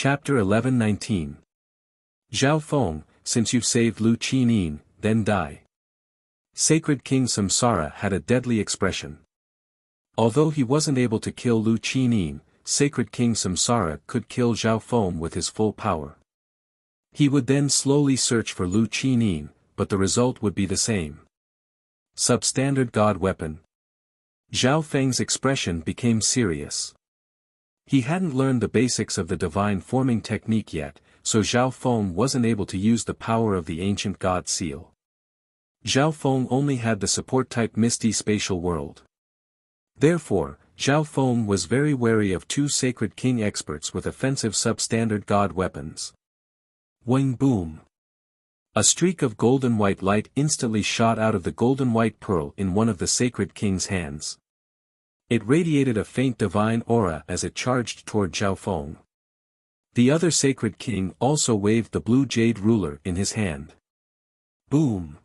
Chapter 11-19. Zhao Feng, since you've saved Lu Qinin, then die. Sacred King Samsara had a deadly expression. Although he wasn't able to kill Lu Qinin, Sacred King Samsara could kill Zhao Feng with his full power. He would then slowly search for Lu Qinin, but the result would be the same. Substandard God Weapon. Zhao Feng's expression became serious. He hadn't learned the basics of the divine forming technique yet, so Zhao Feng wasn't able to use the power of the ancient God seal. Zhao Feng only had the support-type Misty Spatial World. Therefore, Zhao Feng was very wary of two Sacred King experts with offensive substandard God weapons. Wing boom! A streak of golden-white light instantly shot out of the golden-white pearl in one of the Sacred King's hands. It radiated a faint divine aura as it charged toward Zhao Feng. The other Sacred King also waved the blue jade ruler in his hand. Boom!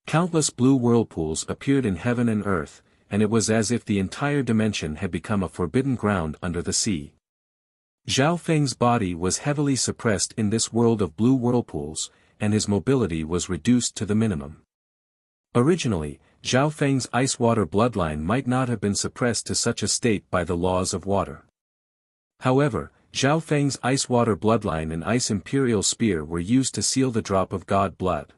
Countless blue whirlpools appeared in heaven and earth, and it was as if the entire dimension had become a forbidden ground under the sea. Zhao Feng's body was heavily suppressed in this world of blue whirlpools, and his mobility was reduced to the minimum. Originally, Zhao Feng's ice-water bloodline might not have been suppressed to such a state by the laws of water. However, Zhao Feng's ice-water bloodline and ice imperial spear were used to seal the drop of God blood.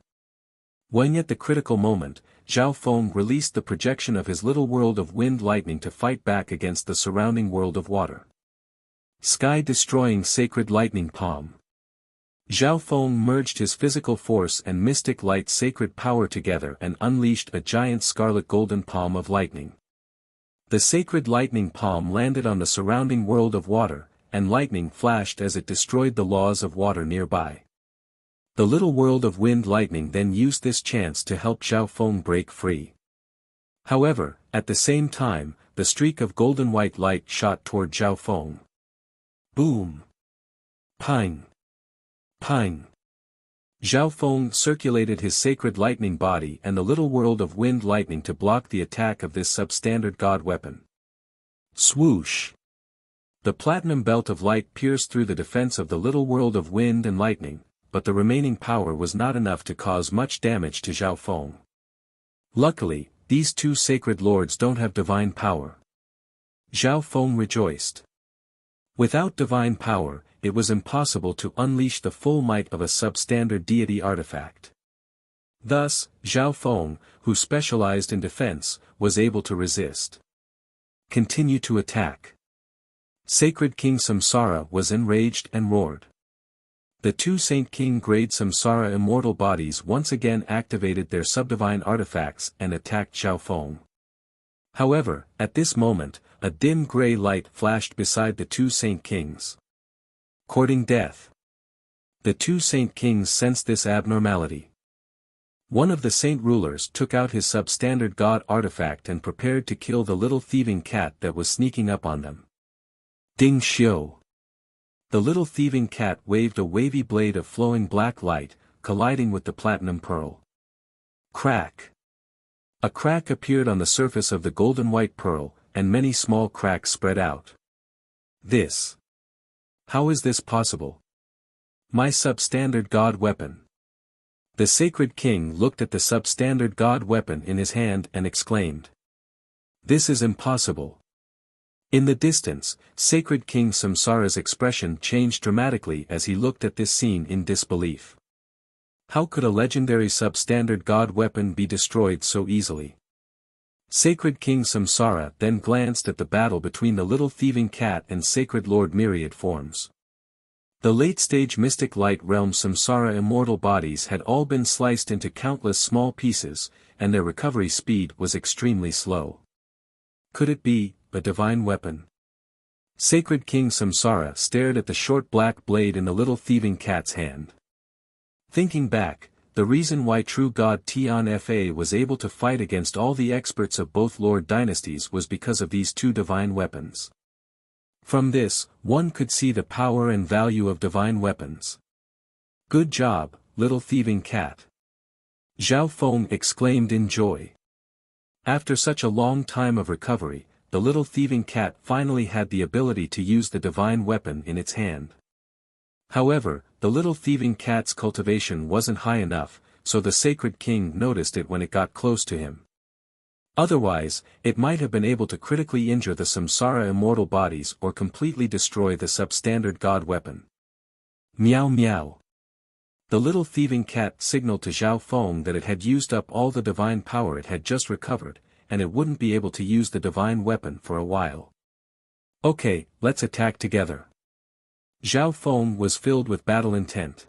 When at the critical moment, Zhao Feng released the projection of his little world of wind lightning to fight back against the surrounding world of water. Sky-destroying sacred lightning palm. Zhao Feng merged his physical force and mystic light sacred power together and unleashed a giant scarlet golden palm of lightning. The sacred lightning palm landed on the surrounding world of water, and lightning flashed as it destroyed the laws of water nearby. The little world of wind lightning then used this chance to help Zhao Feng break free. However, at the same time, the streak of golden white light shot toward Zhao Feng. Boom! Ping! Ping! Zhao Feng circulated his sacred lightning body and the little world of wind lightning to block the attack of this substandard god weapon. Swoosh! The platinum belt of light pierced through the defense of the little world of wind and lightning, but the remaining power was not enough to cause much damage to Zhao Feng. Luckily, these two sacred lords don't have divine power. Zhao Feng rejoiced. Without divine power, it was impossible to unleash the full might of a substandard deity artifact. Thus, Zhao Feng, who specialized in defense, was able to resist. Continue to attack. Sacred King Samsara was enraged and roared. The two Saint King grade Samsara immortal bodies once again activated their subdivine artifacts and attacked Zhao Feng. However, at this moment, a dim gray light flashed beside the two Saint Kings. Courting death. The two Saint Kings sensed this abnormality. One of the Saint Rulers took out his substandard god artifact and prepared to kill the little thieving cat that was sneaking up on them. Ding Xiu! The little thieving cat waved a wavy blade of flowing black light, colliding with the platinum pearl. Crack! A crack appeared on the surface of the golden white pearl, and many small cracks spread out. This. How is this possible? My substandard god weapon. The Sacred King looked at the substandard god weapon in his hand and exclaimed. This is impossible. In the distance, Sacred King Samsara's expression changed dramatically as he looked at this scene in disbelief. How could a legendary substandard god weapon be destroyed so easily? Sacred King Samsara then glanced at the battle between the little thieving cat and Sacred Lord Myriad forms. The late-stage mystic light realm Samsara immortal bodies had all been sliced into countless small pieces, and their recovery speed was extremely slow. Could it be a divine weapon? Sacred King Samsara stared at the short black blade in the little thieving cat's hand. Thinking back, the reason why true God Tian Fa was able to fight against all the experts of both Lord dynasties was because of these two divine weapons. From this, one could see the power and value of divine weapons. Good job, little thieving cat! Zhao Feng exclaimed in joy. After such a long time of recovery, the little thieving cat finally had the ability to use the divine weapon in its hand. However, the little thieving cat's cultivation wasn't high enough, so the sacred king noticed it when it got close to him. Otherwise, it might have been able to critically injure the samsara immortal bodies or completely destroy the substandard god weapon. Meow meow. The little thieving cat signaled to Zhao Feng that it had used up all the divine power it had just recovered, and it wouldn't be able to use the divine weapon for a while. Okay, let's attack together. Zhao Feng was filled with battle intent.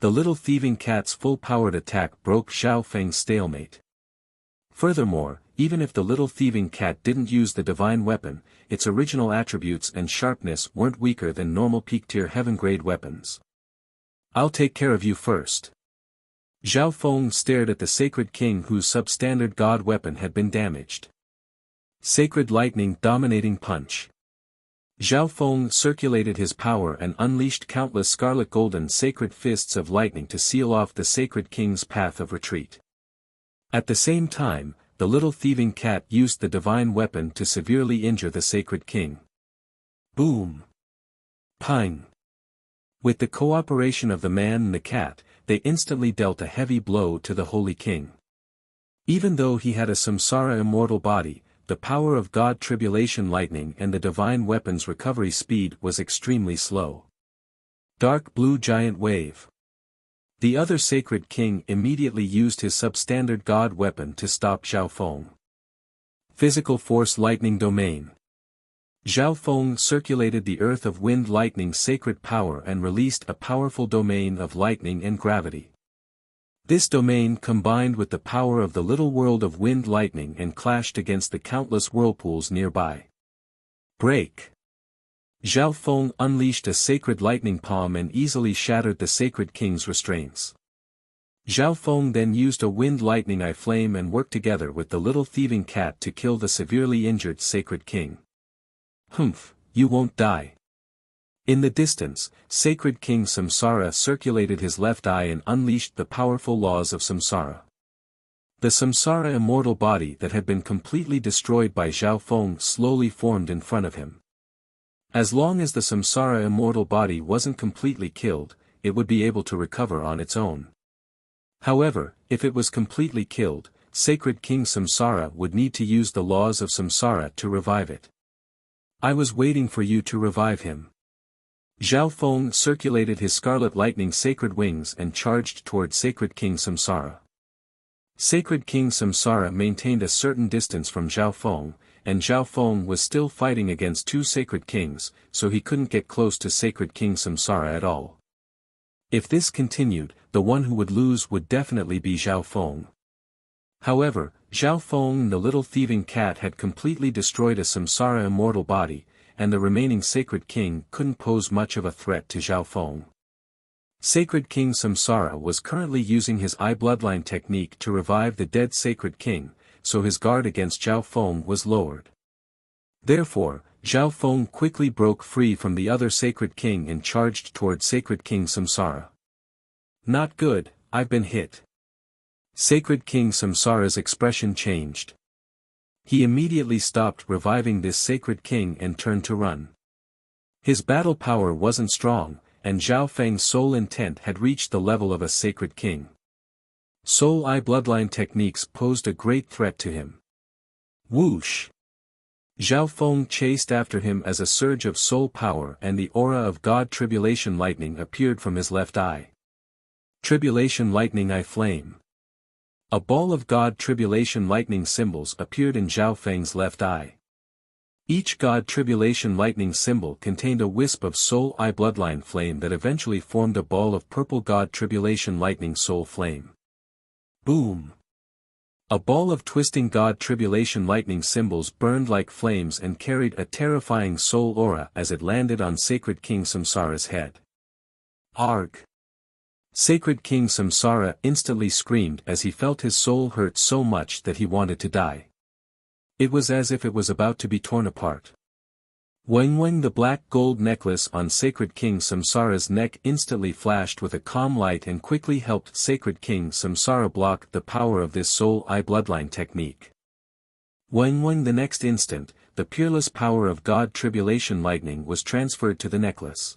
The little thieving cat's full-powered attack broke Zhao Feng's stalemate. Furthermore, even if the little thieving cat didn't use the divine weapon, its original attributes and sharpness weren't weaker than normal peak-tier heaven-grade weapons. I'll take care of you first. Zhao Feng stared at the sacred king whose substandard god weapon had been damaged. Sacred lightning dominating punch. Zhao Feng circulated his power and unleashed countless scarlet golden sacred fists of lightning to seal off the sacred king's path of retreat. At the same time, the little thieving cat used the divine weapon to severely injure the sacred king. Boom! Pang! With the cooperation of the man and the cat, they instantly dealt a heavy blow to the holy king. Even though he had a samsara immortal body, the power of God tribulation lightning and the divine weapon's recovery speed was extremely slow. Dark blue giant wave. The other sacred king immediately used his substandard god weapon to stop Zhao Feng. Physical force lightning domain. Zhao Feng circulated the earth of wind lightning sacred power and released a powerful domain of lightning and gravity. This domain combined with the power of the little world of wind lightning and clashed against the countless whirlpools nearby. Break! Zhao Feng unleashed a sacred lightning palm and easily shattered the sacred king's restraints. Zhao Feng then used a wind lightning eye flame and worked together with the little thieving cat to kill the severely injured sacred king. Humph, you won't die. In the distance, sacred king Samsara circulated his left eye and unleashed the powerful laws of Samsara. The Samsara immortal body that had been completely destroyed by Zhao Feng slowly formed in front of him. As long as the Samsara immortal body wasn't completely killed, it would be able to recover on its own. However, if it was completely killed, sacred king Samsara would need to use the laws of Samsara to revive it. I was waiting for you to revive him. Zhao Feng circulated his scarlet lightning sacred wings and charged toward sacred king Samsara. Sacred king Samsara maintained a certain distance from Zhao Feng, and Zhao Feng was still fighting against two sacred kings, so he couldn't get close to sacred king Samsara at all. If this continued, the one who would lose would definitely be Zhao Feng. However, Zhao Feng and the little thieving cat had completely destroyed a Samsara immortal body, and the remaining sacred king couldn't pose much of a threat to Zhao Feng. Sacred king Samsara was currently using his eye bloodline technique to revive the dead sacred king, so his guard against Zhao Feng was lowered. Therefore, Zhao Feng quickly broke free from the other sacred king and charged toward sacred king Samsara. Not good, I've been hit. Sacred king Samsara's expression changed. He immediately stopped reviving this sacred king and turned to run. His battle power wasn't strong, and Zhao Feng's soul intent had reached the level of a sacred king. Soul Eye bloodline techniques posed a great threat to him. Whoosh! Zhao Feng chased after him as a surge of soul power and the aura of God Tribulation Lightning appeared from his left eye. Tribulation Lightning Eye Flame. A ball of God Tribulation Lightning symbols appeared in Zhao Feng's left eye. Each God Tribulation Lightning symbol contained a wisp of Soul Eye bloodline flame that eventually formed a ball of purple God Tribulation Lightning Soul Flame. Boom! A ball of twisting God Tribulation Lightning symbols burned like flames and carried a terrifying soul aura as it landed on Sacred King Samsara's head. Arg! Sacred King Samsara instantly screamed as he felt his soul hurt so much that he wanted to die. It was as if it was about to be torn apart. Weng, the black gold necklace on Sacred King Samsara's neck instantly flashed with a calm light and quickly helped Sacred King Samsara block the power of this Soul Eye bloodline technique. Weng, the next instant, the peerless power of God Tribulation Lightning was transferred to the necklace.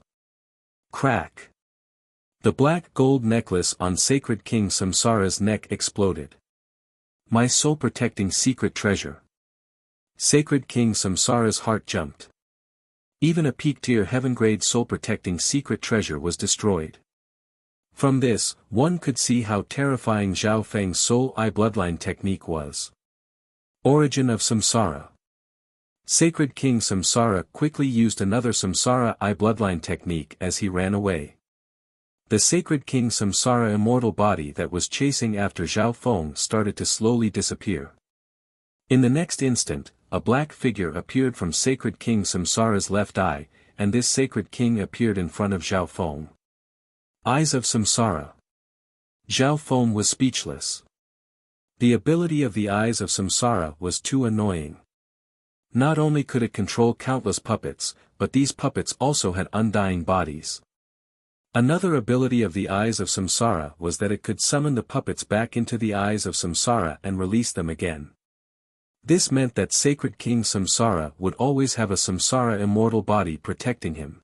Crack. The black gold necklace on Sacred King Samsara's neck exploded. My soul-protecting secret treasure. Sacred King Samsara's heart jumped. Even a peak-tier heaven-grade soul-protecting secret treasure was destroyed. From this, one could see how terrifying Zhao Feng's soul eye bloodline technique was. Origin of Samsara. Sacred King Samsara quickly used another Samsara eye bloodline technique as he ran away. The Sacred King Samsara immortal body that was chasing after Zhao Feng started to slowly disappear. In the next instant, a black figure appeared from Sacred King Samsara's left eye, and this Sacred King appeared in front of Zhao Feng. Eyes of Samsara. Zhao Feng was speechless. The ability of the Eyes of Samsara was too annoying. Not only could it control countless puppets, but these puppets also had undying bodies. Another ability of the Eyes of Samsara was that it could summon the puppets back into the Eyes of Samsara and release them again. This meant that Sacred King Samsara would always have a Samsara immortal body protecting him.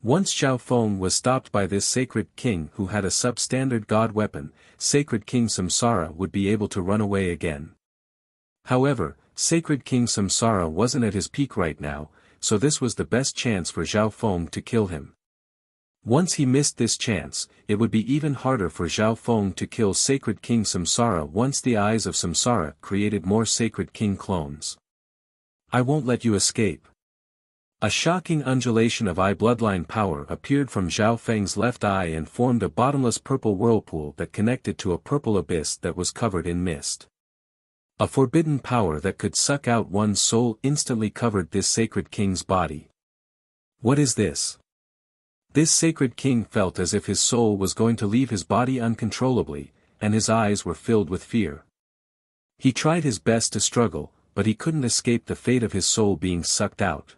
Once Zhao Feng was stopped by this Sacred King who had a substandard god weapon, Sacred King Samsara would be able to run away again. However, Sacred King Samsara wasn't at his peak right now, so this was the best chance for Zhao Feng to kill him. Once he missed this chance, it would be even harder for Zhao Feng to kill Sacred King Samsara once the Eyes of Samsara created more Sacred King clones. I won't let you escape. A shocking undulation of eye bloodline power appeared from Zhao Feng's left eye and formed a bottomless purple whirlpool that connected to a purple abyss that was covered in mist. A forbidden power that could suck out one's soul instantly covered this Sacred King's body. What is this? This Sacred King felt as if his soul was going to leave his body uncontrollably, and his eyes were filled with fear. He tried his best to struggle, but he couldn't escape the fate of his soul being sucked out.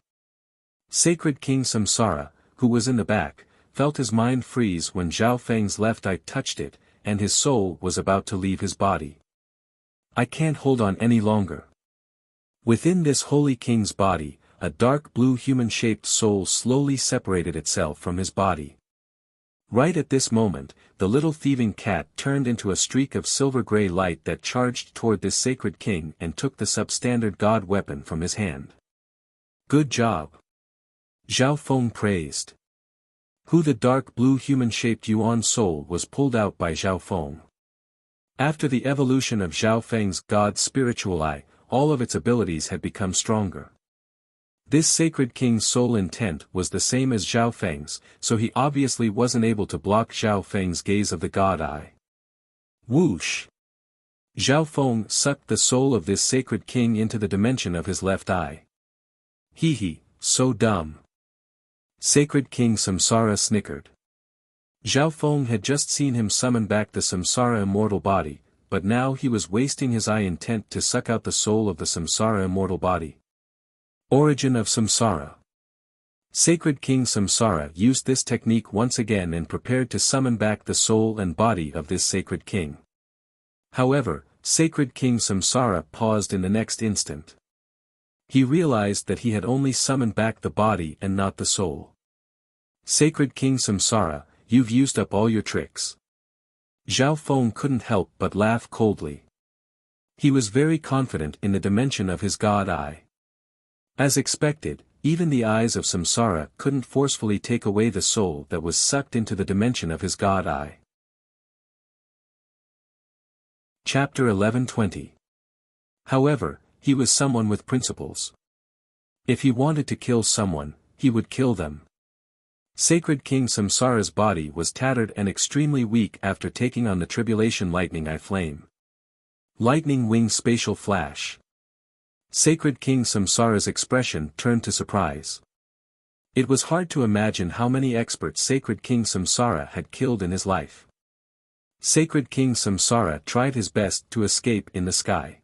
Sacred King Samsara, who was in the back, felt his mind freeze when Zhao Feng's left eye touched it, and his soul was about to leave his body. I can't hold on any longer. Within this holy king's body, a dark blue human-shaped soul slowly separated itself from his body. Right at this moment, the little thieving cat turned into a streak of silver-gray light that charged toward this Sacred King and took the substandard god weapon from his hand. Good job. Zhao Feng praised. Who the dark blue human-shaped Yuan soul was pulled out by Zhao Feng. After the evolution of Zhao Feng's god spiritual eye, all of its abilities had become stronger. This Sacred King's soul intent was the same as Zhao Feng's, so he obviously wasn't able to block Zhao Feng's gaze of the god eye. Whoosh! Zhao Feng sucked the soul of this Sacred King into the dimension of his left eye. Hee, so dumb. Sacred King Samsara snickered. Zhao Feng had just seen him summon back the Samsara immortal body, but now he was wasting his eye intent to suck out the soul of the Samsara immortal body. Origin of Samsara. Sacred King Samsara used this technique once again and prepared to summon back the soul and body of this Sacred King. However, Sacred King Samsara paused in the next instant. He realized that he had only summoned back the body and not the soul. Sacred King Samsara, you've used up all your tricks. Zhao Feng couldn't help but laugh coldly. He was very confident in the dimension of his god eye. As expected, even the Eyes of Samsara couldn't forcefully take away the soul that was sucked into the dimension of his god eye. Chapter 11:20. However, he was someone with principles. If he wanted to kill someone, he would kill them. Sacred King Samsara's body was tattered and extremely weak after taking on the Tribulation Lightning Eye Flame. Lightning Wing Spatial Flash. Sacred King Samsara's expression turned to surprise. It was hard to imagine how many experts Sacred King Samsara had killed in his life. Sacred King Samsara tried his best to escape in the sky.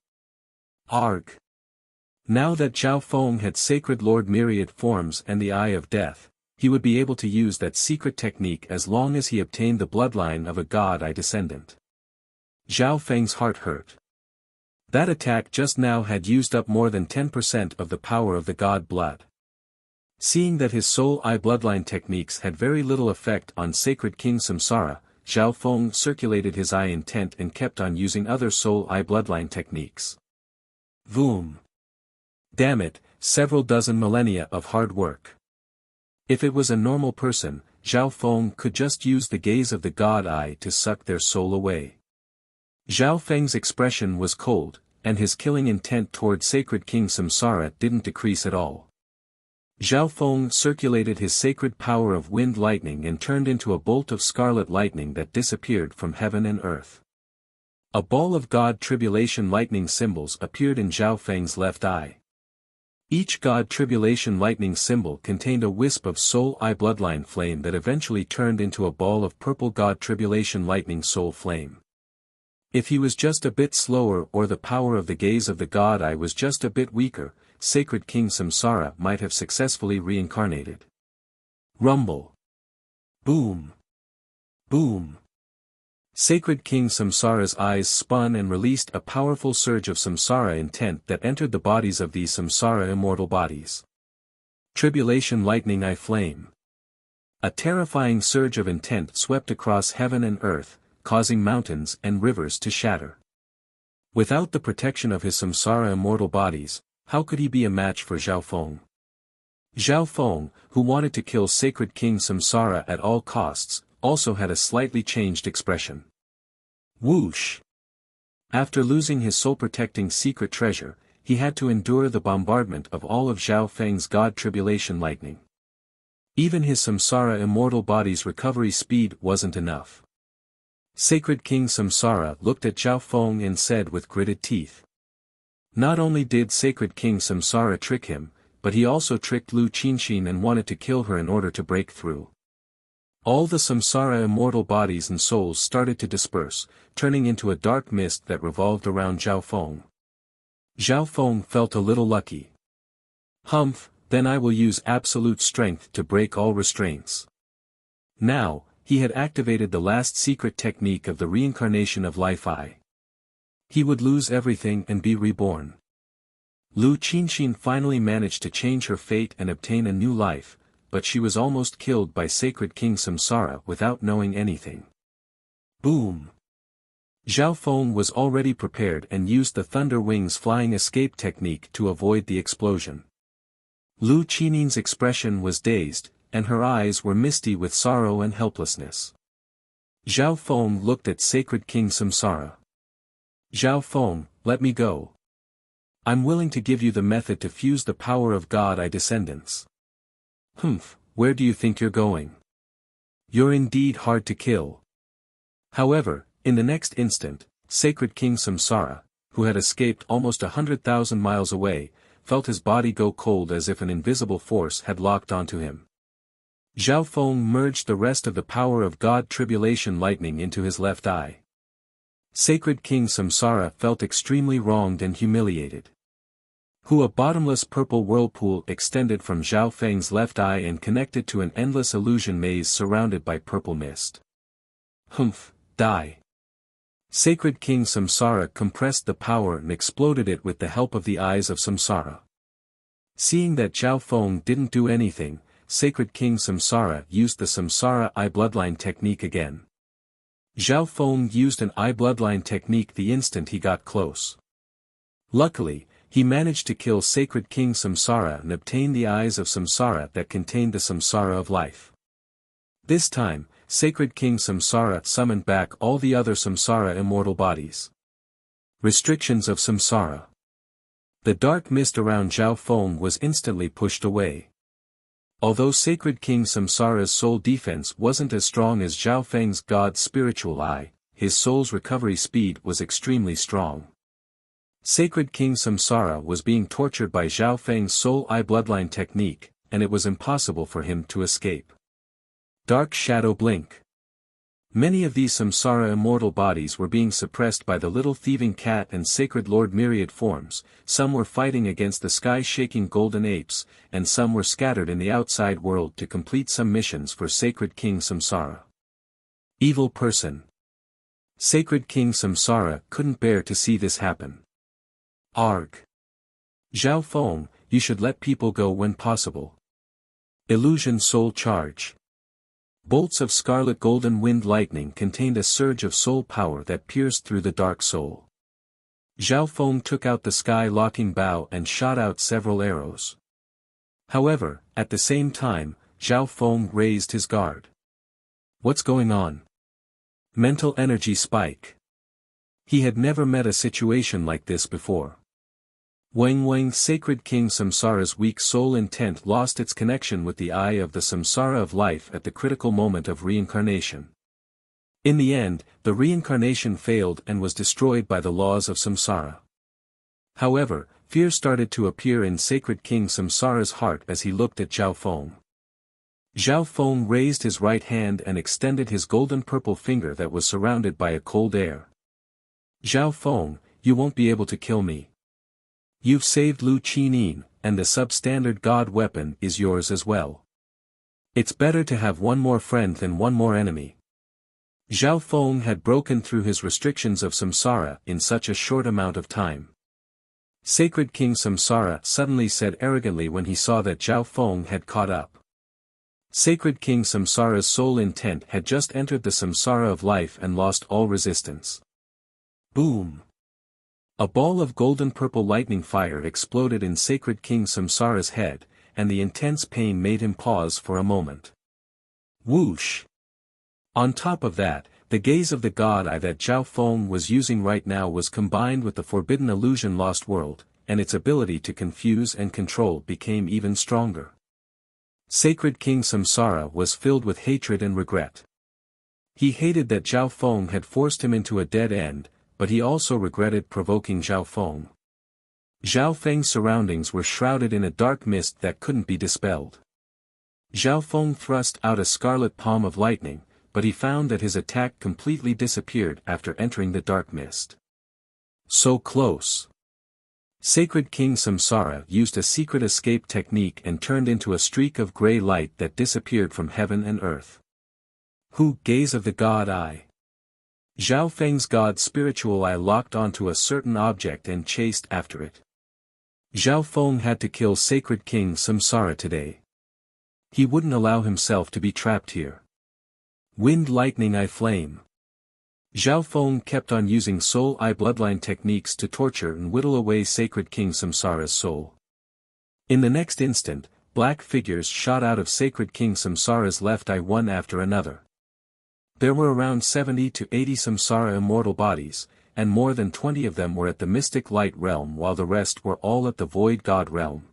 Arg! Now that Zhao Feng had Sacred Lord Myriad Forms and the Eye of Death, he would be able to use that secret technique as long as he obtained the bloodline of a god eye descendant. Zhao Feng's heart hurt. That attack just now had used up more than 10% of the power of the god blood. Seeing that his soul eye bloodline techniques had very little effect on Sacred King Samsara, Zhao Feng circulated his eye intent and kept on using other soul eye bloodline techniques. Voom. Damn it, several dozen millennia of hard work. If it was a normal person, Zhao Feng could just use the gaze of the God Eye to suck their soul away. Zhao Feng's expression was cold, and his killing intent toward Sacred King Samsara didn't decrease at all. Zhao Feng circulated his sacred power of wind lightning and turned into a bolt of scarlet lightning that disappeared from heaven and earth. A ball of God Tribulation lightning symbols appeared in Zhao Feng's left eye. Each God Tribulation lightning symbol contained a wisp of soul eye bloodline flame that eventually turned into a ball of purple God Tribulation lightning soul flame. If he was just a bit slower or the power of the gaze of the God Eye was just a bit weaker, Sacred King Samsara might have successfully reincarnated. Rumble. Boom. Boom. Sacred King Samsara's eyes spun and released a powerful surge of samsara intent that entered the bodies of these samsara immortal bodies. Tribulation lightning eye flame. A terrifying surge of intent swept across heaven and earth, causing mountains and rivers to shatter. Without the protection of his samsara immortal bodies, how could he be a match for Zhao Feng? Zhao Feng, who wanted to kill Sacred King Samsara at all costs, also had a slightly changed expression. Whoosh! After losing his soul-protecting secret treasure, he had to endure the bombardment of all of Zhao Feng's God Tribulation lightning. Even his samsara immortal body's recovery speed wasn't enough. Sacred King Samsara looked at Zhao Feng and said with gritted teeth. Not only did Sacred King Samsara trick him, but he also tricked Lu Qinxin and wanted to kill her in order to break through. All the samsara immortal bodies and souls started to disperse, turning into a dark mist that revolved around Zhao Feng. Zhao Feng felt a little lucky. Humph, then I will use absolute strength to break all restraints. Now, he had activated the last secret technique of the reincarnation of Life Eye. He would lose everything and be reborn. Lu Qinxin finally managed to change her fate and obtain a new life, but she was almost killed by Sacred King Samsara without knowing anything. Boom! Zhao Feng was already prepared and used the Thunder Wings flying escape technique to avoid the explosion. Lu Qinin's expression was dazed, and her eyes were misty with sorrow and helplessness. Zhao Feng looked at Sacred King Samsara. Zhao Feng, let me go. I'm willing to give you the method to fuse the power of God Eye descendants. Humph, where do you think you're going? You're indeed hard to kill. However, in the next instant, Sacred King Samsara, who had escaped almost 100,000 miles away, felt his body go cold as if an invisible force had locked onto him. Zhao Feng merged the rest of the power of God Tribulation lightning into his left eye. Sacred King Samsara felt extremely wronged and humiliated. A bottomless purple whirlpool extended from Zhao Feng's left eye and connected to an endless illusion maze surrounded by purple mist. Humph, die. Sacred King Samsara compressed the power and exploded it with the help of the eyes of Samsara. Seeing that Zhao Feng didn't do anything, Sacred King Samsara used the Samsara Eye Bloodline technique again. Zhao Feng used an Eye Bloodline technique the instant he got close. Luckily, he managed to kill Sacred King Samsara and obtain the eyes of Samsara that contained the Samsara of life. This time, Sacred King Samsara summoned back all the other Samsara immortal bodies. Restrictions of Samsara. The dark mist around Zhao Feng was instantly pushed away. Although Sacred King Samsara's soul defense wasn't as strong as Zhao Feng's God's spiritual eye, his soul's recovery speed was extremely strong. Sacred King Samsara was being tortured by Zhao Feng's soul eye bloodline technique, and it was impossible for him to escape. Dark Shadow Blink. Many of these Samsara immortal bodies were being suppressed by the little thieving cat and Sacred Lord myriad forms, some were fighting against the sky-shaking golden apes, and some were scattered in the outside world to complete some missions for Sacred King Samsara. Evil Person. Sacred King Samsara couldn't bear to see this happen. Arg. Zhao Feng, you should let people go when possible. Illusion Soul Charge. Bolts of scarlet golden wind lightning contained a surge of soul power that pierced through the dark soul. Zhao Feng took out the sky-locking bow and shot out several arrows. However, at the same time, Zhao Feng raised his guard. What's going on? Mental energy spike. He had never met a situation like this before. Wang Sacred King Samsara's weak soul intent lost its connection with the eye of the samsara of life at the critical moment of reincarnation. In the end, the reincarnation failed and was destroyed by the laws of samsara. However, fear started to appear in Sacred King Samsara's heart as he looked at Zhao Feng. Zhao Feng raised his right hand and extended his golden-purple finger that was surrounded by a cold air. Zhao Feng, you won't be able to kill me. You've saved Lu Qinin, and the substandard god weapon is yours as well. It's better to have one more friend than one more enemy. Zhao Feng had broken through his restrictions of samsara in such a short amount of time. Sacred King Samsara suddenly said arrogantly when he saw that Zhao Feng had caught up. Sacred King Samsara's soul intent had just entered the samsara of life and lost all resistance. Boom! A ball of golden-purple lightning fire exploded in Sacred King Samsara's head, and the intense pain made him pause for a moment. Whoosh! On top of that, the gaze of the god eye that Zhao Feng was using right now was combined with the forbidden illusion Lost World, and its ability to confuse and control became even stronger. Sacred King Samsara was filled with hatred and regret. He hated that Zhao Feng had forced him into a dead end, but he also regretted provoking Zhao Feng. Zhao Feng's surroundings were shrouded in a dark mist that couldn't be dispelled. Zhao Feng thrust out a scarlet palm of lightning, but he found that his attack completely disappeared after entering the dark mist. So close! Sacred King Samsara used a secret escape technique and turned into a streak of grey light that disappeared from heaven and earth. Gaze of the god eye. Zhao Feng's god's spiritual eye locked onto a certain object and chased after it. Zhao Feng had to kill Sacred King Samsara today. He wouldn't allow himself to be trapped here. Wind Lightning Eye Flame. Zhao Feng kept on using soul eye bloodline techniques to torture and whittle away Sacred King Samsara's soul. In the next instant, black figures shot out of Sacred King Samsara's left eye one after another. There were around 70 to 80 samsara immortal bodies, and more than 20 of them were at the mystic light realm while the rest were all at the void god realm.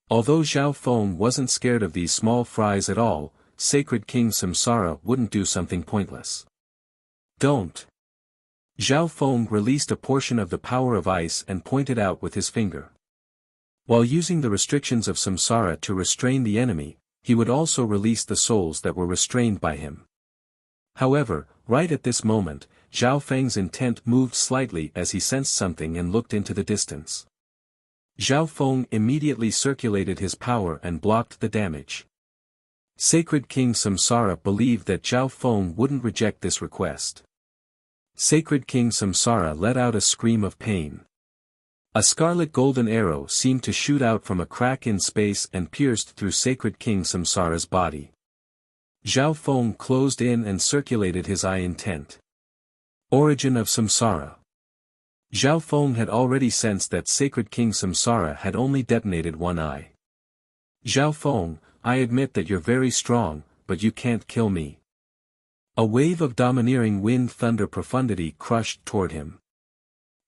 Although Zhao Feng wasn't scared of these small fries at all, Sacred King Samsara wouldn't do something pointless. Don't! Zhao Feng released a portion of the power of ice and pointed out with his finger. While using the restrictions of samsara to restrain the enemy, he would also release the souls that were restrained by him. However, right at this moment, Zhao Feng's intent moved slightly as he sensed something and looked into the distance. Zhao Feng immediately circulated his power and blocked the damage. Sacred King Samsara believed that Zhao Feng wouldn't reject this request. Sacred King Samsara let out a scream of pain. A scarlet golden arrow seemed to shoot out from a crack in space and pierced through Sacred King Samsara's body. Zhao Feng closed in and circulated his eye intent. Origin of Samsara. Zhao Feng had already sensed that Sacred King Samsara had only detonated one eye. Zhao Feng, I admit that you're very strong, but you can't kill me. A wave of domineering wind thunder profundity crushed toward him.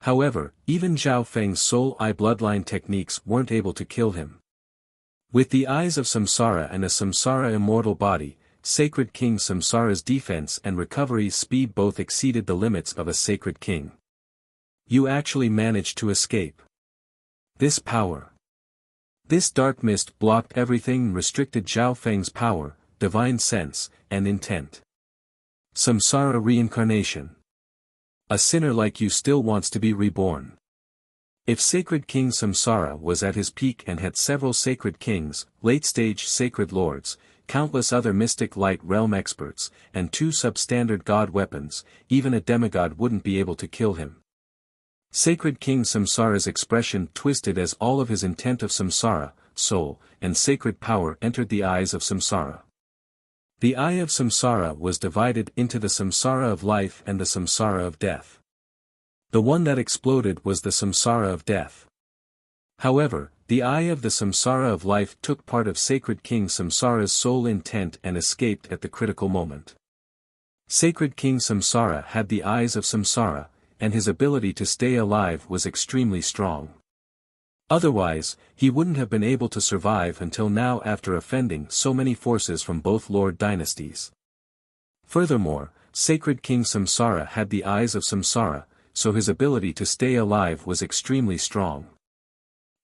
However, even Zhao Feng's soul eye bloodline techniques weren't able to kill him. With the eyes of Samsara and a Samsara immortal body, Sacred King Samsara's defense and recovery speed both exceeded the limits of a Sacred King. You actually managed to escape. This power. This dark mist blocked everything and restricted Zhao Feng's power, divine sense, and intent. Samsara reincarnation. A sinner like you still wants to be reborn. If Sacred King Samsara was at his peak and had several Sacred Kings, late-stage Sacred Lords, countless other mystic light realm experts, and 2 substandard god weapons, even a demigod wouldn't be able to kill him. Sacred King Samsara's expression twisted as all of his intent of samsara, soul, and sacred power entered the eyes of Samsara. The eye of Samsara was divided into the Samsara of life and the Samsara of death. The one that exploded was the Samsara of death. However, the eye of the Samsara of life took part of Sacred King Samsara's soul intent and escaped at the critical moment. Sacred King Samsara had the eyes of Samsara, and his ability to stay alive was extremely strong. Otherwise, he wouldn't have been able to survive until now after offending so many forces from both Lord dynasties. Furthermore, Sacred King Samsara had the eyes of Samsara, so his ability to stay alive was extremely strong.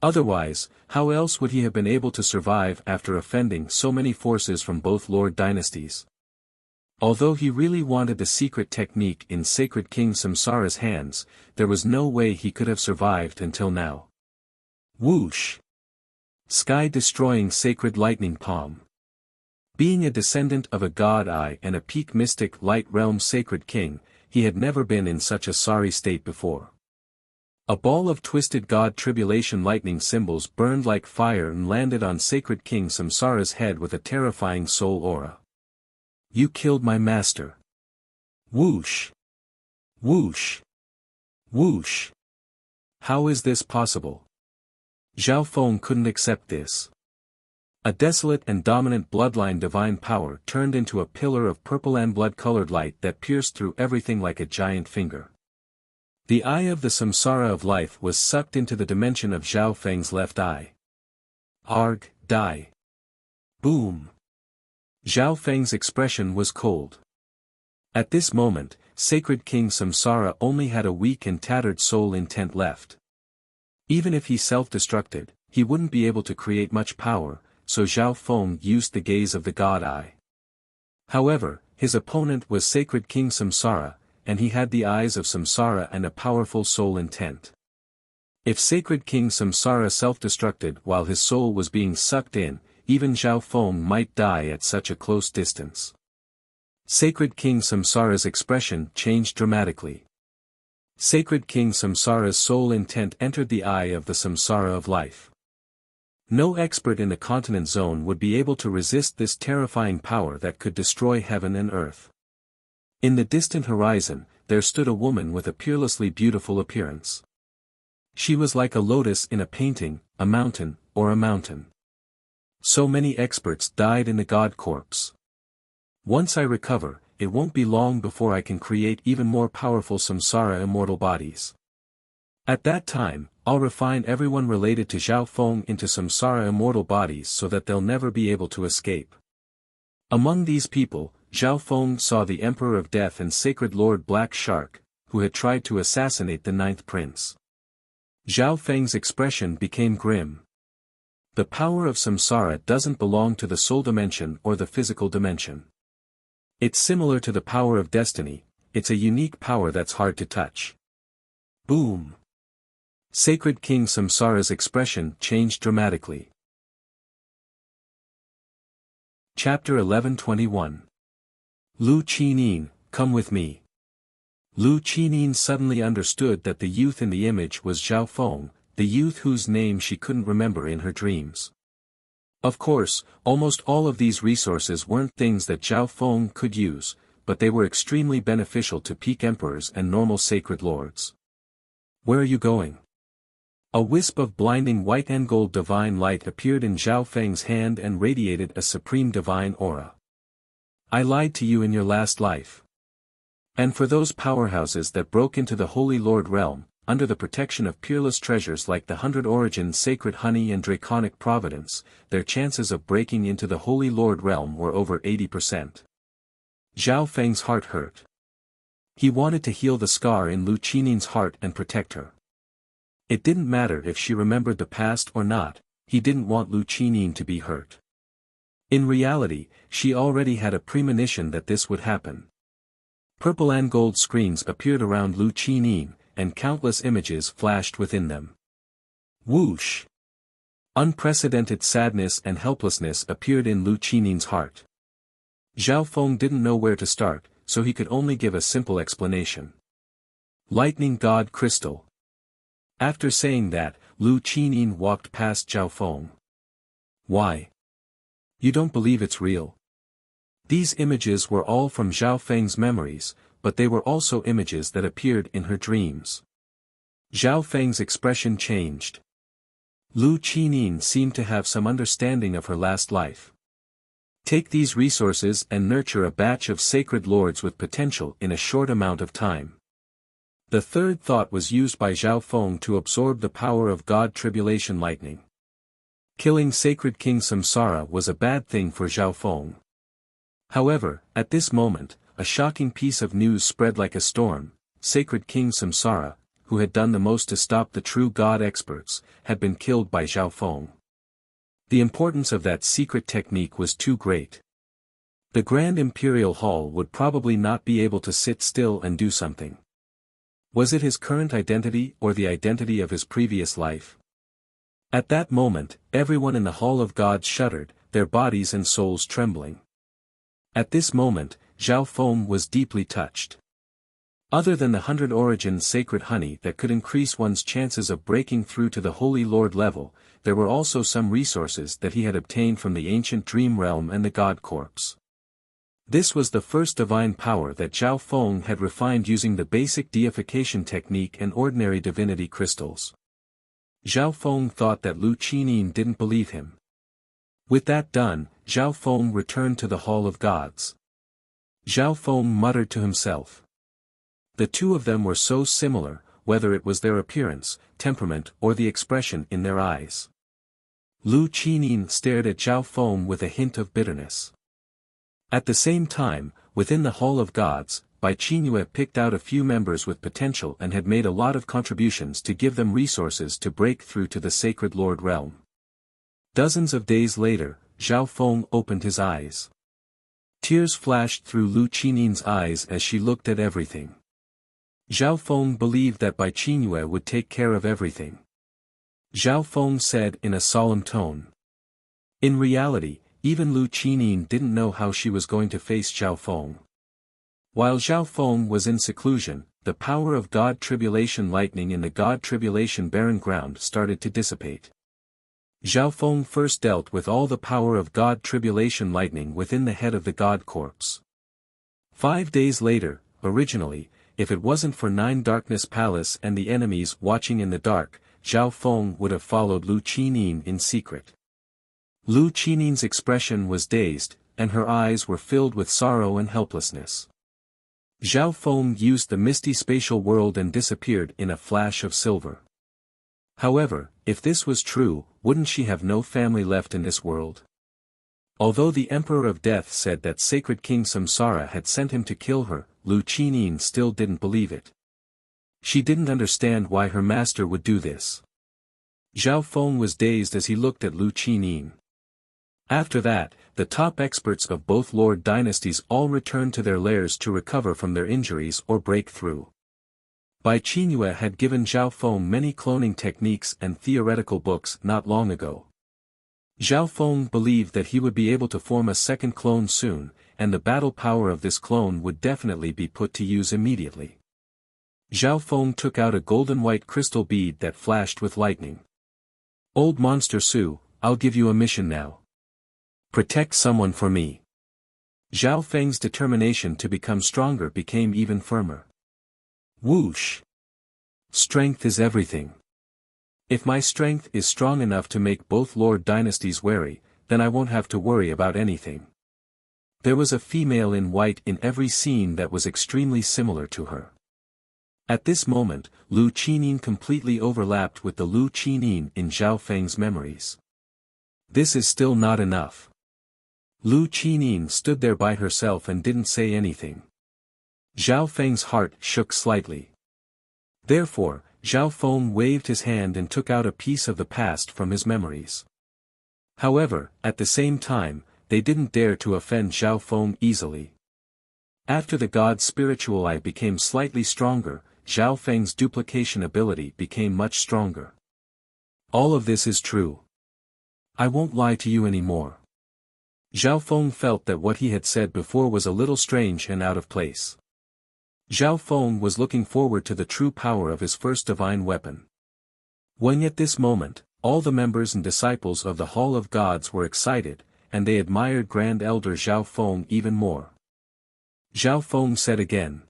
Otherwise, how else would he have been able to survive after offending so many forces from both Lord dynasties? Although he really wanted the secret technique in Sacred King Samsara's hands, there was no way he could have survived until now. Whoosh! Sky-destroying sacred lightning palm. Being a descendant of a god eye and a peak mystic light realm sacred king, he had never been in such a sorry state before. A ball of twisted god tribulation lightning symbols burned like fire and landed on Sacred King Samsara's head with a terrifying soul aura. You killed my master. Whoosh! Whoosh! Whoosh! How is this possible? Zhao Feng couldn't accept this. A desolate and dominant bloodline divine power turned into a pillar of purple and blood-colored light that pierced through everything like a giant finger. The eye of the Samsara of life was sucked into the dimension of Zhao Feng's left eye. Arg, die. Boom. Zhao Feng's expression was cold. At this moment, Sacred King Samsara only had a weak and tattered soul intent left. Even if he self-destructed, he wouldn't be able to create much power, so Zhao Feng used the gaze of the God Eye. However, his opponent was Sacred King Samsara, and he had the eyes of Samsara and a powerful soul intent. If Sacred King Samsara self-destructed while his soul was being sucked in, even Zhao Feng might die at such a close distance. Sacred King Samsara's expression changed dramatically. Sacred King Samsara's soul intent entered the eye of the Samsara of life. No expert in the continent zone would be able to resist this terrifying power that could destroy heaven and earth. In the distant horizon, there stood a woman with a peerlessly beautiful appearance. She was like a lotus in a painting, a mountain, or a mountain. So many experts died in the god corpse. Once I recover, it won't be long before I can create even more powerful Samsara immortal bodies. At that time, I'll refine everyone related to Zhao Feng into Samsara immortal bodies so that they'll never be able to escape. Among these people, Zhao Feng saw the Emperor of Death and Sacred Lord Black Shark, who had tried to assassinate the ninth prince. Zhao Feng's expression became grim. The power of Samsara doesn't belong to the soul dimension or the physical dimension. It's similar to the power of destiny, it's a unique power that's hard to touch. Boom! Sacred King Samsara's expression changed dramatically. Chapter 1121. Lu Qinin, come with me. Lu Qinin suddenly understood that the youth in the image was Zhao Feng, the youth whose name she couldn't remember in her dreams. Of course, almost all of these resources weren't things that Zhao Feng could use, but they were extremely beneficial to peak emperors and normal sacred lords. Where are you going? A wisp of blinding white and gold divine light appeared in Zhao Feng's hand and radiated a supreme divine aura. I lied to you in your last life. And for those powerhouses that broke into the Holy Lord realm, under the protection of peerless treasures like the 100 Origin Sacred Honey and Draconic Providence, their chances of breaking into the Holy Lord realm were over 80%. Zhao Feng's heart hurt. He wanted to heal the scar in Lu Qinin's heart and protect her. It didn't matter if she remembered the past or not, he didn't want Lu Qinin to be hurt. In reality, she already had a premonition that this would happen. Purple and gold screens appeared around Lu Qinin, and countless images flashed within them. Whoosh! Unprecedented sadness and helplessness appeared in Lu Qinin's heart. Zhao Feng didn't know where to start, so he could only give a simple explanation. Lightning God Crystal. After saying that, Lu Qinin walked past Zhao Feng. Why? You don't believe it's real? These images were all from Zhao Feng's memories, but they were also images that appeared in her dreams. Zhao Feng's expression changed. Lu Qinin seemed to have some understanding of her last life. Take these resources and nurture a batch of sacred lords with potential in a short amount of time. The third thought was used by Zhao Feng to absorb the power of God Tribulation Lightning. Killing Sacred King Samsara was a bad thing for Zhao Feng. However, at this moment, a shocking piece of news spread like a storm. Sacred King Samsara, who had done the most to stop the true God experts, had been killed by Zhao Feng. The importance of that secret technique was too great. The Grand Imperial Hall would probably not be able to sit still and do something. Was it his current identity or the identity of his previous life? At that moment, everyone in the Hall of Gods shuddered, their bodies and souls trembling. At this moment, Zhao Feng was deeply touched. Other than the 100 origin sacred honey that could increase one's chances of breaking through to the Holy Lord level, there were also some resources that he had obtained from the ancient dream realm and the God Corpse. This was the first divine power that Zhao Feng had refined using the basic deification technique and ordinary divinity crystals. Zhao Feng thought that Lu Qinin didn't believe him. With that done, Zhao Feng returned to the Hall of Gods. Zhao Feng muttered to himself. The two of them were so similar, whether it was their appearance, temperament or the expression in their eyes. Lu Qinin stared at Zhao Feng with a hint of bitterness. At the same time, within the Hall of Gods, Bai Qingyue picked out a few members with potential and had made a lot of contributions to give them resources to break through to the Sacred Lord realm. Dozens of days later, Zhao Feng opened his eyes. Tears flashed through Lu Qinin's eyes as she looked at everything. Zhao Feng believed that Bai Qingyue would take care of everything. Zhao Feng said in a solemn tone. In reality, even Lu Qinin didn't know how she was going to face Zhao Feng. While Zhao Feng was in seclusion, the power of God Tribulation Lightning in the God Tribulation Barren Ground started to dissipate. Zhao Feng first dealt with all the power of God Tribulation Lightning within the head of the God Corpse. 5 days later, originally, if it wasn't for 9 Darkness Palace and the enemies watching in the dark, Zhao Feng would have followed Lu Qinin in secret. Lu Qinin's expression was dazed, and her eyes were filled with sorrow and helplessness. Zhao Feng used the misty spatial world and disappeared in a flash of silver. However, if this was true, wouldn't she have no family left in this world? Although the Emperor of Death said that Sacred King Samsara had sent him to kill her, Lu Qinin still didn't believe it. She didn't understand why her master would do this. Zhao Feng was dazed as he looked at Lu Qinin. After that, the top experts of both Lord dynasties all returned to their lairs to recover from their injuries or break through. Bai Qingyue had given Zhao Feng many cloning techniques and theoretical books not long ago. Zhao Feng believed that he would be able to form a second clone soon, and the battle power of this clone would definitely be put to use immediately. Zhao Feng took out a golden white crystal bead that flashed with lightning. Old Monster Su, I'll give you a mission now. Protect someone for me. Zhao Feng's determination to become stronger became even firmer. Whoosh! Strength is everything. If my strength is strong enough to make both Lord dynasties wary, then I won't have to worry about anything. There was a female in white in every scene that was extremely similar to her. At this moment, Lu Qinin completely overlapped with the Lu Qinin in Zhao Feng's memories. This is still not enough. Lu Qinin stood there by herself and didn't say anything. Zhao Feng's heart shook slightly. Therefore, Zhao Feng waved his hand and took out a piece of the past from his memories. However, at the same time, they didn't dare to offend Zhao Feng easily. After the god's spiritual eye became slightly stronger, Zhao Feng's duplication ability became much stronger. All of this is true. I won't lie to you anymore. Zhao Feng felt that what he had said before was a little strange and out of place. Zhao Feng was looking forward to the true power of his first divine weapon. When at this moment, All the members and disciples of the Hall of Gods were excited, and they admired Grand Elder Zhao Feng even more. Zhao Feng said again.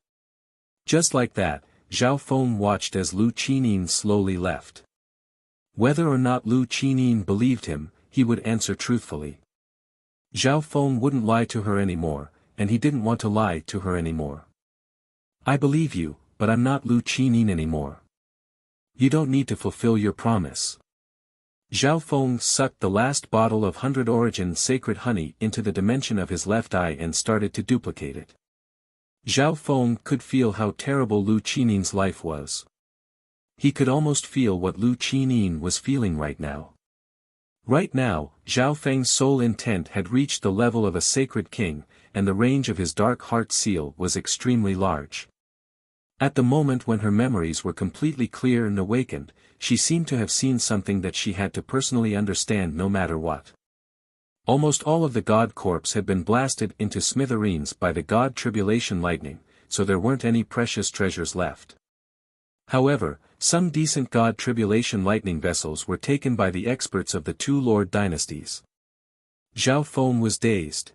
Just like that, Zhao Feng watched as Lu Qinin slowly left. Whether or not Lu Qinin believed him, he would answer truthfully. Zhao Feng wouldn't lie to her anymore, and he didn't want to lie to her anymore. I believe you, but I'm not Lu Qinin anymore. You don't need to fulfill your promise. Zhao Feng sucked the last bottle of 100 Origin sacred honey into the dimension of his left eye and started to duplicate it. Zhao Feng could feel how terrible Lu Qinin's life was. He could almost feel what Lu Qinin was feeling right now. Right now, Zhao Feng's soul intent had reached the level of a sacred king, and the range of his dark heart seal was extremely large. At the moment when her memories were completely clear and awakened, she seemed to have seen something that she had to personally understand no matter what. Almost all of the God Corps had been blasted into smithereens by the God Tribulation lightning, so there weren't any precious treasures left. However, some decent God Tribulation lightning vessels were taken by the experts of the two Lord dynasties. Zhao Feng was dazed.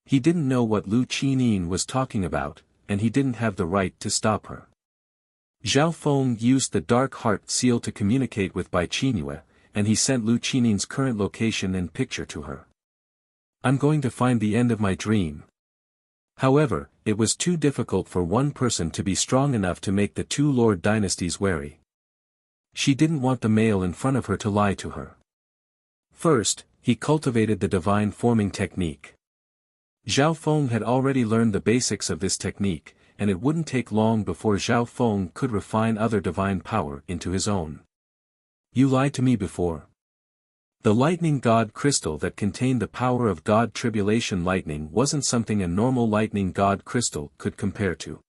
He didn't know what Lu Qinin was talking about, and he didn't have the right to stop her. Zhao Feng used the Dark Heart seal to communicate with Bai Qingyue, and he sent Lu Qinin's current location and picture to her. I'm going to find the end of my dream. However, it was too difficult for one person to be strong enough to make the two Lord dynasties wary. She didn't want the male in front of her to lie to her. First, he cultivated the divine forming technique. Zhao Feng had already learned the basics of this technique, and it wouldn't take long before Zhao Feng could refine other divine power into his own. You lied to me before. The lightning god crystal that contained the power of God Tribulation lightning wasn't something a normal lightning god crystal could compare to.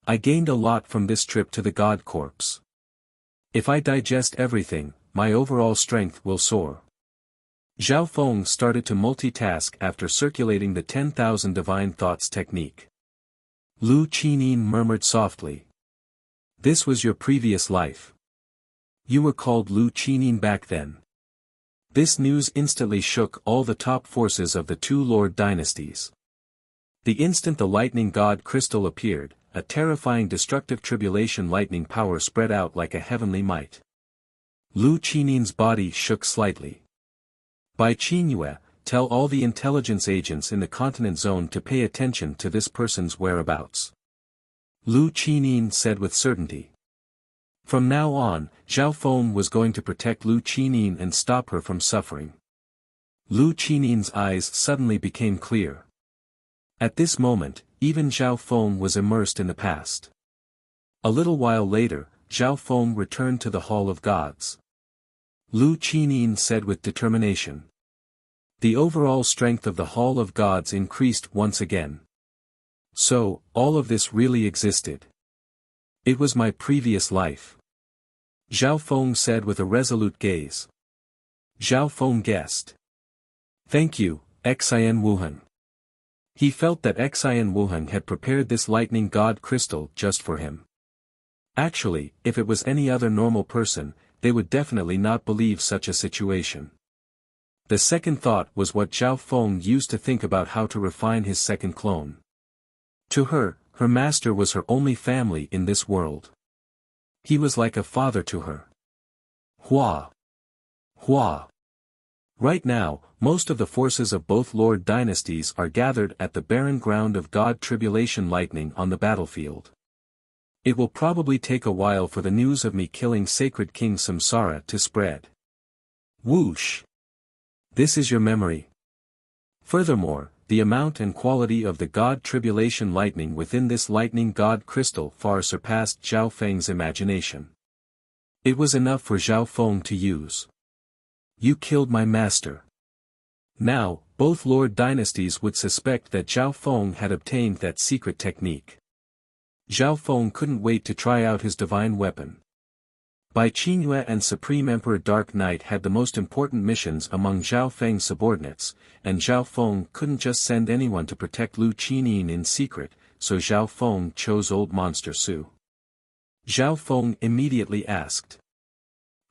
I gained a lot from this trip to the God Corps. If I digest everything, my overall strength will soar. Zhao Feng started to multitask after circulating the 10,000 divine thoughts technique. Lu Qinin murmured softly. This was your previous life. You were called Lu Qinin back then. This news instantly shook all the top forces of the two Lord dynasties. The instant the lightning god crystal appeared, a terrifying destructive tribulation lightning power spread out like a heavenly might. Lu Qinin's body shook slightly. Bai Qingyue, tell all the intelligence agents in the continent zone to pay attention to this person's whereabouts. Lu Qinin said with certainty. From now on, Zhao Feng was going to protect Lu Qinin and stop her from suffering. Lu Qinin's eyes suddenly became clear. At this moment, even Zhao Feng was immersed in the past. A little while later, Zhao Feng returned to the Hall of Gods. Lu Qinin said with determination. The overall strength of the Hall of Gods increased once again. So, all of this really existed. It was my previous life. Zhao Feng said with a resolute gaze. Zhao Feng guessed. Thank you, Xian Wuhan. He felt that Xian Wuhan had prepared this lightning god crystal just for him. Actually, if it was any other normal person, they would definitely not believe such a situation. The second thought was what Zhao Feng used to think about how to refine his second clone. To her, her master was her only family in this world. He was like a father to her. Hua! Hua! Right now, most of the forces of both Lord dynasties are gathered at the barren ground of God Tribulation lightning on the battlefield. It will probably take a while for the news of me killing Sacred King Samsara to spread. Whoosh! This is your memory. Furthermore, the amount and quality of the God Tribulation lightning within this lightning god crystal far surpassed Zhao Feng's imagination. It was enough for Zhao Feng to use. You killed my master. Now, both Lord dynasties would suspect that Zhao Feng had obtained that secret technique. Zhao Feng couldn't wait to try out his divine weapon. Bai Qingyue and Supreme Emperor Dark Knight had the most important missions among Zhao Feng's subordinates, and Zhao Feng couldn't just send anyone to protect Lu Qinin in secret, so Zhao Feng chose Old Monster Su. Zhao Feng immediately asked.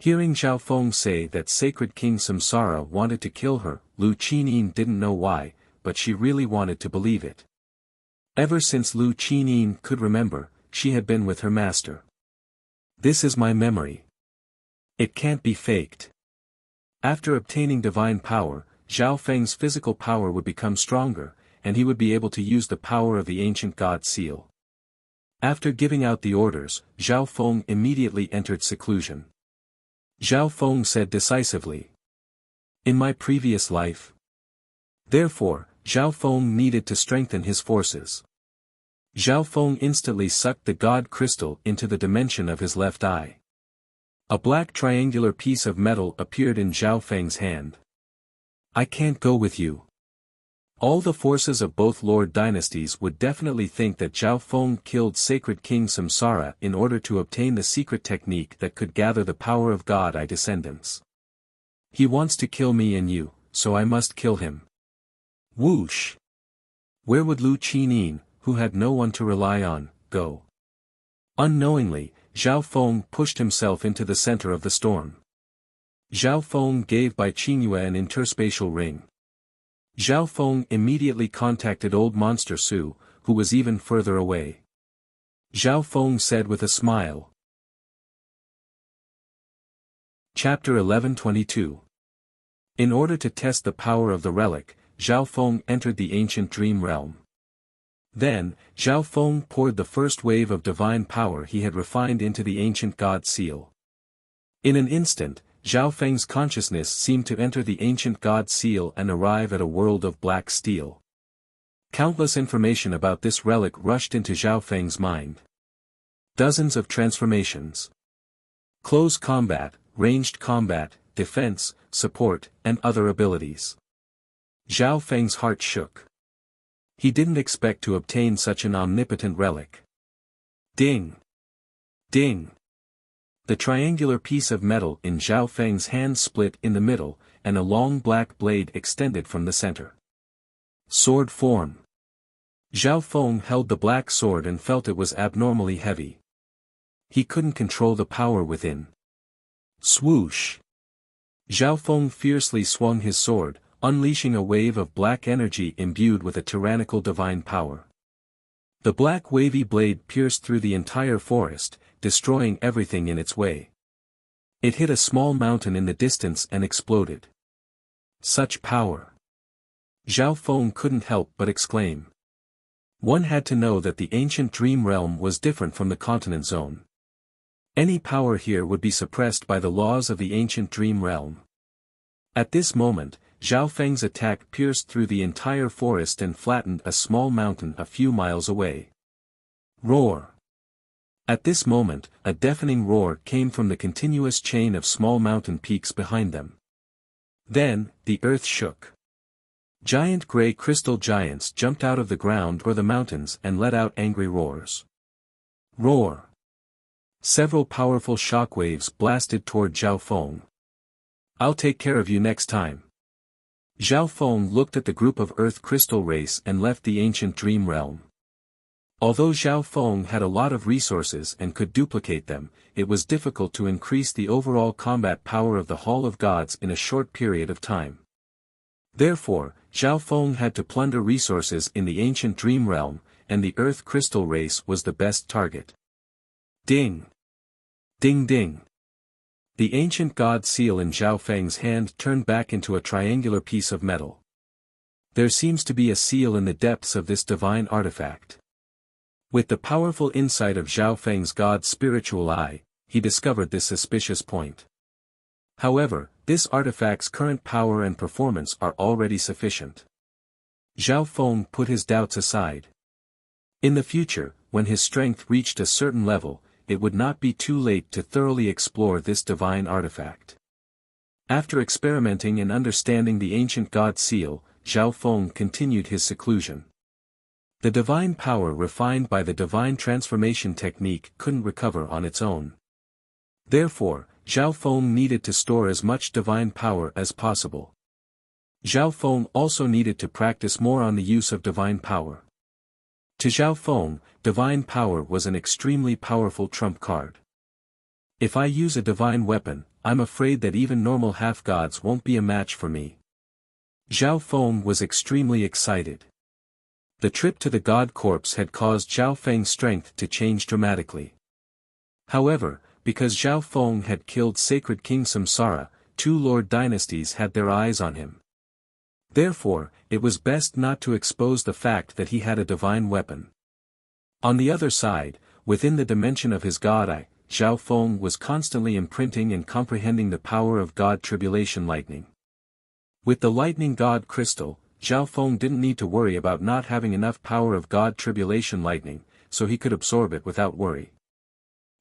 Hearing Zhao Feng say that Sacred King Samsara wanted to kill her, Lu Qinyin didn't know why, but she really wanted to believe it. Ever since Lu Qinyin could remember, she had been with her master. This is my memory. It can't be faked. After obtaining divine power, Zhao Feng's physical power would become stronger, and he would be able to use the power of the ancient god seal. After giving out the orders, Zhao Feng immediately entered seclusion. Zhao Feng said decisively. In my previous life. Therefore, Zhao Feng needed to strengthen his forces. Zhao Feng instantly sucked the god crystal into the dimension of his left eye. A black triangular piece of metal appeared in Zhao Feng's hand. I can't go with you. All the forces of both Lord dynasties would definitely think that Zhao Feng killed Sacred King Samsara in order to obtain the secret technique that could gather the power of God I descendants. He wants to kill me and you, so I must kill him. Whoosh! Where would Lu Qinyin, who had no one to rely on, go? Unknowingly, Zhao Feng pushed himself into the center of the storm. Zhao Feng gave Bai Qingyue an interspatial ring. Zhao Feng immediately contacted Old Monster Su, who was even further away. Zhao Feng said with a smile. Chapter 11:22. In order to test the power of the relic, Zhao Feng entered the ancient dream realm. Then, Zhao Feng poured the first wave of divine power he had refined into the ancient god seal. In an instant, Zhao Feng's consciousness seemed to enter the ancient god seal and arrive at a world of black steel. Countless information about this relic rushed into Zhao Feng's mind. Dozens of transformations. Close combat, ranged combat, defense, support, and other abilities. Zhao Feng's heart shook. He didn't expect to obtain such an omnipotent relic. Ding! Ding! The triangular piece of metal in Zhao Feng's hand split in the middle, and a long black blade extended from the center. Sword form. Zhao Feng held the black sword and felt it was abnormally heavy. He couldn't control the power within. Swoosh! Zhao Feng fiercely swung his sword, unleashing a wave of black energy imbued with a tyrannical divine power. The black wavy blade pierced through the entire forest, destroying everything in its way. It hit a small mountain in the distance and exploded. Such power! Zhao Feng couldn't help but exclaim. One had to know that the ancient dream realm was different from the continent zone. Any power here would be suppressed by the laws of the ancient dream realm. At this moment, Zhao Feng's attack pierced through the entire forest and flattened a small mountain a few miles away. Roar! At this moment, a deafening roar came from the continuous chain of small mountain peaks behind them. Then, the earth shook. Giant gray crystal giants jumped out of the ground or the mountains and let out angry roars. Roar! Several powerful shockwaves blasted toward Zhao Feng. I'll take care of you next time. Zhao Feng looked at the group of earth crystal race and left the ancient dream realm. Although Zhao Feng had a lot of resources and could duplicate them, it was difficult to increase the overall combat power of the Hall of Gods in a short period of time. Therefore, Zhao Feng had to plunder resources in the ancient dream realm, and the earth crystal race was the best target. Ding! Ding ding! The ancient god seal in Zhao Feng's hand turned back into a triangular piece of metal. There seems to be a seal in the depths of this divine artifact. With the powerful insight of Zhao Feng's god's spiritual eye, he discovered this suspicious point. However, this artifact's current power and performance are already sufficient. Zhao Feng put his doubts aside. In the future, when his strength reached a certain level, it would not be too late to thoroughly explore this divine artifact. After experimenting and understanding the ancient god seal, Zhao Feng continued his seclusion. The divine power refined by the divine transformation technique couldn't recover on its own. Therefore, Zhao Feng needed to store as much divine power as possible. Zhao Feng also needed to practice more on the use of divine power. To Zhao Feng, divine power was an extremely powerful trump card. If I use a divine weapon, I'm afraid that even normal half-gods won't be a match for me." Zhao Feng was extremely excited. The trip to the god corpse had caused Zhao Feng's strength to change dramatically. However, because Zhao Feng had killed Sacred King Samsara, 2 lord dynasties had their eyes on him. Therefore, it was best not to expose the fact that he had a divine weapon. On the other side, within the dimension of his god eye, Zhao Feng was constantly imprinting and comprehending the power of God Tribulation Lightning. With the Lightning God Crystal, Zhao Feng didn't need to worry about not having enough power of God Tribulation Lightning, so he could absorb it without worry.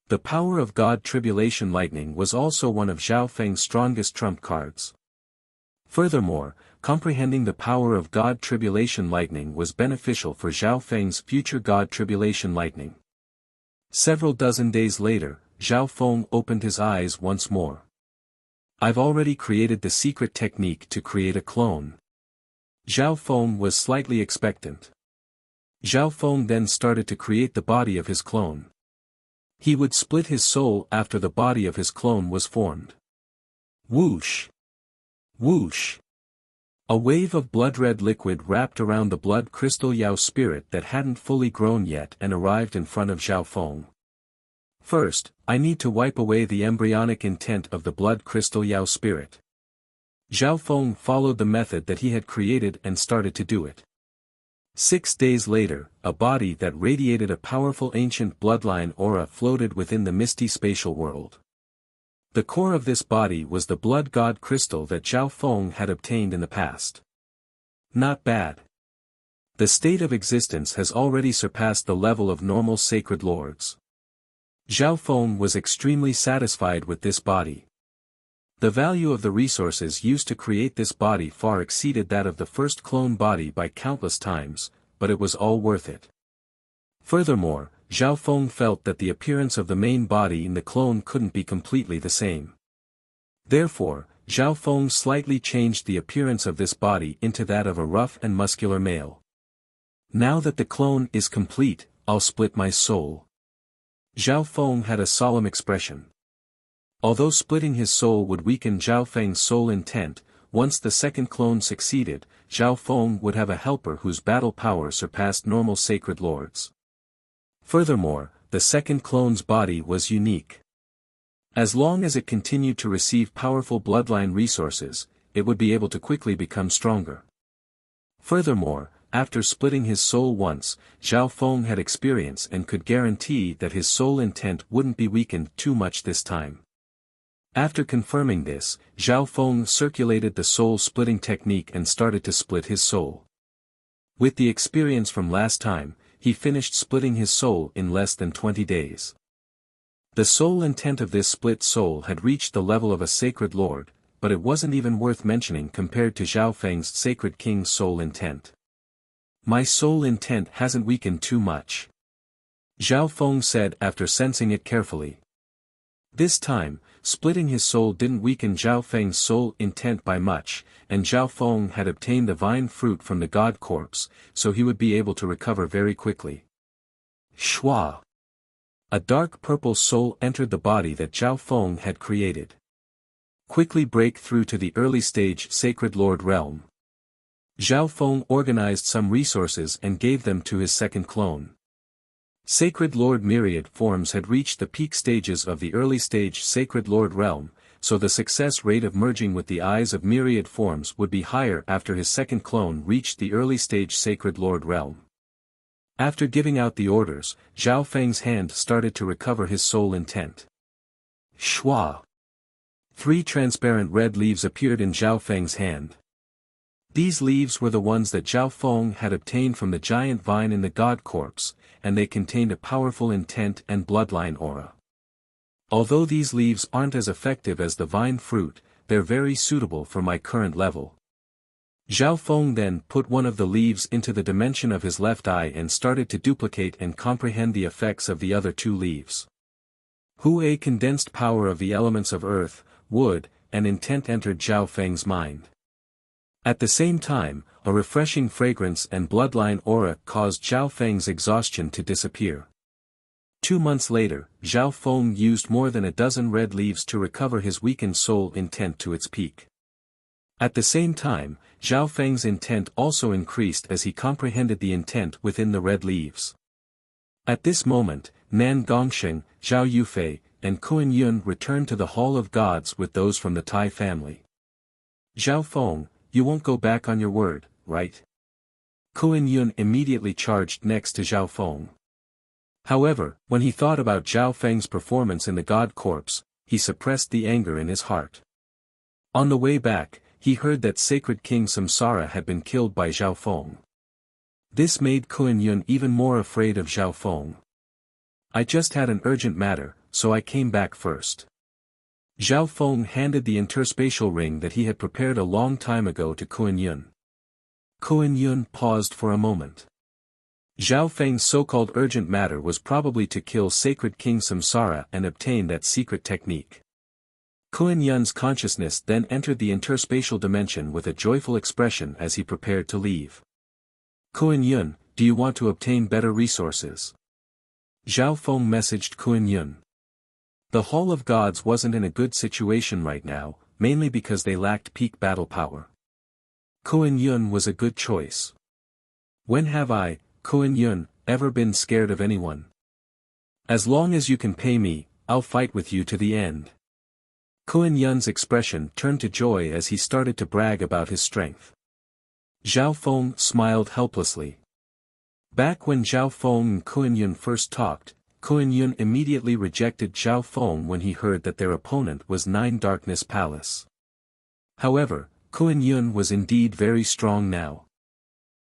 The power of God Tribulation Lightning was also one of Zhao Feng's strongest trump cards. Furthermore, comprehending the power of God Tribulation Lightning was beneficial for Zhao Feng's future God Tribulation Lightning. Several dozen days later, Zhao Feng opened his eyes once more. "I've already created the secret technique to create a clone." Zhao Feng was slightly expectant. Zhao Feng then started to create the body of his clone. He would split his soul after the body of his clone was formed. Whoosh! Whoosh! A wave of blood-red liquid wrapped around the blood crystal Yao spirit that hadn't fully grown yet and arrived in front of Zhao Feng. "First, I need to wipe away the embryonic intent of the blood crystal Yao spirit." Zhao Feng followed the method that he had created and started to do it. 6 days later, a body that radiated a powerful ancient bloodline aura floated within the misty spatial world. The core of this body was the blood god crystal that Zhao Feng had obtained in the past. Not bad. The state of existence has already surpassed the level of normal sacred lords. Zhao Feng was extremely satisfied with this body. The value of the resources used to create this body far exceeded that of the first clone body by countless times, but it was all worth it. Furthermore, Zhao Feng felt that the appearance of the main body in the clone couldn't be completely the same. Therefore, Zhao Feng slightly changed the appearance of this body into that of a rough and muscular male. "Now that the clone is complete, I'll split my soul." Zhao Feng had a solemn expression. Although splitting his soul would weaken Zhao Feng's soul intent, once the second clone succeeded, Zhao Feng would have a helper whose battle power surpassed normal sacred lords. Furthermore, the second clone's body was unique. As long as it continued to receive powerful bloodline resources, it would be able to quickly become stronger. Furthermore, after splitting his soul once, Zhao Feng had experience and could guarantee that his soul intent wouldn't be weakened too much this time. After confirming this, Zhao Feng circulated the soul-splitting technique and started to split his soul. With the experience from last time, he finished splitting his soul in less than 20 days. The soul intent of this split soul had reached the level of a sacred lord, but it wasn't even worth mentioning compared to Zhao Feng's sacred king's soul intent. "My soul intent hasn't weakened too much," Zhao Feng said after sensing it carefully. This time, splitting his soul didn't weaken Zhao Feng's soul intent by much, and Zhao Feng had obtained the vine fruit from the god corpse, so he would be able to recover very quickly. Shwa! A dark purple soul entered the body that Zhao Feng had created. Quickly break through to the early stage Sacred Lord realm. Zhao Feng organized some resources and gave them to his second clone. Sacred Lord myriad forms had reached the peak stages of the early stage Sacred Lord realm, so the success rate of merging with the eyes of myriad forms would be higher after his second clone reached the early stage Sacred Lord realm. After giving out the orders, Zhao Feng's hand started to recover his soul intent. Shwa! 3 transparent red leaves appeared in Zhao Feng's hand. These leaves were the ones that Zhao Feng had obtained from the giant vine in the god corpse, and they contained a powerful intent and bloodline aura. Although these leaves aren't as effective as the vine fruit, they're very suitable for my current level. Zhao Feng then put one of the leaves into the dimension of his left eye and started to duplicate and comprehend the effects of the other 2 leaves. A condensed power of the elements of earth, wood, and intent entered Zhao Feng's mind. At the same time, a refreshing fragrance and bloodline aura caused Zhao Feng's exhaustion to disappear. 2 months later, Zhao Feng used more than a dozen red leaves to recover his weakened soul intent to its peak. At the same time, Zhao Feng's intent also increased as he comprehended the intent within the red leaves. At this moment, Nan Gongsheng, Zhao Yufei, and Kuan Yun returned to the Hall of Gods with those from the Tai family. "Zhao Feng, you won't go back on your word, right?" Kuan Yun immediately charged next to Zhao Feng. However, when he thought about Zhao Feng's performance in the God Corps, he suppressed the anger in his heart. On the way back, he heard that Sacred King Samsara had been killed by Zhao Feng. This made Kuan Yun even more afraid of Zhao Feng. "I just had an urgent matter, so I came back first." Zhao Feng handed the interspatial ring that he had prepared a long time ago to Kuan Yun. Kuan Yun paused for a moment. Zhao Feng's so-called urgent matter was probably to kill Sacred King Samsara and obtain that secret technique. Kuan Yun's consciousness then entered the interspatial dimension with a joyful expression as he prepared to leave. "Kuan Yun, do you want to obtain better resources?" Zhao Feng messaged Kuan Yun. The Hall of Gods wasn't in a good situation right now, mainly because they lacked peak battle power. Kuan Yun was a good choice. "When have I, Kuan Yun, ever been scared of anyone? As long as you can pay me, I'll fight with you to the end." Kuan Yun's expression turned to joy as he started to brag about his strength. Zhao Feng smiled helplessly. Back when Zhao Feng and Kuan Yun first talked, Kuan Yun immediately rejected Zhao Feng when he heard that their opponent was Nine Darkness Palace. However, Kuan Yun was indeed very strong now.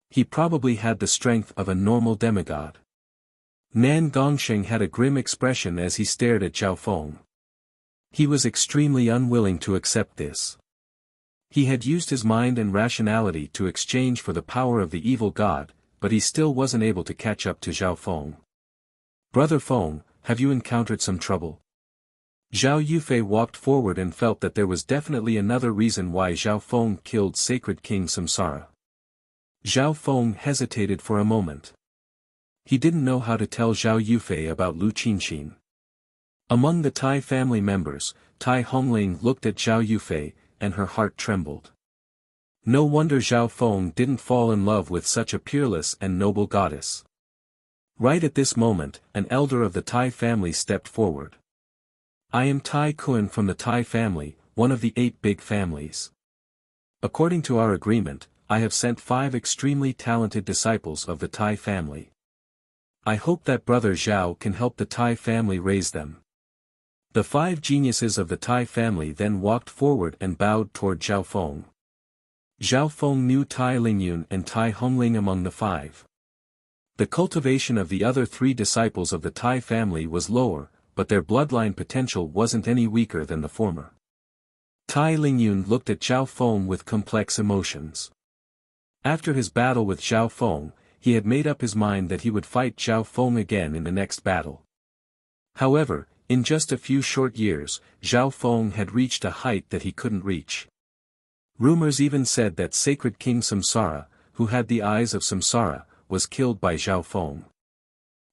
He probably had the strength of a normal demigod. Nan Gongsheng had a grim expression as he stared at Zhao Feng. He was extremely unwilling to accept this. He had used his mind and rationality to exchange for the power of the evil god, but he still wasn't able to catch up to Zhao Feng. "Brother Feng, have you encountered some trouble?" Zhao Yufei walked forward and felt that there was definitely another reason why Zhao Feng killed Sacred King Samsara. Zhao Feng hesitated for a moment. He didn't know how to tell Zhao Yufei about Lu Qinqin. Among the Tai family members, Tai Hongling looked at Zhao Yufei, and her heart trembled. No wonder Zhao Feng didn't fall in love with such a peerless and noble goddess. Right at this moment, an elder of the Tai family stepped forward. "I am Tai Kuan from the Tai family, one of the 8 big families. According to our agreement, I have sent 5 extremely talented disciples of the Tai family. I hope that Brother Zhao can help the Tai family raise them." The 5 geniuses of the Tai family then walked forward and bowed toward Zhao Feng. Zhao Feng knew Tai Lingyun and Tai Hongling among the 5. The cultivation of the other 3 disciples of the Tai family was lower, but their bloodline potential wasn't any weaker than the former. Tai Lingyun looked at Zhao Feng with complex emotions. After his battle with Zhao Feng, he had made up his mind that he would fight Zhao Feng again in the next battle. However, in just a few short years, Zhao Feng had reached a height that he couldn't reach. Rumors even said that Sacred King Samsara, who had the eyes of Samsara, was killed by Zhao Feng.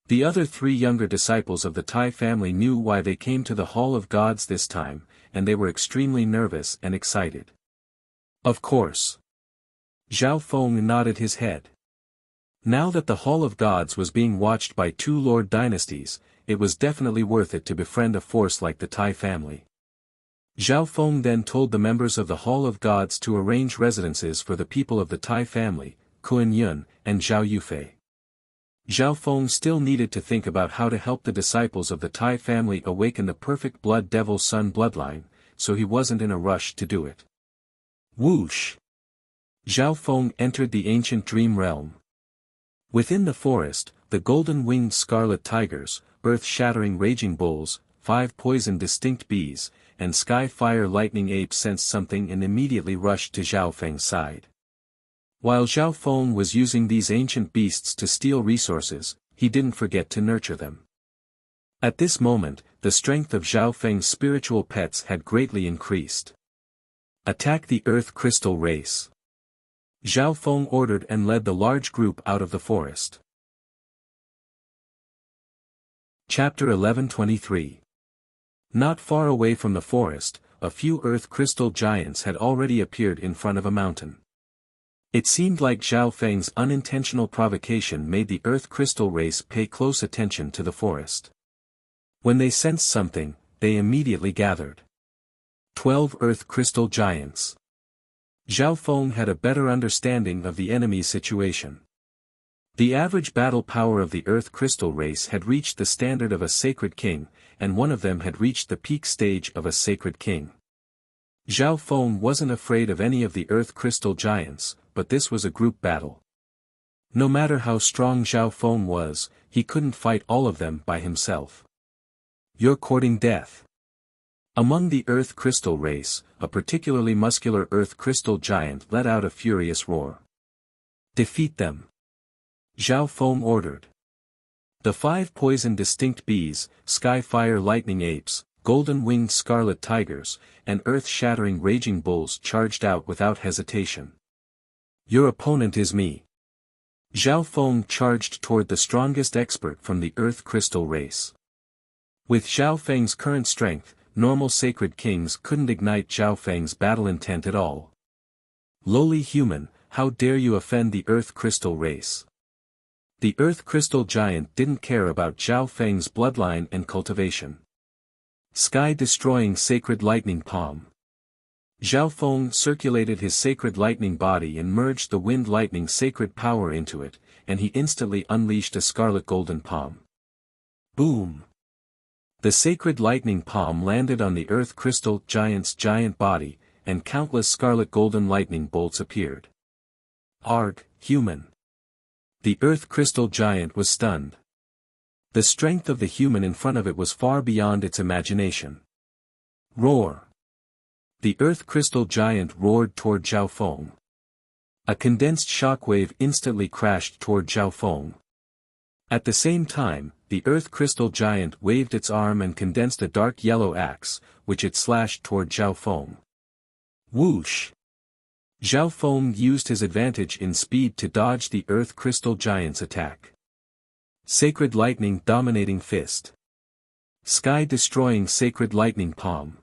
The other 3 younger disciples of the Tai family knew why they came to the Hall of Gods this time, and they were extremely nervous and excited. "Of course." Zhao Feng nodded his head. Now that the Hall of Gods was being watched by 2 lord dynasties, it was definitely worth it to befriend a force like the Tai family. Zhao Feng then told the members of the Hall of Gods to arrange residences for the people of the Tai family, Kuan Yun, and Zhao Yufei. Zhao Feng still needed to think about how to help the disciples of the Tai family awaken the perfect Blood Devil Sun bloodline, so he wasn't in a rush to do it. Whoosh! Zhao Feng entered the ancient dream realm. Within the forest, the golden-winged scarlet tigers, earth-shattering raging bulls, 5 poison distinct bees, and sky-fire lightning apes sensed something and immediately rushed to Zhao Feng's side. While Zhao Feng was using these ancient beasts to steal resources, he didn't forget to nurture them. At this moment, the strength of Zhao Feng's spiritual pets had greatly increased. "Attack the Earth Crystal Race." Zhao Feng ordered and led the large group out of the forest. Chapter 11:23. Not far away from the forest, a few earth crystal giants had already appeared in front of a mountain. It seemed like Zhao Feng's unintentional provocation made the earth crystal race pay close attention to the forest. When they sensed something, they immediately gathered. 12 earth crystal giants. Zhao Feng had a better understanding of the enemy's situation. The average battle power of the earth crystal race had reached the standard of a sacred king, and one of them had reached the peak stage of a sacred king. Zhao Feng wasn't afraid of any of the earth crystal giants, but this was a group battle. No matter how strong Zhao Feng was, he couldn't fight all of them by himself. You're courting death. Among the earth crystal race, a particularly muscular earth crystal giant let out a furious roar. Defeat them. Zhao Feng ordered. The 5 poison distinct bees, sky fire lightning apes, golden-winged scarlet tigers, and earth-shattering raging bulls charged out without hesitation. Your opponent is me. Zhao Feng charged toward the strongest expert from the earth crystal race. With Zhao Feng's current strength, normal sacred kings couldn't ignite Zhao Feng's battle intent at all. Lowly human, how dare you offend the earth crystal race? The earth crystal giant didn't care about Zhao Feng's bloodline and cultivation. Sky-destroying sacred lightning palm. Zhao Feng circulated his sacred lightning body and merged the wind lightning sacred power into it, and he instantly unleashed a scarlet golden palm. Boom! The sacred lightning palm landed on the earth crystal giant's giant body, and countless scarlet golden lightning bolts appeared. Arg, human! The earth crystal giant was stunned. The strength of the human in front of it was far beyond its imagination. Roar! The earth crystal giant roared toward Zhao Feng. A condensed shockwave instantly crashed toward Zhao Feng. At the same time, the earth crystal giant waved its arm and condensed a dark yellow axe, which it slashed toward Zhao Feng. Whoosh! Zhao Feng used his advantage in speed to dodge the earth crystal giant's attack. Sacred lightning dominating fist. Sky-destroying sacred lightning palm.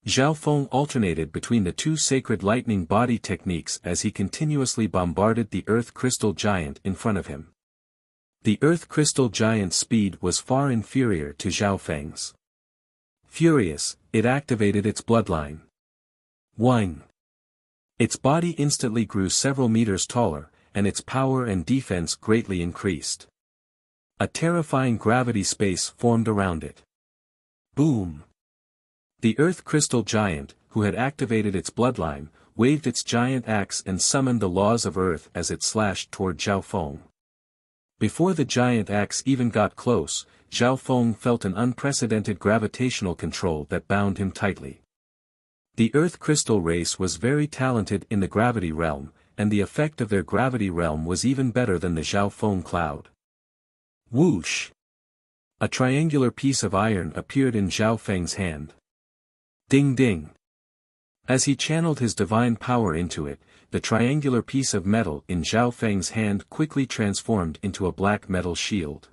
Zhao Feng alternated between the 2 sacred lightning body techniques as he continuously bombarded the earth crystal giant in front of him. The earth crystal giant's speed was far inferior to Zhao Feng's. Furious, it activated its bloodline. Whing! Its body instantly grew several meters taller, and its power and defense greatly increased. A terrifying gravity space formed around it. Boom! The earth crystal giant, who had activated its bloodline, waved its giant axe and summoned the laws of earth as it slashed toward Zhao Feng. Before the giant axe even got close, Zhao Feng felt an unprecedented gravitational control that bound him tightly. The earth crystal race was very talented in the gravity realm, and the effect of their gravity realm was even better than the Zhao Feng cloud. Whoosh! A triangular piece of iron appeared in Zhao Feng's hand. Ding ding! As he channeled his divine power into it, the triangular piece of metal in Zhao Feng's hand quickly transformed into a black metal shield.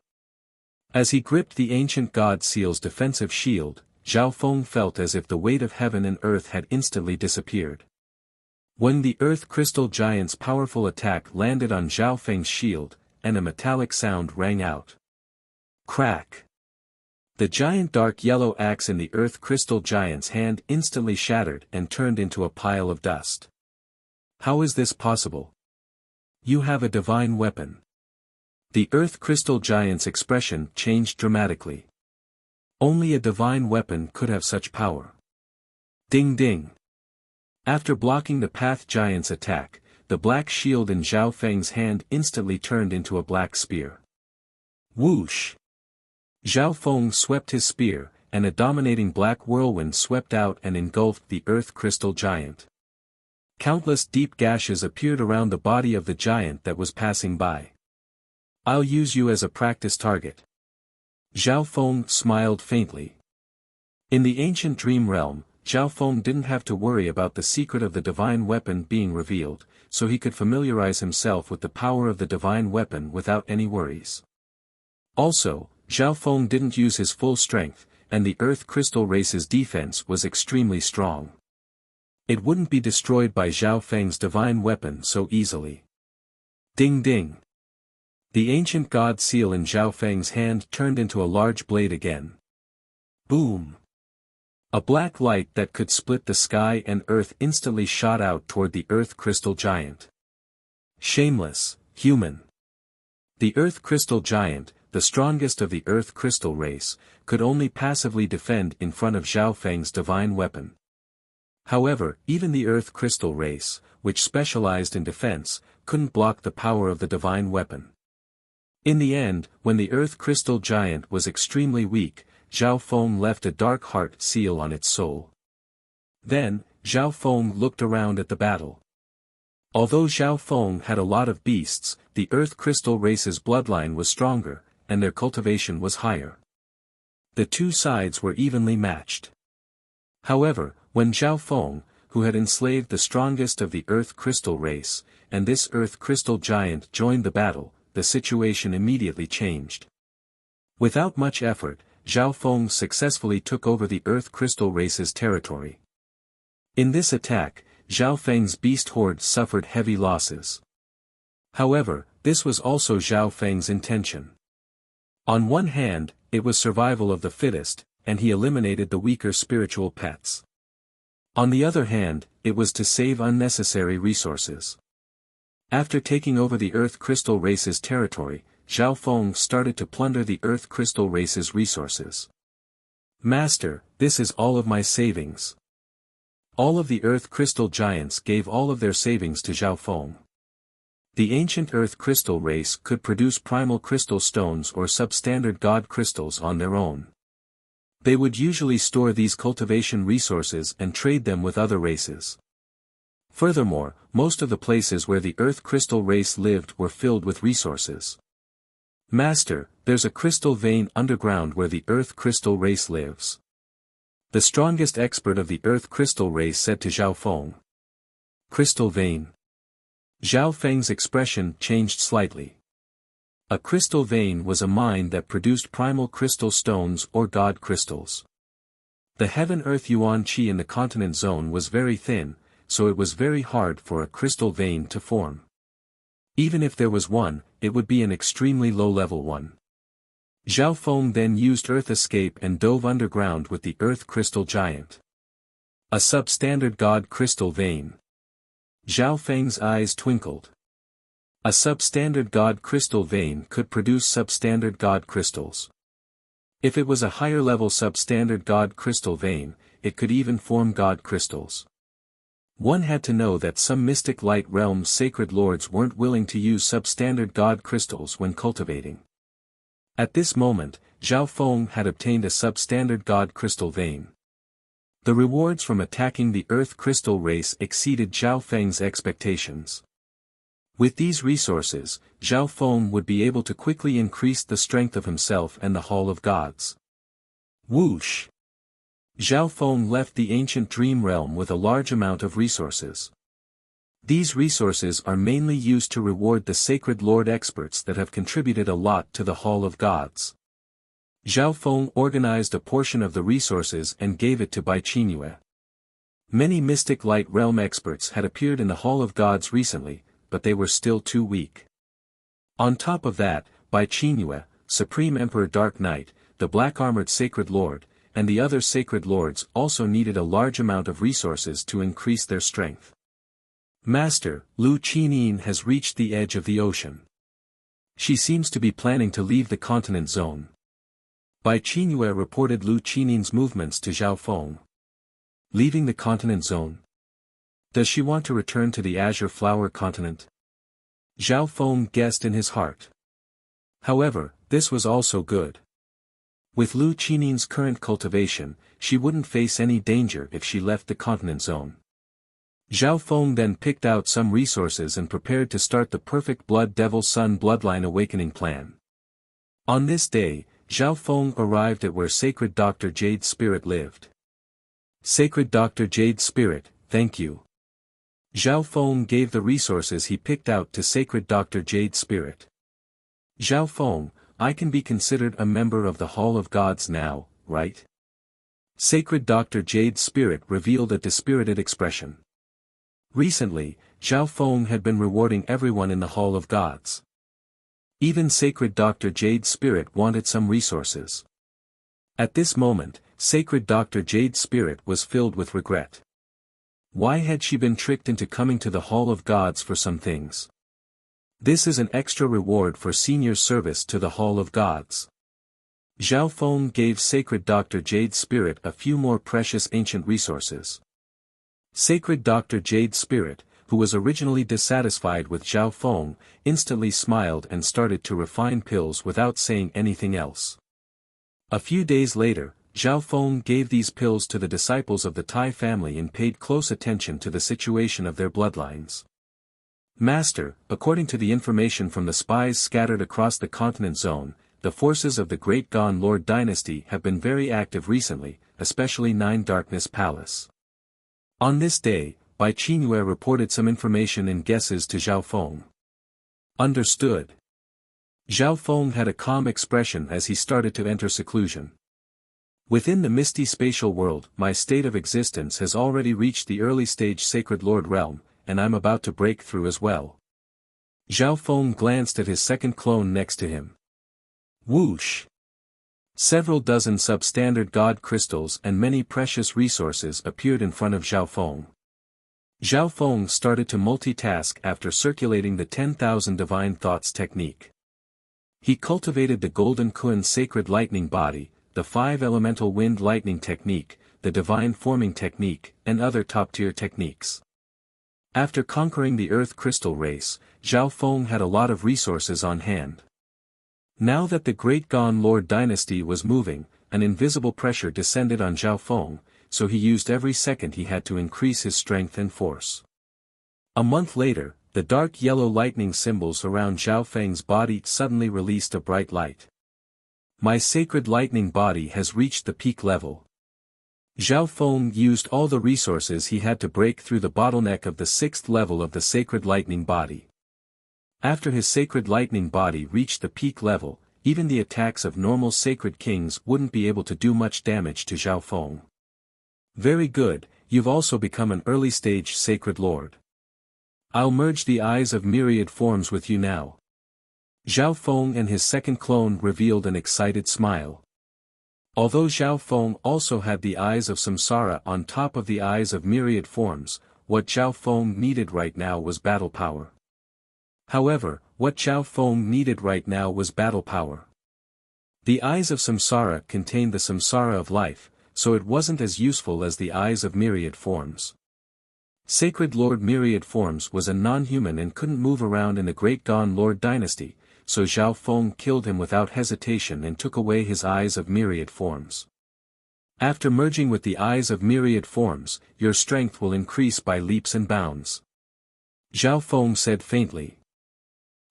As he gripped the ancient god seal's defensive shield, Zhao Feng felt as if the weight of heaven and earth had instantly disappeared. When the earth crystal giant's powerful attack landed on Zhao Feng's shield, and a metallic sound rang out. Crack! The giant dark yellow axe in the earth crystal giant's hand instantly shattered and turned into a pile of dust. How is this possible? You have a divine weapon. The earth crystal giant's expression changed dramatically. Only a divine weapon could have such power. Ding ding! After blocking the path giant's attack, the black shield in Zhao Feng's hand instantly turned into a black spear. Whoosh! Zhao Feng swept his spear, and a dominating black whirlwind swept out and engulfed the earth crystal giant. Countless deep gashes appeared around the body of the giant that was passing by. I'll use you as a practice target. Zhao Feng smiled faintly. In the ancient dream realm, Zhao Feng didn't have to worry about the secret of the divine weapon being revealed, so he could familiarize himself with the power of the divine weapon without any worries. Also, Zhao Feng didn't use his full strength, and the Earth Crystal Race's defense was extremely strong. It wouldn't be destroyed by Zhao Feng's divine weapon so easily. Ding ding. The ancient god seal in Zhao Feng's hand turned into a large blade again. Boom. A black light that could split the sky and earth instantly shot out toward the Earth Crystal Giant. Shameless, human. The Earth Crystal Giant, the strongest of the Earth Crystal race, could only passively defend in front of Zhao Feng's divine weapon. However, even the Earth Crystal race, which specialized in defense, couldn't block the power of the divine weapon. In the end, when the Earth Crystal Giant was extremely weak, Zhao Feng left a dark heart seal on its soul. Then, Zhao Feng looked around at the battle. Although Zhao Feng had a lot of beasts, the Earth Crystal race's bloodline was stronger, and their cultivation was higher. The two sides were evenly matched. However, when Zhao Feng, who had enslaved the strongest of the Earth Crystal race, and this Earth Crystal Giant joined the battle, the situation immediately changed. Without much effort, Zhao Feng successfully took over the Earth Crystal race's territory. In this attack, Zhao Feng's beast horde suffered heavy losses. However, this was also Zhao Feng's intention. On one hand, it was survival of the fittest, and he eliminated the weaker spiritual pets. On the other hand, it was to save unnecessary resources. After taking over the Earth Crystal race's territory, Zhao Feng started to plunder the Earth Crystal race's resources. Master, this is all of my savings. All of the Earth Crystal Giants gave all of their savings to Zhao Feng. The ancient Earth Crystal race could produce primal crystal stones or substandard god crystals on their own. They would usually store these cultivation resources and trade them with other races. Furthermore, most of the places where the Earth Crystal race lived were filled with resources. Master, there's a crystal vein underground where the Earth Crystal race lives. The strongest expert of the Earth Crystal race said to Zhao Feng. Crystal vein. Zhao Feng's expression changed slightly. A crystal vein was a mine that produced primal crystal stones or god crystals. The heaven-earth yuan qi in the continent zone was very thin, so it was very hard for a crystal vein to form. Even if there was one, it would be an extremely low-level one. Zhao Feng then used Earth Escape and dove underground with the Earth Crystal Giant. A substandard god crystal vein. Zhao Feng's eyes twinkled. A substandard god crystal vein could produce substandard god crystals. If it was a higher-level substandard god crystal vein, it could even form god crystals. One had to know that some mystic light realm's sacred lords weren't willing to use substandard god crystals when cultivating. At this moment, Zhao Feng had obtained a substandard god crystal vein. The rewards from attacking the Earth Crystal race exceeded Zhao Feng's expectations. With these resources, Zhao Feng would be able to quickly increase the strength of himself and the Hall of Gods. Whoosh! Zhao Feng left the ancient dream realm with a large amount of resources. These resources are mainly used to reward the sacred lord experts that have contributed a lot to the Hall of Gods. Zhao Feng organized a portion of the resources and gave it to Bai Qingyue. Many mystic light realm experts had appeared in the Hall of Gods recently, but they were still too weak. On top of that, Bai Qingyue, Supreme Emperor Dark Knight, the black-armored Sacred Lord, and the other Sacred Lords also needed a large amount of resources to increase their strength. Master, Lu Qinyin has reached the edge of the ocean. She seems to be planning to leave the continent zone. Bai Qingyue reported Lu Qinyin's movements to Zhao Feng. Leaving the continent zone? Does she want to return to the Azure Flower continent? Zhao Feng guessed in his heart. However, this was also good. With Lu Qinyin's current cultivation, she wouldn't face any danger if she left the continent zone. Zhao Feng then picked out some resources and prepared to start the perfect Blood Devil Sun bloodline awakening plan. On this day, Zhao Feng arrived at where Sacred Dr. Jade Spirit lived. Sacred Dr. Jade Spirit, thank you. Zhao Feng gave the resources he picked out to Sacred Dr. Jade Spirit. Zhao Feng, I can be considered a member of the Hall of Gods now, right? Sacred Dr. Jade's spirit revealed a dispirited expression. Recently, Zhao Feng had been rewarding everyone in the Hall of Gods. Even Sacred Dr. Jade's spirit wanted some resources. At this moment, Sacred Dr. Jade's spirit was filled with regret. Why had she been tricked into coming to the Hall of Gods for some things? This is an extra reward for senior service to the Hall of Gods. Zhao Feng gave Sacred Dr. Jade's spirit a few more precious ancient resources. Sacred Dr. Jade's spirit, who was originally dissatisfied with Zhao Feng, instantly smiled and started to refine pills without saying anything else. A few days later, Zhao Feng gave these pills to the disciples of the Tai family and paid close attention to the situation of their bloodlines. Master, according to the information from the spies scattered across the continent zone, the forces of the Great Gon Lord dynasty have been very active recently, especially Nine Darkness Palace. On this day, Bai Qingyue reported some information and guesses to Zhao Feng. Understood. Zhao Feng had a calm expression as he started to enter seclusion. Within the misty spatial world, my state of existence has already reached the early stage Sacred Lord realm, and I'm about to break through as well. Zhao Feng glanced at his second clone next to him. Whoosh! Several dozen substandard god crystals and many precious resources appeared in front of Zhao Feng. Zhao Feng started to multitask after circulating the 10,000 divine thoughts technique. He cultivated the Golden Kun sacred lightning body, the 5 elemental wind lightning technique, the divine forming technique, and other top-tier techniques. After conquering the earth crystal race, Zhao Feng had a lot of resources on hand. Now that the Great Gon Lord dynasty was moving, an invisible pressure descended on Zhao Feng, so he used every second he had to increase his strength and force. A month later, the dark yellow lightning symbols around Zhao Feng's body suddenly released a bright light. My sacred lightning body has reached the peak level. Zhao Feng used all the resources he had to break through the bottleneck of the 6th level of the sacred lightning body. After his sacred lightning body reached the peak level, even the attacks of normal sacred kings wouldn't be able to do much damage to Zhao Feng. Very good, you've also become an early stage sacred lord. I'll merge the eyes of myriad forms with you now. Zhao Feng and his second clone revealed an excited smile. Although Zhao Feng also had the eyes of samsara on top of the eyes of myriad forms, what Zhao Feng needed right now was battle power. However, what Zhao Feng needed right now was battle power. The eyes of samsara contained the samsara of life, so it wasn't as useful as the eyes of myriad forms. Sacred Lord Myriad Forms was a non-human and couldn't move around in the Great Gon Lord dynasty, so Zhao Feng killed him without hesitation and took away his eyes of myriad forms. After merging with the eyes of myriad forms, your strength will increase by leaps and bounds. Zhao Feng said faintly.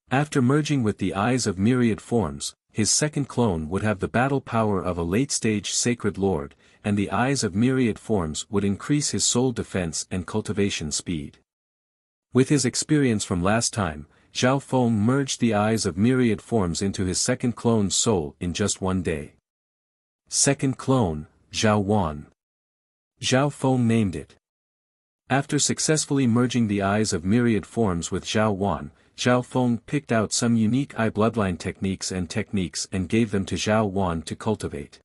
After merging with the eyes of myriad forms, his second clone would have the battle power of a late-stage sacred lord, and the eyes of myriad forms would increase his soul defense and cultivation speed. With his experience from last time, Zhao Feng merged the eyes of myriad forms into his second clone's soul in just one day. Second clone, Zhao Wan. Zhao Feng named it. After successfully merging the eyes of myriad forms with Zhao Wan, Zhao Feng picked out some unique eye bloodline techniques and gave them to Zhao Wan to cultivate.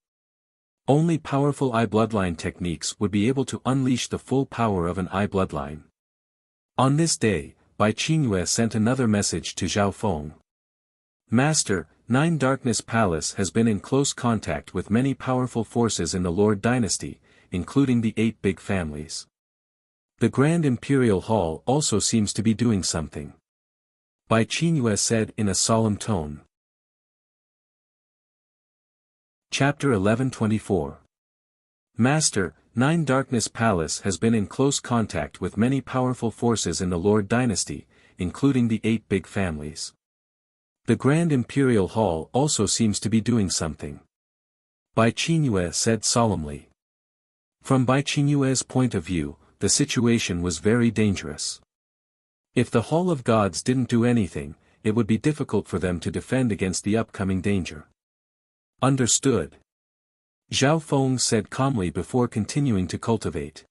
Only powerful eye bloodline techniques would be able to unleash the full power of an eye bloodline. On this day, Bai Qingyue sent another message to Zhao Feng. Master, Nine Darkness Palace has been in close contact with many powerful forces in the Lord dynasty, including the 8 big families. The Grand Imperial Hall also seems to be doing something. Bai Qingyue said in a solemn tone. Chapter 1124. Master, Nine Darkness Palace has been in close contact with many powerful forces in the Lord dynasty, including the 8 big families. The Grand Imperial Hall also seems to be doing something. Bai Qingyue said solemnly. From Bai Qingyue's point of view, the situation was very dangerous. If the Hall of Gods didn't do anything, it would be difficult for them to defend against the upcoming danger. Understood. Zhao Feng said calmly before continuing to cultivate.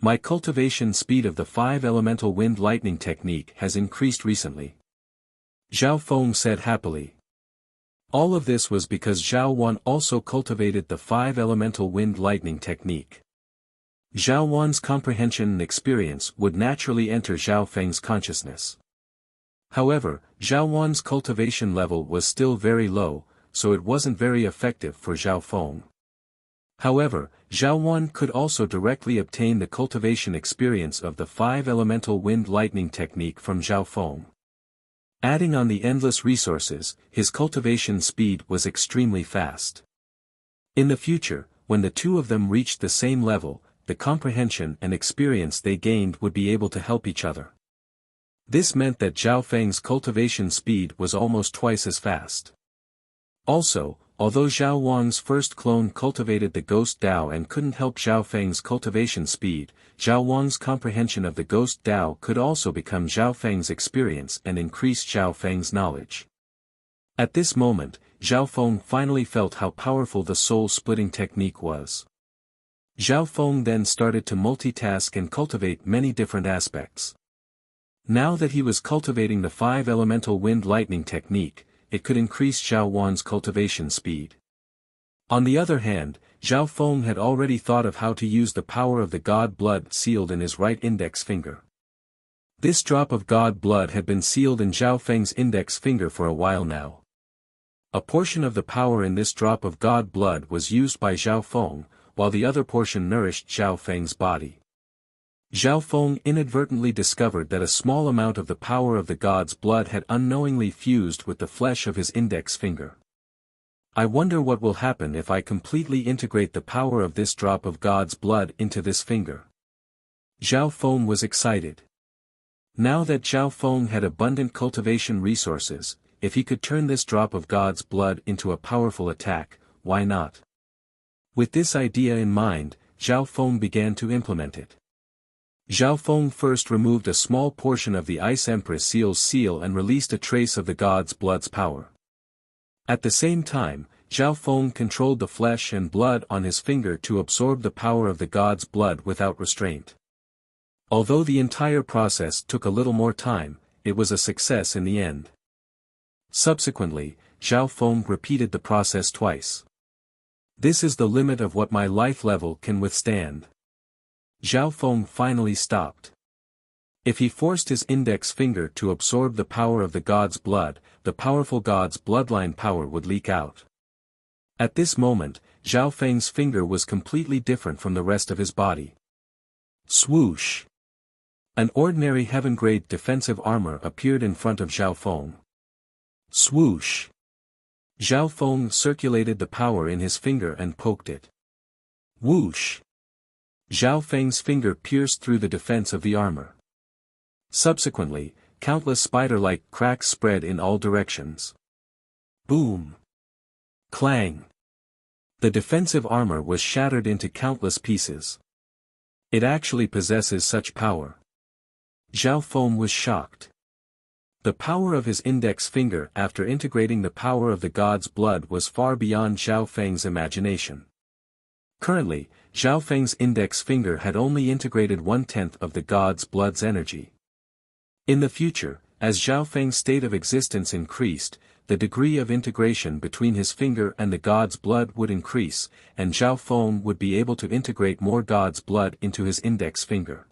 My cultivation speed of the 5-elemental wind lightning technique has increased recently. Zhao Feng said happily. All of this was because Zhao Wan also cultivated the 5-elemental wind lightning technique. Zhao Wan's comprehension and experience would naturally enter Zhao Feng's consciousness. However, Zhao Wan's cultivation level was still very low, so it wasn't very effective for Zhao Feng. However, Zhao Wan could also directly obtain the cultivation experience of the 5-elemental wind lightning technique from Zhao Feng. Adding on the endless resources, his cultivation speed was extremely fast. In the future, when the two of them reached the same level, the comprehension and experience they gained would be able to help each other. This meant that Zhao Feng's cultivation speed was almost twice as fast. Also, although Zhao Wang's first clone cultivated the Ghost Dao and couldn't help Zhao Feng's cultivation speed, Zhao Wang's comprehension of the Ghost Dao could also become Zhao Feng's experience and increase Zhao Feng's knowledge. At this moment, Zhao Feng finally felt how powerful the soul-splitting technique was. Zhao Feng then started to multitask and cultivate many different aspects. Now that he was cultivating the 5-elemental wind lightning technique, it could increase Zhao Wan's cultivation speed. On the other hand, Zhao Feng had already thought of how to use the power of the God blood sealed in his right index finger. This drop of God blood had been sealed in Zhao Feng's index finger for a while now. A portion of the power in this drop of God blood was used by Zhao Feng, while the other portion nourished Zhao Feng's body. Zhao Feng inadvertently discovered that a small amount of the power of the god's blood had unknowingly fused with the flesh of his index finger. I wonder what will happen if I completely integrate the power of this drop of God's blood into this finger. Zhao Feng was excited. Now that Zhao Feng had abundant cultivation resources, if he could turn this drop of God's blood into a powerful attack, why not? With this idea in mind, Zhao Feng began to implement it. Zhao Feng first removed a small portion of the Ice Empress Seal's seal and released a trace of the god's blood's power. At the same time, Zhao Feng controlled the flesh and blood on his finger to absorb the power of the god's blood without restraint. Although the entire process took a little more time, it was a success in the end. Subsequently, Zhao Feng repeated the process twice. This is the limit of what my life level can withstand. Zhao Feng finally stopped. If he forced his index finger to absorb the power of the god's blood, the powerful god's bloodline power would leak out. At this moment, Zhao Feng's finger was completely different from the rest of his body. Swoosh! An ordinary heaven-grade defensive armor appeared in front of Zhao Feng. Swoosh! Zhao Feng circulated the power in his finger and poked it. Whoosh! Zhao Feng's finger pierced through the defense of the armor. Subsequently, countless spider-like cracks spread in all directions. Boom! Clang! The defensive armor was shattered into countless pieces. It actually possesses such power. Zhao Feng was shocked. The power of his index finger after integrating the power of the god's blood was far beyond Zhao Feng's imagination. Currently, Zhao Feng's index finger had only integrated 1/10 of the god's blood's energy. In the future, as Zhao Feng's state of existence increased, the degree of integration between his finger and the god's blood would increase, and Zhao Feng would be able to integrate more god's blood into his index finger.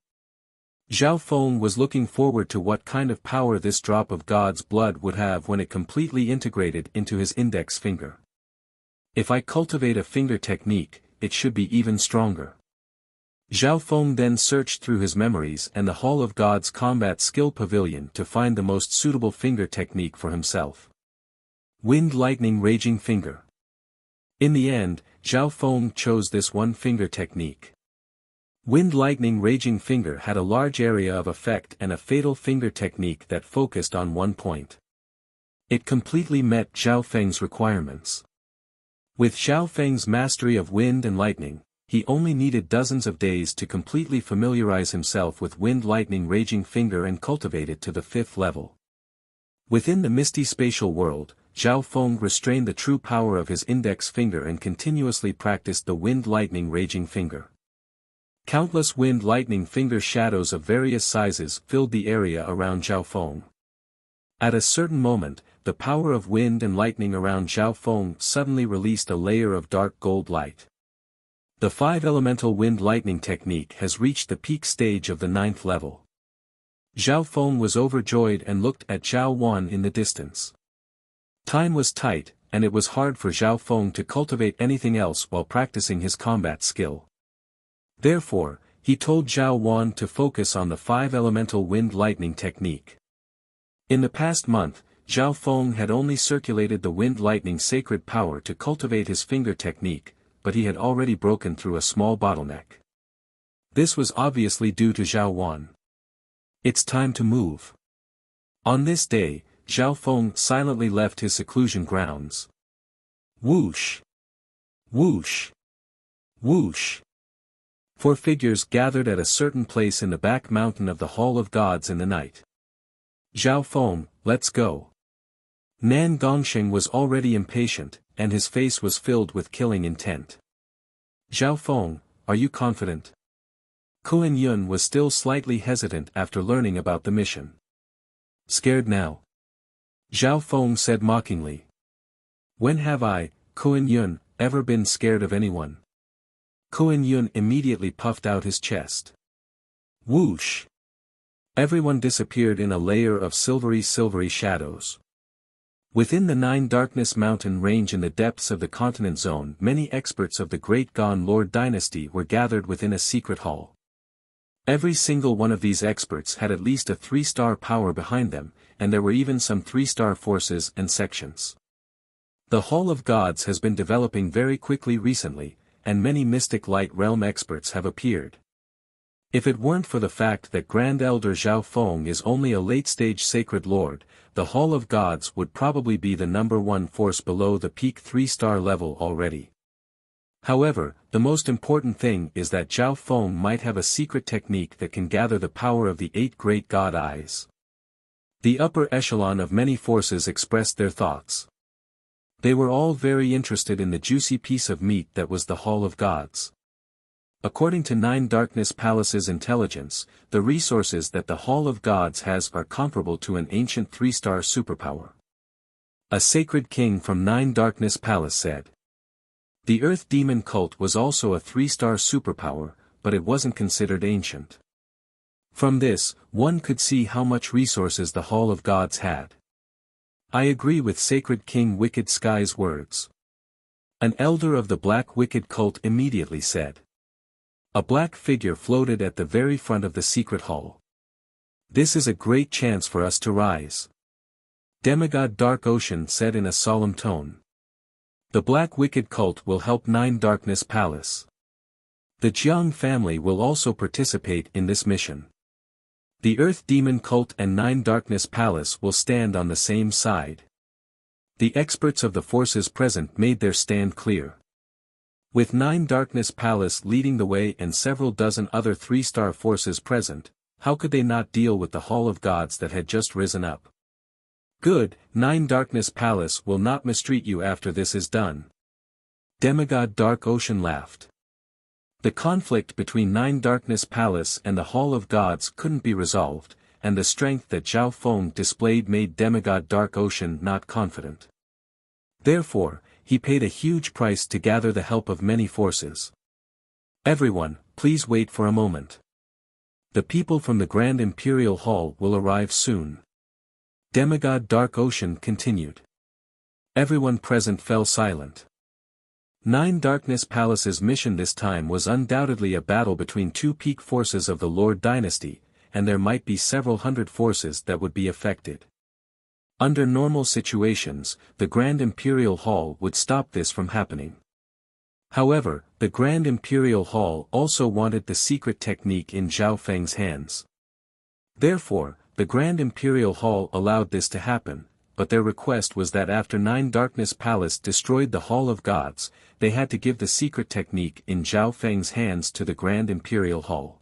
Zhao Feng was looking forward to what kind of power this drop of god's blood would have when it completely integrated into his index finger. If I cultivate a finger technique, it should be even stronger. Zhao Feng then searched through his memories and the Hall of God's Combat Skill Pavilion to find the most suitable finger technique for himself. Wind Lightning Raging Finger. In the end, Zhao Feng chose this one-finger technique. Wind Lightning Raging Finger had a large area of effect and a fatal finger technique that focused on one point. It completely met Zhao Feng's requirements. With Zhao Feng's mastery of wind and lightning, he only needed dozens of days to completely familiarize himself with Wind Lightning Raging Finger and cultivate it to the 5th level. Within the misty spatial world, Zhao Feng restrained the true power of his index finger and continuously practiced the wind-lightning raging finger. Countless wind-lightning finger shadows of various sizes filled the area around Zhao Feng. At a certain moment, the power of wind and lightning around Zhao Feng suddenly released a layer of dark gold light. The 5-elemental wind-lightning technique has reached the peak stage of the 9th level. Zhao Feng was overjoyed and looked at Zhao Wan in the distance. Time was tight, and it was hard for Zhao Feng to cultivate anything else while practicing his combat skill. Therefore, he told Zhao Wan to focus on the 5-elemental wind-lightning technique. In the past month, Zhao Feng had only circulated the wind-lightning sacred power to cultivate his finger technique, but he had already broken through a small bottleneck. This was obviously due to Zhao Wan. It's time to move. On this day, Zhao Feng silently left his seclusion grounds. Whoosh! Whoosh! Whoosh! 4 figures gathered at a certain place in the back mountain of the Hall of Gods in the night. Zhao Feng, let's go. Nan Gongsheng was already impatient, and his face was filled with killing intent. Zhao Feng, are you confident? Kuan Yun was still slightly hesitant after learning about the mission. Scared now? Zhao Feng said mockingly. When have I, Kuan Yun, ever been scared of anyone? Kuan Yun immediately puffed out his chest. Whoosh! Everyone disappeared in a layer of silvery shadows. Within the 9 Darkness Mountain range in the depths of the continent zone, many experts of the Great Gon Lord dynasty were gathered within a secret hall. Every single one of these experts had at least a 3-star power behind them, and there were even some 3-star forces and sections. The Hall of Gods has been developing very quickly recently, and many mystic light realm experts have appeared. If it weren't for the fact that Grand Elder Zhao Feng is only a late-stage sacred lord, the Hall of Gods would probably be the #1 force below the peak 3-star level already. However, the most important thing is that Zhao Feng might have a secret technique that can gather the power of the 8 great god eyes. The upper echelon of many forces expressed their thoughts. They were all very interested in the juicy piece of meat that was the Hall of Gods. According to 9 Darkness Palace's intelligence, the resources that the Hall of Gods has are comparable to an ancient 3-star superpower. A sacred king from 9 Darkness Palace said. The Earth Demon cult was also a 3-star superpower, but it wasn't considered ancient. From this, one could see how much resources the Hall of Gods had. I agree with Sacred King Wicked Sky's words. An elder of the Black Wicked cult immediately said. A black figure floated at the very front of the secret hall. This is a great chance for us to rise. Demigod Dark Ocean said in a solemn tone. The Black Wicked cult will help 9 Darkness Palace. The Jiang family will also participate in this mission. The Earth Demon cult and 9 Darkness Palace will stand on the same side. The experts of the forces present made their stand clear. With 9 Darkness Palace leading the way and several dozen other 3-star forces present, how could they not deal with the Hall of Gods that had just risen up? Good, 9 Darkness Palace will not mistreat you after this is done. Demigod Dark Ocean laughed. The conflict between 9 Darkness Palace and the Hall of Gods couldn't be resolved, and the strength that Zhao Feng displayed made Demigod Dark Ocean not confident. Therefore, he paid a huge price to gather the help of many forces. Everyone, please wait for a moment. The people from the Grand Imperial Hall will arrive soon. Demigod Dark Ocean continued. Everyone present fell silent. 9 Darkness Palace's mission this time was undoubtedly a battle between 2 peak forces of the Lord dynasty, and there might be several hundred forces that would be affected. Under normal situations, the Grand Imperial Hall would stop this from happening. However, the Grand Imperial Hall also wanted the secret technique in Zhao Feng's hands. Therefore, the Grand Imperial Hall allowed this to happen, but their request was that after 9 Darkness Palace destroyed the Hall of Gods, they had to give the secret technique in Zhao Feng's hands to the Grand Imperial Hall.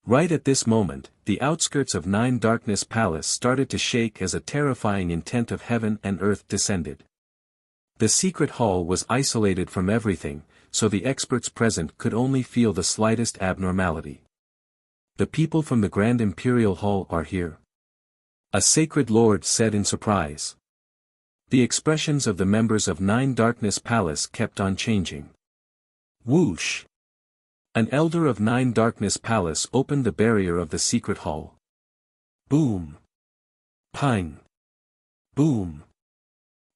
Right at this moment, the outskirts of Nine Darkness Palace started to shake as a terrifying intent of heaven and earth descended. The secret hall was isolated from everything, so the experts present could only feel the slightest abnormality. The people from the Grand Imperial Hall are here. A sacred lord said in surprise. The expressions of the members of Nine Darkness Palace kept on changing. Whoosh! An elder of Nine Darkness Palace opened the barrier of the secret hall. Boom! Pang! Boom!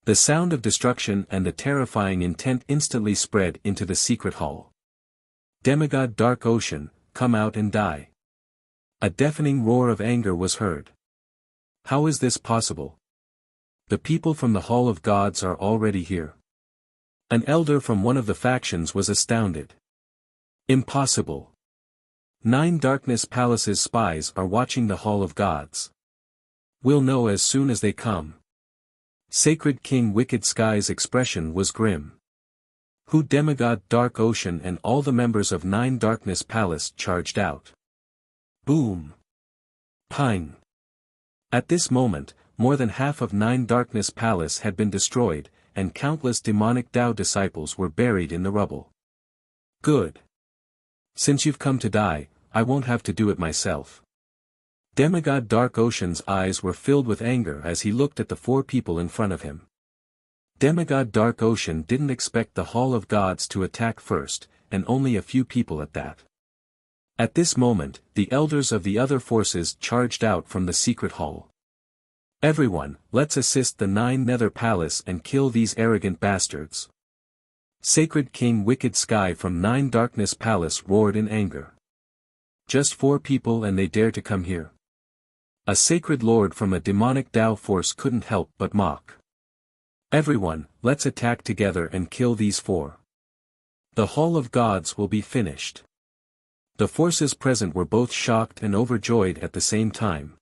The sound of destruction and the terrifying intent instantly spread into the secret hall. Demigod Dark Ocean, come out and die. A deafening roar of anger was heard. How is this possible? The people from the Hall of Gods are already here. An elder from one of the factions was astounded. Impossible. Nine Darkness Palace's spies are watching the Hall of Gods. We'll know as soon as they come. Sacred King Wicked Sky's expression was grim. Who Demigod Dark Ocean and all the members of Nine Darkness Palace charged out. Boom! Pang! At this moment, more than half of Nine Darkness Palace had been destroyed, and countless demonic Tao disciples were buried in the rubble. Good. Since you've come to die, I won't have to do it myself. Demigod Dark Ocean's eyes were filled with anger as he looked at the four people in front of him. Demigod Dark Ocean didn't expect the Hall of Gods to attack first, and only a few people at that. At this moment, the elders of the other forces charged out from the secret hall. Everyone, let's assist the Nine Nether Palace and kill these arrogant bastards. Sacred King Wicked Sky from Nine Darkness Palace roared in anger. Just 4 people and they dare to come here. A sacred lord from a demonic Tao force couldn't help but mock. Everyone, let's attack together and kill these 4. The Hall of Gods will be finished. The forces present were both shocked and overjoyed at the same time.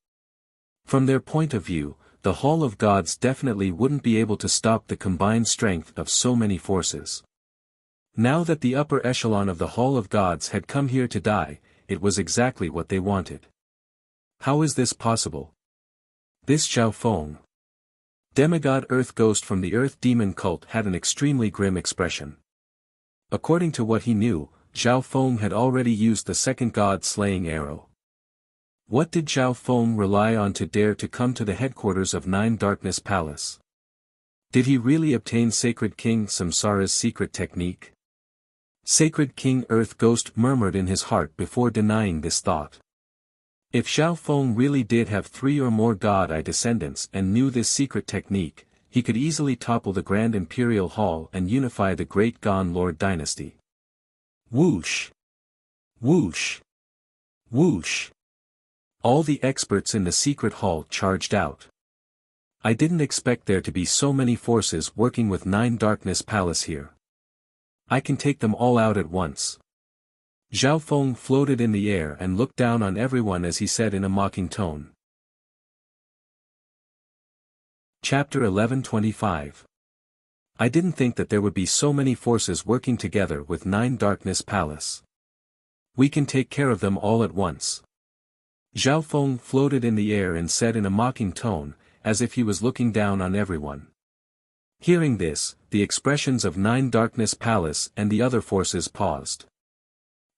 From their point of view, the Hall of Gods definitely wouldn't be able to stop the combined strength of so many forces. Now that the upper echelon of the Hall of Gods had come here to die, it was exactly what they wanted. How is this possible? This Zhao Feng. Demigod Earth Ghost from the Earth Demon cult had an extremely grim expression. According to what he knew, Zhao Feng had already used the second god-slaying arrow. What did Zhao Feng rely on to dare to come to the headquarters of Nine Darkness Palace? Did he really obtain Sacred King Samsara's secret technique? Sacred King Earth Ghost murmured in his heart before denying this thought. If Zhao Feng really did have 3 or more God-Eye descendants and knew this secret technique, he could easily topple the Grand Imperial Hall and unify the Great Gon Lord dynasty. Whoosh! Whoosh! Whoosh! All the experts in the secret hall charged out. I didn't expect there to be so many forces working with Nine Darkness Palace here. I can take them all out at once. Zhao Feng floated in the air and looked down on everyone as he said in a mocking tone. Chapter 1125. I didn't think that there would be so many forces working together with Nine Darkness Palace. We can take care of them all at once. Zhao Feng floated in the air and said in a mocking tone, as if he was looking down on everyone. Hearing this, the expressions of Nine Darkness Palace and the other forces paused.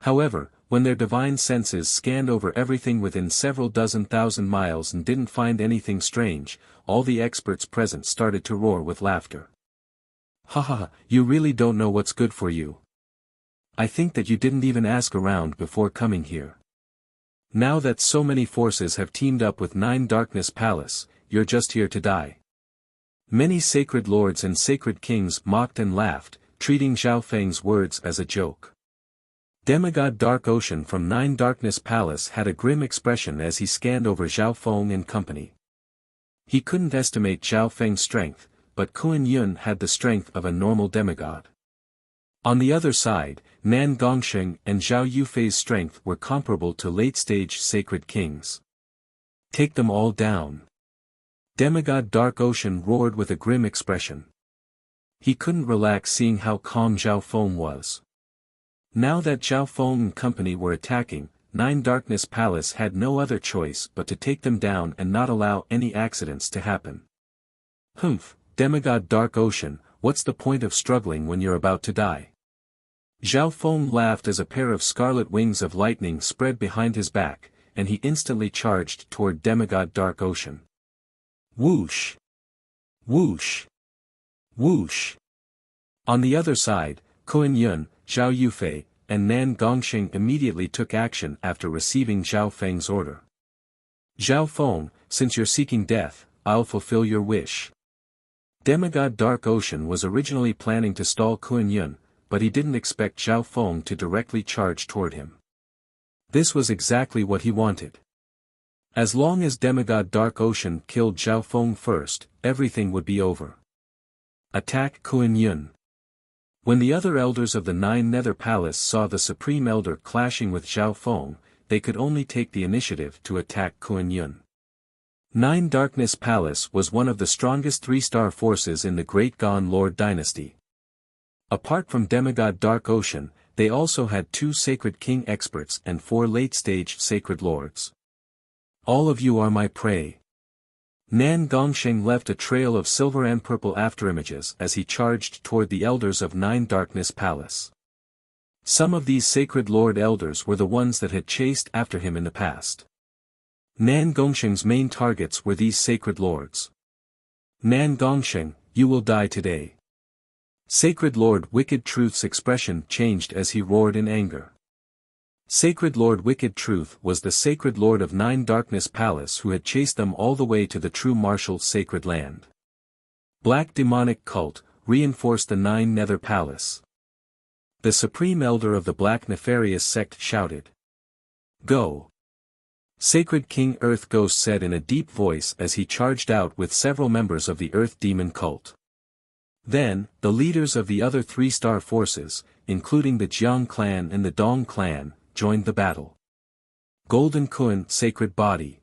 However, when their divine senses scanned over everything within several dozen thousand miles and didn't find anything strange, all the experts present started to roar with laughter. Ha ha, you really don't know what's good for you. I think that you didn't even ask around before coming here. Now that so many forces have teamed up with Nine Darkness Palace, you're just here to die. Many sacred lords and sacred kings mocked and laughed, treating Zhao Feng's words as a joke. Demigod Dark Ocean from Nine Darkness Palace had a grim expression as he scanned over Zhao Feng and company. He couldn't estimate Zhao Feng's strength, but Kuan Yun had the strength of a normal demigod. On the other side, Nan Gongsheng and Zhao Yufei's strength were comparable to late-stage sacred kings. Take them all down. Demigod Dark Ocean roared with a grim expression. He couldn't relax seeing how calm Zhao Feng was. Now that Zhao Feng and company were attacking, Nine Darkness Palace had no other choice but to take them down and not allow any accidents to happen. Humph, Demigod Dark Ocean, what's the point of struggling when you're about to die? Zhao Feng laughed as a pair of scarlet wings of lightning spread behind his back, and he instantly charged toward Demigod Dark Ocean. Whoosh! Whoosh! Whoosh! On the other side, Kuan Yun, Zhao Yufei, and Nan Gongsheng immediately took action after receiving Zhao Feng's order. Zhao Feng, since you're seeking death, I'll fulfill your wish. Demigod Dark Ocean was originally planning to stall Kuan Yun, but he didn't expect Zhao Feng to directly charge toward him. This was exactly what he wanted. As long as Demigod Dark Ocean killed Zhao Feng first, everything would be over. Attack Kuan Yun. When the other elders of the Nine Nether Palace saw the Supreme Elder clashing with Zhao Feng, they could only take the initiative to attack Kuan Yun. Nine Darkness Palace was one of the strongest three-star forces in the Great Gon Lord dynasty. Apart from Demigod Dark Ocean, they also had 2 Sacred King experts and 4 late-stage Sacred Lords. All of you are my prey. Nan Gongsheng left a trail of silver and purple afterimages as he charged toward the elders of Nine Darkness Palace. Some of these Sacred Lord elders were the ones that had chased after him in the past. Nan Gongsheng's main targets were these Sacred Lords. Nan Gongsheng, you will die today. Sacred Lord Wicked Truth's expression changed as he roared in anger. Sacred Lord Wicked Truth was the Sacred Lord of Nine Darkness Palace who had chased them all the way to the true martial Sacred Land. Black Demonic Cult, reinforced the Nine Nether Palace. The Supreme Elder of the Black Nefarious Sect shouted. Go! Sacred King Earth Ghost said in a deep voice as he charged out with several members of the Earth Demon Cult. Then, the leaders of the other 3-star forces, including the Jiang clan and the Dong clan, joined the battle. Golden Kuan Sacred Body.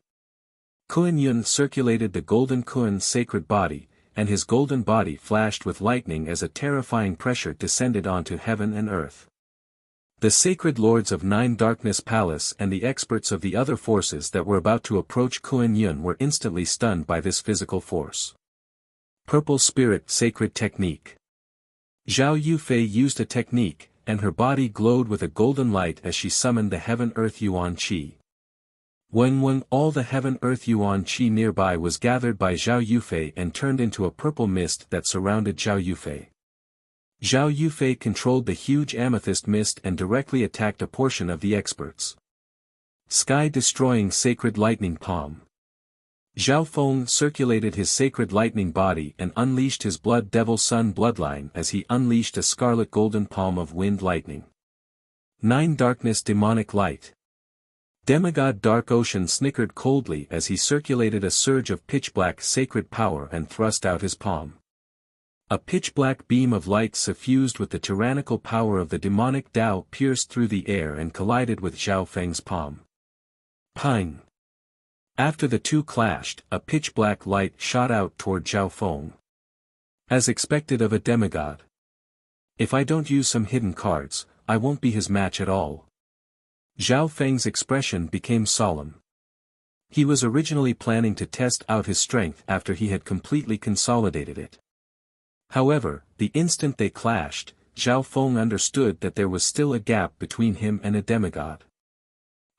Kuan Yun circulated the Golden Kuan Sacred Body, and his golden body flashed with lightning as a terrifying pressure descended onto heaven and earth. The Sacred Lords of Nine Darkness Palace and the experts of the other forces that were about to approach Kuan Yun were instantly stunned by this physical force. Purple Spirit Sacred Technique. Zhao Yufei used a technique, and her body glowed with a golden light as she summoned the Heaven-Earth Yuan Qi. When all the Heaven-Earth Yuan Qi nearby was gathered by Zhao Yufei and turned into a purple mist that surrounded Zhao Yufei. Zhao Yufei controlled the huge amethyst mist and directly attacked a portion of the experts. Sky-destroying Sacred Lightning Palm. Zhao Feng circulated his sacred lightning body and unleashed his Blood Devil Sun bloodline as he unleashed a scarlet golden palm of wind lightning. Nine Darkness Demonic Light. Demigod Dark Ocean snickered coldly as he circulated a surge of pitch-black sacred power and thrust out his palm. A pitch-black beam of light suffused with the tyrannical power of the demonic Tao pierced through the air and collided with Zhao Feng's palm. Ping! After the two clashed, a pitch-black light shot out toward Zhao Feng. As expected of a demigod. If I don't use some hidden cards, I won't be his match at all. Zhao Feng's expression became solemn. He was originally planning to test out his strength after he had completely consolidated it. However, the instant they clashed, Zhao Feng understood that there was still a gap between him and a demigod.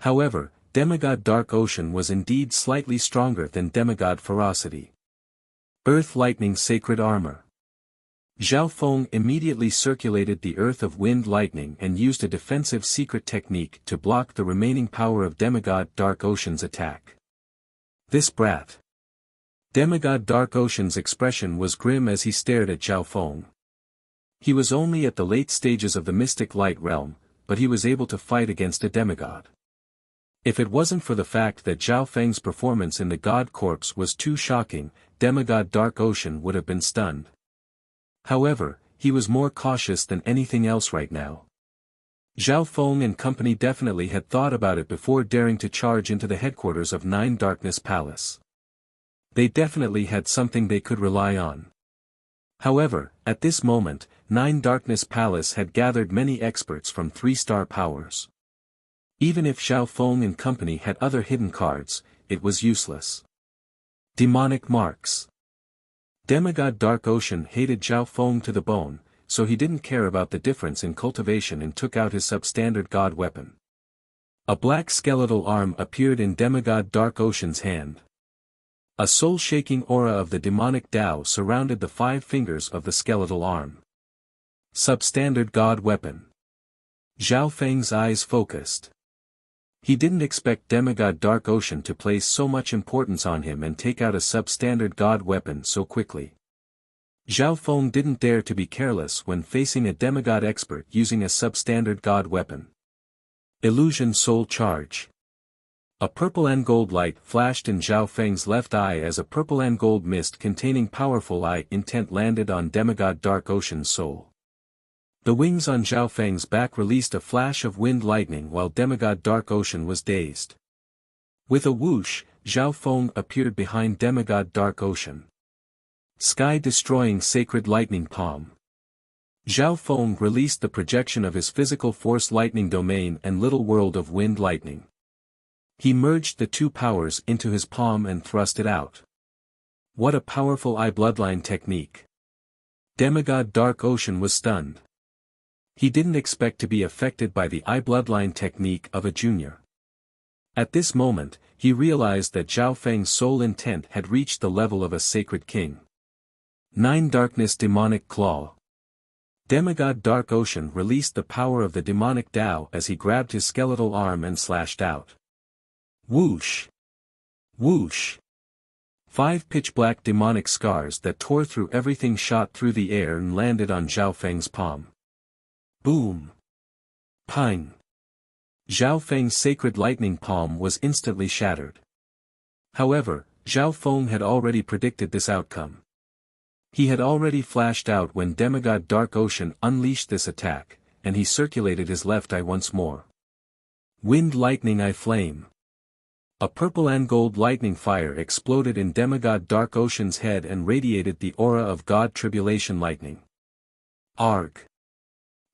However, Demigod Dark Ocean was indeed slightly stronger than Demigod Ferocity. Earth Lightning Sacred Armor. Zhao Feng immediately circulated the Earth of Wind Lightning and used a defensive secret technique to block the remaining power of Demigod Dark Ocean's attack. This brat. Demigod Dark Ocean's expression was grim as he stared at Zhao Feng. He was only at the late stages of the Mystic Light Realm, but he was able to fight against a demigod. If it wasn't for the fact that Zhao Feng's performance in the God Corpse was too shocking, Demigod Dark Ocean would have been stunned. However, he was more cautious than anything else right now. Zhao Feng and company definitely had thought about it before daring to charge into the headquarters of Nine Darkness Palace. They definitely had something they could rely on. However, at this moment, Nine Darkness Palace had gathered many experts from 3-star powers. Even if Zhao Feng and company had other hidden cards, it was useless. Demonic marks. Demigod Dark Ocean hated Zhao Feng to the bone, so he didn't care about the difference in cultivation and took out his substandard god weapon. A black skeletal arm appeared in Demigod Dark Ocean's hand. A soul-shaking aura of the demonic Tao surrounded the 5 fingers of the skeletal arm. Substandard god weapon. Zhao Feng's eyes focused. He didn't expect Demigod Dark Ocean to place so much importance on him and take out a substandard god weapon so quickly. Zhao Feng didn't dare to be careless when facing a demigod expert using a substandard god weapon. Illusion Soul Charge. A purple and gold light flashed in Zhao Feng's left eye as a purple and gold mist containing powerful eye intent landed on Demigod Dark Ocean's soul. The wings on Zhao Feng's back released a flash of wind lightning while Demigod Dark Ocean was dazed. With a whoosh, Zhao Feng appeared behind Demigod Dark Ocean. Sky-destroying Sacred Lightning Palm. Zhao Feng released the projection of his physical force lightning domain and little world of wind lightning. He merged the 2 powers into his palm and thrust it out. What a powerful eye bloodline technique. Demigod Dark Ocean was stunned. He didn't expect to be affected by the eye bloodline technique of a junior. At this moment, he realized that Zhao Feng's soul intent had reached the level of a sacred king. 9 Darkness Demonic Claw. Demigod Dark Ocean released the power of the demonic Tao as he grabbed his skeletal arm and slashed out. Whoosh! Whoosh! 5 pitch-black demonic scars that tore through everything shot through the air and landed on Zhao Feng's palm. Boom! Ping! Zhao Feng's sacred lightning palm was instantly shattered. However, Zhao Feng had already predicted this outcome. He had already flashed out when Demigod Dark Ocean unleashed this attack, and he circulated his left eye once more. Wind Lightning Eye Flame. A purple and gold lightning fire exploded in Demigod Dark Ocean's head and radiated the aura of God Tribulation Lightning. Arg!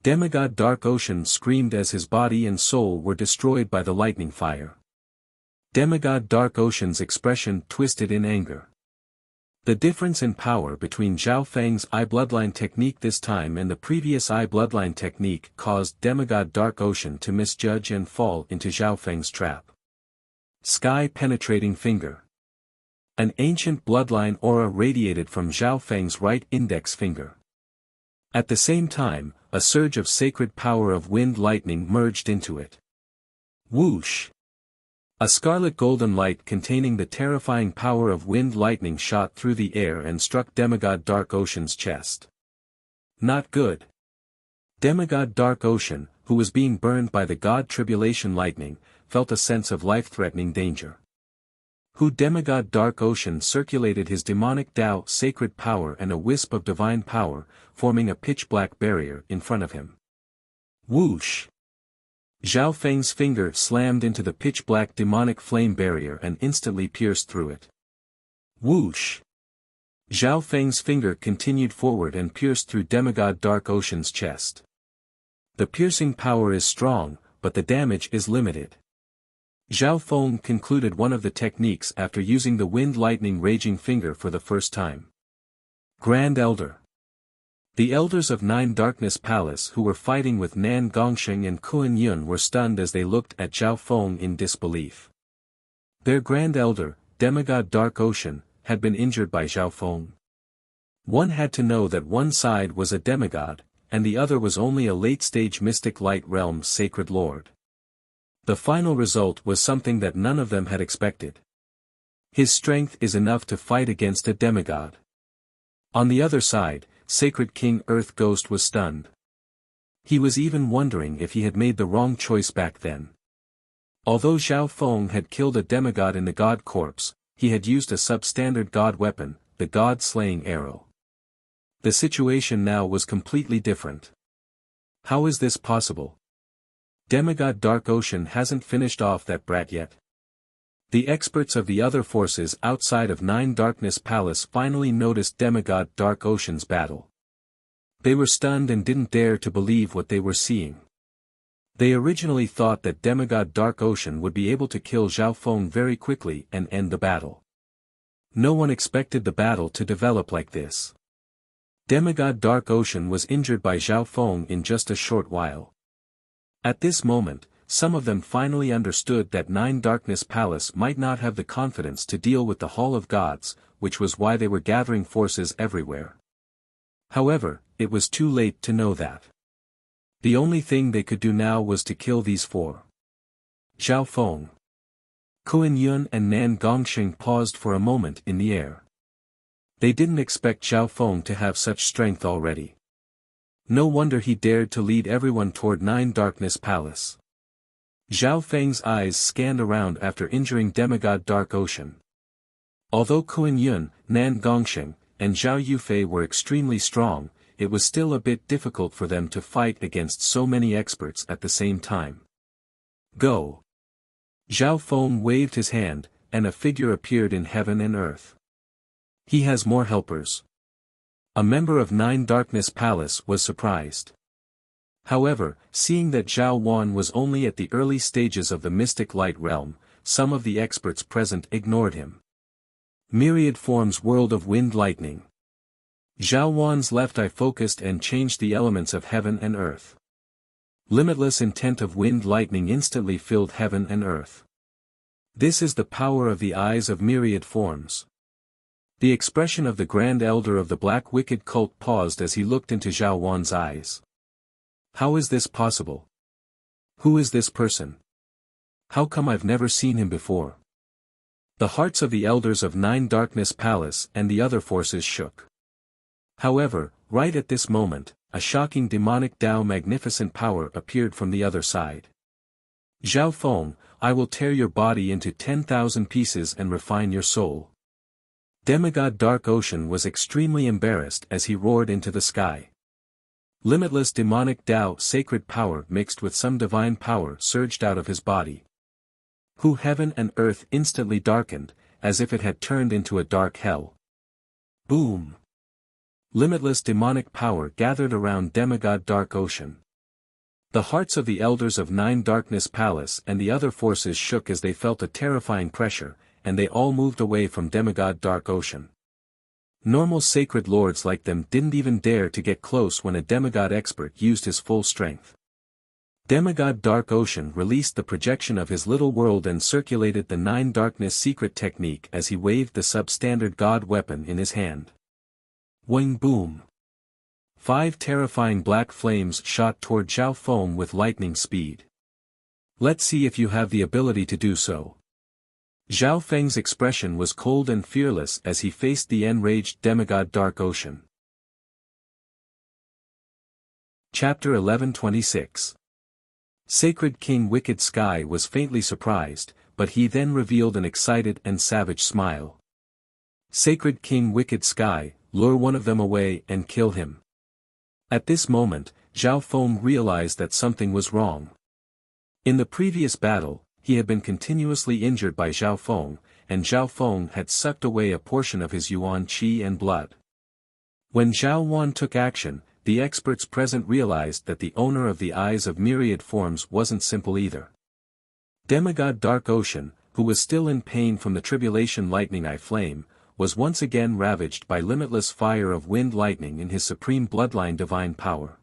Demigod Dark Ocean screamed as his body and soul were destroyed by the lightning fire. Demigod Dark Ocean's expression twisted in anger. The difference in power between Zhao Feng's eye bloodline technique this time and the previous eye bloodline technique caused Demigod Dark Ocean to misjudge and fall into Zhao Feng's trap. Sky-penetrating finger. An ancient bloodline aura radiated from Zhao Feng's right index finger. At the same time, a surge of sacred power of wind lightning merged into it. Whoosh! A scarlet golden light containing the terrifying power of wind lightning shot through the air and struck Demigod Dark Ocean's chest. Not good. Demigod Dark Ocean, who was being burned by the God Tribulation Lightning, felt a sense of life-threatening danger. Demigod Dark Ocean circulated his demonic Tao sacred power and a wisp of divine power, forming a pitch-black barrier in front of him. Whoosh! Zhao Feng's finger slammed into the pitch-black demonic flame barrier and instantly pierced through it. Whoosh! Zhao Feng's finger continued forward and pierced through Demigod Dark Ocean's chest. The piercing power is strong, but the damage is limited. Zhao Feng concluded one of the techniques after using the wind lightning raging finger for the first time. Grand Elder. The elders of 9 Darkness Palace who were fighting with Nan Gongsheng and Kuan Yun were stunned as they looked at Zhao Feng in disbelief. Their Grand Elder, Demigod Dark Ocean, had been injured by Zhao Feng. One had to know that one side was a demigod, and the other was only a late-stage mystic light realm's sacred lord. The final result was something that none of them had expected. His strength is enough to fight against a demigod. On the other side, Sacred King Earth Ghost was stunned. He was even wondering if he had made the wrong choice back then. Although Zhao Feng had killed a demigod in the god corpse, he had used a substandard god weapon, the god-slaying arrow. The situation now was completely different. How is this possible? Demigod Dark Ocean hasn't finished off that brat yet. The experts of the other forces outside of 9 Darkness Palace finally noticed Demigod Dark Ocean's battle. They were stunned and didn't dare to believe what they were seeing. They originally thought that Demigod Dark Ocean would be able to kill Zhao Feng very quickly and end the battle. No one expected the battle to develop like this. Demigod Dark Ocean was injured by Zhao Feng in just a short while. At this moment, some of them finally understood that Nine Darkness Palace might not have the confidence to deal with the Hall of Gods, which was why they were gathering forces everywhere. However, it was too late to know that. The only thing they could do now was to kill these four. Zhao Feng, Kuan Yun and Nan Gongxing paused for a moment in the air. They didn't expect Zhao Feng to have such strength already. No wonder he dared to lead everyone toward Nine Darkness Palace. Zhao Feng's eyes scanned around after injuring Demigod Dark Ocean. Although Kuan Yun, Nan Gongxing, and Zhao Yufei were extremely strong, it was still a bit difficult for them to fight against so many experts at the same time. Go! Zhao Feng waved his hand, and a figure appeared in heaven and earth. He has more helpers. A member of Nine Darkness Palace was surprised. However, seeing that Zhao Wan was only at the early stages of the Mystic Light Realm, some of the experts present ignored him. Myriad Forms World of Wind Lightning. Zhao Wan's left eye focused and changed the elements of heaven and earth. Limitless intent of wind lightning instantly filled heaven and earth. This is the power of the eyes of myriad forms. The expression of the Grand Elder of the Black Wicked Cult paused as he looked into Zhao Wan's eyes. How is this possible? Who is this person? How come I've never seen him before? The hearts of the elders of Nine Darkness Palace and the other forces shook. However, right at this moment, a shocking demonic Tao magnificent power appeared from the other side. Zhao Feng, I will tear your body into 10,000 pieces and refine your soul. Demigod Dark Ocean was extremely embarrassed as he roared into the sky. Limitless demonic Tao sacred power mixed with some divine power surged out of his body. Heaven and earth instantly darkened, as if it had turned into a dark hell. Boom! Limitless demonic power gathered around Demigod Dark Ocean. The hearts of the elders of Nine Darkness Palace and the other forces shook as they felt a terrifying pressure, and they all moved away from Demigod Dark Ocean. Normal sacred lords like them didn't even dare to get close when a demigod expert used his full strength. Demigod Dark Ocean released the projection of his little world and circulated the Nine Darkness secret technique as he waved the substandard god weapon in his hand. Wing boom! 5 terrifying black flames shot toward Zhao Feng with lightning speed. Let's see if you have the ability to do so. Zhao Feng's expression was cold and fearless as he faced the enraged Demigod Dark Ocean. Chapter 1126. Sacred King Wicked Sky was faintly surprised, but he then revealed an excited and savage smile. Sacred King Wicked Sky, lure one of them away and kill him. At this moment, Zhao Feng realized that something was wrong. In the previous battle, he had been continuously injured by Zhao Feng, and Zhao Feng had sucked away a portion of his yuan qi and blood. When Zhao Wan took action, the experts present realized that the owner of the eyes of myriad forms wasn't simple either. Demigod Dark Ocean, who was still in pain from the tribulation lightning eye flame, was once again ravaged by limitless fire of wind lightning in his supreme bloodline divine power.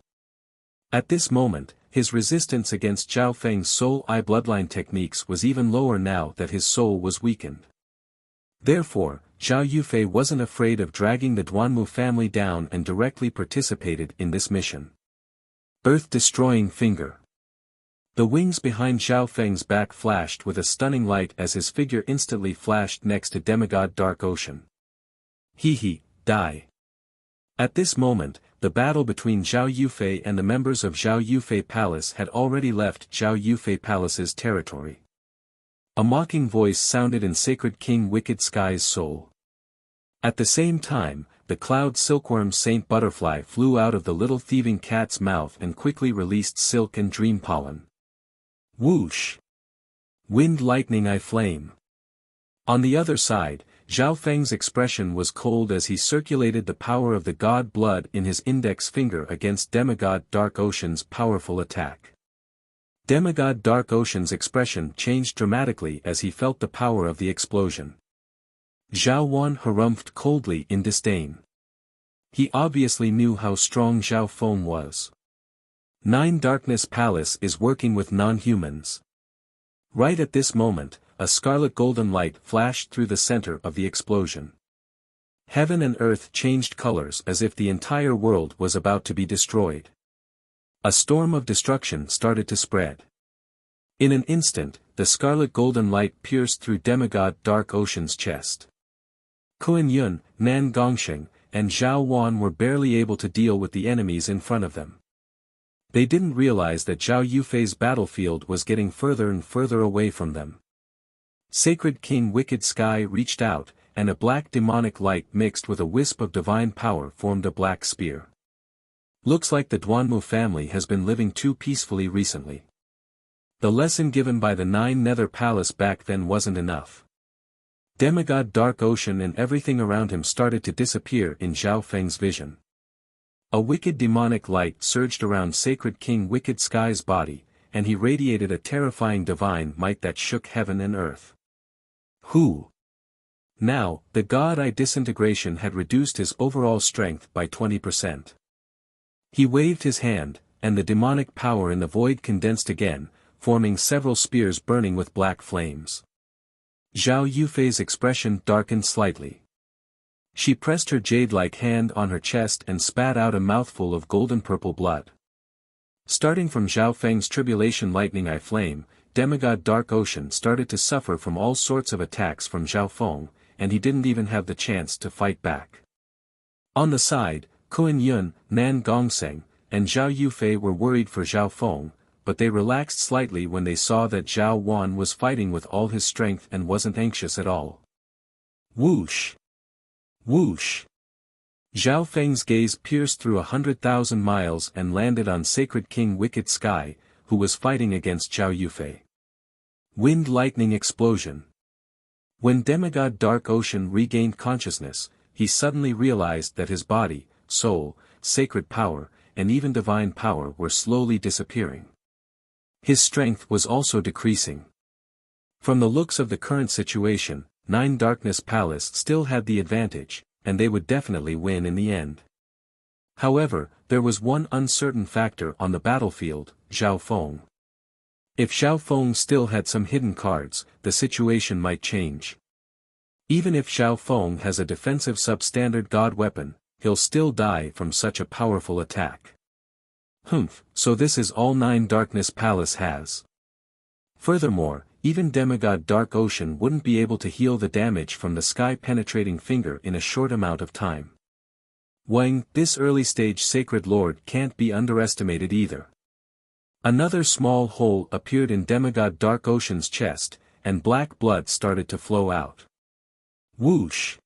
At this moment, his resistance against Zhao Feng's soul eye bloodline techniques was even lower now that his soul was weakened. Therefore, Zhao Yufei wasn't afraid of dragging the Duanmu family down and directly participated in this mission. Earth-destroying finger. The wings behind Zhao Feng's back flashed with a stunning light as his figure instantly flashed next to Demigod Dark Ocean. Die. At this moment, the battle between Zhao Yufei and the members of Zhao Yufei Palace had already left Zhao Yufei Palace's territory. A mocking voice sounded in Sacred King Wicked Sky's soul. At the same time, the cloud silkworm Saint Butterfly flew out of the little thieving cat's mouth and quickly released silk and dream pollen. Whoosh! Wind lightning eye flame. On the other side, Zhao Feng's expression was cold as he circulated the power of the god blood in his index finger against Demigod Dark Ocean's powerful attack. Demigod Dark Ocean's expression changed dramatically as he felt the power of the explosion. Zhao Wan harumphed coldly in disdain. He obviously knew how strong Zhao Feng was. Nine Darkness Palace is working with non-humans. Right at this moment, a scarlet golden light flashed through the center of the explosion. Heaven and earth changed colors as if the entire world was about to be destroyed. A storm of destruction started to spread. In an instant, the scarlet golden light pierced through Demigod Dark Ocean's chest. Kuan Yun, Nan Gongsheng, and Zhao Wan were barely able to deal with the enemies in front of them. They didn't realize that Zhao Yufei's battlefield was getting further and further away from them. Sacred King Wicked Sky reached out, and a black demonic light mixed with a wisp of divine power formed a black spear. Looks like the Duanmu family has been living too peacefully recently. The lesson given by the Nine Nether Palace back then wasn't enough. Demigod Dark Ocean and everything around him started to disappear in Zhao Feng's vision. A wicked demonic light surged around Sacred King Wicked Sky's body, and he radiated a terrifying divine might that shook heaven and earth. Who? Now, the God-Eye disintegration had reduced his overall strength by 20%. He waved his hand, and the demonic power in the void condensed again, forming several spears burning with black flames. Zhao Yufei's expression darkened slightly. She pressed her jade-like hand on her chest and spat out a mouthful of golden-purple blood. Starting from Zhao Feng's tribulation lightning eye flame, Demigod Dark Ocean started to suffer from all sorts of attacks from Zhao Feng, and he didn't even have the chance to fight back. On the side, Kuan Yun, Nan Gongsheng, and Zhao Yufei were worried for Zhao Feng, but they relaxed slightly when they saw that Zhao Wan was fighting with all his strength and wasn't anxious at all. Whoosh! Whoosh! Zhao Feng's gaze pierced through 100,000 miles and landed on Sacred King Wicked Sky, who was fighting against Zhao Yufei. Wind lightning explosion. When Demigod Dark Ocean regained consciousness, he suddenly realized that his body, soul, sacred power, and even divine power were slowly disappearing. His strength was also decreasing. From the looks of the current situation, Nine Darkness Palace still had the advantage, and they would definitely win in the end. However, there was one uncertain factor on the battlefield, Zhao Feng. If Zhao Feng still had some hidden cards, the situation might change. Even if Zhao Feng has a defensive substandard god weapon, he'll still die from such a powerful attack. So this is all Nine Darkness Palace has. Furthermore, even Demigod Dark Ocean wouldn't be able to heal the damage from the sky-penetrating finger in a short amount of time. Wang, this early-stage Sacred Lord can't be underestimated either. Another small hole appeared in Demigod Dark Ocean's chest, and black blood started to flow out. Whoosh!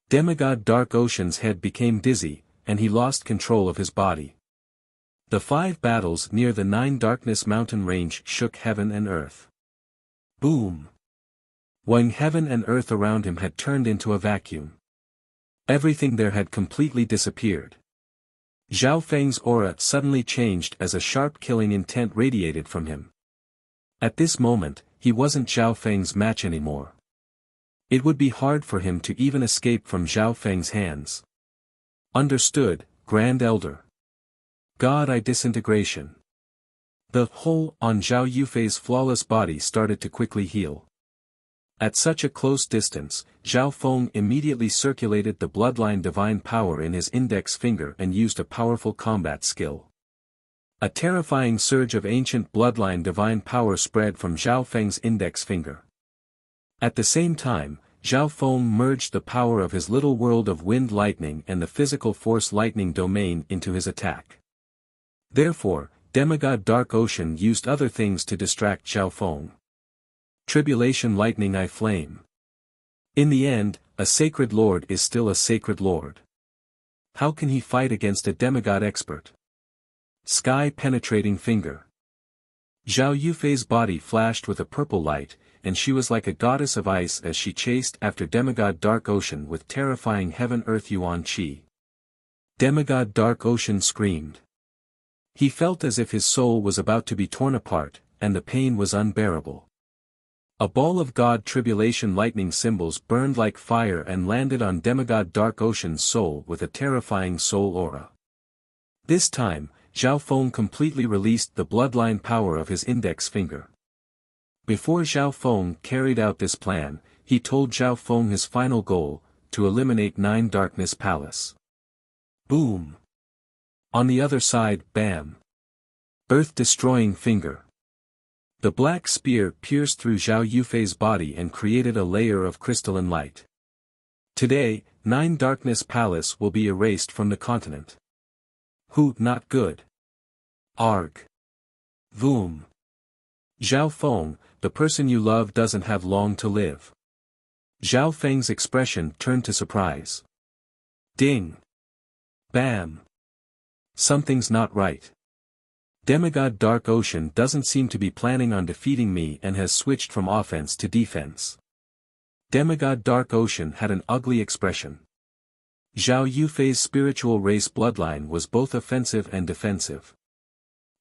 Demigod Dark Ocean's head became dizzy, and he lost control of his body. The 5 battles near the Nine Darkness mountain range shook heaven and earth. Boom! When heaven and earth around him had turned into a vacuum. Everything there had completely disappeared. Zhao Feng's aura suddenly changed as a sharp killing intent radiated from him. At this moment, he wasn't Zhao Feng's match anymore. It would be hard for him to even escape from Zhao Feng's hands. Understood, Grand Elder. God-Eye disintegration. The hole on Zhao Yufei's flawless body started to quickly heal. At such a close distance, Zhao Feng immediately circulated the bloodline divine power in his index finger and used a powerful combat skill. A terrifying surge of ancient bloodline divine power spread from Zhao Feng's index finger. At the same time, Zhao Feng merged the power of his little world of wind lightning and the physical force lightning domain into his attack. Therefore, Demigod Dark Ocean used other things to distract Zhao Feng. Tribulation lightning eye flame. In the end, a sacred lord is still a sacred lord. How can he fight against a demigod expert? Sky penetrating finger. Zhao Yufei's body flashed with a purple light, and she was like a goddess of ice as she chased after Demigod Dark Ocean with terrifying heaven-earth yuan qi. Demigod Dark Ocean screamed. He felt as if his soul was about to be torn apart, and the pain was unbearable. A ball of God Tribulation lightning symbols burned like fire and landed on demigod Dark Ocean's soul with a terrifying soul aura. This time, Zhao Feng completely released the bloodline power of his index finger. Before Zhao Feng carried out this plan, he told Zhao Feng his final goal, to eliminate 9 Darkness Palace. Boom! On the other side, bam! Earth-destroying finger. The black spear pierced through Zhao Yufei's body and created a layer of crystalline light. Today, 9 Darkness Palace will be erased from the continent. Who, not good. Arg. Voom. Zhao Feng, the person you love doesn't have long to live. Zhao Feng's expression turned to surprise. Ding. Bam. Something's not right. Demigod Dark Ocean doesn't seem to be planning on defeating me and has switched from offense to defense. Demigod Dark Ocean had an ugly expression. Zhao Yufei's spiritual race bloodline was both offensive and defensive.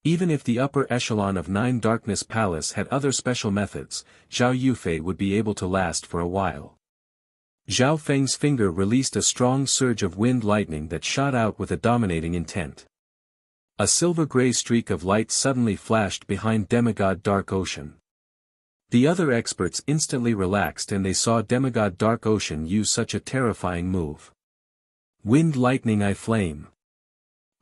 Even if the upper echelon of 9 Darkness Palace had other special methods, Zhao Yufei would be able to last for a while. Zhao Feng's finger released a strong surge of wind lightning that shot out with a dominating intent. A silver-gray streak of light suddenly flashed behind Demigod Dark Ocean. The other experts instantly relaxed and they saw Demigod Dark Ocean use such a terrifying move. Wind lightning I flame.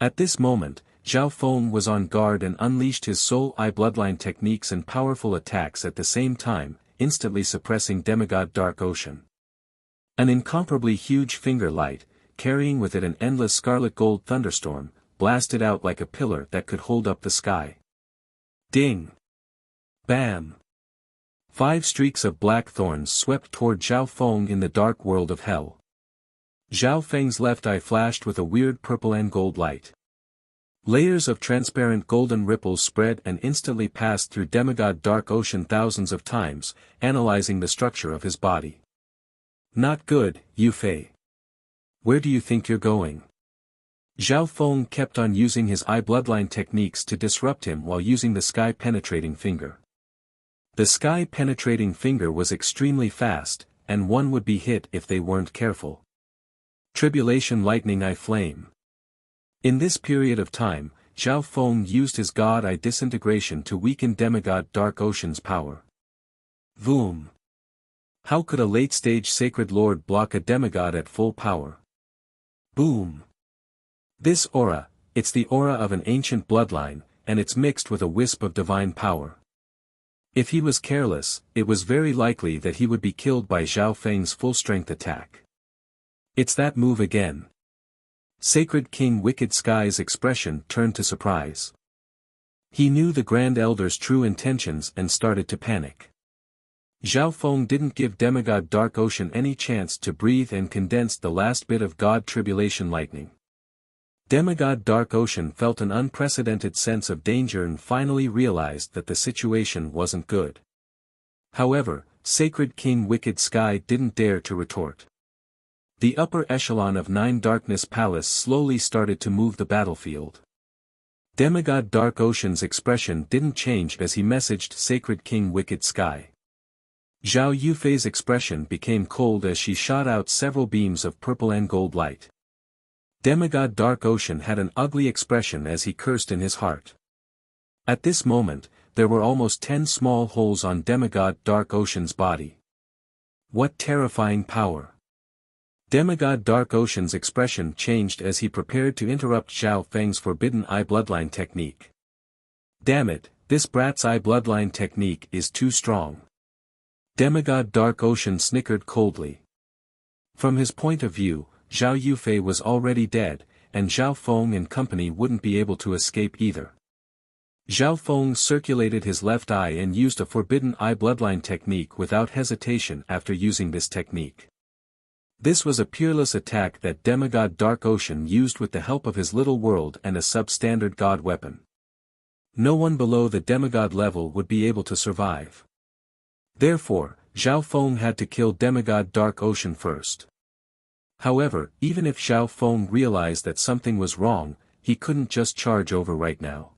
At this moment, Zhao Feng was on guard and unleashed his soul eye bloodline techniques and powerful attacks at the same time, instantly suppressing Demigod Dark Ocean. An incomparably huge finger light, carrying with it an endless scarlet gold thunderstorm, blasted out like a pillar that could hold up the sky. Ding! Bam! 5 streaks of black thorns swept toward Zhao Feng in the dark world of hell. Zhao Feng's left eye flashed with a weird purple and gold light. Layers of transparent golden ripples spread and instantly passed through Demigod Dark Ocean thousands of times, analyzing the structure of his body. Not good, Yufei. Where do you think you're going? Zhao Feng kept on using his eye bloodline techniques to disrupt him while using the sky-penetrating finger. The sky-penetrating finger was extremely fast, and one would be hit if they weren't careful. Tribulation lightning eye flame. In this period of time, Zhao Feng used his God Eye disintegration to weaken Demigod Dark Ocean's power. Voom. How could a late-stage Sacred Lord block a demigod at full power? Boom. This aura, it's the aura of an ancient bloodline, and it's mixed with a wisp of divine power. If he was careless, it was very likely that he would be killed by Zhao Feng's full-strength attack. It's that move again. Sacred King Wicked Sky's expression turned to surprise. He knew the Grand Elder's true intentions and started to panic. Zhao Feng didn't give Demigod Dark Ocean any chance to breathe and condensed the last bit of God Tribulation lightning. Demigod Dark Ocean felt an unprecedented sense of danger and finally realized that the situation wasn't good. However, Sacred King Wicked Sky didn't dare to retort. The upper echelon of 9 Darkness Palace slowly started to move the battlefield. Demigod Dark Ocean's expression didn't change as he messaged Sacred King Wicked Sky. Zhao Yufei's expression became cold as she shot out several beams of purple and gold light. Demigod Dark Ocean had an ugly expression as he cursed in his heart. At this moment, there were almost 10 small holes on Demigod Dark Ocean's body. What terrifying power! Demigod Dark Ocean's expression changed as he prepared to interrupt Zhao Feng's forbidden eye bloodline technique. Damn it, this brat's eye bloodline technique is too strong. Demigod Dark Ocean snickered coldly. From his point of view, Zhao Yufei was already dead, and Zhao Feng and company wouldn't be able to escape either. Zhao Feng circulated his left eye and used a forbidden eye bloodline technique without hesitation after using this technique. This was a peerless attack that Demigod Dark Ocean used with the help of his little world and a substandard god weapon. No one below the demigod level would be able to survive. Therefore, Zhao Feng had to kill Demigod Dark Ocean first. However, even if Zhao Feng realized that something was wrong, he couldn't just charge over right now.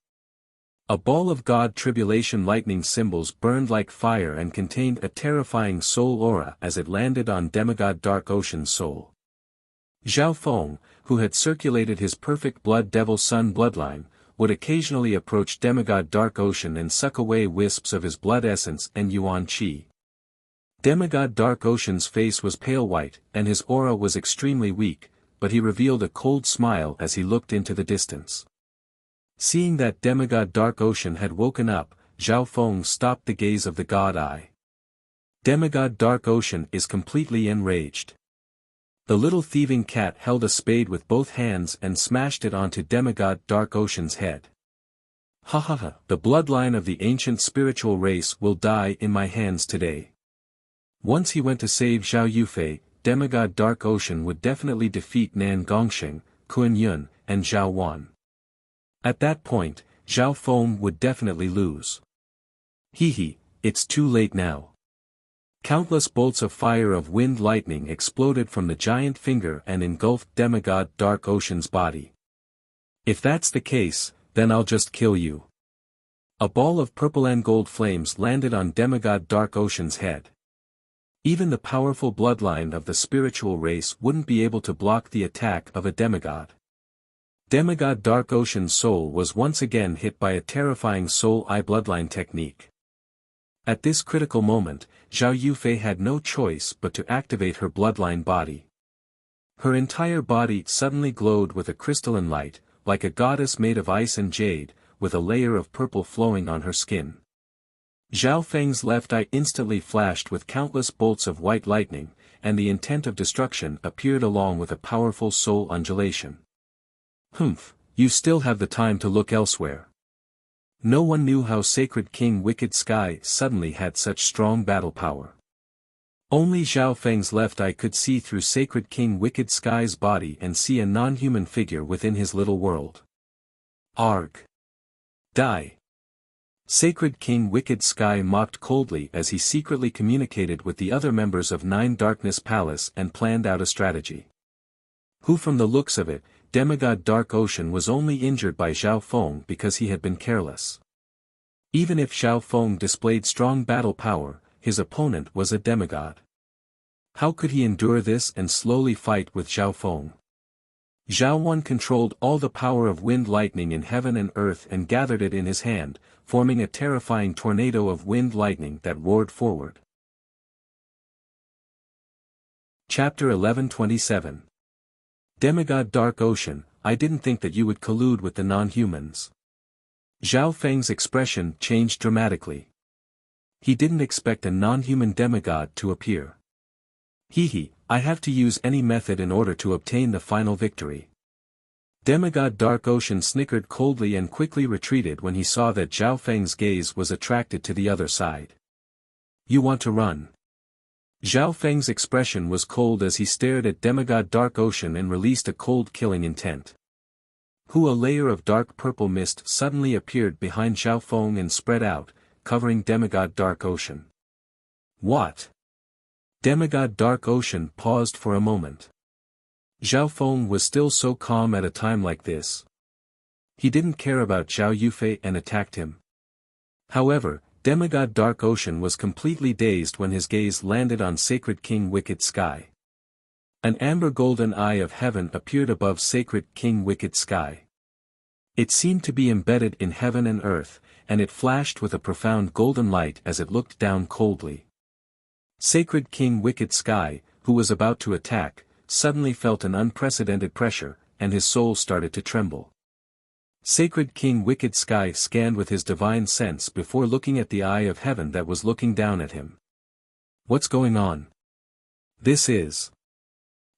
A ball of God tribulation lightning symbols burned like fire and contained a terrifying soul aura as it landed on demigod Dark Ocean's soul. Zhao Feng, who had circulated his perfect blood devil sun bloodline, would occasionally approach demigod Dark Ocean and suck away wisps of his blood essence and yuan qi. Demigod Dark Ocean's face was pale white, and his aura was extremely weak, but he revealed a cold smile as he looked into the distance. Seeing that demigod Dark Ocean had woken up, Zhao Feng stopped the gaze of the god eye. Demigod Dark Ocean is completely enraged. The little thieving cat held a spade with both hands and smashed it onto demigod Dark Ocean's head. Ha ha ha, the bloodline of the ancient spiritual race will die in my hands today. Once he went to save Zhao Yufei, demigod Dark Ocean would definitely defeat Nan Gongxing, Kun Yun, and Zhao Wan. At that point, Zhao Feng would definitely lose. Hee, it's too late now. Countless bolts of fire of wind lightning exploded from the giant finger and engulfed demigod Dark Ocean's body. If that's the case, then I'll just kill you. A ball of purple and gold flames landed on demigod Dark Ocean's head. Even the powerful bloodline of the spiritual race wouldn't be able to block the attack of a demigod. Demigod Dark Ocean's soul was once again hit by a terrifying soul eye bloodline technique. At this critical moment, Zhao Yufei had no choice but to activate her bloodline body. Her entire body suddenly glowed with a crystalline light, like a goddess made of ice and jade, with a layer of purple flowing on her skin. Zhao Feng's left eye instantly flashed with countless bolts of white lightning, and the intent of destruction appeared along with a powerful soul undulation. Humph, you still have the time to look elsewhere. No one knew how Sacred King Wicked Sky suddenly had such strong battle power. Only Zhao Feng's left eye could see through Sacred King Wicked Sky's body and see a non-human figure within his little world. Arg! Die! Sacred King Wicked Sky mocked coldly as he secretly communicated with the other members of Nine Darkness Palace and planned out a strategy. Who from the looks of it, demigod Dark Ocean was only injured by Zhao Feng because he had been careless. Even if Zhao Feng displayed strong battle power, his opponent was a demigod. How could he endure this and slowly fight with Zhao Feng? Zhao Wan controlled all the power of wind lightning in heaven and earth and gathered it in his hand, forming a terrifying tornado of wind lightning that roared forward. Chapter 1127. Demigod Dark Ocean, I didn't think that you would collude with the non-humans. Zhao Feng's expression changed dramatically. He didn't expect a non-human demigod to appear. Hee, I have to use any method in order to obtain the final victory. Demigod Dark Ocean snickered coldly and quickly retreated when he saw that Zhao Feng's gaze was attracted to the other side. You want to run? Zhao Feng's expression was cold as he stared at demigod Dark Ocean and released a cold killing intent. A layer of dark purple mist suddenly appeared behind Zhao Feng and spread out, covering demigod Dark Ocean. What? Demigod Dark Ocean paused for a moment. Zhao Feng was still so calm at a time like this. He didn't care about Zhao Yufei and attacked him. However, demigod Dark Ocean was completely dazed when his gaze landed on Sacred King Wicked Sky. An amber golden eye of heaven appeared above Sacred King Wicked Sky. It seemed to be embedded in heaven and earth, and it flashed with a profound golden light as it looked down coldly. Sacred King Wicked Sky, who was about to attack, suddenly felt an unprecedented pressure, and his soul started to tremble. Sacred King Wicked Sky scanned with his divine sense before looking at the eye of heaven that was looking down at him. What's going on? This is...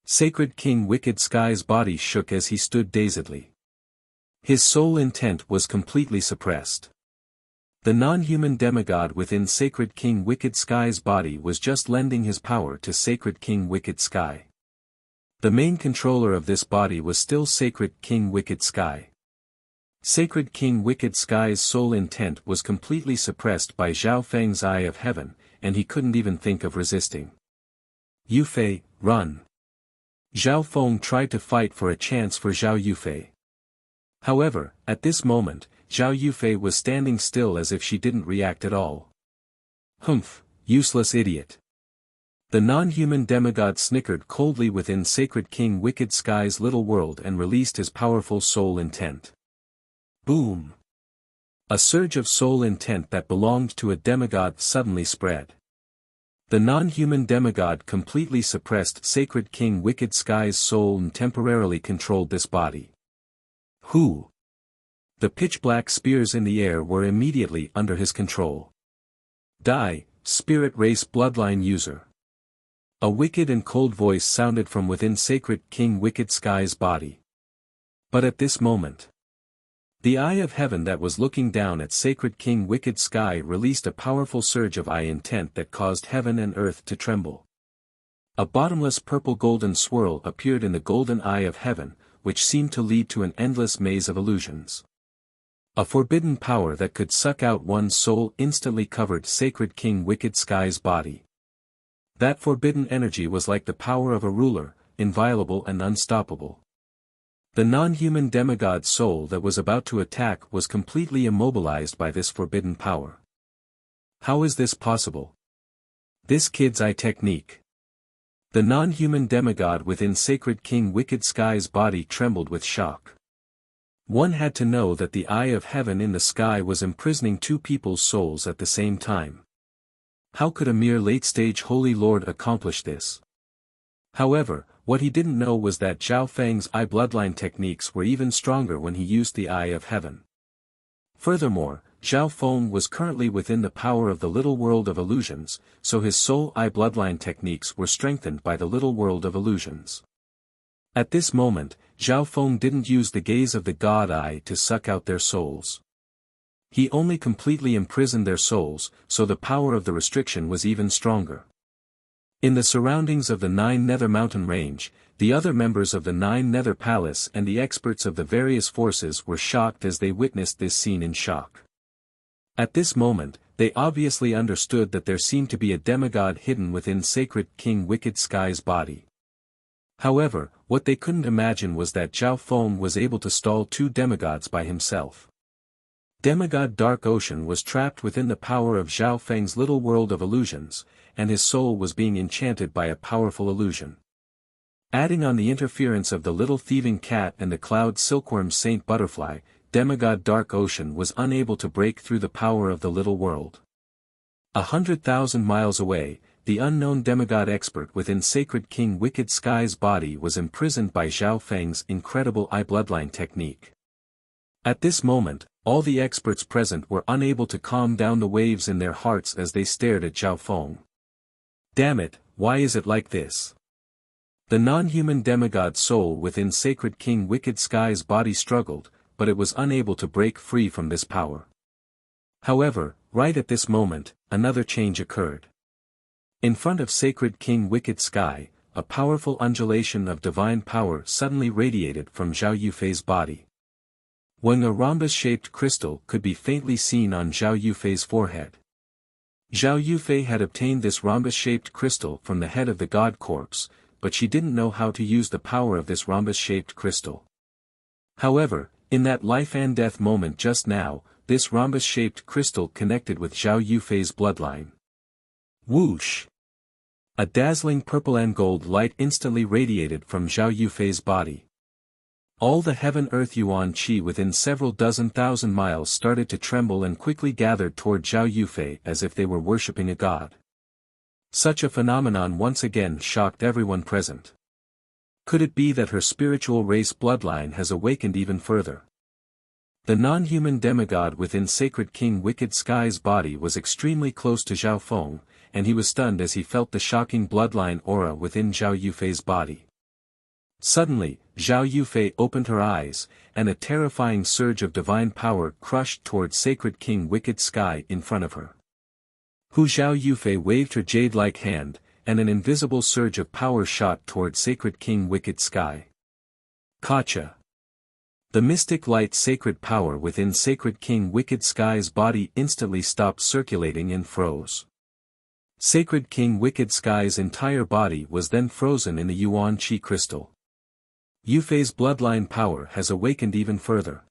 Sacred King Wicked Sky's body shook as he stood dazedly. His soul intent was completely suppressed. The non-human demigod within Sacred King Wicked Sky's body was just lending his power to Sacred King Wicked Sky. The main controller of this body was still Sacred King Wicked Sky. Sacred King Wicked Sky's soul intent was completely suppressed by Zhao Feng's eye of heaven, and he couldn't even think of resisting. Yufei, run! Zhao Feng tried to fight for a chance for Zhao Yufei. However, at this moment, Zhao Yufei was standing still as if she didn't react at all. Humph, useless idiot. The non-human demigod snickered coldly within Sacred King Wicked Sky's little world and released his powerful soul intent. Boom! A surge of soul intent that belonged to a demigod suddenly spread. The non-human demigod completely suppressed Sacred King Wicked Sky's soul and temporarily controlled this body. Who? The pitch-black spears in the air were immediately under his control. Die, spirit race bloodline user. A wicked and cold voice sounded from within Sacred King Wicked Sky's body. But at this moment, the eye of heaven that was looking down at Sacred King Wicked Sky released a powerful surge of eye intent that caused heaven and earth to tremble. A bottomless purple-golden swirl appeared in the golden eye of heaven, which seemed to lead to an endless maze of illusions. A forbidden power that could suck out one's soul instantly covered Sacred King Wicked Sky's body. That forbidden energy was like the power of a ruler, inviolable and unstoppable. The non-human demigod soul that was about to attack was completely immobilized by this forbidden power. How is this possible? This kid's eye technique. The non-human demigod within Sacred King Wicked Sky's body trembled with shock. One had to know that the eye of heaven in the sky was imprisoning two people's souls at the same time. How could a mere late-stage Holy Lord accomplish this? However, what he didn't know was that Zhao Feng's eye bloodline techniques were even stronger when he used the eye of heaven. Furthermore, Zhao Feng was currently within the power of the little world of illusions, so his soul eye bloodline techniques were strengthened by the little world of illusions. At this moment, Zhao Feng didn't use the gaze of the God Eye to suck out their souls. He only completely imprisoned their souls, so the power of the restriction was even stronger. In the surroundings of the Nine Nether Mountain Range, the other members of the Nine Nether Palace and the experts of the various forces were shocked as they witnessed this scene in shock. At this moment, they obviously understood that there seemed to be a demigod hidden within Sacred King Wicked Sky's body. However, what they couldn't imagine was that Zhao Feng was able to stall two demigods by himself. Demigod Dark Ocean was trapped within the power of Zhao Feng's little world of illusions, and his soul was being enchanted by a powerful illusion. Adding on the interference of the little thieving cat and the cloud silkworm Saint Butterfly, Demigod Dark Ocean was unable to break through the power of the little world. 100,000 miles away, the unknown demigod expert within Sacred King Wicked Sky's body was imprisoned by Zhao Feng's incredible eye bloodline technique. At this moment, all the experts present were unable to calm down the waves in their hearts as they stared at Zhao Feng. Damn it, why is it like this? The non-human demigod soul within Sacred King Wicked Sky's body struggled, but it was unable to break free from this power. However, right at this moment, another change occurred. In front of Sacred King Wicked Sky, a powerful undulation of divine power suddenly radiated from Zhao Yufei's body. When a rhombus-shaped crystal could be faintly seen on Zhao Yufei's forehead. Zhao Yufei had obtained this rhombus-shaped crystal from the head of the god corpse, but she didn't know how to use the power of this rhombus-shaped crystal. However, in that life and death moment just now, this rhombus-shaped crystal connected with Zhao Yufei's bloodline. Whoosh! A dazzling purple and gold light instantly radiated from Zhao Yufei's body. All the heaven-earth yuan qi within several dozen thousand miles started to tremble and quickly gathered toward Zhao Yufei as if they were worshipping a god. Such a phenomenon once again shocked everyone present. Could it be that her spiritual race bloodline has awakened even further? The non-human demigod within Sacred King Wicked Sky's body was extremely close to Zhao Feng, and he was stunned as he felt the shocking bloodline aura within Zhao Yufei's body. Suddenly, Zhao Yufei opened her eyes, and a terrifying surge of divine power crushed toward Sacred King Wicked Sky in front of her. Zhao Yufei waved her jade-like hand, and an invisible surge of power shot toward Sacred King Wicked Sky. Kacha! The mystic light sacred power within Sacred King Wicked Sky's body instantly stopped circulating and froze. Sacred King Wicked Sky's entire body was then frozen in the Yuan Qi crystal. Yufei's bloodline power has awakened even further.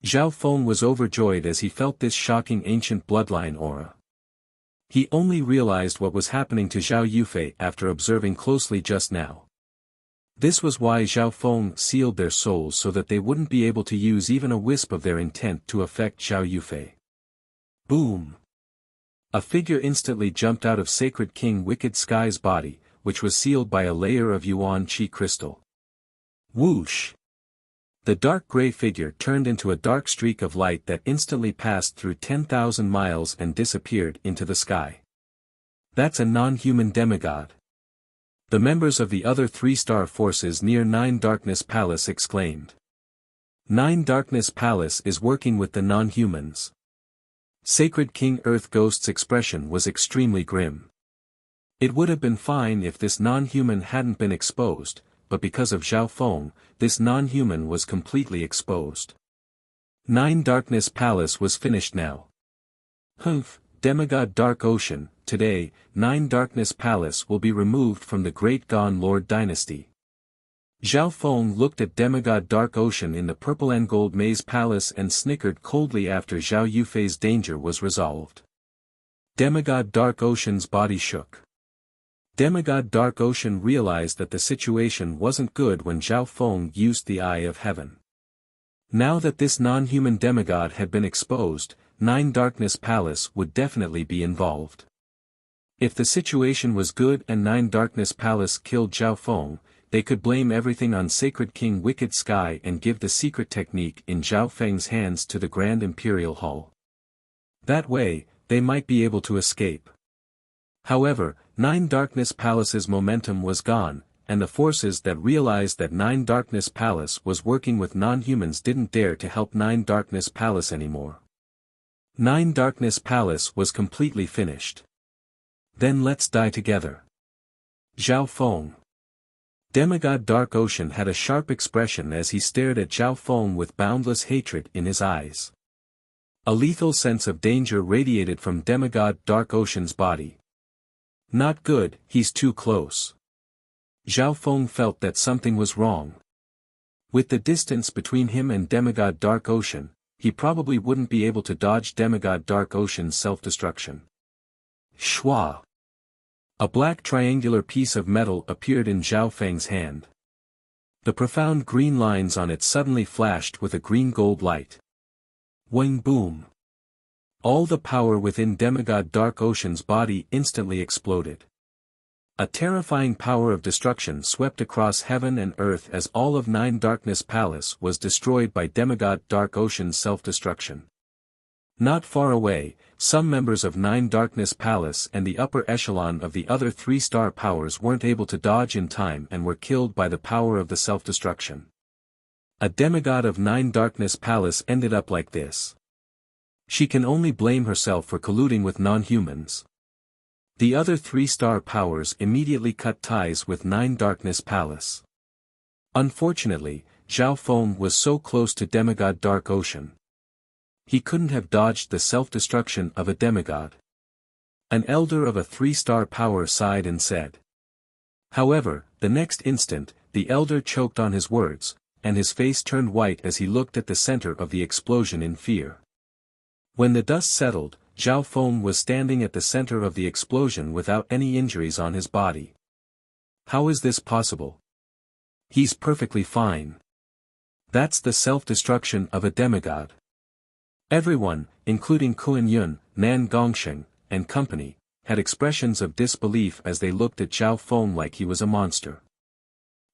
Zhao Feng was overjoyed as he felt this shocking ancient bloodline aura. He only realized what was happening to Zhao Yufei after observing closely just now. This was why Zhao Feng sealed their souls so that they wouldn't be able to use even a wisp of their intent to affect Zhao Yufei. Boom! A figure instantly jumped out of Sacred King Wicked Sky's body, which was sealed by a layer of Yuan Qi crystal. Whoosh! The dark gray figure turned into a dark streak of light that instantly passed through 10,000 miles and disappeared into the sky. That's a non-human demigod. The members of the other 3-star forces near Nine Darkness Palace exclaimed. Nine Darkness Palace is working with the non-humans. Sacred King Earth Ghost's expression was extremely grim. It would have been fine if this non-human hadn't been exposed, but because of Zhao Feng, this non-human was completely exposed. Nine Darkness Palace was finished now. Humph, Demigod Dark Ocean, today, Nine Darkness Palace will be removed from the Great Gone Lord Dynasty. Zhao Feng looked at Demigod Dark Ocean in the purple and gold maze palace and snickered coldly after Zhao Yufei's danger was resolved. Demigod Dark Ocean's body shook. Demigod Dark Ocean realized that the situation wasn't good when Zhao Feng used the Eye of Heaven. Now that this non-human demigod had been exposed, Nine Darkness Palace would definitely be involved. If the situation was good and Nine Darkness Palace killed Zhao Feng, they could blame everything on Sacred King Wicked Sky and give the secret technique in Zhao Feng's hands to the Grand Imperial Hall. That way, they might be able to escape. However, Nine Darkness Palace's momentum was gone, and the forces that realized that Nine Darkness Palace was working with non-humans didn't dare to help Nine Darkness Palace anymore. Nine Darkness Palace was completely finished. Then let's die together. Zhao Feng. Demigod Dark Ocean had a sharp expression as he stared at Zhao Feng with boundless hatred in his eyes. A lethal sense of danger radiated from Demigod Dark Ocean's body. Not good, he's too close. Zhao Feng felt that something was wrong. With the distance between him and Demigod Dark Ocean, he probably wouldn't be able to dodge Demigod Dark Ocean's self-destruction. Shwa! A black triangular piece of metal appeared in Zhao Feng's hand. The profound green lines on it suddenly flashed with a green-gold light. Wing boom! All the power within Demigod Dark Ocean's body instantly exploded. A terrifying power of destruction swept across heaven and earth as all of Nine Darkness Palace was destroyed by Demigod Dark Ocean's self-destruction. Not far away, some members of Nine Darkness Palace and the upper echelon of the other 3-star powers weren't able to dodge in time and were killed by the power of the self-destruction. A demigod of Nine Darkness Palace ended up like this. She can only blame herself for colluding with non-humans. The other 3-star powers immediately cut ties with Nine Darkness Palace. Unfortunately, Zhao Feng was so close to Demigod Dark Ocean. He couldn't have dodged the self-destruction of a demigod. An elder of a 3-star power sighed and said. However, the next instant, the elder choked on his words, and his face turned white as he looked at the center of the explosion in fear. When the dust settled, Zhao Feng was standing at the center of the explosion without any injuries on his body. How is this possible? He's perfectly fine. That's the self-destruction of a demigod. Everyone, including Kuan Yun, Nan Gongsheng, and company, had expressions of disbelief as they looked at Zhao Feng like he was a monster.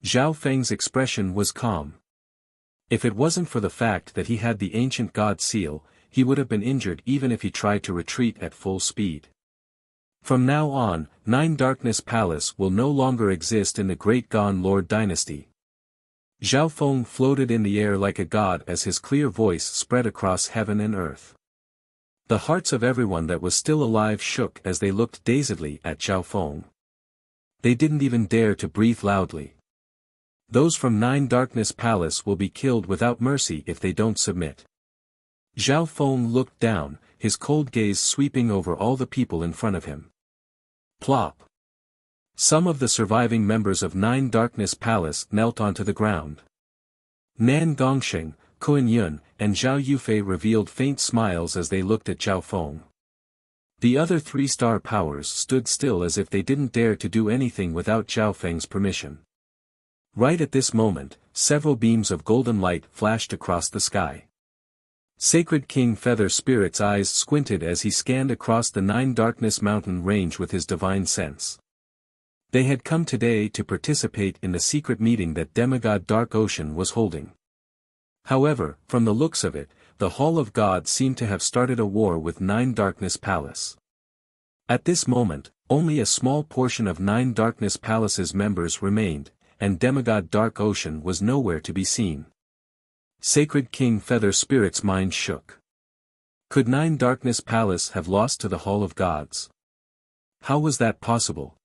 Zhao Feng's expression was calm. If it wasn't for the fact that he had the ancient god seal, he would have been injured even if he tried to retreat at full speed. From now on, Nine Darkness Palace will no longer exist in the Great Gone Lord Dynasty. Zhao Feng floated in the air like a god as his clear voice spread across heaven and earth. The hearts of everyone that was still alive shook as they looked dazedly at Zhao Feng. They didn't even dare to breathe loudly. Those from Nine Darkness Palace will be killed without mercy if they don't submit. Zhao Feng looked down, his cold gaze sweeping over all the people in front of him. Plop! Some of the surviving members of Nine Darkness Palace knelt onto the ground. Nan Gongsheng, Kuan Yun, and Zhao Yufei revealed faint smiles as they looked at Zhao Feng. The other three-star powers stood still as if they didn't dare to do anything without Zhao Feng's permission. Right at this moment, several beams of golden light flashed across the sky. Sacred King Feather Spirit's eyes squinted as he scanned across the 9 Darkness Mountain range with his divine sense. They had come today to participate in the secret meeting that Demigod Dark Ocean was holding. However, from the looks of it, the Hall of God seemed to have started a war with 9 Darkness Palace. At this moment, only a small portion of 9 Darkness Palace's members remained, and Demigod Dark Ocean was nowhere to be seen. Sacred King Feather Spirit's mind shook. Could 9 Darkness Palace have lost to the Hall of Gods? How was that possible?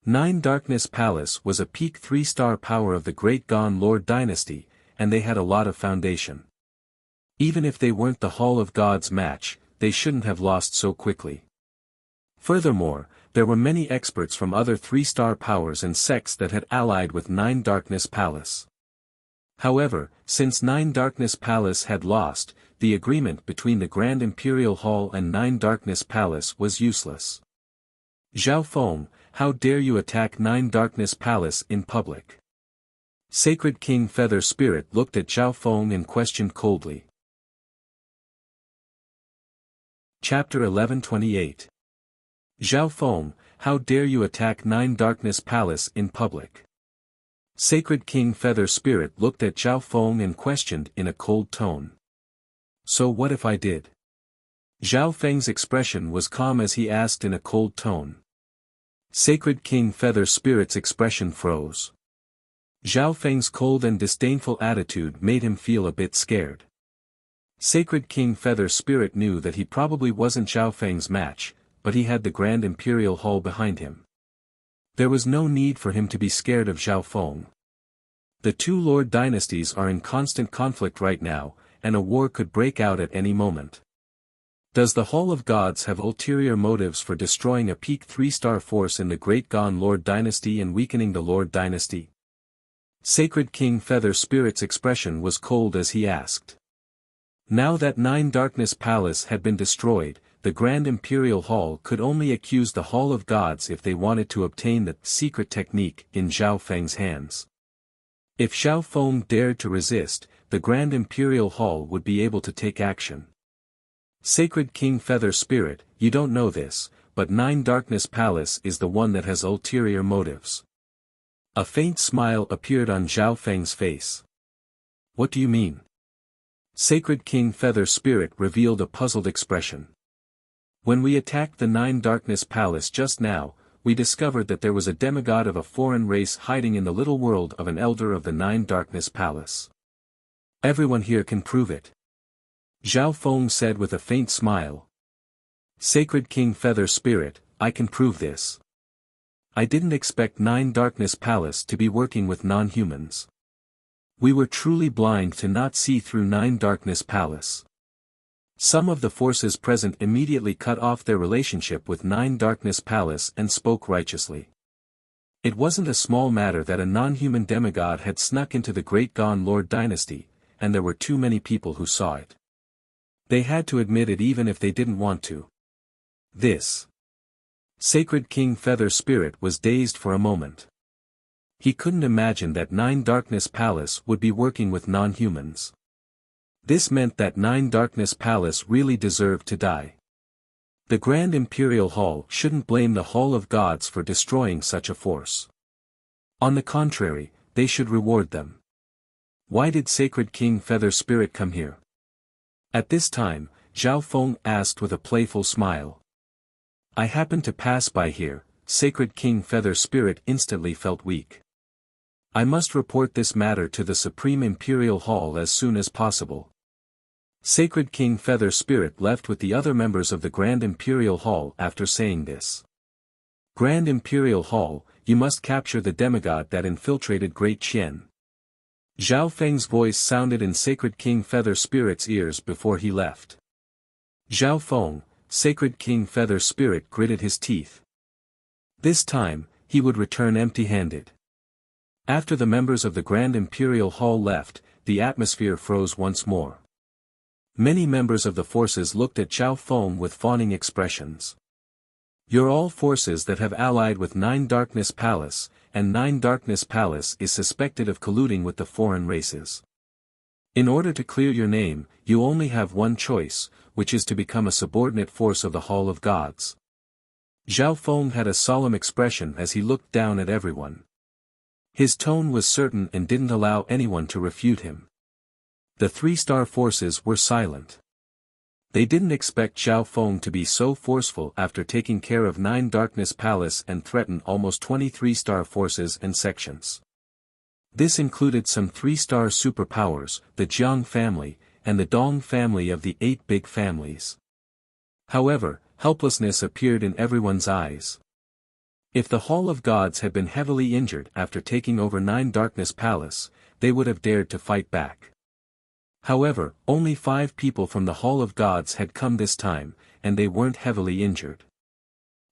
9 Darkness Palace was a peak 3-star power of the Great Gon Lord Dynasty, and they had a lot of foundation. Even if they weren't the Hall of Gods match, they shouldn't have lost so quickly. Furthermore, there were many experts from other 3-star powers and sects that had allied with 9 Darkness Palace. However, since 9 Darkness Palace had lost, the agreement between the Grand Imperial Hall and 9 Darkness Palace was useless. Zhao Feng, how dare you attack 9 Darkness Palace in public? Sacred King Feather Spirit looked at Zhao Feng and questioned coldly. Chapter 1128. Zhao Feng, how dare you attack 9 Darkness Palace in public? Sacred King Feather Spirit looked at Zhao Feng and questioned in a cold tone. So what if I did? Zhao Feng's expression was calm as he asked in a cold tone. Sacred King Feather Spirit's expression froze. Zhao Feng's cold and disdainful attitude made him feel a bit scared. Sacred King Feather Spirit knew that he probably wasn't Zhao Feng's match, but he had the Grand Imperial Hall behind him. There was no need for him to be scared of Zhao Feng. The 2 Lord dynasties are in constant conflict right now, and a war could break out at any moment. Does the Hall of Gods have ulterior motives for destroying a peak 3-star force in the Great Gon Lord dynasty and weakening the Lord dynasty? Sacred King Feather Spirit's expression was cold as he asked. Now that 9 Darkness Palace had been destroyed, the Grand Imperial Hall could only accuse the Hall of Gods if they wanted to obtain the secret technique in Zhao Feng's hands. If Zhao Feng dared to resist, the Grand Imperial Hall would be able to take action. Sacred King Feather Spirit, you don't know this, but 9 Darkness Palace is the one that has ulterior motives. A faint smile appeared on Zhao Feng's face. What do you mean? Sacred King Feather Spirit revealed a puzzled expression. When we attacked the 9 Darkness Palace just now, we discovered that there was a demigod of a foreign race hiding in the little world of an elder of the 9 Darkness Palace. Everyone here can prove it. Zhao Feng said with a faint smile. Sacred King Feather Spirit, I can prove this. I didn't expect 9 Darkness Palace to be working with non-humans. We were truly blind to not see through 9 Darkness Palace. Some of the forces present immediately cut off their relationship with 9 Darkness Palace and spoke righteously. It wasn't a small matter that a non-human demigod had snuck into the Great Gon Lord dynasty, and there were too many people who saw it. They had to admit it even if they didn't want to. This. Sacred King Feather Spirit was dazed for a moment. He couldn't imagine that 9 Darkness Palace would be working with non-humans. This meant that 9 Darkness Palace really deserved to die. The Grand Imperial Hall shouldn't blame the Hall of Gods for destroying such a force. On the contrary, they should reward them. Why did Sacred King Feather Spirit come here? At this time, Zhao Feng asked with a playful smile. I happened to pass by here. Sacred King Feather Spirit instantly felt weak. I must report this matter to the Supreme Imperial Hall as soon as possible. Sacred King Feather Spirit left with the other members of the Grand Imperial Hall after saying this. Grand Imperial Hall, you must capture the demigod that infiltrated Great Qian. Zhao Feng's voice sounded in Sacred King Feather Spirit's ears before he left. Zhao Feng, Sacred King Feather Spirit gritted his teeth. This time, he would return empty-handed. After the members of the Grand Imperial Hall left, the atmosphere froze once more. Many members of the forces looked at Zhao Feng with fawning expressions. "You're all forces that have allied with Nine Darkness Palace, and Nine Darkness Palace is suspected of colluding with the foreign races. In order to clear your name, you only have one choice, which is to become a subordinate force of the Hall of Gods." Zhao Feng had a solemn expression as he looked down at everyone. His tone was certain and didn't allow anyone to refute him. The three-star forces were silent. They didn't expect Zhao Feng to be so forceful after taking care of Nine Darkness Palace and threaten almost 23-star forces and sections. This included some three-star superpowers, the Jiang family, and the Dong family of the 8 big families. However, helplessness appeared in everyone's eyes. If the Hall of Gods had been heavily injured after taking over Nine Darkness Palace, they would have dared to fight back. However, only 5 people from the Hall of Gods had come this time, and they weren't heavily injured.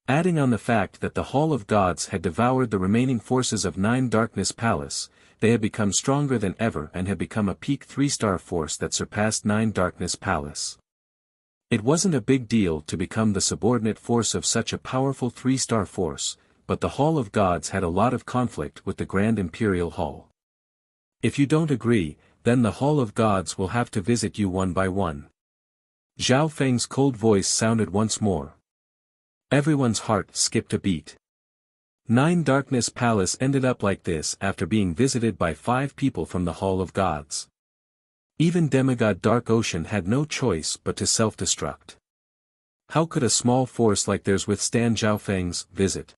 Adding on the fact that the Hall of Gods had devoured the remaining forces of Nine Darkness Palace, they had become stronger than ever and had become a peak 3-star force that surpassed Nine Darkness Palace. It wasn't a big deal to become the subordinate force of such a powerful 3-star force, but the Hall of Gods had a lot of conflict with the Grand Imperial Hall. "If you don't agree, then the Hall of Gods will have to visit you one by one." Zhao Feng's cold voice sounded once more. Everyone's heart skipped a beat. Nine Darkness Palace ended up like this after being visited by 5 people from the Hall of Gods. Even demigod Dark Ocean had no choice but to self-destruct. How could a small force like theirs withstand Zhao Feng's visit?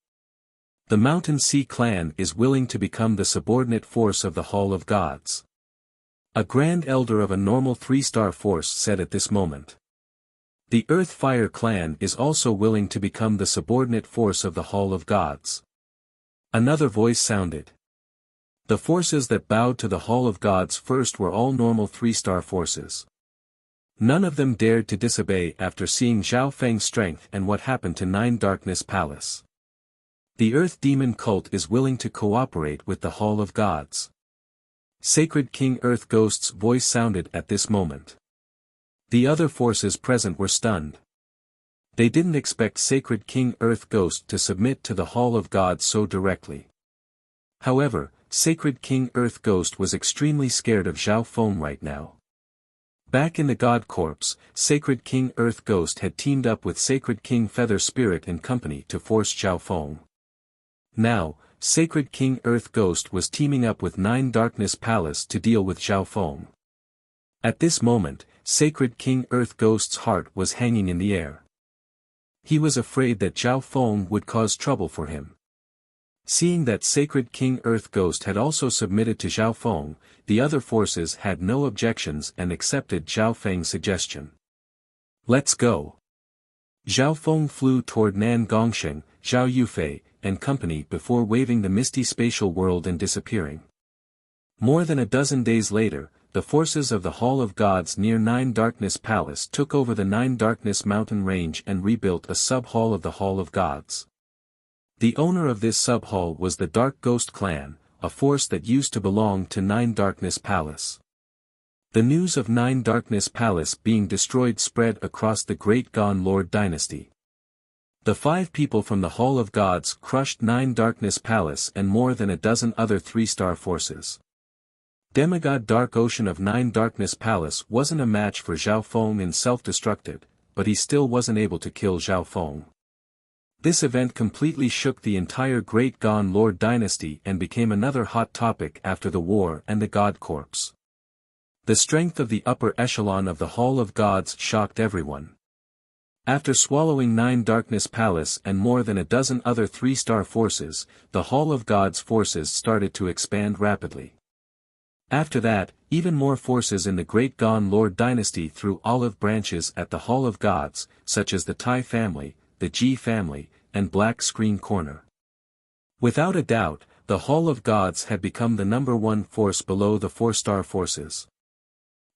The Mountain Sea clan is willing to become the subordinate force of the Hall of Gods. A Grand Elder of a normal 3-star force said at this moment. The Earth Fire clan is also willing to become the subordinate force of the Hall of Gods. Another voice sounded. The forces that bowed to the Hall of Gods first were all normal 3-star forces. None of them dared to disobey after seeing Zhao Feng's strength and what happened to Nine Darkness Palace. The Earth Demon cult is willing to cooperate with the Hall of Gods. Sacred King Earth Ghost's voice sounded at this moment. The other forces present were stunned. They didn't expect Sacred King Earth Ghost to submit to the Hall of Gods so directly. However, Sacred King Earth Ghost was extremely scared of Zhao Feng right now. Back in the God Corps, Sacred King Earth Ghost had teamed up with Sacred King Feather Spirit and Company to force Zhao Feng. Now, Sacred King Earth Ghost was teaming up with Nine Darkness Palace to deal with Zhao Feng. At this moment, Sacred King Earth Ghost's heart was hanging in the air. He was afraid that Zhao Feng would cause trouble for him. Seeing that Sacred King Earth Ghost had also submitted to Zhao Feng, the other forces had no objections and accepted Zhao Feng's suggestion. "Let's go." Zhao Feng flew toward Nan Gongsheng, Zhao Yufei, and Company before waving the misty spatial world and disappearing. More than a dozen days later, the forces of the Hall of Gods near Nine Darkness Palace took over the Nine Darkness mountain range and rebuilt a sub-hall of the Hall of Gods. The owner of this sub-hall was the Dark Ghost clan, a force that used to belong to Nine Darkness Palace. The news of Nine Darkness Palace being destroyed spread across the Great Gone Lord dynasty. The 5 people from the Hall of Gods crushed Nine Darkness Palace and more than a dozen other 3-star forces. Demigod Dark Ocean of Nine Darkness Palace wasn't a match for Zhao Feng and self-destructed, but he still wasn't able to kill Zhao Feng. This event completely shook the entire Great Gone Lord dynasty and became another hot topic after the war and the God Corps. The strength of the upper echelon of the Hall of Gods shocked everyone. After swallowing Nine Darkness Palace and more than a dozen other 3-star forces, the Hall of Gods forces started to expand rapidly. After that, even more forces in the Great Gone Lord dynasty threw olive branches at the Hall of Gods, such as the Tai family, the Ji family, and Black Screen Corner. Without a doubt, the Hall of Gods had become the #1 force below the 4-star forces.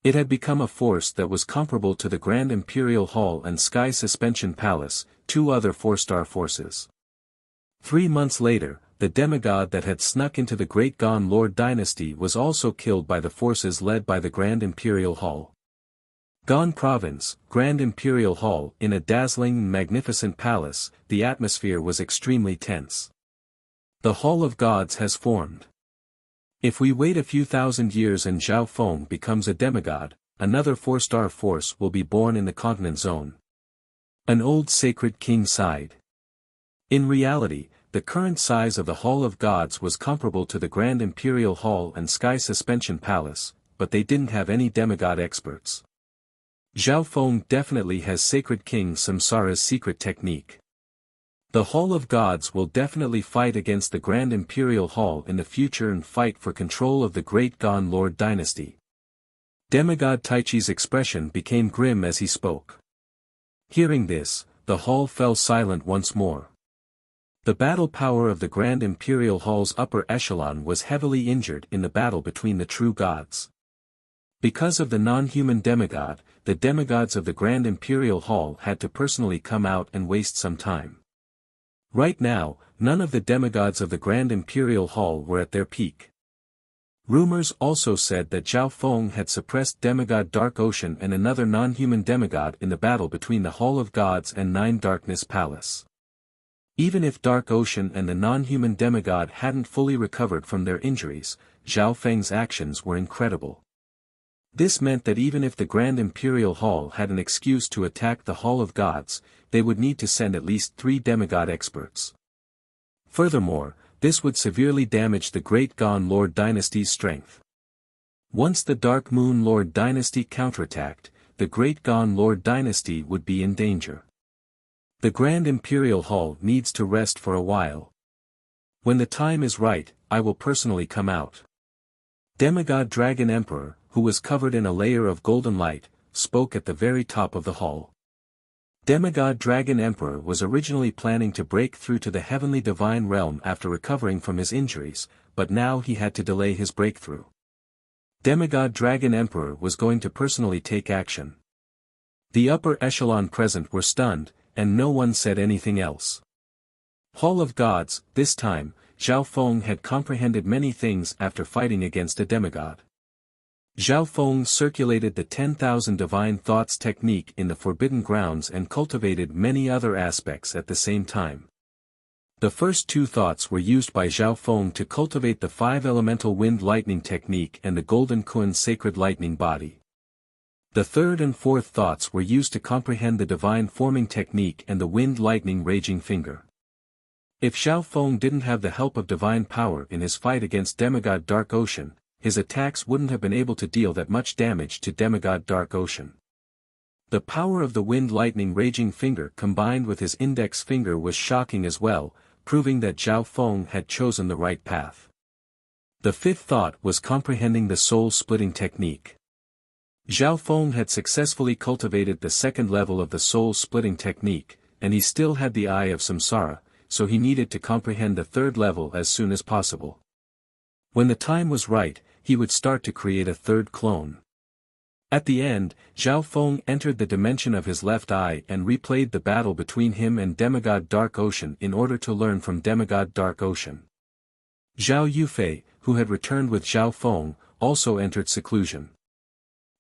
It had become a force that was comparable to the Grand Imperial Hall and Sky Suspension Palace, 2 other 4-star forces. 3 months later, the demigod that had snuck into the Great Gon Lord dynasty was also killed by the forces led by the Grand Imperial Hall. Gon Province, Grand Imperial Hall. In a dazzling and magnificent palace, the atmosphere was extremely tense. The Hall of Gods has formed. If we wait a few thousand years and Zhao Feng becomes a demigod, another 4-star force will be born in the continent zone. An old sacred king sighed. In reality, the current size of the Hall of Gods was comparable to the Grand Imperial Hall and Sky Suspension Palace, but they didn't have any demigod experts. Zhao Feng definitely has Sacred King Samsara's secret technique. The Hall of Gods will definitely fight against the Grand Imperial Hall in the future and fight for control of the Great Gon Lord dynasty. Demigod Taichi's expression became grim as he spoke. Hearing this, the hall fell silent once more. The battle power of the Grand Imperial Hall's upper echelon was heavily injured in the battle between the true gods. Because of the non-human demigod, the demigods of the Grand Imperial Hall had to personally come out and waste some time. Right now, none of the demigods of the Grand Imperial Hall were at their peak. Rumors also said that Zhao Feng had suppressed demigod Dark Ocean and another non-human demigod in the battle between the Hall of Gods and Nine Darkness Palace. Even if Dark Ocean and the non-human demigod hadn't fully recovered from their injuries, Zhao Feng's actions were incredible. This meant that even if the Grand Imperial Hall had an excuse to attack the Hall of Gods, they would need to send at least 3 demigod experts. Furthermore, this would severely damage the Great Gon Lord dynasty's strength. Once the Dark Moon Lord dynasty counterattacked, the Great Gon Lord dynasty would be in danger. The Grand Imperial Hall needs to rest for a while. When the time is right, I will personally come out. Demigod Dragon Emperor, who was covered in a layer of golden light, spoke at the very top of the hall. Demigod Dragon Emperor was originally planning to break through to the heavenly divine realm after recovering from his injuries, but now he had to delay his breakthrough. Demigod Dragon Emperor was going to personally take action. The upper echelon present were stunned, and no one said anything else. Hall of Gods. This time, Zhao Feng had comprehended many things after fighting against a demigod. Zhao Feng circulated the 10,000 divine thoughts technique in the Forbidden Grounds and cultivated many other aspects at the same time. The first 2 thoughts were used by Zhao Feng to cultivate the 5 elemental wind lightning technique and the Golden Kun sacred lightning body. The 3rd and 4th thoughts were used to comprehend the divine forming technique and the wind lightning raging finger. If Zhao Feng didn't have the help of divine power in his fight against demigod Dark Ocean, his attacks wouldn't have been able to deal that much damage to demigod Dark Ocean. The power of the wind lightning raging finger combined with his index finger was shocking as well, proving that Zhao Feng had chosen the right path. The 5th thought was comprehending the soul-splitting technique. Zhao Feng had successfully cultivated the 2nd level of the soul-splitting technique, and he still had the Eye of Samsara, so he needed to comprehend the 3rd level as soon as possible. When the time was right, he would start to create a 3rd clone. At the end, Zhao Feng entered the dimension of his left eye and replayed the battle between him and demigod Dark Ocean in order to learn from demigod Dark Ocean. Zhao Yufei, who had returned with Zhao Feng, also entered seclusion.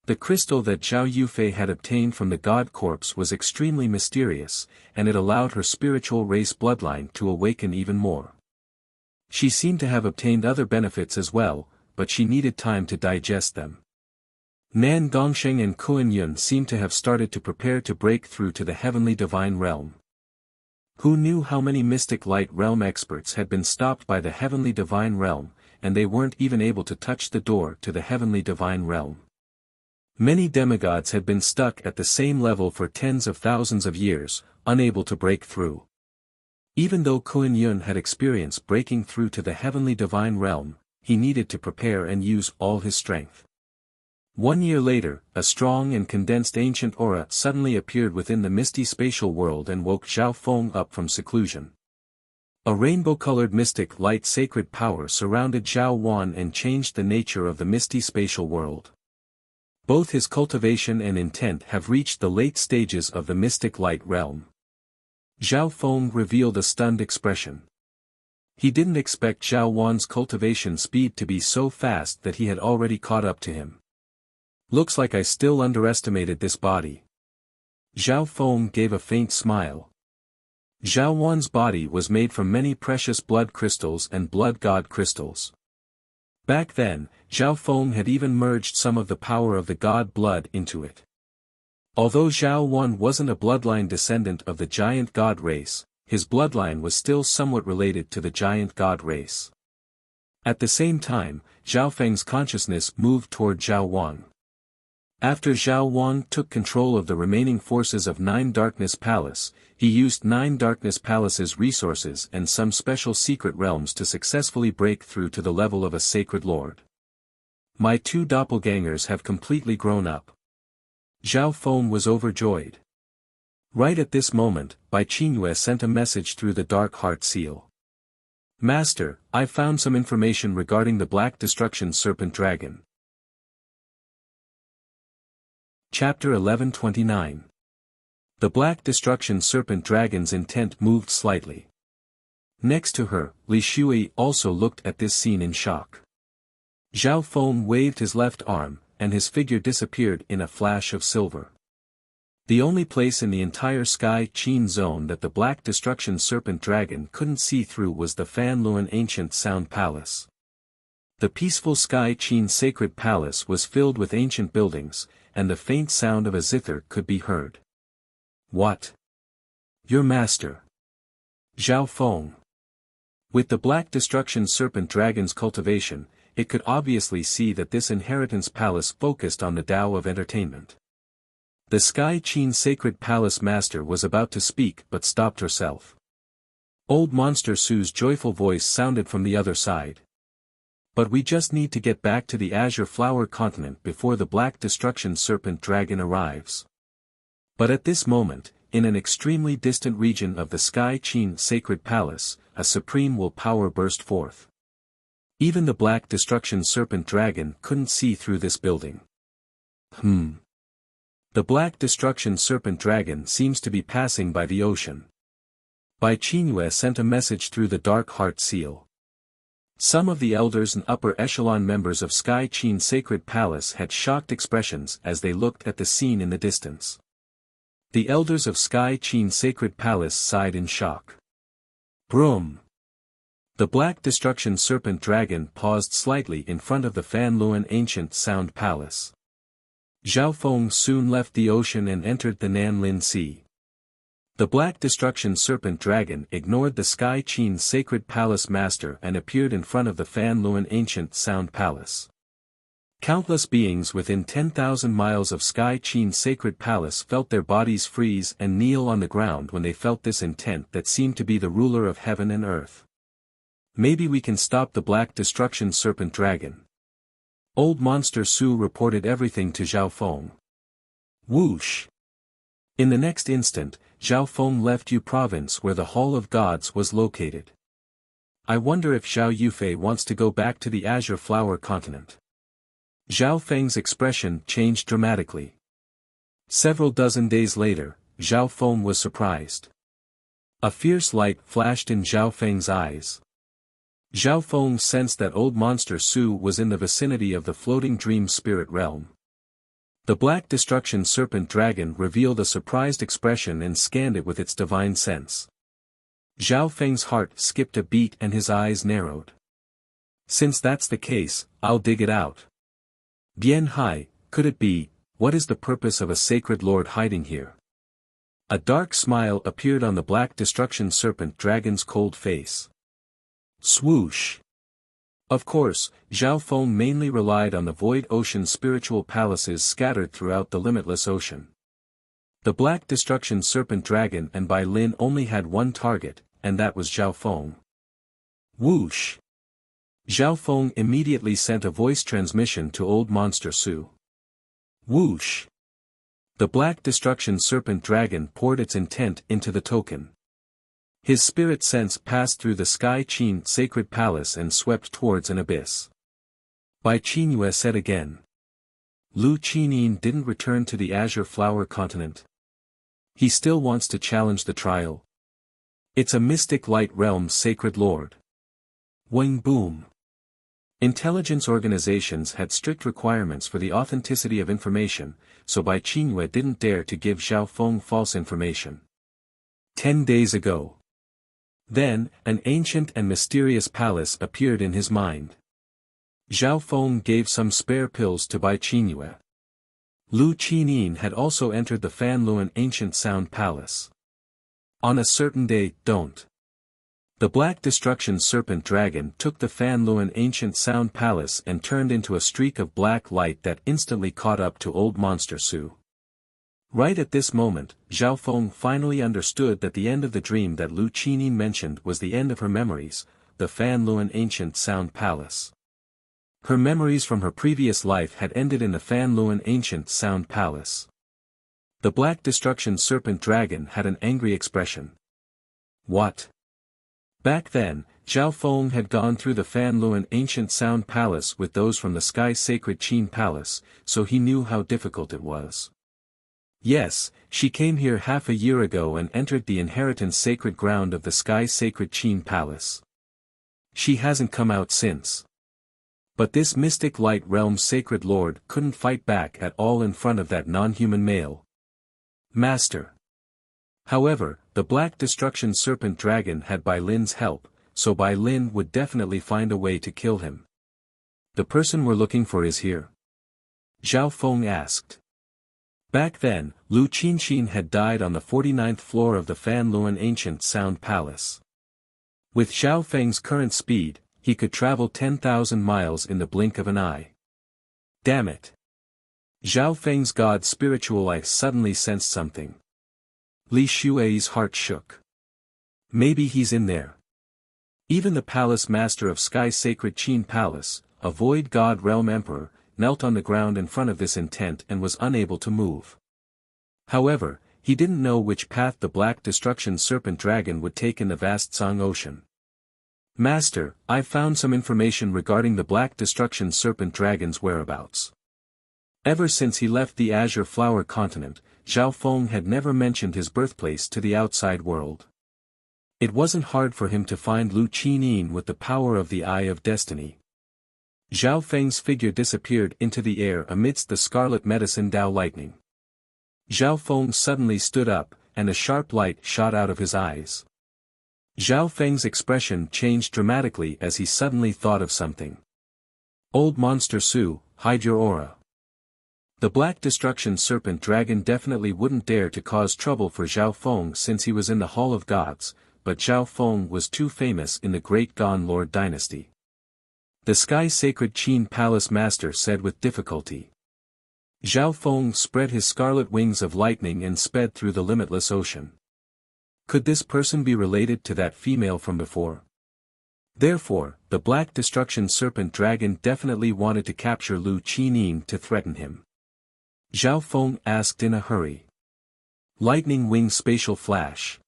The crystal that Zhao Yufei had obtained from the god corpse was extremely mysterious, and it allowed her spiritual race bloodline to awaken even more. She seemed to have obtained other benefits as well, but she needed time to digest them. Nan Gongsheng and Kuan Yun seemed to have started to prepare to break through to the heavenly divine realm. Who knew how many mystic light realm experts had been stopped by the heavenly divine realm, and they weren't even able to touch the door to the heavenly divine realm. Many demigods had been stuck at the same level for tens of thousands of years, unable to break through. Even though Kuan Yun had experience breaking through to the heavenly divine realm, he needed to prepare and use all his strength. 1 year later, a strong and condensed ancient aura suddenly appeared within the misty spatial world and woke Zhao Feng up from seclusion. A rainbow-colored mystic light sacred power surrounded Zhao Wan and changed the nature of the misty spatial world. Both his cultivation and intent have reached the late stages of the mystic light realm. Zhao Feng revealed a stunned expression. He didn't expect Zhao Wan's cultivation speed to be so fast that he had already caught up to him. Looks like I still underestimated this body. Zhao Feng gave a faint smile. Zhao Wan's body was made from many precious blood crystals and blood god crystals. Back then, Zhao Feng had even merged some of the power of the god blood into it. Although Zhao Wan wasn't a bloodline descendant of the giant god race, his bloodline was still somewhat related to the giant god race. At the same time, Zhao Feng's consciousness moved toward Zhao Wan. After Zhao Wan took control of the remaining forces of Nine Darkness Palace, he used Nine Darkness Palace's resources and some special secret realms to successfully break through to the level of a sacred lord. My two doppelgangers have completely grown up. Zhao Feng was overjoyed. Right at this moment, Bai Qingyue sent a message through the Dark Heart Seal. Master, I found some information regarding the Black Destruction Serpent Dragon. Chapter 1129. The Black Destruction Serpent Dragon's intent moved slightly. Next to her, Li Shui also looked at this scene in shock. Zhao Feng waved his left arm, and his figure disappeared in a flash of silver. The only place in the entire Sky Qin zone that the Black Destruction Serpent Dragon couldn't see through was the Fanluan Ancient Sound Palace. The peaceful Sky Qin Sacred Palace was filled with ancient buildings, and the faint sound of a zither could be heard. What? Your master. Zhao Feng. With the Black Destruction Serpent Dragon's cultivation, it could obviously see that this inheritance palace focused on the Tao of entertainment. The Sky Qin Sacred Palace Master was about to speak but stopped herself. Old Monster Su's joyful voice sounded from the other side. But we just need to get back to the Azure Flower Continent before the Black Destruction Serpent Dragon arrives. But at this moment, in an extremely distant region of the Sky Qin Sacred Palace, a supreme will power burst forth. Even the Black Destruction Serpent Dragon couldn't see through this building. The Black Destruction Serpent Dragon seems to be passing by the ocean. Bai Qingyue sent a message through the Dark Heart Seal. Some of the elders and upper echelon members of Sky Qin Sacred Palace had shocked expressions as they looked at the scene in the distance. The elders of Sky Qin Sacred Palace sighed in shock. Broom! The Black Destruction Serpent Dragon paused slightly in front of the Fanluan Ancient Sound Palace. Zhao Feng soon left the ocean and entered the Nanlin Sea. The Black Destruction Serpent Dragon ignored the Sky Qin Sacred Palace Master and appeared in front of the Fanluan Ancient Sound Palace. Countless beings within 10,000 miles of Sky Qin Sacred Palace felt their bodies freeze and kneel on the ground when they felt this intent that seemed to be the ruler of heaven and earth. Maybe we can stop the Black Destruction Serpent Dragon. Old Monster Su reported everything to Zhao Feng. Whoosh! In the next instant, Zhao Feng left Yu Province where the Hall of Gods was located. I wonder if Zhao Yufei wants to go back to the Azure Flower Continent. Zhao Feng's expression changed dramatically. Several dozen days later, Zhao Feng was surprised. A fierce light flashed in Zhao Feng's eyes. Zhao Feng sensed that Old Monster Su was in the vicinity of the floating dream spirit realm. The Black Destruction Serpent Dragon revealed a surprised expression and scanned it with its divine sense. Zhao Feng's heart skipped a beat and his eyes narrowed. Since that's the case, I'll dig it out. Bien Hai, could it be, what is the purpose of a sacred lord hiding here? A dark smile appeared on the Black Destruction Serpent Dragon's cold face. Swoosh! Of course, Zhao Feng mainly relied on the Void Ocean spiritual palaces scattered throughout the limitless ocean. The Black Destruction Serpent Dragon and Bai Lin only had one target, and that was Zhao Feng. Whoosh! Zhao Feng immediately sent a voice transmission to Old Monster Su. Whoosh! The Black Destruction Serpent Dragon poured its intent into the token. His spirit sense passed through the Sky Qin Sacred Palace and swept towards an abyss. Bai Qingyue said again. Lu Qinyin didn't return to the Azure Flower Continent. He still wants to challenge the trial. It's a mystic light realm sacred lord. Wing boom. Intelligence organizations had strict requirements for the authenticity of information, so Bai Qingyue didn't dare to give Zhao Feng false information. 10 days ago. Then, an ancient and mysterious palace appeared in his mind. Zhao Feng gave some spare pills to Bai Qingyue. Lu Qinyin had also entered the Fanluan ancient sound palace. On a certain day, don't. The Black Destruction Serpent Dragon took the Fanluan ancient sound palace and turned into a streak of black light that instantly caught up to Old Monster Su. Right at this moment, Zhao Feng finally understood that the end of the dream that Lu Qinyin mentioned was the end of her memories, the Fanluan ancient sound palace. Her memories from her previous life had ended in the Fanluan ancient sound palace. The Black Destruction Serpent Dragon had an angry expression. What? Back then, Zhao Feng had gone through the Fanluan ancient sound palace with those from the Sky Sacred Qin Palace, so he knew how difficult it was. Yes, she came here half a year ago and entered the inheritance sacred ground of the Sky Sacred Qin Palace. She hasn't come out since. But this mystic light realm's sacred lord couldn't fight back at all in front of that non-human male. Master. However, the Black Destruction Serpent Dragon had Bai Lin's help, so Bai Lin would definitely find a way to kill him. The person we're looking for is here? Zhao Feng asked. Back then, Lu Qinxin had died on the 49th floor of the Fanluan Ancient Sound Palace. With Zhao Feng's current speed, he could travel 10,000 miles in the blink of an eye. Damn it. Zhao Feng's god spiritual eye suddenly sensed something. Li Xue's heart shook. Maybe he's in there. Even the palace master of Sky Sacred Qin Palace, a void god realm emperor, knelt on the ground in front of this intent and was unable to move. However, he didn't know which path the Black Destruction Serpent Dragon would take in the vast Song Ocean. Master, I've found some information regarding the Black Destruction Serpent Dragon's whereabouts. Ever since he left the Azure Flower Continent, Zhao Feng had never mentioned his birthplace to the outside world. It wasn't hard for him to find Lu Qinyin with the power of the Eye of Destiny. Zhao Feng's figure disappeared into the air amidst the scarlet medicine Dao lightning. Zhao Feng suddenly stood up, and a sharp light shot out of his eyes. Zhao Feng's expression changed dramatically as he suddenly thought of something. Old Monster Su, hide your aura. The Black Destruction Serpent Dragon definitely wouldn't dare to cause trouble for Zhao Feng since he was in the Hall of Gods, but Zhao Feng was too famous in the Great Gon Lord dynasty. The Sky Sacred Qin Palace Master said with difficulty. Zhao Feng spread his scarlet wings of lightning and sped through the limitless ocean. Could this person be related to that female from before? Therefore, the Black Destruction Serpent Dragon definitely wanted to capture Lu Qinyin to threaten him. Zhao Feng asked in a hurry. Lightning Wing Spatial Flash.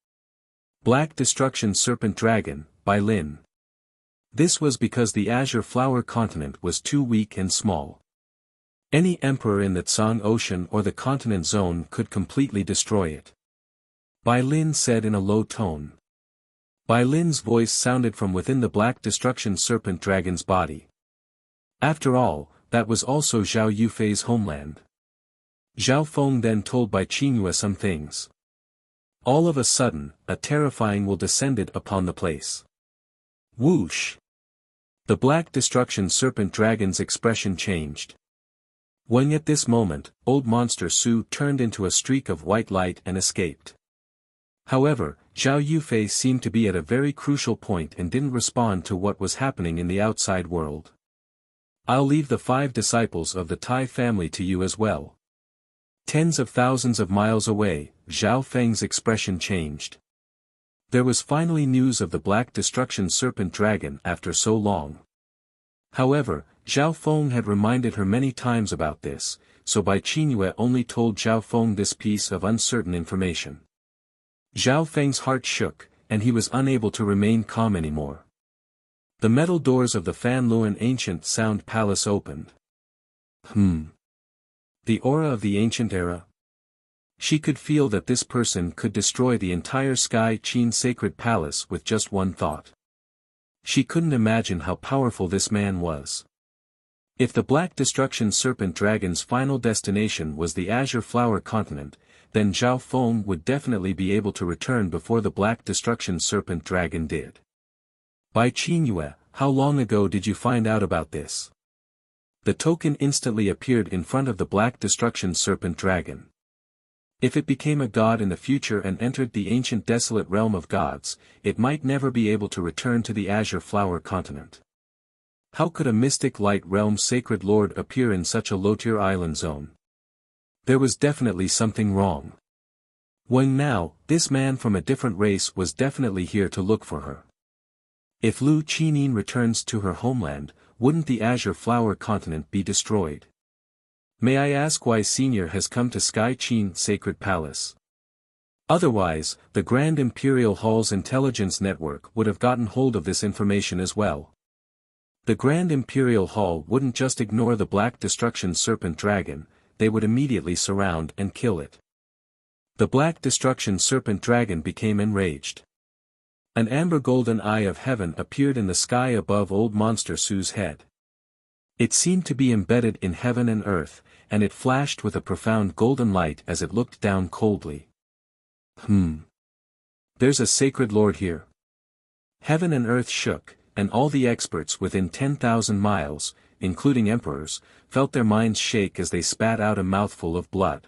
Black Destruction Serpent Dragon, Bai Lin. This was because the Azure Flower Continent was too weak and small. Any emperor in the Tsang Ocean or the Continent Zone could completely destroy it. Bai Lin said in a low tone. Bai Lin's voice sounded from within the Black Destruction Serpent Dragon's body. After all, that was also Zhao Yufei's homeland. Zhao Feng then told Bai Qingyue some things. All of a sudden, a terrifying will descended upon the place. Whoosh! The Black Destruction Serpent Dragon's expression changed. When at this moment, Old Monster Su turned into a streak of white light and escaped. However, Zhao Yufei seemed to be at a very crucial point and didn't respond to what was happening in the outside world. I'll leave the 5 disciples of the Tai family to you as well. Tens of thousands of miles away, Zhao Feng's expression changed. There was finally news of the Black Destruction Serpent Dragon after so long. However, Zhao Feng had reminded her many times about this, so Bai Qingyue only told Zhao Feng this piece of uncertain information. Zhao Feng's heart shook, and he was unable to remain calm anymore. The metal doors of the Fanluan Ancient Sound Palace opened. The aura of the ancient era? She could feel that this person could destroy the entire Sky Qin Sacred Palace with just one thought. She couldn't imagine how powerful this man was. If the Black Destruction Serpent Dragon's final destination was the Azure Flower Continent, then Zhao Feng would definitely be able to return before the Black Destruction Serpent Dragon did. Bai Qingyue, how long ago did you find out about this? The token instantly appeared in front of the Black Destruction Serpent Dragon. If it became a god in the future and entered the ancient desolate realm of gods, it might never be able to return to the Azure Flower Continent. How could a mystic light realm sacred lord appear in such a low-tier island zone? There was definitely something wrong. When now, this man from a different race was definitely here to look for her. If Lu Qinin returns to her homeland, wouldn't the Azure Flower Continent be destroyed? May I ask why Senior has come to Sky Qin Sacred Palace? Otherwise, the Grand Imperial Hall's intelligence network would have gotten hold of this information as well. The Grand Imperial Hall wouldn't just ignore the Black Destruction Serpent Dragon, they would immediately surround and kill it. The Black Destruction Serpent Dragon became enraged. An amber golden eye of heaven appeared in the sky above Old Monster Su's head. It seemed to be embedded in heaven and earth, and it flashed with a profound golden light as it looked down coldly. There's a sacred lord here. Heaven and earth shook, and all the experts within 10,000 miles, including emperors, felt their minds shake as they spat out a mouthful of blood.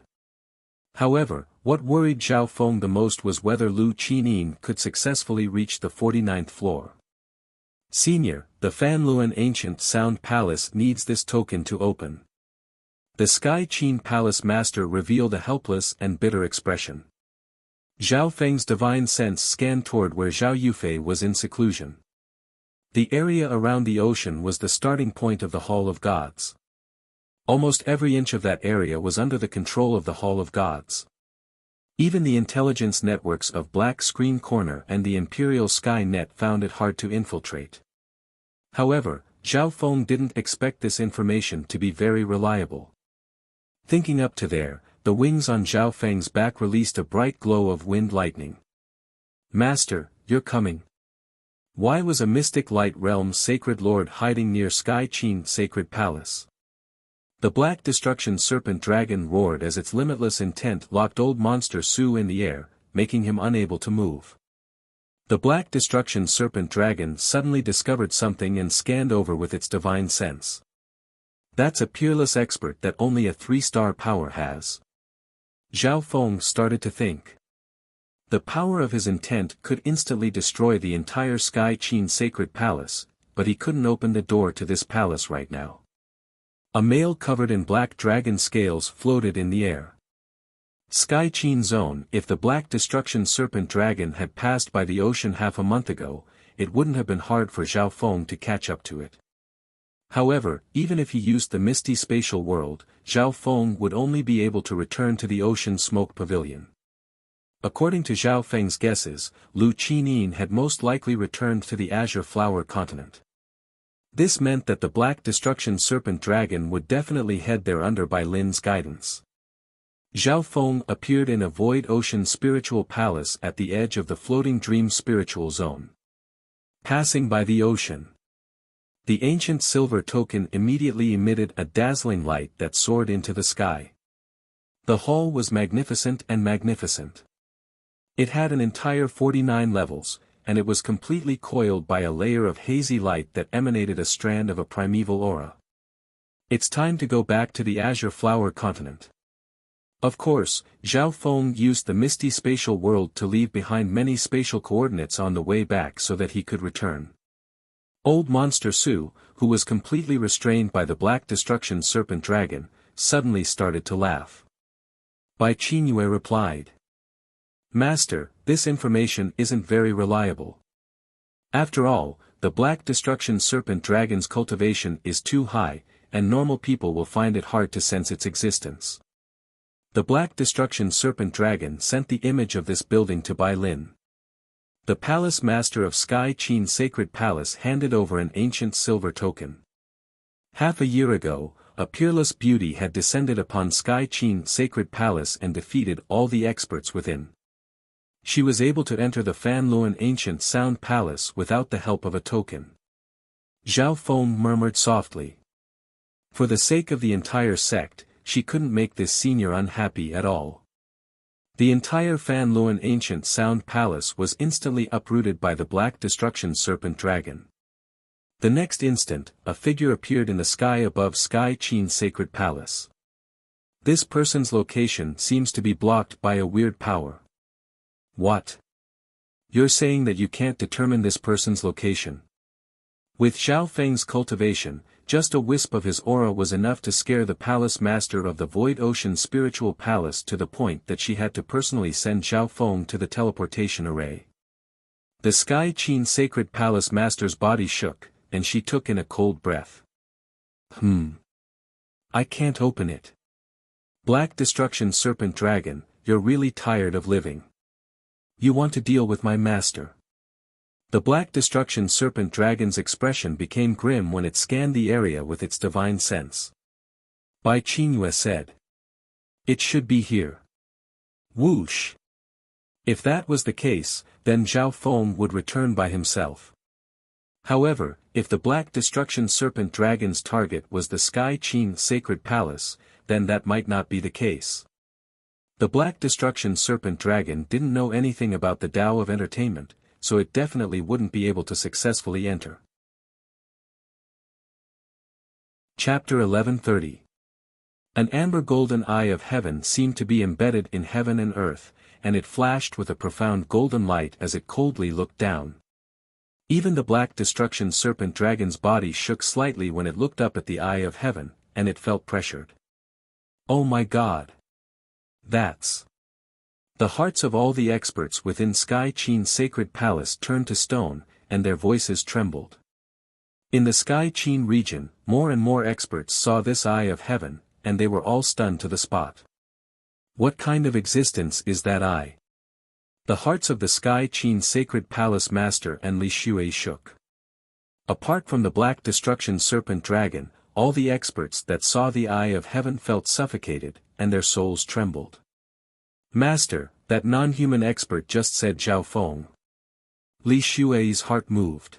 However, what worried Zhao Feng the most was whether Lu Qinin could successfully reach the 49th floor. Senior, the Fanluan Ancient Sound Palace needs this token to open. The Sky Qin Palace Master revealed a helpless and bitter expression. Zhao Feng's divine sense scanned toward where Zhao Yufei was in seclusion. The area around the ocean was the starting point of the Hall of Gods. Almost every inch of that area was under the control of the Hall of Gods. Even the intelligence networks of Black Screen Corner and the Imperial Sky Net found it hard to infiltrate. However, Zhao Feng didn't expect this information to be very reliable. Thinking up to there, the wings on Zhao Feng's back released a bright glow of wind lightning. Master, you're coming. Why was a mystic light realm sacred lord hiding near Sky Qin Sacred Palace? The Black Destruction Serpent Dragon roared as its limitless intent locked Old Monster Su in the air, making him unable to move. The Black Destruction Serpent Dragon suddenly discovered something and scanned over with its divine sense. That's a peerless expert that only a 3-star power has. Zhao Feng started to think. The power of his intent could instantly destroy the entire Sky Qin Sacred Palace, but he couldn't open the door to this palace right now. A male covered in black dragon scales floated in the air. Sky Qin Zone. If the Black Destruction Serpent Dragon had passed by the ocean half a month ago, it wouldn't have been hard for Zhao Feng to catch up to it. However, even if he used the misty spatial world, Zhao Feng would only be able to return to the Ocean Smoke Pavilion. According to Zhao Feng's guesses, Lu Qinin had most likely returned to the Azure Flower Continent. This meant that the Black Destruction Serpent Dragon would definitely head there under Bai Lin's guidance. Zhao Feng appeared in a void ocean spiritual palace at the edge of the floating dream spiritual zone. Passing by the ocean. The ancient silver token immediately emitted a dazzling light that soared into the sky. The hall was magnificent and magnificent. It had an entire 49 levels, and it was completely coiled by a layer of hazy light that emanated a strand of a primeval aura. It's time to go back to the Azure Flower Continent. Of course, Zhao Feng used the misty spatial world to leave behind many spatial coordinates on the way back so that he could return. Old Monster Su, who was completely restrained by the Black Destruction Serpent Dragon, suddenly started to laugh. Bai Qingyue replied. Master, this information isn't very reliable. After all, the Black Destruction Serpent Dragon's cultivation is too high, and normal people will find it hard to sense its existence. The Black Destruction Serpent Dragon sent the image of this building to Bai Lin. The Palace Master of Sky Qin Sacred Palace handed over an ancient silver token. Half a year ago, a peerless beauty had descended upon Sky Qin Sacred Palace and defeated all the experts within. She was able to enter the Fan Luan ancient sound palace without the help of a token. Zhao Feng murmured softly. For the sake of the entire sect, she couldn't make this senior unhappy at all. The entire Fan Luan ancient sound palace was instantly uprooted by the Black Destruction Serpent Dragon. The next instant, a figure appeared in the sky above Sky Qin's sacred palace. This person's location seems to be blocked by a weird power. What? You're saying that you can't determine this person's location? With Zhao Feng's cultivation, just a wisp of his aura was enough to scare the palace master of the Void Ocean spiritual palace to the point that she had to personally send Zhao Feng to the teleportation array. The Sky Qin sacred palace master's body shook, and she took in a cold breath. I can't open it. Black Destruction Serpent Dragon, you're really tired of living. You want to deal with my master. The Black Destruction Serpent Dragon's expression became grim when it scanned the area with its divine sense. Bai Qingyue said. It should be here. Whoosh. If that was the case, then Zhao Feng would return by himself. However, if the Black Destruction Serpent Dragon's target was the Sky Qin Sacred Palace, then that might not be the case. The Black Destruction Serpent Dragon didn't know anything about the Tao of Entertainment, so it definitely wouldn't be able to successfully enter. Chapter 1130. An amber golden eye of heaven seemed to be embedded in heaven and earth, and it flashed with a profound golden light as it coldly looked down. Even the Black Destruction Serpent Dragon's body shook slightly when it looked up at the eye of heaven, and it felt pressured. Oh my God! That's... The hearts of all the experts within Sky Qin's sacred palace turned to stone, and their voices trembled. In the Sky Qin region, more and more experts saw this eye of heaven, and they were all stunned to the spot. What kind of existence is that eye? The hearts of the Sky Qin sacred palace master and Li Shui shook. Apart from the Black Destruction Serpent Dragon, all the experts that saw the eye of heaven felt suffocated, and their souls trembled. Master, that non-human expert just said Zhao Feng. Li Shui's heart moved.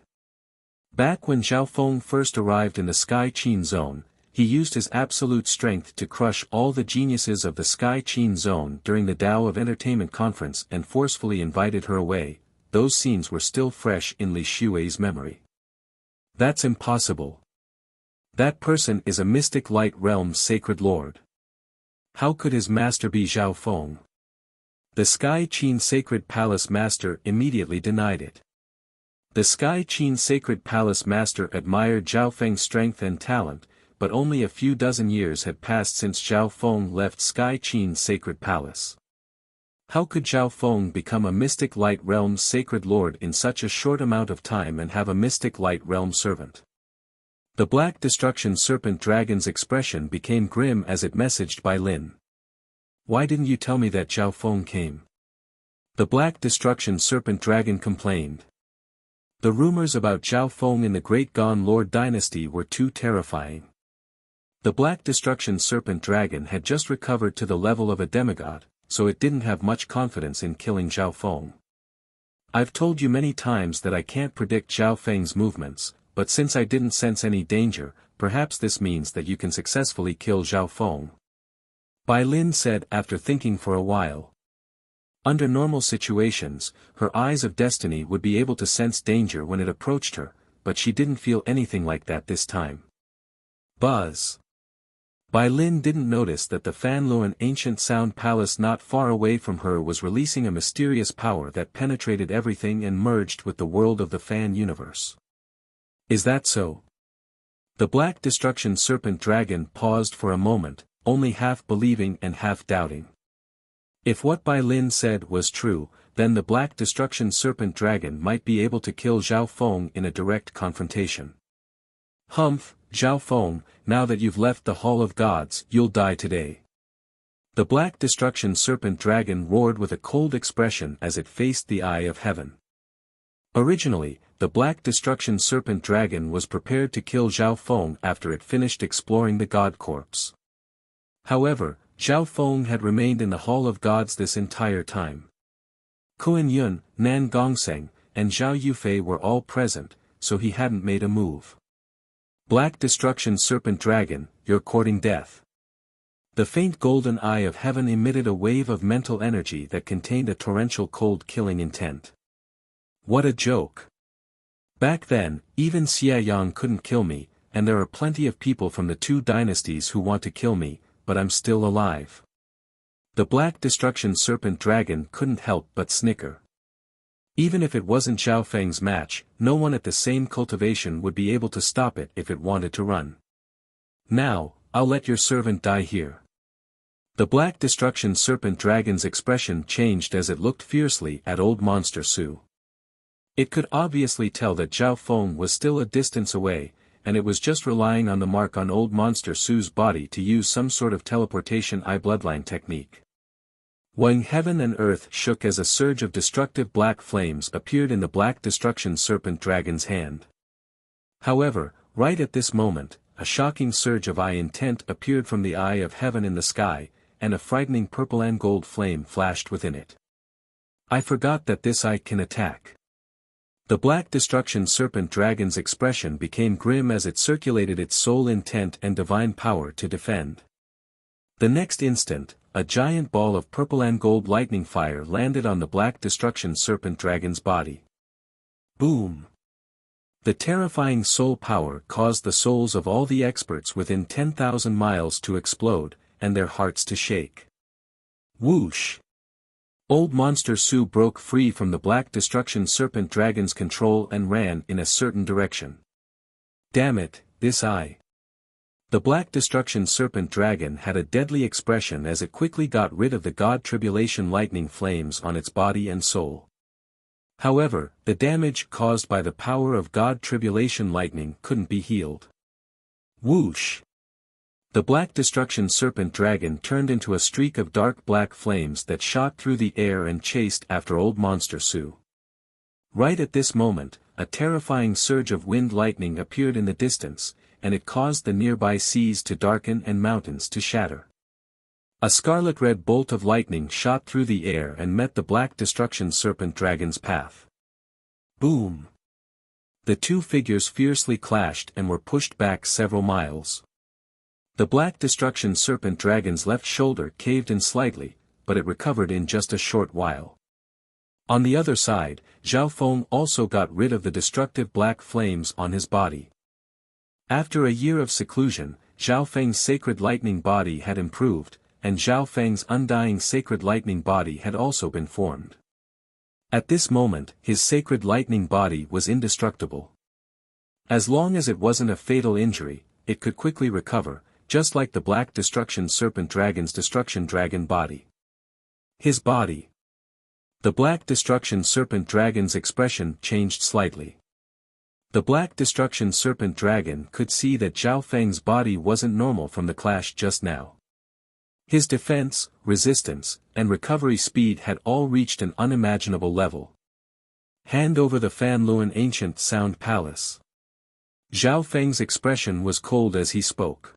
Back when Zhao Feng first arrived in the Sky Qin zone, he used his absolute strength to crush all the geniuses of the Sky Qin zone during the Tao of Entertainment conference and forcefully invited her away. Those scenes were still fresh in Li Shui's memory. That's impossible. That person is a mystic light realm's sacred lord. How could his master be Zhao Feng? The Sky Qin sacred palace master immediately denied it. The Sky Qin sacred palace master admired Zhao Feng's strength and talent, but only a few dozen years had passed since Zhao Feng left Sky Qin's sacred palace. How could Zhao Feng become a mystic light realm's sacred lord in such a short amount of time and have a mystic light realm servant? The Black Destruction Serpent Dragon's expression became grim as it messaged Bai Lin. Why didn't you tell me that Zhao Feng came? The Black Destruction Serpent Dragon complained. The rumors about Zhao Feng in the Great Gone Lord dynasty were too terrifying. The Black Destruction Serpent Dragon had just recovered to the level of a demigod, so it didn't have much confidence in killing Zhao Feng. I've told you many times that I can't predict Zhao Feng's movements, but since I didn't sense any danger, perhaps this means that you can successfully kill Zhao Feng. Bai Lin said after thinking for a while. Under normal situations, her eyes of destiny would be able to sense danger when it approached her, but she didn't feel anything like that this time. Buzz. Bai Lin didn't notice that the Fan Luan ancient sound palace not far away from her was releasing a mysterious power that penetrated everything and merged with the world of the Fan universe. Is that so? The Black Destruction Serpent Dragon paused for a moment, only half believing and half doubting. If what Bai Lin said was true, then the Black Destruction Serpent Dragon might be able to kill Zhao Feng in a direct confrontation. Humph, Zhao Feng, now that you've left the Hall of Gods, you'll die today. The Black Destruction Serpent Dragon roared with a cold expression as it faced the eye of heaven. Originally, the Black Destruction Serpent Dragon was prepared to kill Zhao Feng after it finished exploring the God Corpse. However, Zhao Feng had remained in the Hall of Gods this entire time. Kuan Yun, Nan Gongseng, and Zhao Yufei were all present, so he hadn't made a move. Black Destruction Serpent Dragon, you're courting death. The faint golden eye of heaven emitted a wave of mental energy that contained a torrential cold killing intent. What a joke. Back then, even Xia Yang couldn't kill me, and there are plenty of people from the two dynasties who want to kill me, but I'm still alive. The Black Destruction Serpent Dragon couldn't help but snicker. Even if it wasn't Zhao Feng's match, no one at the same cultivation would be able to stop it if it wanted to run. Now, I'll let your servant die here. The Black Destruction Serpent Dragon's expression changed as it looked fiercely at Old Monster Su. It could obviously tell that Zhao Feng was still a distance away, and it was just relying on the mark on Old Monster Su's body to use some sort of teleportation eye bloodline technique. When heaven and earth shook as a surge of destructive black flames appeared in the Black Destruction Serpent Dragon's hand. However, right at this moment, a shocking surge of eye intent appeared from the eye of heaven in the sky, and a frightening purple and gold flame flashed within it. I forgot that this eye can attack. The Black Destruction Serpent Dragon's expression became grim as it circulated its sole intent and divine power to defend. The next instant, a giant ball of purple and gold lightning fire landed on the Black Destruction Serpent Dragon's body. Boom! The terrifying soul power caused the souls of all the experts within 10,000 miles to explode, and their hearts to shake. Whoosh! Old Monster Su broke free from the Black Destruction Serpent Dragon's control and ran in a certain direction. Damn it, this eye. The Black Destruction Serpent Dragon had a deadly expression as it quickly got rid of the God Tribulation lightning flames on its body and soul. However, the damage caused by the power of God Tribulation lightning couldn't be healed. Whoosh! The Black Destruction Serpent Dragon turned into a streak of dark black flames that shot through the air and chased after Old Monster Su. Right at this moment, a terrifying surge of wind lightning appeared in the distance, and it caused the nearby seas to darken and mountains to shatter. A scarlet-red bolt of lightning shot through the air and met the Black Destruction Serpent Dragon's path. Boom! The two figures fiercely clashed and were pushed back several miles. The Black Destruction Serpent Dragon's left shoulder caved in slightly, but it recovered in just a short while. On the other side, Zhao Feng also got rid of the destructive black flames on his body. After a year of seclusion, Zhao Feng's sacred lightning body had improved, and Zhao Feng's undying sacred lightning body had also been formed. At this moment, his sacred lightning body was indestructible. As long as it wasn't a fatal injury, it could quickly recover, just like the Black Destruction Serpent Dragon's Destruction Dragon body. His body. The Black Destruction Serpent Dragon's expression changed slightly. The Black Destruction Serpent Dragon could see that Zhao Feng's body wasn't normal from the clash just now. His defense, resistance, and recovery speed had all reached an unimaginable level. Hand over the Fan Luan Ancient Sound Palace. Zhao Feng's expression was cold as he spoke.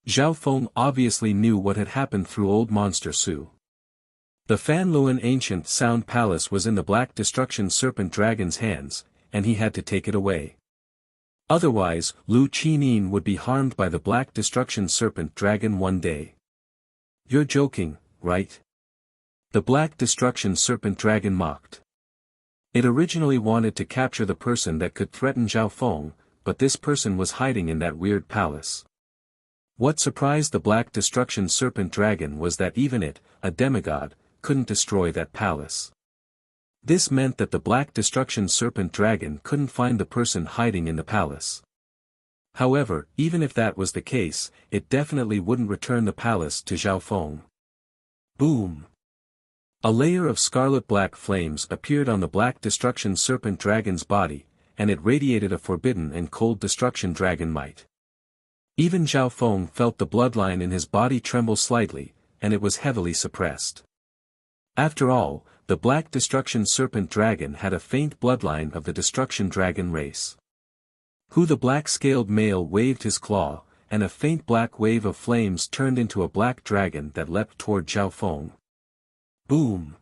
Zhao Feng obviously knew what had happened through Old Monster Su. The Fan Luan Ancient Sound Palace was in the Black Destruction Serpent Dragon's hands, and he had to take it away. Otherwise, Lu Qinin would be harmed by the Black Destruction Serpent Dragon one day. You're joking, right? The Black Destruction Serpent Dragon mocked. It originally wanted to capture the person that could threaten Zhao Feng, but this person was hiding in that weird palace. What surprised the Black Destruction Serpent Dragon was that even it, a demigod, couldn't destroy that palace. This meant that the Black Destruction Serpent Dragon couldn't find the person hiding in the palace. However, even if that was the case, it definitely wouldn't return the palace to Zhao Feng. Boom! A layer of scarlet-black flames appeared on the Black Destruction Serpent Dragon's body, and it radiated a forbidden and cold destruction dragon might. Even Zhao Feng felt the bloodline in his body tremble slightly, and it was heavily suppressed. After all, the Black Destruction Serpent Dragon had a faint bloodline of the Destruction Dragon race. Who the black-scaled male waved his claw, and a faint black wave of flames turned into a black dragon that leapt toward Zhao Feng. Boom!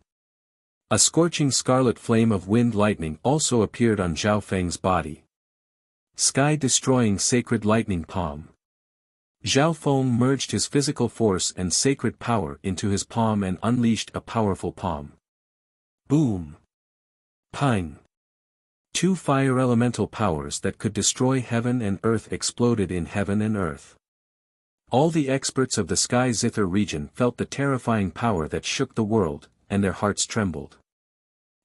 A scorching scarlet flame of wind lightning also appeared on Zhao Feng's body. Sky-destroying sacred lightning palm. Zhao Feng merged his physical force and sacred power into his palm and unleashed a powerful palm. Boom! Pang! Two fire elemental powers that could destroy heaven and earth exploded in heaven and earth. All the experts of the Sky Zither region felt the terrifying power that shook the world, and their hearts trembled.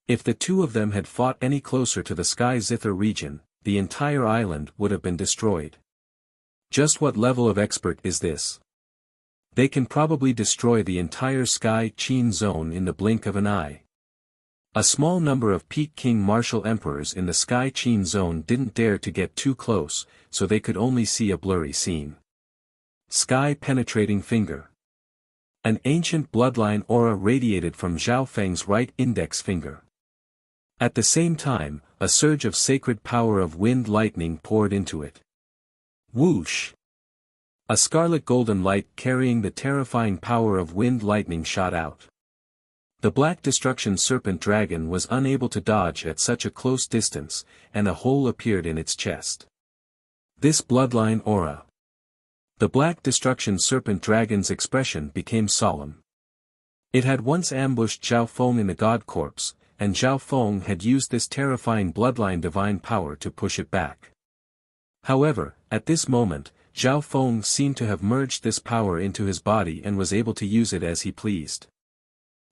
If the two of them had fought any closer to the Sky Zither region, the entire island would have been destroyed. Just what level of expert is this? They can probably destroy the entire Sky Qin zone in the blink of an eye. A small number of Peak King martial emperors in the Sky Qin zone didn't dare to get too close, so they could only see a blurry scene. Sky-penetrating finger. An ancient bloodline aura radiated from Zhao Feng's right index finger. At the same time, a surge of sacred power of wind lightning poured into it. Whoosh! A scarlet golden light carrying the terrifying power of wind lightning shot out. The Black Destruction Serpent Dragon was unable to dodge at such a close distance, and a hole appeared in its chest. This bloodline aura. The Black Destruction Serpent Dragon's expression became solemn. It had once ambushed Zhao Feng in the God Corpse, and Zhao Feng had used this terrifying bloodline divine power to push it back. However, at this moment, Zhao Feng seemed to have merged this power into his body and was able to use it as he pleased.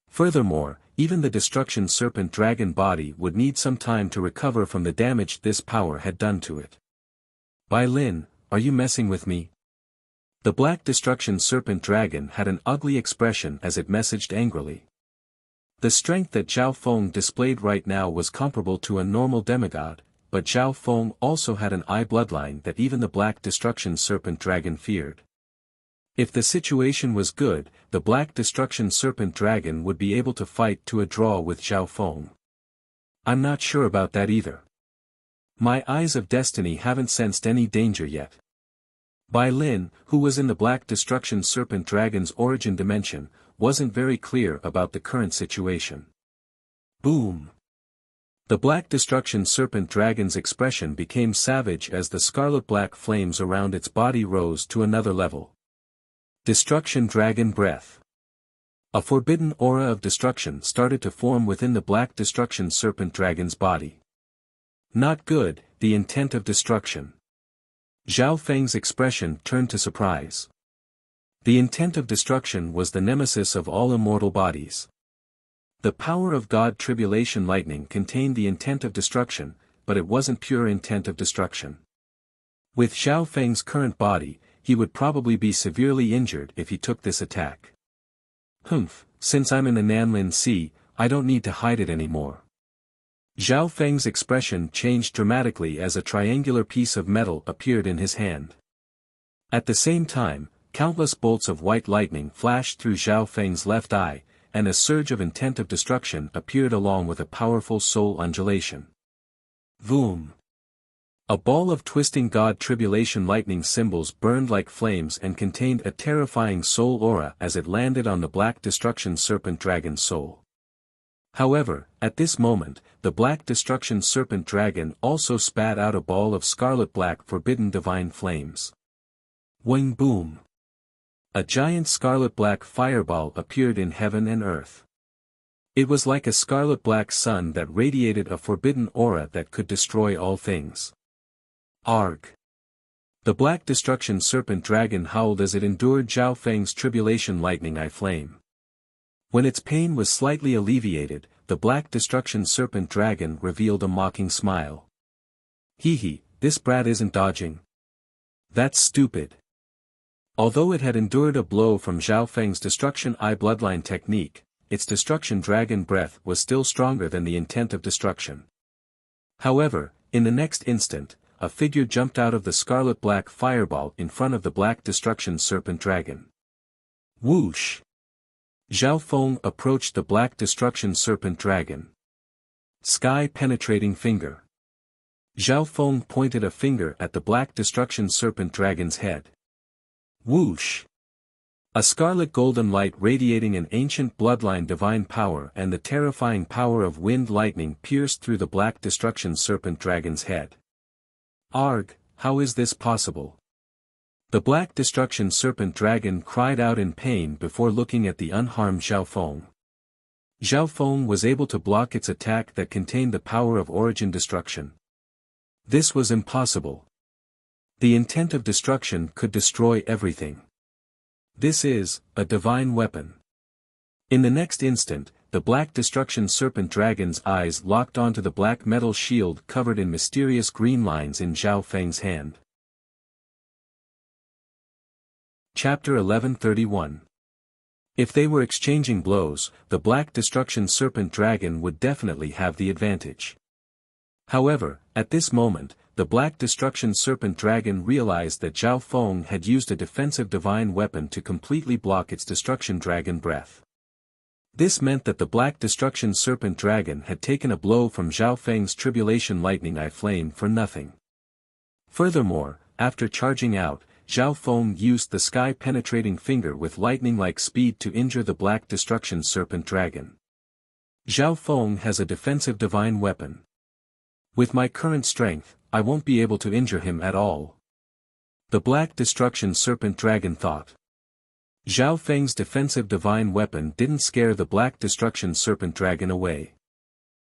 Furthermore, even the Destruction Serpent Dragon body would need some time to recover from the damage this power had done to it. Bai Lin, are you messing with me? The Black Destruction Serpent Dragon had an ugly expression as it messaged angrily. The strength that Zhao Feng displayed right now was comparable to a normal demigod, but Zhao Feng also had an eye bloodline that even the Black Destruction Serpent Dragon feared. If the situation was good, the Black Destruction Serpent Dragon would be able to fight to a draw with Zhao Feng. I'm not sure about that either. My eyes of destiny haven't sensed any danger yet. Bai Lin, who was in the Black Destruction Serpent Dragon's origin dimension, wasn't very clear about the current situation. Boom! The Black Destruction Serpent Dragon's expression became savage as the scarlet-black flames around its body rose to another level. Destruction Dragon Breath. A forbidden aura of destruction started to form within the Black Destruction Serpent Dragon's body. Not good, the intent of destruction. Zhao Feng's expression turned to surprise. The intent of destruction was the nemesis of all immortal bodies. The power of God Tribulation Lightning contained the intent of destruction, but it wasn't pure intent of destruction. With Zhao Feng's current body, he would probably be severely injured if he took this attack. Humph, since I'm in the Nanlin Sea, I don't need to hide it anymore. Zhao Feng's expression changed dramatically as a triangular piece of metal appeared in his hand. At the same time, countless bolts of white lightning flashed through Zhao Feng's left eye, and a surge of intent of destruction appeared along with a powerful soul undulation. Vroom! A ball of twisting God Tribulation Lightning symbols burned like flames and contained a terrifying soul aura as it landed on the Black Destruction Serpent Dragon's soul. However, at this moment, the Black Destruction Serpent Dragon also spat out a ball of scarlet-black forbidden divine flames. Wing boom! A giant scarlet-black fireball appeared in heaven and earth. It was like a scarlet-black sun that radiated a forbidden aura that could destroy all things. Arg! The Black Destruction Serpent Dragon howled as it endured Zhao Feng's Tribulation Lightning Eye Flame. When its pain was slightly alleviated, the Black Destruction Serpent Dragon revealed a mocking smile. Hee hee, this brat isn't dodging. That's stupid. Although it had endured a blow from Zhao Feng's Destruction Eye Bloodline technique, its Destruction Dragon Breath was still stronger than the intent of destruction. However, in the next instant, a figure jumped out of the scarlet-black fireball in front of the Black Destruction Serpent Dragon. Whoosh! Zhao Feng approached the Black Destruction Serpent Dragon. Sky-penetrating finger. Zhao Feng pointed a finger at the Black Destruction Serpent Dragon's head. Whoosh! A scarlet golden light radiating an ancient bloodline divine power and the terrifying power of wind lightning pierced through the black destruction serpent dragon's head. Arg, how is this possible? The black destruction serpent dragon cried out in pain before looking at the unharmed Zhao Feng. Zhao Feng was able to block its attack that contained the power of origin destruction. This was impossible. The intent of destruction could destroy everything. This is a divine weapon. In the next instant, the black destruction serpent dragon's eyes locked onto the black metal shield covered in mysterious green lines in Zhao Feng's hand. Chapter 1131. If they were exchanging blows, the black destruction serpent dragon would definitely have the advantage. However, at this moment, the black destruction serpent dragon realized that Zhao Feng had used a defensive divine weapon to completely block its destruction dragon breath. This meant that the black destruction serpent dragon had taken a blow from Zhao Feng's tribulation lightning eye flame for nothing. Furthermore, after charging out, Zhao Feng used the sky-penetrating finger with lightning-like speed to injure the black destruction serpent dragon. Zhao Feng has a defensive divine weapon. With my current strength, I won't be able to injure him at all. The black destruction serpent dragon thought. Zhao Feng's defensive divine weapon didn't scare the black destruction serpent dragon away.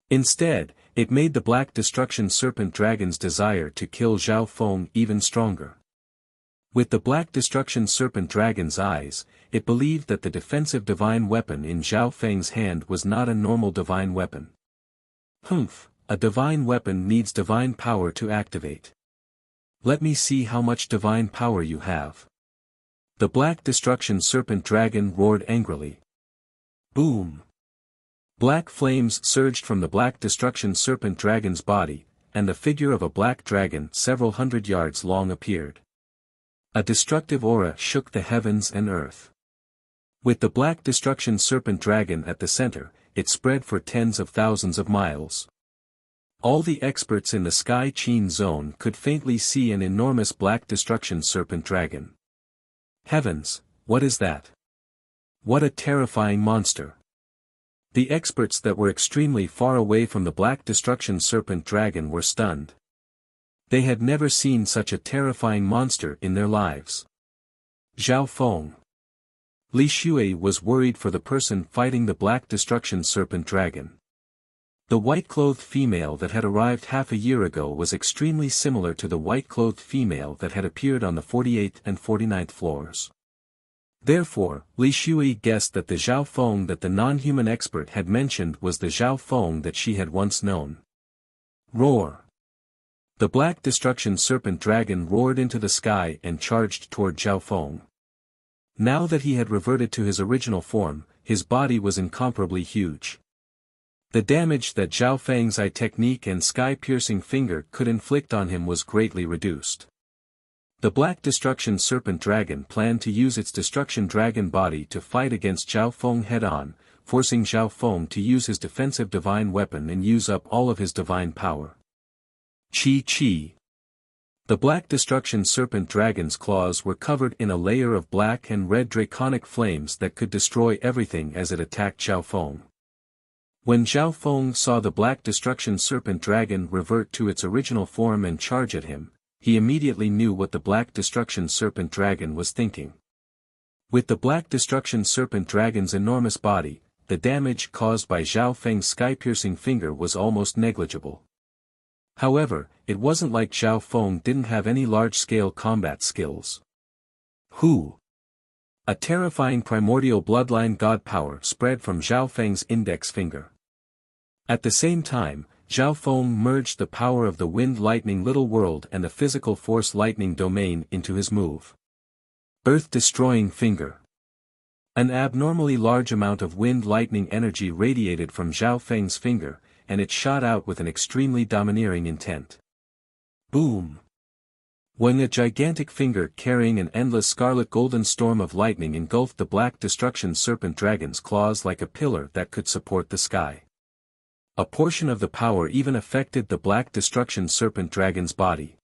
Instead, it made the black destruction serpent dragon's desire to kill Zhao Feng even stronger. With the black destruction serpent dragon's eyes, it believed that the defensive divine weapon in Zhao Feng's hand was not a normal divine weapon. Humph. A divine weapon needs divine power to activate. Let me see how much divine power you have. The black destruction serpent dragon roared angrily. Boom! Black flames surged from the black destruction serpent dragon's body, and the figure of a black dragon several hundred yards long appeared. A destructive aura shook the heavens and earth. With the black destruction serpent dragon at the center, it spread for tens of thousands of miles. All the experts in the Sky Qin zone could faintly see an enormous black destruction serpent dragon. Heavens, what is that? What a terrifying monster! The experts that were extremely far away from the black destruction serpent dragon were stunned. They had never seen such a terrifying monster in their lives. Zhao Feng. Li Shui was worried for the person fighting the black destruction serpent dragon. The white-clothed female that had arrived half a year ago was extremely similar to the white-clothed female that had appeared on the 48th and 49th floors. Therefore, Li Shui guessed that the Zhao Feng that the non-human expert had mentioned was the Zhao Feng that she had once known. Roar! The black destruction serpent dragon roared into the sky and charged toward Zhao Feng. Now that he had reverted to his original form, his body was incomparably huge. The damage that Zhao Feng's eye technique and sky-piercing finger could inflict on him was greatly reduced. The black destruction serpent dragon planned to use its destruction dragon body to fight against Zhao Feng head-on, forcing Zhao Feng to use his defensive divine weapon and use up all of his divine power. Chi. The black destruction serpent dragon's claws were covered in a layer of black and red draconic flames that could destroy everything as it attacked Zhao Feng. When Zhao Feng saw the black destruction serpent dragon revert to its original form and charge at him, he immediately knew what the black destruction serpent dragon was thinking. With the black destruction serpent dragon's enormous body, the damage caused by Zhao Feng's sky-piercing finger was almost negligible. However, it wasn't like Zhao Feng didn't have any large-scale combat skills. Who? A terrifying primordial bloodline god power spread from Zhao Feng's index finger. At the same time, Zhao Feng merged the power of the wind lightning little world and the physical force lightning domain into his move. Earth-destroying finger. An abnormally large amount of wind lightning energy radiated from Zhao Feng's finger, and it shot out with an extremely domineering intent. Boom! When a gigantic finger carrying an endless scarlet golden storm of lightning engulfed the black destruction serpent dragon's claws like a pillar that could support the sky. A portion of the power even affected the black destruction serpent dragon's body.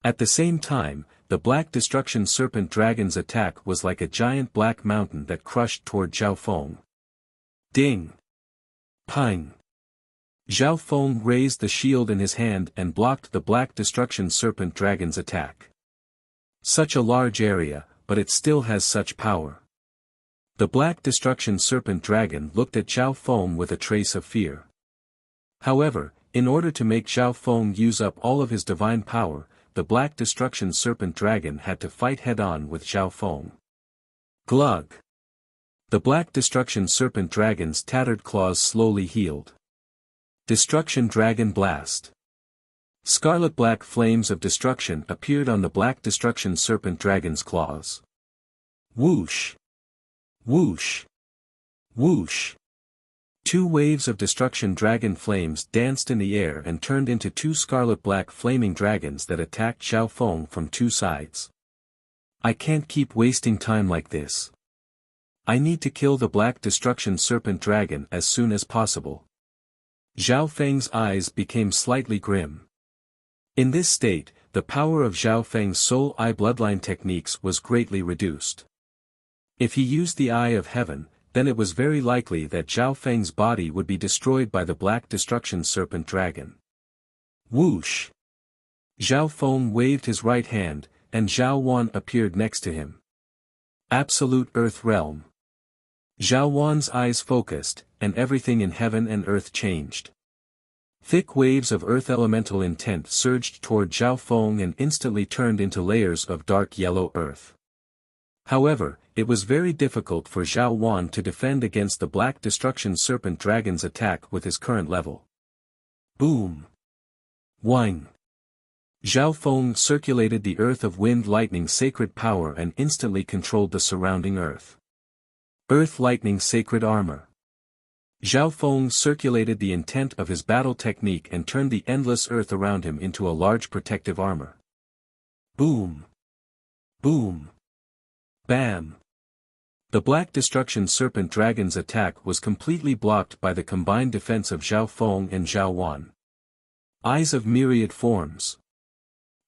At the same time, the Black Destruction Serpent Dragon's attack was like a giant black mountain that crushed toward Zhao Feng. Ding! Ping! Zhao Feng raised the shield in his hand and blocked the Black Destruction Serpent Dragon's attack. Such a large area, but it still has such power. The Black Destruction Serpent Dragon looked at Zhao Feng with a trace of fear. However, in order to make Zhao Feng use up all of his divine power, the Black Destruction Serpent Dragon had to fight head-on with Zhao Feng. Glug! The Black Destruction Serpent Dragon's tattered claws slowly healed. Destruction Dragon Blast. Scarlet-black flames of destruction appeared on the Black Destruction Serpent Dragon's claws. Whoosh! Whoosh! Whoosh! 2 waves of destruction dragon flames danced in the air and turned into 2 scarlet-black flaming dragons that attacked Zhao Feng from 2 sides. I can't keep wasting time like this. I need to kill the Black Destruction Serpent Dragon as soon as possible. Zhao Feng's eyes became slightly grim. In this state, the power of Zhao Feng's Soul Eye bloodline techniques was greatly reduced. If he used the Eye of Heaven, then it was very likely that Zhao Feng's body would be destroyed by the Black Destruction Serpent Dragon. Whoosh! Zhao Feng waved his right hand, and Zhao Wan appeared next to him. Absolute Earth Realm. Zhao Wan's eyes focused, and everything in heaven and earth changed. Thick waves of earth elemental intent surged toward Zhao Feng and instantly turned into layers of dark yellow earth. However, it was very difficult for Zhao Wan to defend against the Black Destruction Serpent Dragon's attack with his current level. Boom! Whing! Zhao Feng circulated the earth of wind lightning sacred power and instantly controlled the surrounding earth. Earth Lightning Sacred Armor. Zhao Feng circulated the intent of his battle technique and turned the endless earth around him into a large protective armor. Boom! Boom! Bam! The Black Destruction Serpent Dragon's attack was completely blocked by the combined defense of Zhao Feng and Zhao Wan. Eyes of Myriad Forms.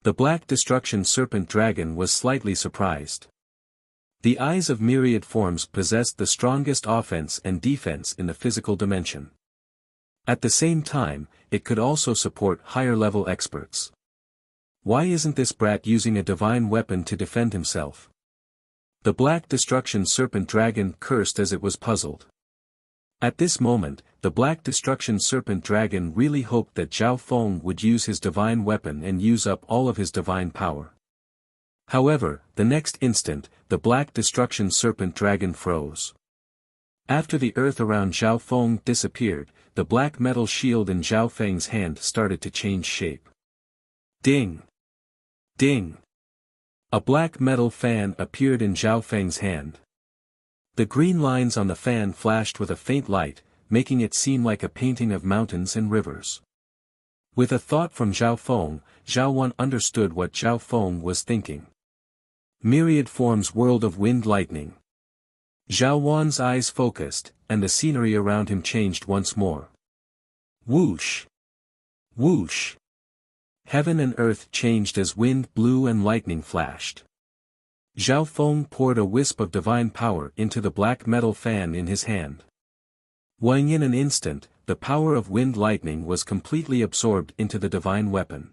The Black Destruction Serpent Dragon was slightly surprised. The Eyes of Myriad Forms possessed the strongest offense and defense in the physical dimension. At the same time, it could also support higher-level experts. Why isn't this brat using a divine weapon to defend himself? The Black Destruction Serpent Dragon cursed as it was puzzled. At this moment, the Black Destruction Serpent Dragon really hoped that Zhao Feng would use his divine weapon and use up all of his divine power. However, the next instant, the Black Destruction Serpent Dragon froze. After the earth around Zhao Feng disappeared, the black metal shield in Zhao Feng's hand started to change shape. Ding! Ding! A black metal fan appeared in Zhao Feng's hand. The green lines on the fan flashed with a faint light, making it seem like a painting of mountains and rivers. With a thought from Zhao Feng, Zhao Wan understood what Zhao Feng was thinking. Myriad Forms World of Wind Lightning. Zhao Wan's eyes focused, and the scenery around him changed once more. Whoosh! Whoosh! Heaven and earth changed as wind blew and lightning flashed. Zhao Feng poured a wisp of divine power into the black metal fan in his hand. Whing in an instant, the power of wind lightning was completely absorbed into the divine weapon.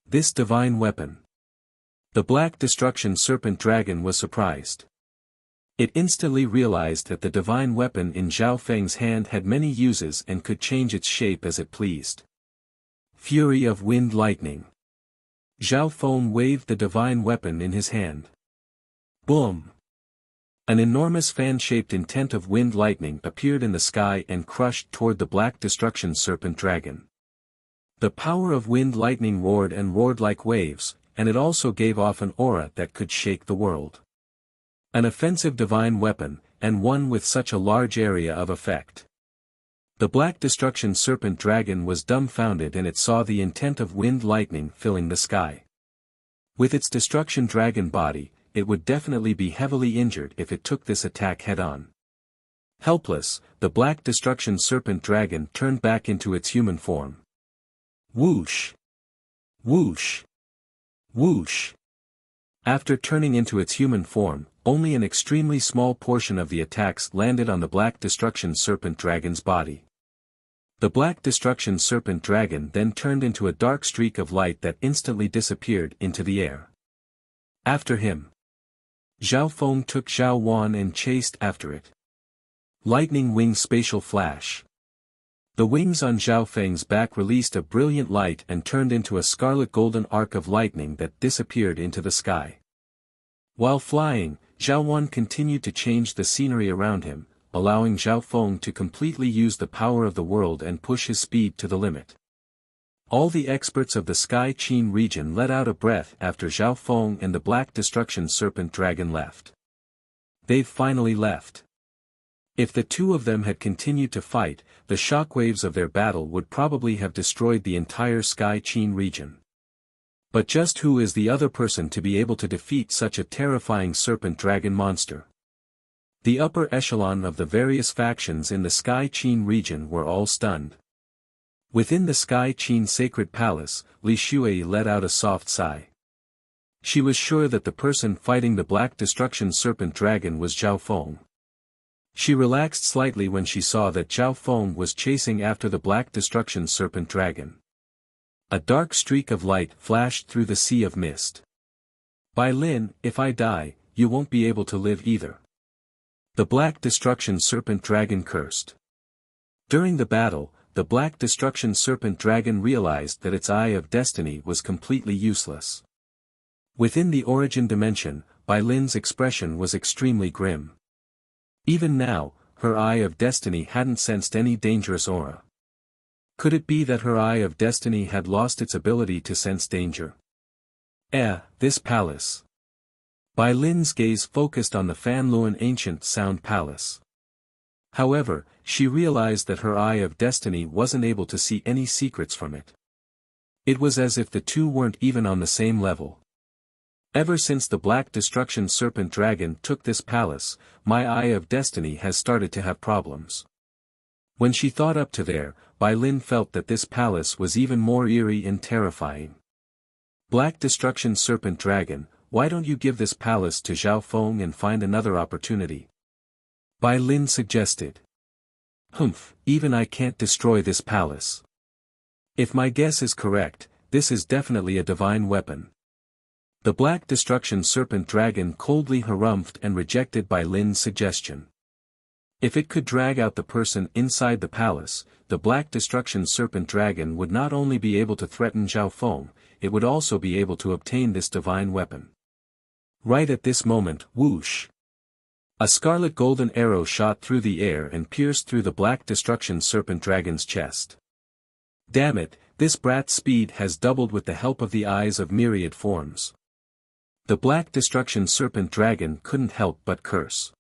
This divine weapon. The Black Destruction Serpent Dragon was surprised. It instantly realized that the divine weapon in Zhao Feng's hand had many uses and could change its shape as it pleased. Fury of Wind Lightning. Zhao Feng waved the divine weapon in his hand. Boom! An enormous fan-shaped intent of wind lightning appeared in the sky and crushed toward the Black Destruction Serpent Dragon. The power of wind lightning roared and roared like waves, and it also gave off an aura that could shake the world. An offensive divine weapon, and one with such a large area of effect. The Black Destruction Serpent Dragon was dumbfounded and it saw the intent of wind lightning filling the sky. With its destruction dragon body, it would definitely be heavily injured if it took this attack head-on. Helpless, the Black Destruction Serpent Dragon turned back into its human form. Whoosh! Whoosh! Whoosh! After turning into its human form, only an extremely small portion of the attacks landed on the Black Destruction Serpent Dragon's body. The Black Destruction Serpent Dragon then turned into a dark streak of light that instantly disappeared into the air. After him, Zhao Feng took Zhao Wan and chased after it. Lightning Wing Spatial Flash. The wings on Zhao Feng's back released a brilliant light and turned into a scarlet golden arc of lightning that disappeared into the sky. While flying, Zhao Wan continued to change the scenery around him, allowing Zhao Feng to completely use the power of the world and push his speed to the limit. All the experts of the Sky Qin region let out a breath after Zhao Feng and the Black Destruction Serpent Dragon left. They've finally left. If the two of them had continued to fight, the shockwaves of their battle would probably have destroyed the entire Sky Qin region. But just who is the other person to be able to defeat such a terrifying serpent dragon monster? The upper echelon of the various factions in the Sky Qin region were all stunned. Within the Sky Qin Sacred Palace, Li Shui let out a soft sigh. She was sure that the person fighting the Black Destruction Serpent Dragon was Zhao Feng. She relaxed slightly when she saw that Zhao Feng was chasing after the Black Destruction Serpent Dragon. A dark streak of light flashed through the sea of mist. Bai Lin, if I die, you won't be able to live either. The Black Destruction Serpent Dragon cursed. During the battle, the Black Destruction Serpent Dragon realized that its Eye of Destiny was completely useless. Within the Origin Dimension, Bai Lin's expression was extremely grim. Even now, her Eye of Destiny hadn't sensed any dangerous aura. Could it be that her Eye of Destiny had lost its ability to sense danger? This palace. Bai Lin's gaze focused on the Fanluan Ancient Sound Palace. However, she realized that her Eye of Destiny wasn't able to see any secrets from it. It was as if the two weren't even on the same level. Ever since the Black Destruction Serpent Dragon took this palace, my Eye of Destiny has started to have problems. When she thought up to there, Bai Lin felt that this palace was even more eerie and terrifying. Black Destruction Serpent Dragon, why don't you give this palace to Zhao Feng and find another opportunity? Bai Lin suggested. Even I can't destroy this palace. If my guess is correct, this is definitely a divine weapon. The Black Destruction Serpent Dragon coldly harumphed and rejected Bai Lin's suggestion. If it could drag out the person inside the palace, the Black Destruction Serpent Dragon would not only be able to threaten Zhao Feng, it would also be able to obtain this divine weapon. Right at this moment, whoosh! A scarlet golden arrow shot through the air and pierced through the Black Destruction Serpent Dragon's chest. Damn it, this brat's speed has doubled with the help of the eyes of myriad forms. The Black Destruction Serpent Dragon couldn't help but curse.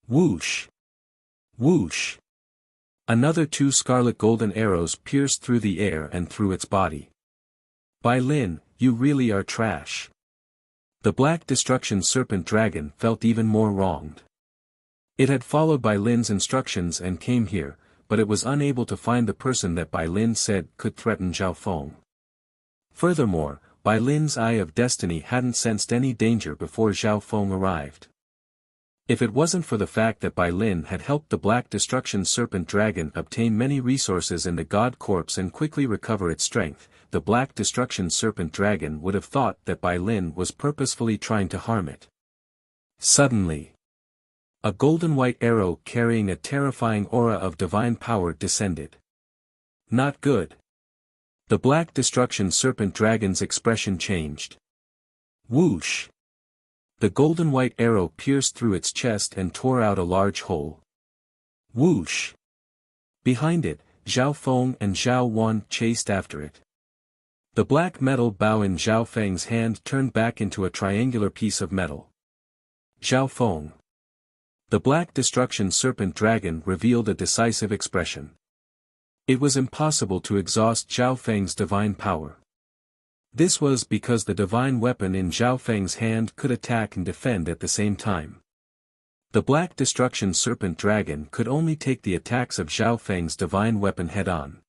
Whoosh! Whoosh! Another 2 scarlet golden arrows pierced through the air and through its body. Bai Lin, you really are trash. The Black Destruction Serpent Dragon felt even more wronged. It had followed Bai Lin's instructions and came here, but it was unable to find the person that Bai Lin said could threaten Zhao Feng. Furthermore, Bai Lin's Eye of Destiny hadn't sensed any danger before Zhao Feng arrived. If it wasn't for the fact that Bai Lin had helped the Black Destruction Serpent Dragon obtain many resources in the God Corpse and quickly recover its strength, the Black Destruction Serpent Dragon would have thought that Bai Lin was purposefully trying to harm it. Suddenly, a golden white arrow carrying a terrifying aura of divine power descended. Not good. The Black Destruction Serpent Dragon's expression changed. Whoosh! The golden white arrow pierced through its chest and tore out a large hole. Whoosh! Behind it, Zhao Feng and Zhao Wan chased after it. The black metal bow in Zhao Feng's hand turned back into a triangular piece of metal. Zhao Feng. The Black Destruction Serpent Dragon revealed a decisive expression. It was impossible to exhaust Zhao Feng's divine power. This was because the divine weapon in Zhao Feng's hand could attack and defend at the same time. The Black Destruction Serpent Dragon could only take the attacks of Zhao Feng's divine weapon head-on.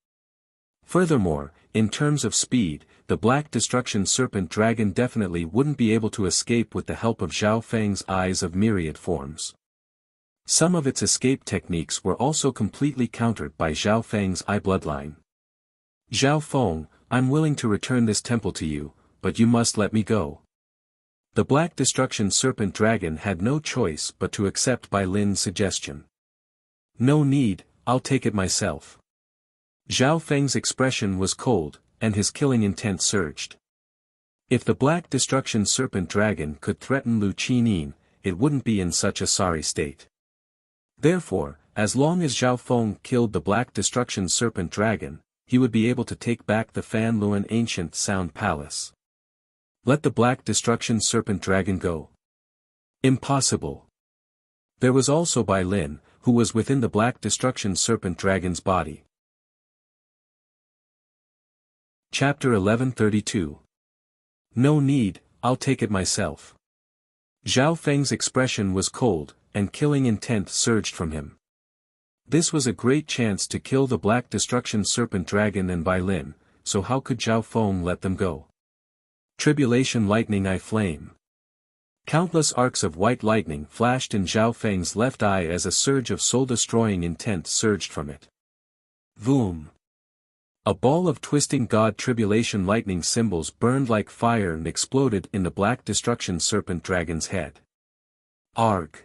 Furthermore, in terms of speed, the Black Destruction Serpent Dragon definitely wouldn't be able to escape with the help of Zhao Feng's eyes of myriad forms. Some of its escape techniques were also completely countered by Zhao Feng's eye bloodline. Zhao Feng, I'm willing to return this temple to you, but you must let me go. The Black Destruction Serpent Dragon had no choice but to accept Bai Lin's suggestion. No need, I'll take it myself. Zhao Feng's expression was cold, and his killing intent surged. If the Black Destruction Serpent Dragon could threaten Lu Qinin, it wouldn't be in such a sorry state. Therefore, as long as Zhao Feng killed the Black Destruction Serpent Dragon, he would be able to take back the Fan Luan Ancient Sound Palace. Let the Black Destruction Serpent Dragon go. Impossible. There was also Bai Lin, who was within the Black Destruction Serpent Dragon's body. Chapter 1132. No need, I'll take it myself. Zhao Feng's expression was cold, and killing intent surged from him. This was a great chance to kill the Black Destruction Serpent Dragon and Bai Lin, so how could Zhao Feng let them go? Tribulation Lightning Eye Flame. Countless arcs of white lightning flashed in Zhao Feng's left eye as a surge of soul-destroying intent surged from it. Voom! A ball of twisting God Tribulation Lightning symbols burned like fire and exploded in the Black Destruction Serpent Dragon's head. Arg!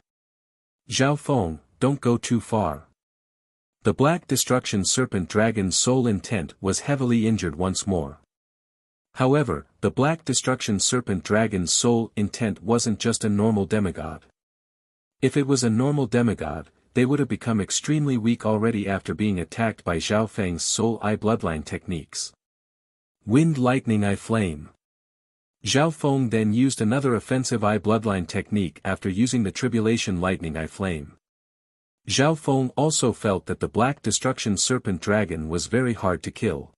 Zhao Feng, don't go too far. The Black Destruction Serpent Dragon's soul intent was heavily injured once more. However, the Black Destruction Serpent Dragon's soul intent wasn't just a normal demigod. If it was a normal demigod, they would have become extremely weak already after being attacked by Zhao Feng's soul eye bloodline techniques. Wind Lightning Eye Flame. Zhao Feng then used another offensive eye bloodline technique after using the Tribulation Lightning Eye Flame. Zhao Feng also felt that the Black Destruction Serpent Dragon was very hard to kill.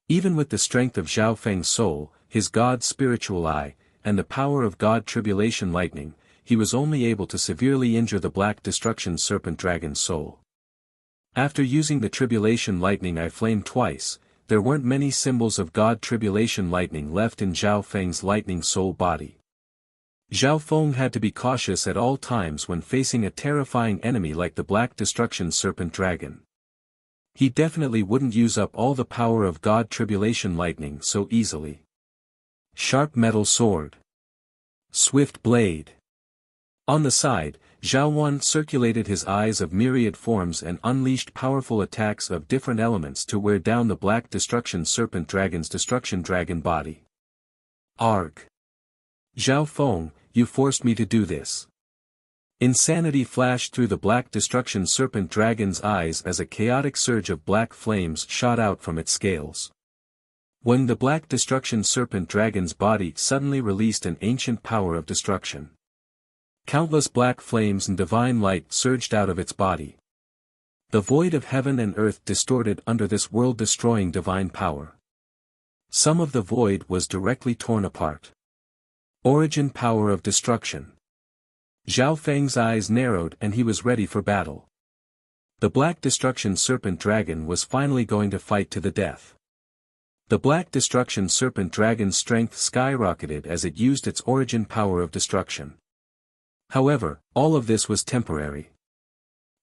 Even with the strength of Zhao Feng's soul, his God Spiritual Eye, and the power of God Tribulation Lightning, he was only able to severely injure the Black Destruction Serpent Dragon's soul. After using the Tribulation Lightning Eye Flame twice, there weren't many symbols of God Tribulation Lightning left in Zhao Feng's lightning soul body. Zhao Feng had to be cautious at all times when facing a terrifying enemy like the Black Destruction Serpent Dragon. He definitely wouldn't use up all the power of God Tribulation Lightning so easily. Sharp Metal Sword. Swift Blade. On the side, Zhao Wan circulated his eyes of myriad forms and unleashed powerful attacks of different elements to wear down the Black Destruction Serpent Dragon's Destruction Dragon body. Arg! Zhao Feng, you forced me to do this. Insanity flashed through the Black Destruction Serpent Dragon's eyes as a chaotic surge of black flames shot out from its scales. When the Black Destruction Serpent Dragon's body suddenly released an ancient power of destruction. Countless black flames and divine light surged out of its body. The void of heaven and earth distorted under this world-destroying divine power. Some of the void was directly torn apart. Origin Power of Destruction. Zhao Feng's eyes narrowed and he was ready for battle. The Black Destruction Serpent Dragon was finally going to fight to the death. The Black Destruction Serpent Dragon's strength skyrocketed as it used its origin power of destruction. However, all of this was temporary.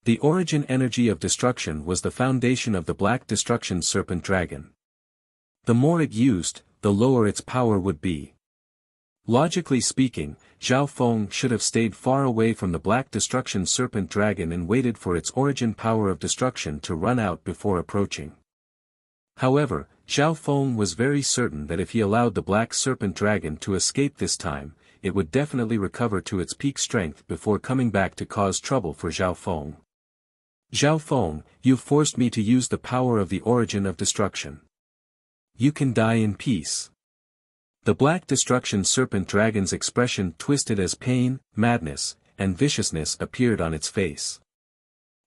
The origin energy of destruction was the foundation of the Black Destruction Serpent Dragon. The more it used, the lower its power would be. Logically speaking, Zhao Feng should have stayed far away from the Black Destruction Serpent Dragon and waited for its origin power of destruction to run out before approaching. However, Zhao Feng was very certain that if he allowed the Black Serpent Dragon to escape this time, it would definitely recover to its peak strength before coming back to cause trouble for Zhao Feng. Zhao Feng, you forced me to use the power of the origin of destruction. You can die in peace. The Black Destruction Serpent Dragon's expression twisted as pain, madness, and viciousness appeared on its face.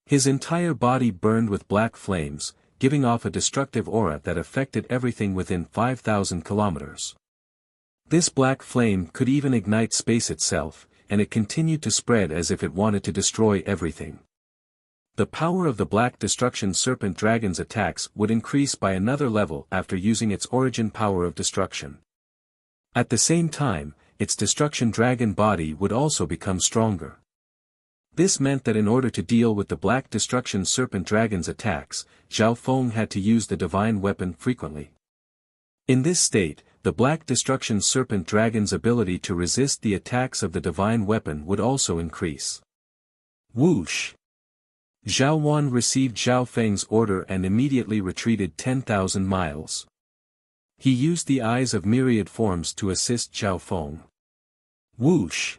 His entire body burned with black flames, giving off a destructive aura that affected everything within 5,000 kilometers. This black flame could even ignite space itself, and it continued to spread as if it wanted to destroy everything. The power of the Black Destruction Serpent Dragon's attacks would increase by another level after using its origin power of destruction. At the same time, its Destruction Dragon body would also become stronger. This meant that in order to deal with the Black Destruction Serpent Dragon's attacks, Zhao Feng had to use the divine weapon frequently. In this state, the Black Destruction Serpent Dragon's ability to resist the attacks of the divine weapon would also increase. Whoosh! Zhao Wan received Zhao Feng's order and immediately retreated 10,000 miles. He used the eyes of myriad forms to assist Zhao Feng. Whoosh!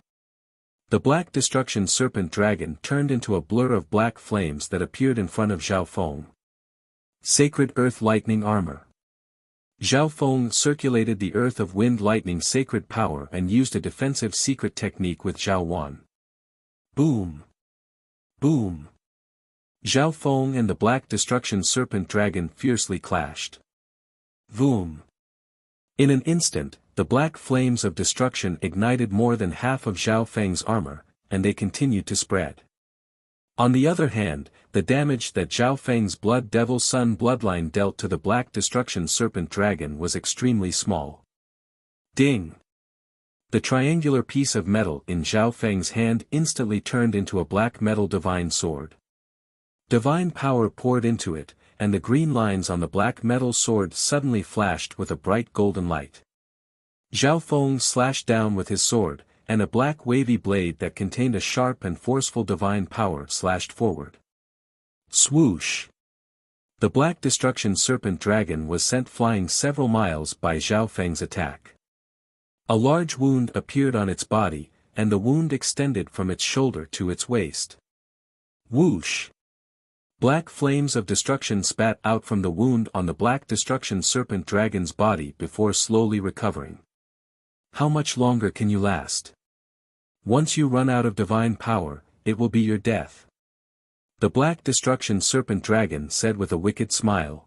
The Black Destruction Serpent Dragon turned into a blur of black flames that appeared in front of Zhao Feng. Sacred Earth Lightning Armor. Zhao Feng circulated the Earth of Wind Lightning sacred power and used a defensive secret technique with Zhao Wan. Boom! Boom! Zhao Feng and the Black Destruction Serpent Dragon fiercely clashed. Voom! In an instant, the black flames of destruction ignited more than half of Zhao Feng's armor, and they continued to spread. On the other hand, the damage that Zhao Feng's Blood Devil Sun bloodline dealt to the Black Destruction Serpent Dragon was extremely small. Ding! The triangular piece of metal in Zhao Feng's hand instantly turned into a black metal divine sword. Divine power poured into it, and the green lines on the black metal sword suddenly flashed with a bright golden light. Zhao Feng slashed down with his sword, and a black wavy blade that contained a sharp and forceful divine power slashed forward. Swoosh! The Black Destruction Serpent Dragon was sent flying several miles by Zhao Feng's attack. A large wound appeared on its body, and the wound extended from its shoulder to its waist. Whoosh! Black flames of destruction spat out from the wound on the Black Destruction Serpent Dragon's body before slowly recovering. How much longer can you last? Once you run out of divine power, it will be your death. The Black Destruction Serpent Dragon said with a wicked smile.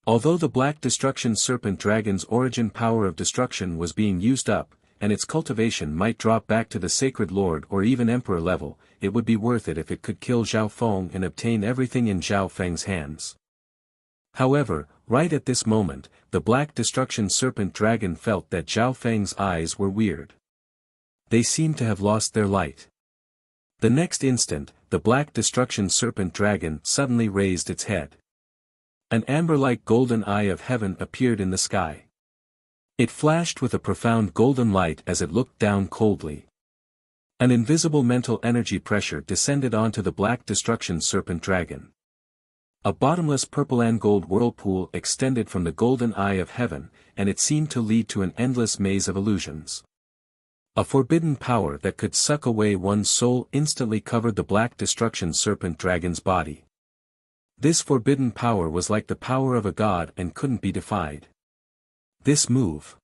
Although the Black Destruction Serpent Dragon's origin power of destruction was being used up, and its cultivation might drop back to the Sacred Lord or even Emperor level, it would be worth it if it could kill Zhao Feng and obtain everything in Zhao Feng's hands. However, right at this moment, the Black Destruction Serpent Dragon felt that Zhao Feng's eyes were weird. They seemed to have lost their light. The next instant, the Black Destruction Serpent Dragon suddenly raised its head. An amber-like golden eye of heaven appeared in the sky. It flashed with a profound golden light as it looked down coldly. An invisible mental energy pressure descended onto the Black Destruction Serpent Dragon. A bottomless purple and gold whirlpool extended from the golden eye of heaven, and it seemed to lead to an endless maze of illusions. A forbidden power that could suck away one's soul instantly covered the Black Destruction Serpent Dragon's body. This forbidden power was like the power of a god and couldn't be defied. This move.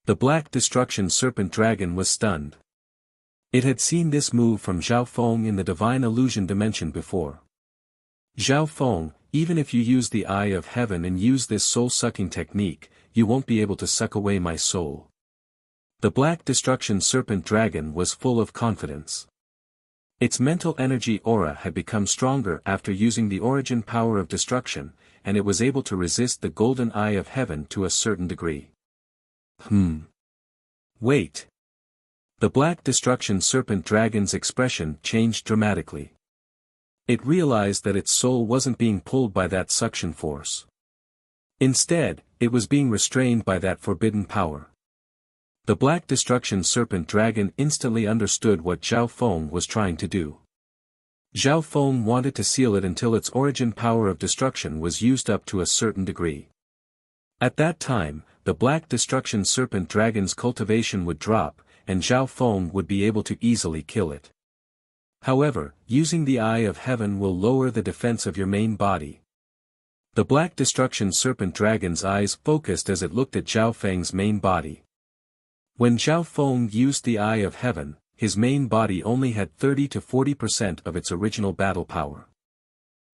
The Black Destruction Serpent Dragon was stunned. It had seen this move from Zhao Feng in the Divine Illusion dimension before. Zhao Feng, even if you use the Eye of Heaven and use this soul-sucking technique, you won't be able to suck away my soul. The Black Destruction Serpent Dragon was full of confidence. Its mental energy aura had become stronger after using the origin power of destruction, and it was able to resist the golden eye of heaven to a certain degree. Wait. The Black Destruction Serpent Dragon's expression changed dramatically. It realized that its soul wasn't being pulled by that suction force. Instead, it was being restrained by that forbidden power. The Black Destruction Serpent Dragon instantly understood what Zhao Feng was trying to do. Zhao Feng wanted to seal it until its origin power of destruction was used up to a certain degree. At that time, the Black Destruction Serpent Dragon's cultivation would drop, and Zhao Feng would be able to easily kill it. However, using the Eye of Heaven will lower the defense of your main body. The Black Destruction Serpent Dragon's eyes focused as it looked at Zhao Feng's main body. When Zhao Feng used the Eye of Heaven, his main body only had 30 to 40% of its original battle power.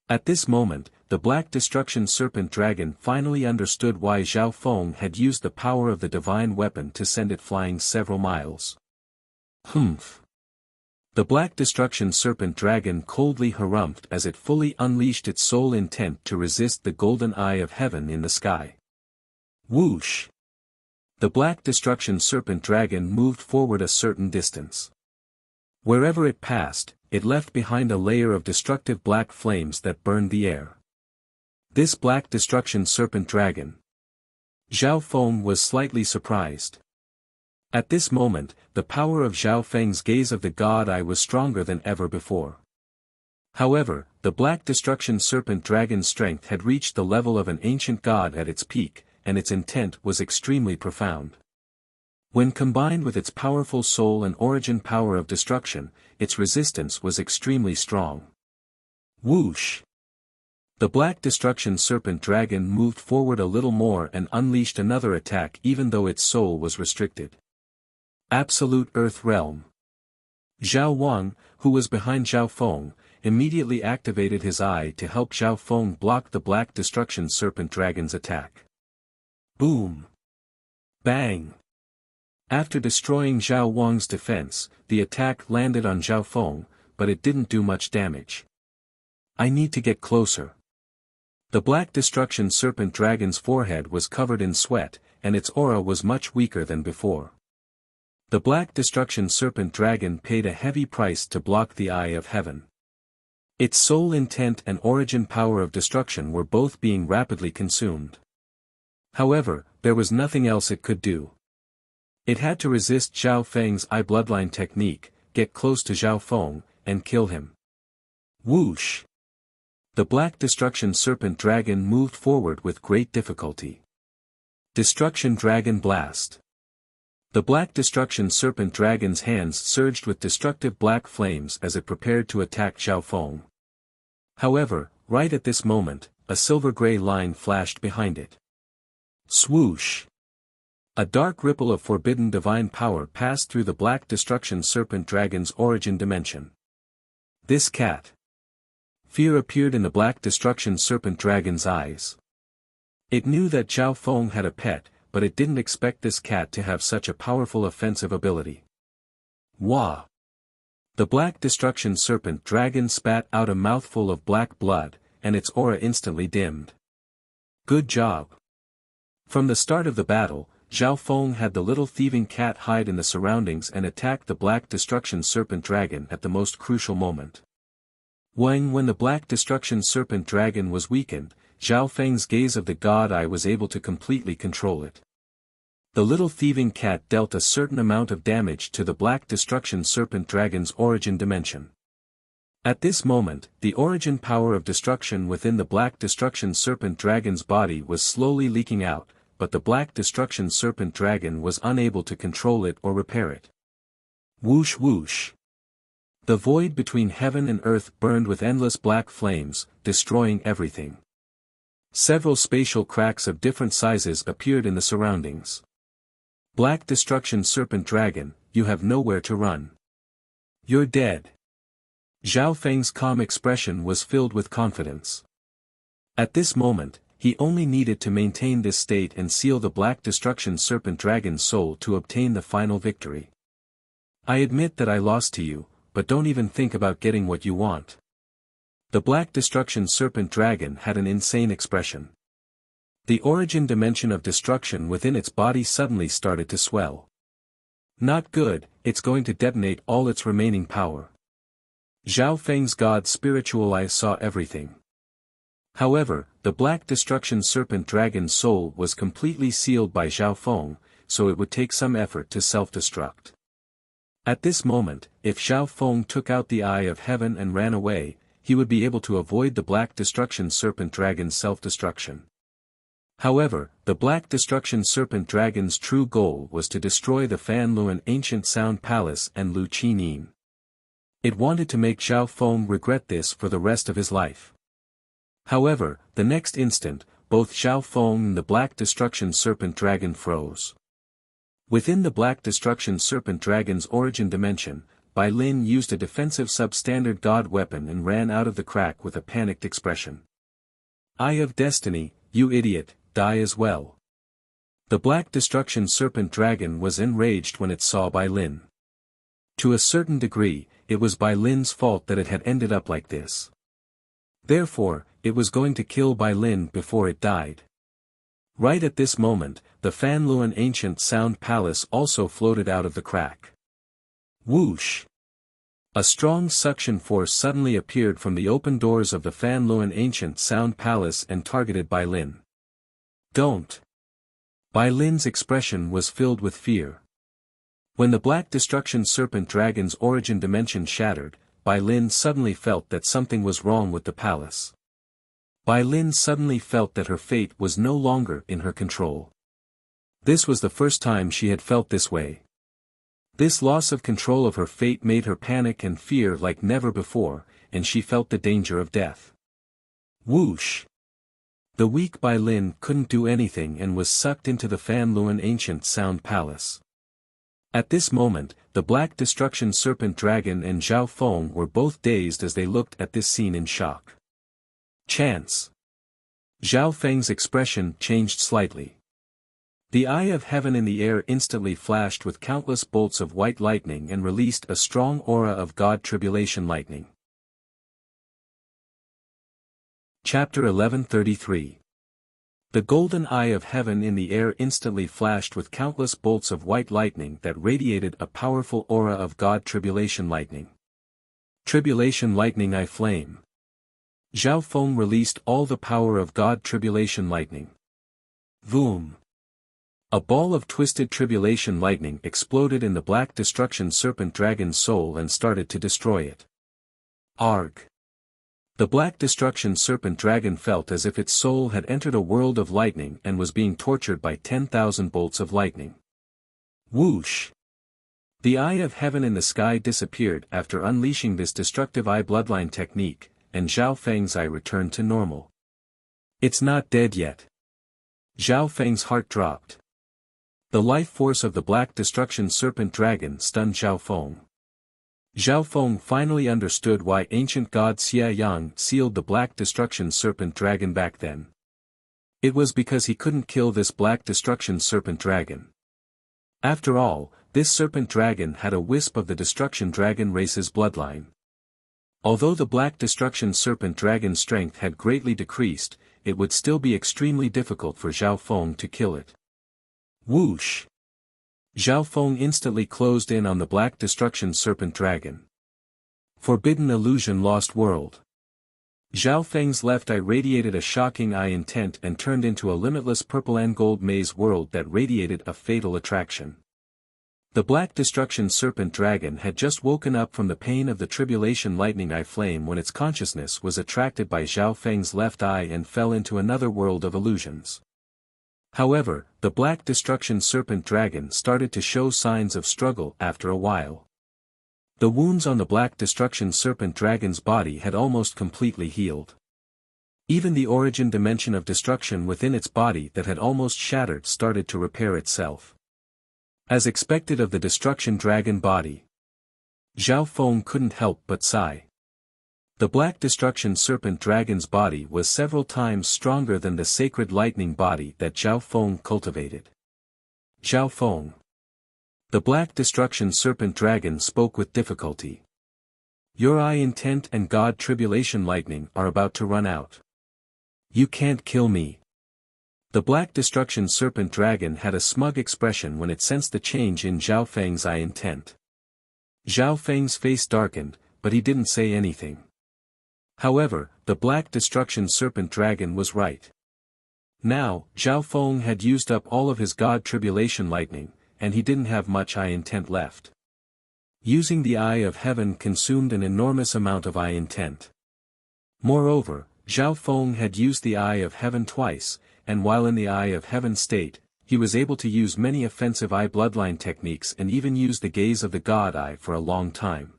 At this moment, the Black Destruction Serpent Dragon finally understood why Zhao Feng had used the power of the divine weapon to send it flying several miles. The Black Destruction Serpent Dragon coldly harumphed as it fully unleashed its sole intent to resist the golden eye of heaven in the sky. Whoosh! The Black Destruction Serpent Dragon moved forward a certain distance. Wherever it passed, it left behind a layer of destructive black flames that burned the air. This Black Destruction Serpent Dragon. Zhao Feng was slightly surprised. At this moment, the power of Zhao Feng's gaze of the god eye was stronger than ever before. However, the Black Destruction Serpent Dragon's strength had reached the level of an ancient god at its peak, and its intent was extremely profound. When combined with its powerful soul and origin power of destruction, its resistance was extremely strong. Whoosh! The Black Destruction Serpent Dragon moved forward a little more and unleashed another attack even though its soul was restricted. Absolute Earth Realm. Zhao Wang, who was behind Zhao Feng, immediately activated his eye to help Zhao Feng block the Black Destruction Serpent Dragon's attack. Boom! Bang! After destroying Zhao Wang's defense, the attack landed on Zhao Feng, but it didn't do much damage. I need to get closer. The Black Destruction Serpent Dragon's forehead was covered in sweat, and its aura was much weaker than before. The Black Destruction Serpent Dragon paid a heavy price to block the eye of heaven. Its sole intent and origin power of destruction were both being rapidly consumed. However, there was nothing else it could do. It had to resist Zhao Feng's eye bloodline technique, get close to Zhao Feng, and kill him. Whoosh! The Black Destruction Serpent Dragon moved forward with great difficulty. Destruction Dragon Blast. The Black Destruction Serpent Dragon's hands surged with destructive black flames as it prepared to attack Zhao Feng. However, right at this moment, a silver-gray line flashed behind it. Swoosh! A dark ripple of forbidden divine power passed through the Black Destruction Serpent Dragon's origin dimension. This cat. Fear appeared in the Black Destruction Serpent Dragon's eyes. It knew that Zhao Feng had a pet, but it didn't expect this cat to have such a powerful offensive ability. Wah! The Black Destruction Serpent Dragon spat out a mouthful of black blood, and its aura instantly dimmed. Good job. From the start of the battle, Zhao Feng had the little thieving cat hide in the surroundings and attack the Black Destruction Serpent Dragon at the most crucial moment. When the Black Destruction Serpent Dragon was weakened, Zhao Feng's gaze of the god eye was able to completely control it. The little thieving cat dealt a certain amount of damage to the Black Destruction Serpent Dragon's origin dimension. At this moment, the origin power of destruction within the Black Destruction Serpent Dragon's body was slowly leaking out, but the Black Destruction Serpent Dragon was unable to control it or repair it. Whoosh whoosh! The void between heaven and earth burned with endless black flames, destroying everything. Several spatial cracks of different sizes appeared in the surroundings. Black Destruction Serpent Dragon, you have nowhere to run. You're dead. Zhao Feng's calm expression was filled with confidence. At this moment, he only needed to maintain this state and seal the Black Destruction Serpent Dragon's soul to obtain the final victory. I admit that I lost to you, but don't even think about getting what you want. The Black Destruction Serpent Dragon had an insane expression. The origin dimension of destruction within its body suddenly started to swell. Not good, it's going to detonate all its remaining power. Zhao Feng's god spiritual eye saw everything. However, the Black Destruction Serpent Dragon's soul was completely sealed by Zhao Feng, so it would take some effort to self-destruct. At this moment, if Zhao Feng took out the eye of heaven and ran away, he would be able to avoid the Black Destruction Serpent Dragon's self-destruction. However, the Black Destruction Serpent Dragon's true goal was to destroy the Fan Luan Ancient Sound Palace and Lu Qinin. It wanted to make Zhao Feng regret this for the rest of his life. However, the next instant, both Zhao Feng and the Black Destruction Serpent Dragon froze. Within the Black Destruction Serpent Dragon's origin dimension, Bai Lin used a defensive substandard god weapon and ran out of the crack with a panicked expression. Eye of Destiny, you idiot, die as well. The Black Destruction Serpent Dragon was enraged when it saw Bai Lin. To a certain degree, it was Bai Lin's fault that it had ended up like this. Therefore, it was going to kill Bai Lin before it died. Right at this moment, the Fan Luan Ancient Sound Palace also floated out of the crack. Whoosh! A strong suction force suddenly appeared from the open doors of the Fan Luan Ancient Sound Palace and targeted Bai Lin. Don't! Bai Lin's expression was filled with fear. When the Black Destruction Serpent Dragon's origin dimension shattered, Bai Lin suddenly felt that something was wrong with the palace. Bai Lin suddenly felt that her fate was no longer in her control. This was the first time she had felt this way. This loss of control of her fate made her panic and fear like never before, and she felt the danger of death. Whoosh! The weak Bai Lin couldn't do anything and was sucked into the Fan Luan Ancient Sound Palace. At this moment, the Black Destruction Serpent Dragon and Zhao Feng were both dazed as they looked at this scene in shock. Chance! Zhao Feng's expression changed slightly. The Eye of Heaven in the air instantly flashed with countless bolts of white lightning and released a strong aura of God Tribulation Lightning. Chapter 1133. The golden Eye of Heaven in the air instantly flashed with countless bolts of white lightning that radiated a powerful aura of God Tribulation Lightning. Tribulation Lightning Eye Flame. Zhao Feng released all the power of God Tribulation Lightning. Voom! A ball of twisted tribulation lightning exploded in the Black Destruction Serpent Dragon's soul and started to destroy it. Arg! The Black Destruction Serpent Dragon felt as if its soul had entered a world of lightning and was being tortured by 10,000 bolts of lightning. Whoosh! The Eye of Heaven in the sky disappeared after unleashing this destructive eye bloodline technique, and Zhao Feng's eye returned to normal. It's not dead yet. Zhao Feng's heart dropped. The life force of the Black Destruction Serpent Dragon stunned Zhao Feng. Zhao Feng finally understood why ancient god Xia Yang sealed the Black Destruction Serpent Dragon back then. It was because he couldn't kill this Black Destruction Serpent Dragon. After all, this Serpent Dragon had a wisp of the Destruction Dragon race's bloodline. Although the Black Destruction Serpent Dragon's strength had greatly decreased, it would still be extremely difficult for Zhao Feng to kill it. Whoosh! Zhao Feng instantly closed in on the Black Destruction Serpent Dragon. Forbidden Illusion Lost World. Zhao Feng's left eye radiated a shocking eye intent and turned into a limitless purple and gold maze world that radiated a fatal attraction. The Black Destruction Serpent Dragon had just woken up from the pain of the Tribulation Lightning Eye Flame when its consciousness was attracted by Zhao Feng's left eye and fell into another world of illusions. However, the Black Destruction Serpent Dragon started to show signs of struggle after a while. The wounds on the Black Destruction Serpent Dragon's body had almost completely healed. Even the origin dimension of destruction within its body that had almost shattered started to repair itself. As expected of the Destruction Dragon body, Zhao Feng couldn't help but sigh. The Black Destruction Serpent Dragon's body was several times stronger than the sacred lightning body that Zhao Feng cultivated. Zhao Feng. The Black Destruction Serpent Dragon spoke with difficulty. Your eye intent and God Tribulation Lightning are about to run out. You can't kill me. The Black Destruction Serpent Dragon had a smug expression when it sensed the change in Zhao Feng's eye intent. Zhao Feng's face darkened, but he didn't say anything. However, the Black Destruction Serpent Dragon was right. Now, Zhao Feng had used up all of his God Tribulation Lightning, and he didn't have much eye intent left. Using the Eye of Heaven consumed an enormous amount of eye intent. Moreover, Zhao Feng had used the Eye of Heaven twice, and while in the Eye of Heaven state, he was able to use many offensive eye bloodline techniques and even use the gaze of the God Eye for a long time.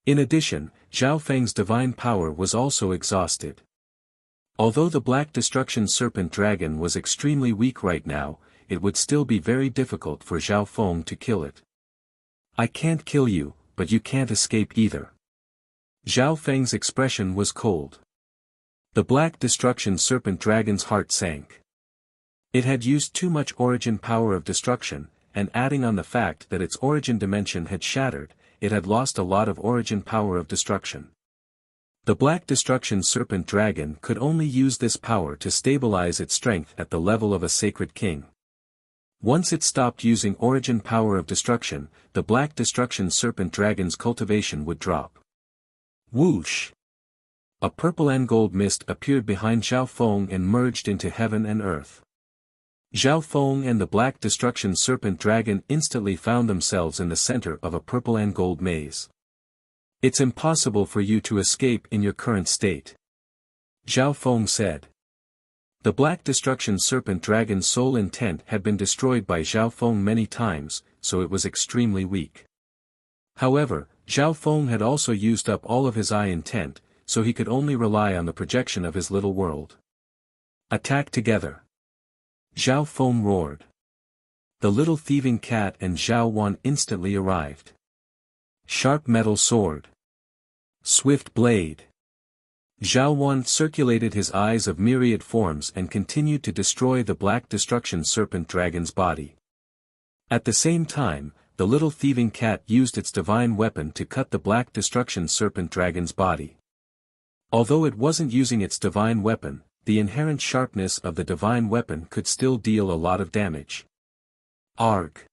In addition, Zhao Feng's divine power was also exhausted. Although the Black Destruction Serpent Dragon was extremely weak right now, it would still be very difficult for Zhao Feng to kill it. I can't kill you, but you can't escape either. Zhao Feng's expression was cold. The Black Destruction Serpent Dragon's heart sank. It had used too much origin power of destruction, and adding on the fact that its origin dimension had shattered, it had lost a lot of origin power of destruction. The Black Destruction Serpent Dragon could only use this power to stabilize its strength at the level of a sacred king. Once it stopped using origin power of destruction, the Black Destruction Serpent Dragon's cultivation would drop. Whoosh! A purple and gold mist appeared behind Zhao Feng and merged into heaven and earth. Zhao Feng and the Black Destruction Serpent Dragon instantly found themselves in the center of a purple and gold maze. It's impossible for you to escape in your current state, Zhao Feng said. The Black Destruction Serpent Dragon's soul intent had been destroyed by Zhao Feng many times, so it was extremely weak. However, Zhao Feng had also used up all of his eye intent, so he could only rely on the projection of his little world. Attack together! Zhao Feng roared. The little thieving cat and Zhao Wan instantly arrived. Sharp metal sword. Swift blade. Zhao Wan circulated his eyes of myriad forms and continued to destroy the Black Destruction Serpent Dragon's body. At the same time, the little thieving cat used its divine weapon to cut the Black Destruction Serpent Dragon's body. Although it wasn't using its divine weapon, the inherent sharpness of the divine weapon could still deal a lot of damage. Arg!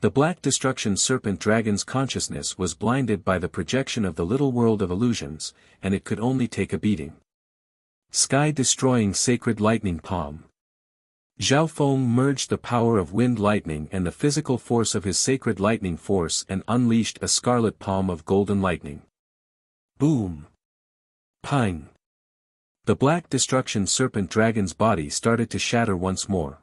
The Black Destruction Serpent Dragon's consciousness was blinded by the projection of the little world of illusions, and it could only take a beating. Sky-destroying Sacred Lightning Palm. Zhao Feng merged the power of wind lightning and the physical force of his sacred lightning force and unleashed a scarlet palm of golden lightning. Boom! Pang! The Black Destruction Serpent Dragon's body started to shatter once more.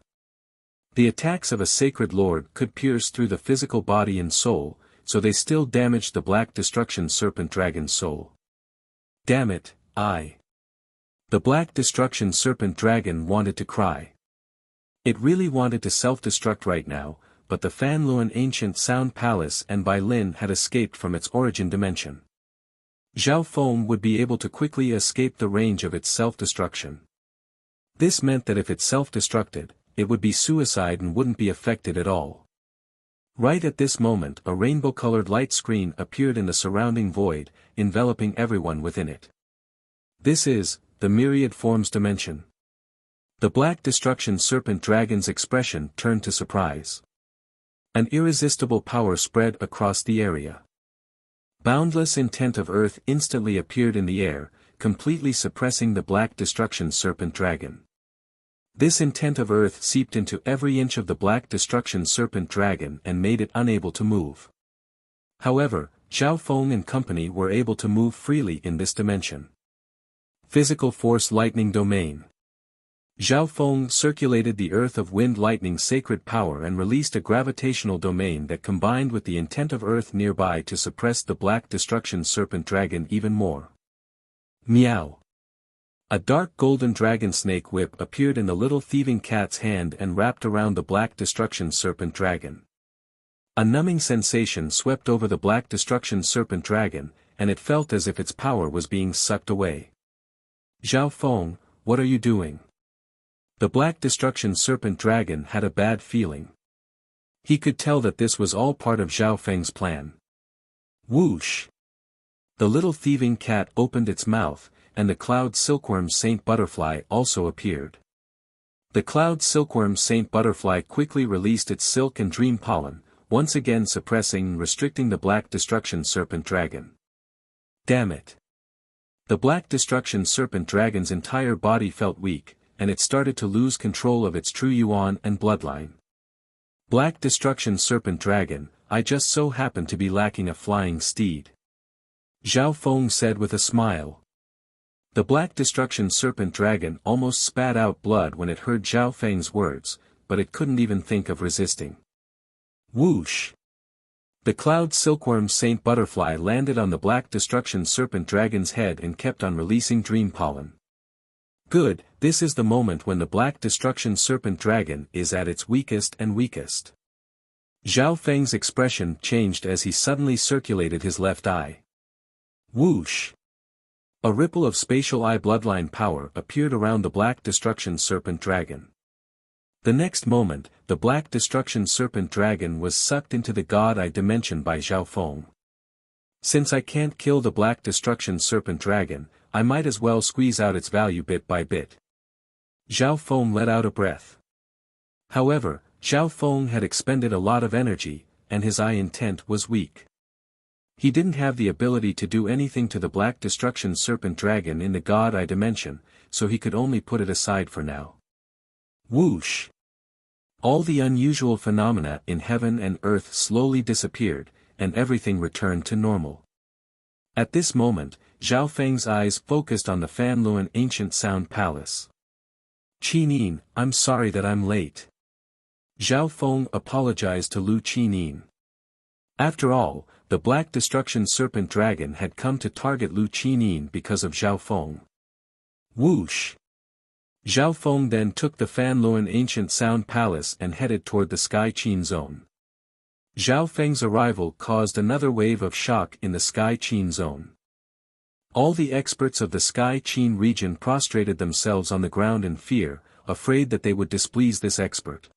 The attacks of a sacred lord could pierce through the physical body and soul, so they still damaged the Black Destruction Serpent Dragon's soul. Damn it, The Black Destruction Serpent Dragon wanted to cry. It really wanted to self-destruct right now, but the Fan Luan Ancient Sound Palace and Bai Lin had escaped from its origin dimension. Zhao Feng would be able to quickly escape the range of its self-destruction. This meant that if it self-destructed, it would be suicide and wouldn't be affected at all. Right at this moment a rainbow-colored light screen appeared in the surrounding void, enveloping everyone within it. This is, the Myriad Forms Dimension. The Black Destruction Serpent Dragon's expression turned to surprise. An irresistible power spread across the area. Boundless intent of Earth instantly appeared in the air, completely suppressing the Black Destruction Serpent Dragon. This intent of Earth seeped into every inch of the Black Destruction Serpent Dragon and made it unable to move. However, Zhao Feng and company were able to move freely in this dimension. Physical Force Lightning Domain. Zhao Feng circulated the Earth of Wind Lightning sacred power and released a gravitational domain that combined with the intent of Earth nearby to suppress the Black Destruction Serpent Dragon even more. Meow. A dark golden dragon snake whip appeared in the little thieving cat's hand and wrapped around the Black Destruction Serpent Dragon. A numbing sensation swept over the Black Destruction Serpent Dragon, and it felt as if its power was being sucked away. Zhao Feng, what are you doing? The Black Destruction Serpent Dragon had a bad feeling. He could tell that this was all part of Zhao Feng's plan. Whoosh! The little thieving cat opened its mouth, and the Cloud Silkworm Saint Butterfly also appeared. The Cloud Silkworm Saint Butterfly quickly released its silk and dream pollen, once again suppressing and restricting the Black Destruction Serpent Dragon. Damn it! The Black Destruction Serpent Dragon's entire body felt weak, and it started to lose control of its true yuan and bloodline. Black Destruction Serpent Dragon, I just so happen to be lacking a flying steed. Zhao Feng said with a smile. The Black Destruction Serpent Dragon almost spat out blood when it heard Zhao Feng's words, but it couldn't even think of resisting. Whoosh! The Cloud Silkworm Saint Butterfly landed on the Black Destruction Serpent Dragon's head and kept on releasing dream pollen. Good, this is the moment when the Black Destruction Serpent Dragon is at its weakest and weakest. Zhao Feng's expression changed as he suddenly circulated his left eye. Whoosh! A ripple of spatial eye bloodline power appeared around the Black Destruction Serpent Dragon. The next moment, the Black Destruction Serpent Dragon was sucked into the God Eye dimension by Zhao Feng. Since I can't kill the Black Destruction Serpent Dragon, I might as well squeeze out its value bit by bit. Zhao Feng let out a breath. However, Zhao Feng had expended a lot of energy, and his intent was weak. He didn't have the ability to do anything to the Black Destruction Serpent Dragon in the God Eye dimension, so he could only put it aside for now. Whoosh! All the unusual phenomena in heaven and earth slowly disappeared, and everything returned to normal. At this moment, Zhao Feng's eyes focused on the Fanluan Ancient Sound Palace. Qinin, I'm sorry that I'm late. Zhao Feng apologized to Lu Qinin. After all, the Black Destruction Serpent Dragon had come to target Lu Qinin because of Zhao Feng. Whoosh! Zhao Feng then took the Fanluan Ancient Sound Palace and headed toward the Sky Qin Zone. Zhao Feng's arrival caused another wave of shock in the Sky Qin Zone. All the experts of the Sky Qin region prostrated themselves on the ground in fear, afraid that they would displease this expert.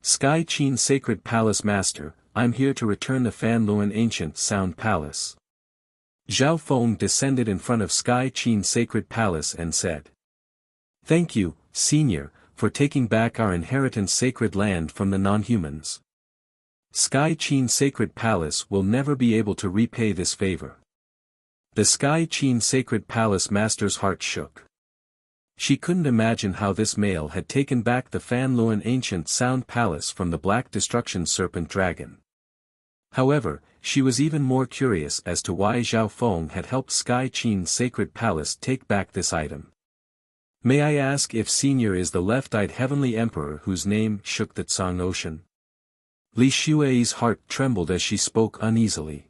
Sky Qin Sacred Palace Master, I'm here to return the Fanluan Ancient Sound Palace. Zhao Feng descended in front of Sky Qin Sacred Palace and said. Thank you, Senior, for taking back our inheritance sacred land from the non-humans. Sky Qin Sacred Palace will never be able to repay this favor. The Sky Qin Sacred Palace Master's heart shook. She couldn't imagine how this male had taken back the Fanluan Ancient Sound Palace from the Black Destruction Serpent Dragon. However, she was even more curious as to why Zhao Feng had helped Sky Qin Sacred Palace take back this item. May I ask if Senior is the left-eyed Heavenly Emperor whose name shook the Tsang Ocean? Li Xue's heart trembled as she spoke uneasily.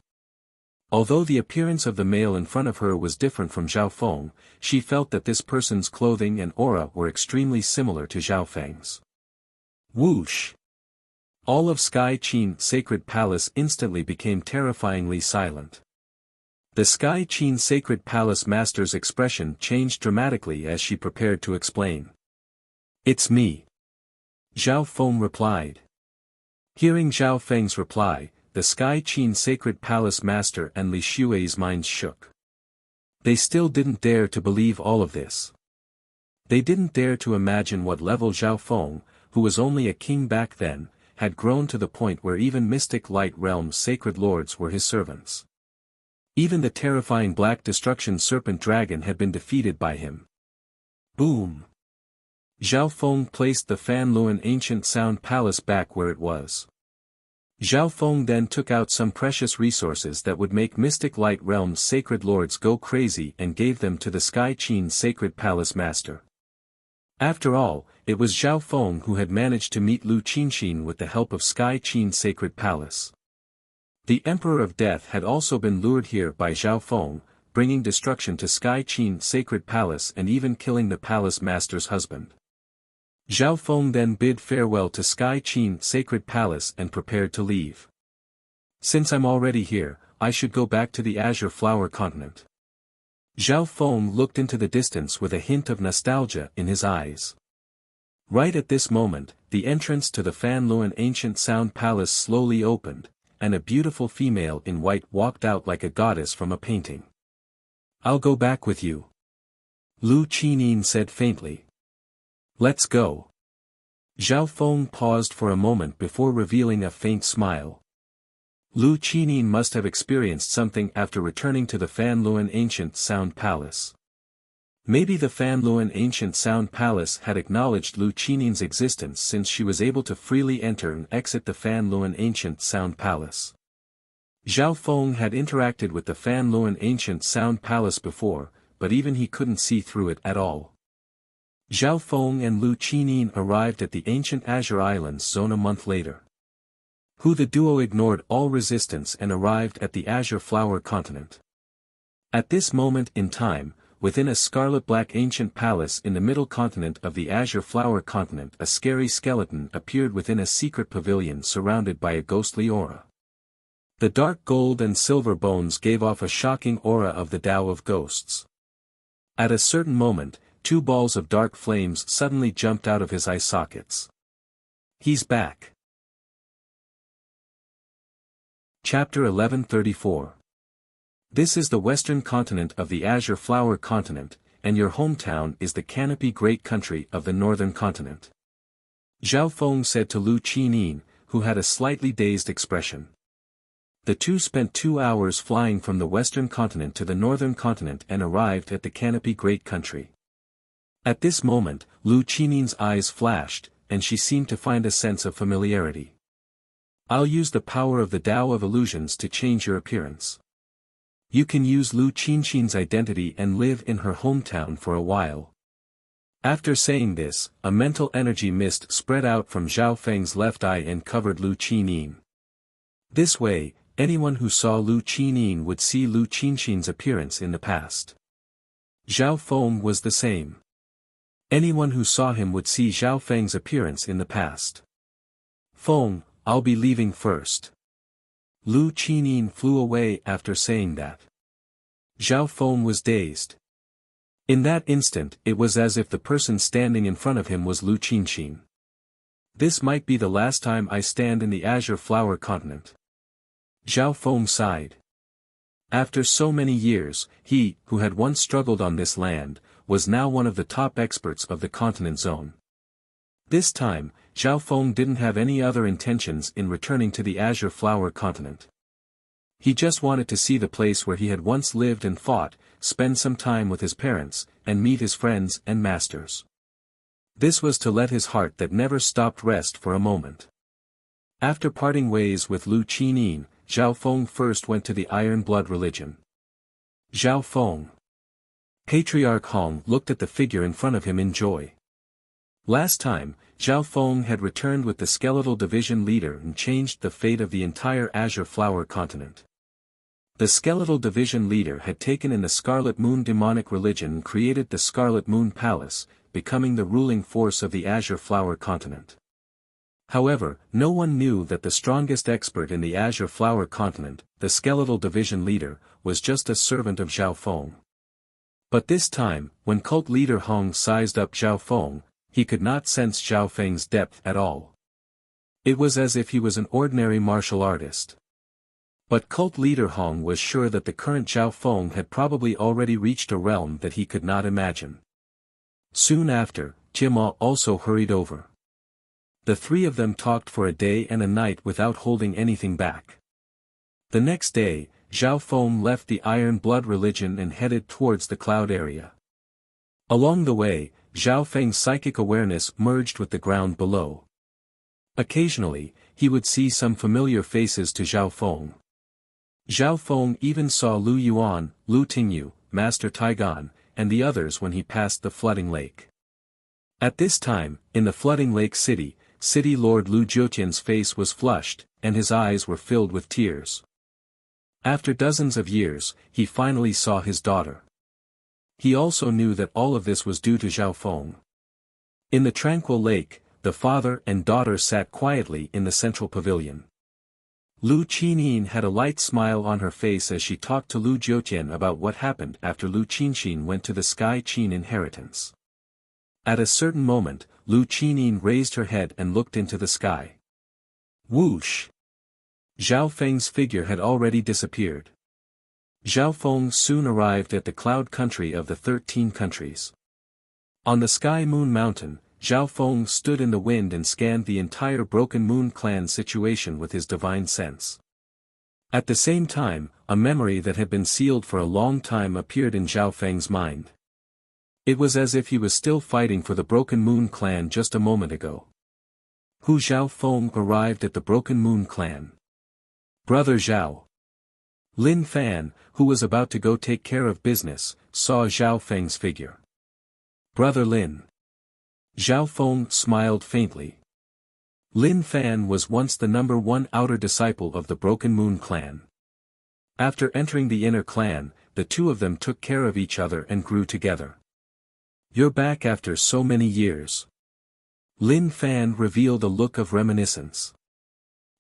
Although the appearance of the male in front of her was different from Zhao Feng, she felt that this person's clothing and aura were extremely similar to Zhao Feng's. Whoosh! All of Sky Qin Sacred Palace instantly became terrifyingly silent. The Sky Qin Sacred Palace Master's expression changed dramatically as she prepared to explain. It's me. Zhao Feng replied. Hearing Zhao Feng's reply, the Sky Qin Sacred Palace Master and Li Xue's minds shook. They still didn't dare to believe all of this. They didn't dare to imagine what level Zhao Feng, who was only a king back then, had grown to the point where even Mystic Light Realm's sacred lords were his servants. Even the terrifying Black Destruction Serpent Dragon had been defeated by him. Boom! Zhao Feng placed the Fanluan Ancient Sound Palace back where it was. Zhao Feng then took out some precious resources that would make Mystic Light Realm's sacred lords go crazy and gave them to the Sky Qin Sacred Palace Master. After all, it was Zhao Feng who had managed to meet Lu Qinxin with the help of Sky Qin Sacred Palace. The Emperor of Death had also been lured here by Zhao Feng, bringing destruction to Sky Qin Sacred Palace and even killing the Palace Master's husband. Zhao Feng then bid farewell to Sky Qin Sacred Palace and prepared to leave. Since I'm already here, I should go back to the Azure Flower Continent. Zhao Feng looked into the distance with a hint of nostalgia in his eyes. Right at this moment, the entrance to the Fanluan Ancient Sound Palace slowly opened, and a beautiful female in white walked out like a goddess from a painting. I'll go back with you. Lu Qinin said faintly. Let's go. Zhao Feng paused for a moment before revealing a faint smile. Lu Qinin must have experienced something after returning to the Fanluan Ancient Sound Palace. Maybe the Fanluan Ancient Sound Palace had acknowledged Lu Qinin's existence since she was able to freely enter and exit the Fanluan Ancient Sound Palace. Zhao Feng had interacted with the Fanluan Ancient Sound Palace before, but even he couldn't see through it at all. Zhao Feng and Lu Qinin arrived at the ancient Azure Islands zone a month later. The duo ignored all resistance and arrived at the Azure Flower Continent. At this moment in time, within a scarlet-black ancient palace in the middle continent of the Azure Flower Continent, a scary skeleton appeared within a secret pavilion surrounded by a ghostly aura. The dark gold and silver bones gave off a shocking aura of the Tao of Ghosts. At a certain moment, two balls of dark flames suddenly jumped out of his eye sockets. He's back. Chapter 1134. This is the western continent of the Azure Flower continent, and your hometown is the Canopy Great Country of the northern continent. Zhao Feng said to Lu Qinyin, who had a slightly dazed expression. The two spent 2 hours flying from the western continent to the northern continent and arrived at the Canopy Great Country. At this moment, Lu Qinyin's eyes flashed, and she seemed to find a sense of familiarity. I'll use the power of the Tao of Illusions to change your appearance. You can use Lu Qinxin's identity and live in her hometown for a while. After saying this, a mental energy mist spread out from Zhao Feng's left eye and covered Lu Qinyin. This way, anyone who saw Lu Qinyin would see Lu Qinxin's appearance in the past. Zhao Feng was the same. Anyone who saw him would see Zhao Feng's appearance in the past. Feng, I'll be leaving first. Lu Qinyin flew away after saying that. Zhao Feng was dazed. In that instant, it was as if the person standing in front of him was Lu Qinxin. This might be the last time I stand in the Azure Flower continent. Zhao Feng sighed. After so many years, he, who had once struggled on this land, was now one of the top experts of the continent zone. This time, Zhao Feng didn't have any other intentions in returning to the Azure Flower continent. He just wanted to see the place where he had once lived and fought, spend some time with his parents, and meet his friends and masters. This was to let his heart that never stopped rest for a moment. After parting ways with Lu Qinyin, Zhao Feng first went to the Iron Blood religion. Zhao Feng. Patriarch Hong looked at the figure in front of him in joy. Last time, Zhao Feng had returned with the skeletal division leader and changed the fate of the entire Azure Flower continent. The skeletal division leader had taken in the Scarlet Moon demonic religion and created the Scarlet Moon Palace, becoming the ruling force of the Azure Flower continent. However, no one knew that the strongest expert in the Azure Flower continent, the skeletal division leader, was just a servant of Zhao Feng. But this time, when cult leader Hong sized up Zhao Feng, he could not sense Zhao Feng's depth at all. It was as if he was an ordinary martial artist. But cult leader Hong was sure that the current Zhao Feng had probably already reached a realm that he could not imagine. Soon after, Jima also hurried over. The three of them talked for a day and a night without holding anything back. The next day, Zhao Feng left the Iron Blood religion and headed towards the cloud area. Along the way, Zhao Feng's psychic awareness merged with the ground below. Occasionally, he would see some familiar faces to Zhao Feng. Zhao Feng even saw Lu Yuan, Lu Tingyu, Master Taigan, and the others when he passed the flooding lake. At this time, in the flooding lake city Lord Lu Jiutian's face was flushed, and his eyes were filled with tears. After dozens of years, he finally saw his daughter. He also knew that all of this was due to Zhao Feng. In the tranquil lake, the father and daughter sat quietly in the central pavilion. Lu Qinyin had a light smile on her face as she talked to Lu Jiutian about what happened after Lu Qinxin went to the Sky Qin inheritance. At a certain moment, Lu Qinyin raised her head and looked into the sky. Whoosh! Zhao Feng's figure had already disappeared. Zhao Feng soon arrived at the cloud country of the 13 countries. On the Sky Moon Mountain, Zhao Feng stood in the wind and scanned the entire Broken Moon clan situation with his divine sense. At the same time, a memory that had been sealed for a long time appeared in Zhao Feng's mind. It was as if he was still fighting for the Broken Moon clan just a moment ago. Hu Zhao Feng arrived at the Broken Moon clan. Brother Zhao. Lin Fan, who was about to go take care of business, saw Zhao Feng's figure. Brother Lin. Zhao Feng smiled faintly. Lin Fan was once the #1 outer disciple of the Broken Moon clan. After entering the inner clan, the two of them took care of each other and grew together. You're back after so many years. Lin Fan revealed a look of reminiscence.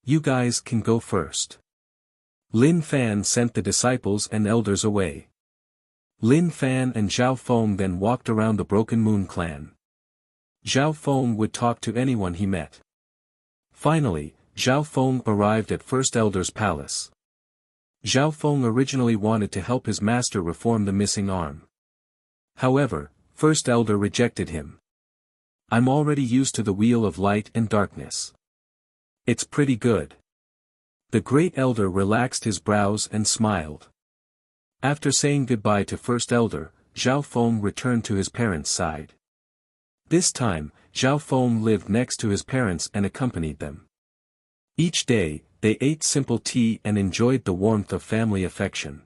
You guys can go first. Lin Fan sent the disciples and elders away. Lin Fan and Zhao Feng then walked around the Broken Moon clan. Zhao Feng would talk to anyone he met. Finally, Zhao Feng arrived at First Elder's palace. Zhao Feng originally wanted to help his master reform the missing arm. However, First Elder rejected him. I'm already used to the wheel of light and darkness. It's pretty good. The Great Elder relaxed his brows and smiled. After saying goodbye to First Elder, Zhao Feng returned to his parents' side. This time, Zhao Feng lived next to his parents and accompanied them. Each day, they ate simple tea and enjoyed the warmth of family affection.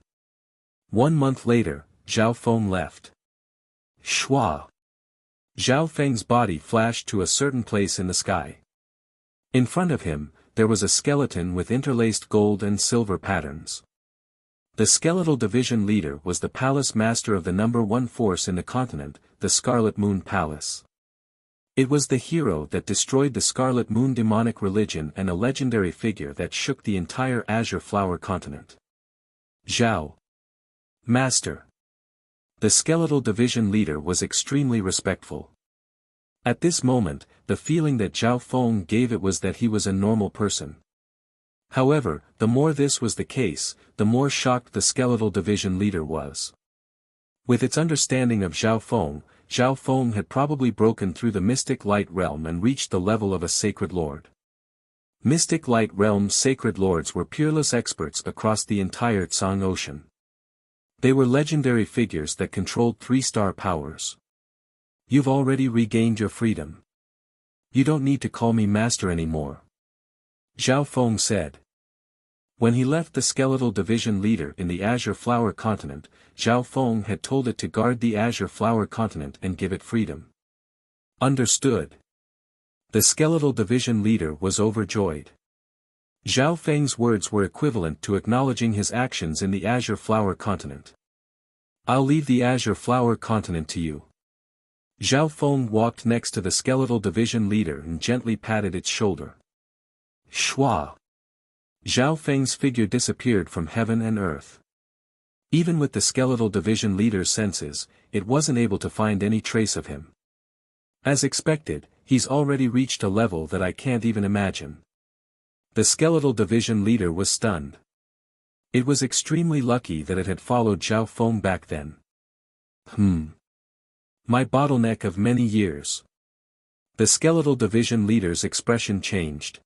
1 month later, Zhao Feng left. Shua. Zhao Feng's body flashed to a certain place in the sky. In front of him, there was a skeleton with interlaced gold and silver patterns. The skeletal division leader was the palace master of the #1 force in the continent, the Scarlet Moon Palace. It was the hero that destroyed the Scarlet Moon demonic religion and a legendary figure that shook the entire Azure Flower continent. Zhao. Master. The skeletal division leader was extremely respectful. At this moment, the feeling that Zhao Feng gave it was that he was a normal person. However, the more this was the case, the more shocked the skeletal division leader was. With its understanding of Zhao Feng had probably broken through the mystic light realm and reached the level of a sacred lord. Mystic light realm's sacred lords were peerless experts across the entire Tsang Ocean. They were legendary figures that controlled 3-star powers. You've already regained your freedom. You don't need to call me master anymore. Zhao Feng said. When he left the skeletal division leader in the Azure Flower continent, Zhao Feng had told it to guard the Azure Flower continent and give it freedom. Understood. The skeletal division leader was overjoyed. Zhao Feng's words were equivalent to acknowledging his actions in the Azure Flower continent. I'll leave the Azure Flower continent to you. Zhao Feng walked next to the skeletal division leader and gently patted its shoulder. Shua. Zhao Feng's figure disappeared from heaven and earth. Even with the skeletal division leader's senses, it wasn't able to find any trace of him. As expected, he's already reached a level that I can't even imagine. The skeletal division leader was stunned. It was extremely lucky that it had followed Zhao Feng back then. My bottleneck of many years. The skeletal division leader's expression changed.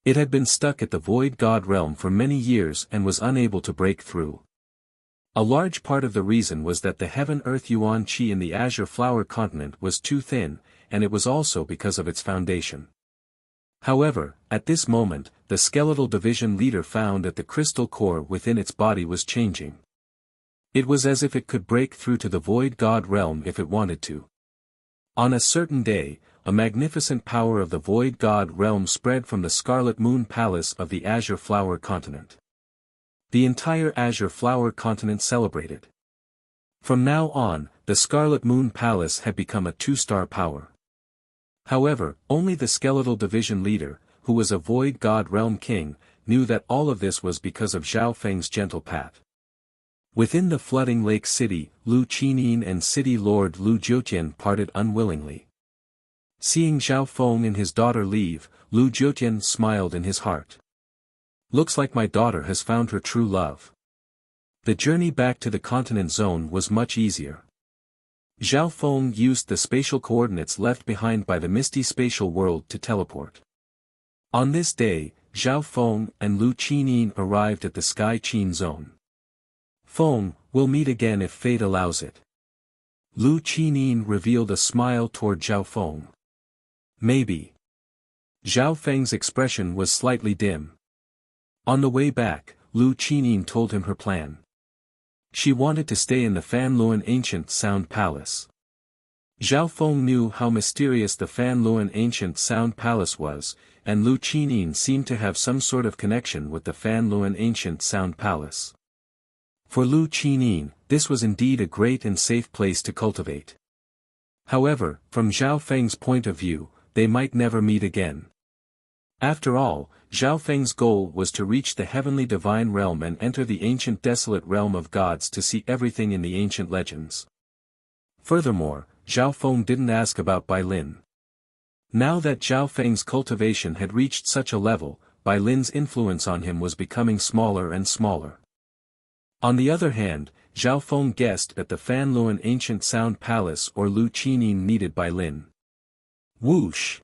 It had been stuck at the Void God realm for many years and was unable to break through. A large part of the reason was that the Heaven-Earth Yuan Qi in the Azure Flower continent was too thin, and it was also because of its foundation. However, at this moment, the skeletal division leader found that the crystal core within its body was changing. It was as if it could break through to the Void God realm if it wanted to. On a certain day, a magnificent power of the Void God realm spread from the Scarlet Moon Palace of the Azure Flower continent. The entire Azure Flower continent celebrated. From now on, the Scarlet Moon Palace had become a 2-star power. However, only the skeletal division leader, who was a Void God realm king, knew that all of this was because of Zhao Feng's gentle pat. Within the flooding lake city, Lu Qinin and city lord Lu Jiutian parted unwillingly. Seeing Zhao Feng and his daughter leave, Lu Jiutian smiled in his heart. Looks like my daughter has found her true love. The journey back to the continent zone was much easier. Zhao Feng used the spatial coordinates left behind by the misty spatial world to teleport. On this day, Zhao Feng and Lu Qinin arrived at the Sky Qin zone. Feng, we'll meet again if fate allows it. Lu Qinin revealed a smile toward Zhao Feng. Maybe. Zhao Feng's expression was slightly dim. On the way back, Lu Qinin told him her plan. She wanted to stay in the Fanluan Ancient Sound Palace. Zhao Feng knew how mysterious the Fanluan Ancient Sound Palace was, and Lu Qinin seemed to have some sort of connection with the Fanluan Ancient Sound Palace. For Lu Qinin, this was indeed a great and safe place to cultivate. However, from Zhao Feng's point of view, they might never meet again. After all, Zhao Feng's goal was to reach the heavenly divine realm and enter the ancient desolate realm of gods to see everything in the ancient legends. Furthermore, Zhao Feng didn't ask about Bai Lin. Now that Zhao Feng's cultivation had reached such a level, Bai Lin's influence on him was becoming smaller and smaller. On the other hand, Zhao Feng guessed at the Fan Luan ancient sound palace or Lu Qinin needed by Lin. Whoosh!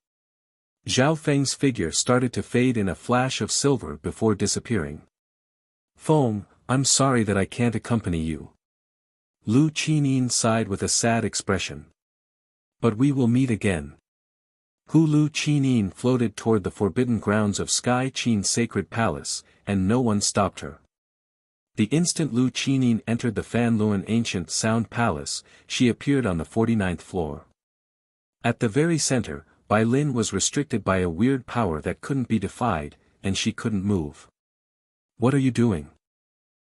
Zhao Feng's figure started to fade in a flash of silver before disappearing. Feng, I'm sorry that I can't accompany you. Lu Qinin sighed with a sad expression. But we will meet again. Lu Qinin floated toward the forbidden grounds of Sky Qin's sacred palace, and no one stopped her. The instant Lu Qinin entered the Fan Luan ancient sound palace, she appeared on the 49th floor. At the very center, Bai Lin was restricted by a weird power that couldn't be defied, and she couldn't move. What are you doing?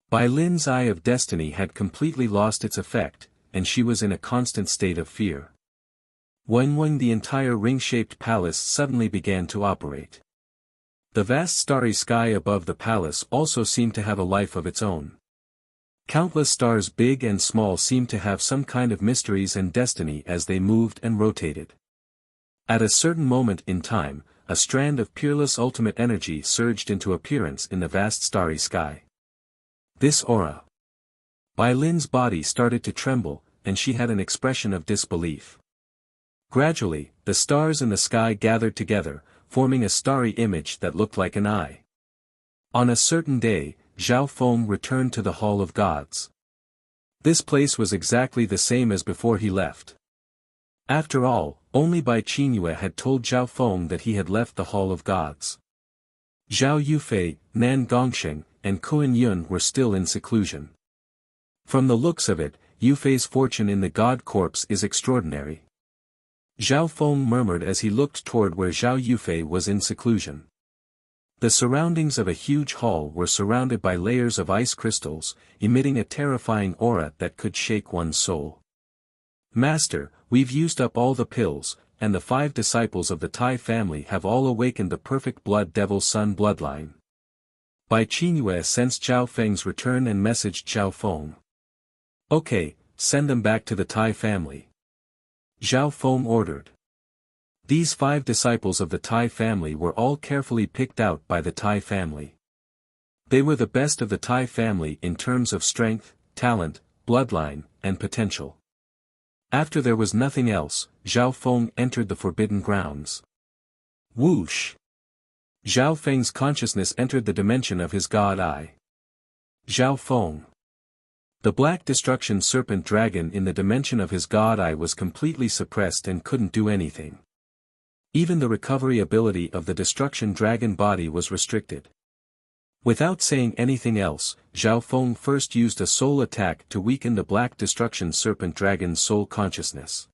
Bai Lin's Eye of Destiny had completely lost its effect, and she was in a constant state of fear. When the entire ring-shaped palace suddenly began to operate. The vast starry sky above the palace also seemed to have a life of its own. Countless stars big and small seemed to have some kind of mysteries and destiny as they moved and rotated. At a certain moment in time, a strand of peerless ultimate energy surged into appearance in the vast starry sky. This aura. Bai Lin's body started to tremble, and she had an expression of disbelief. Gradually, the stars in the sky gathered together, forming a starry image that looked like an eye. On a certain day, Zhao Feng returned to the Hall of Gods. This place was exactly the same as before he left. After all, only Bai Qinyue had told Zhao Feng that he had left the Hall of Gods. Zhao Yufei, Nan Gongsheng, and Kuan Yun were still in seclusion. From the looks of it, Yufei's fortune in the God Corps is extraordinary. Zhao Feng murmured as he looked toward where Zhao Yufei was in seclusion. The surroundings of a huge hall were surrounded by layers of ice crystals, emitting a terrifying aura that could shake one's soul. Master, we've used up all the pills, and the 5 disciples of the Tai family have all awakened the perfect blood devil sun bloodline. Bai Qinyue sensed Zhao Feng's return and messaged Zhao Feng. Okay, send them back to the Tai family. Zhao Feng ordered. These 5 disciples of the Tai family were all carefully picked out by the Tai family. They were the best of the Tai family in terms of strength, talent, bloodline, and potential. After there was nothing else, Zhao Feng entered the forbidden grounds. Whoosh! Zhao Feng's consciousness entered the dimension of his god eye. Zhao Feng. The black destruction serpent dragon in the dimension of his god eye was completely suppressed and couldn't do anything. Even the recovery ability of the destruction dragon body was restricted. Without saying anything else, Zhao Feng first used a soul attack to weaken the black destruction serpent dragon's soul consciousness.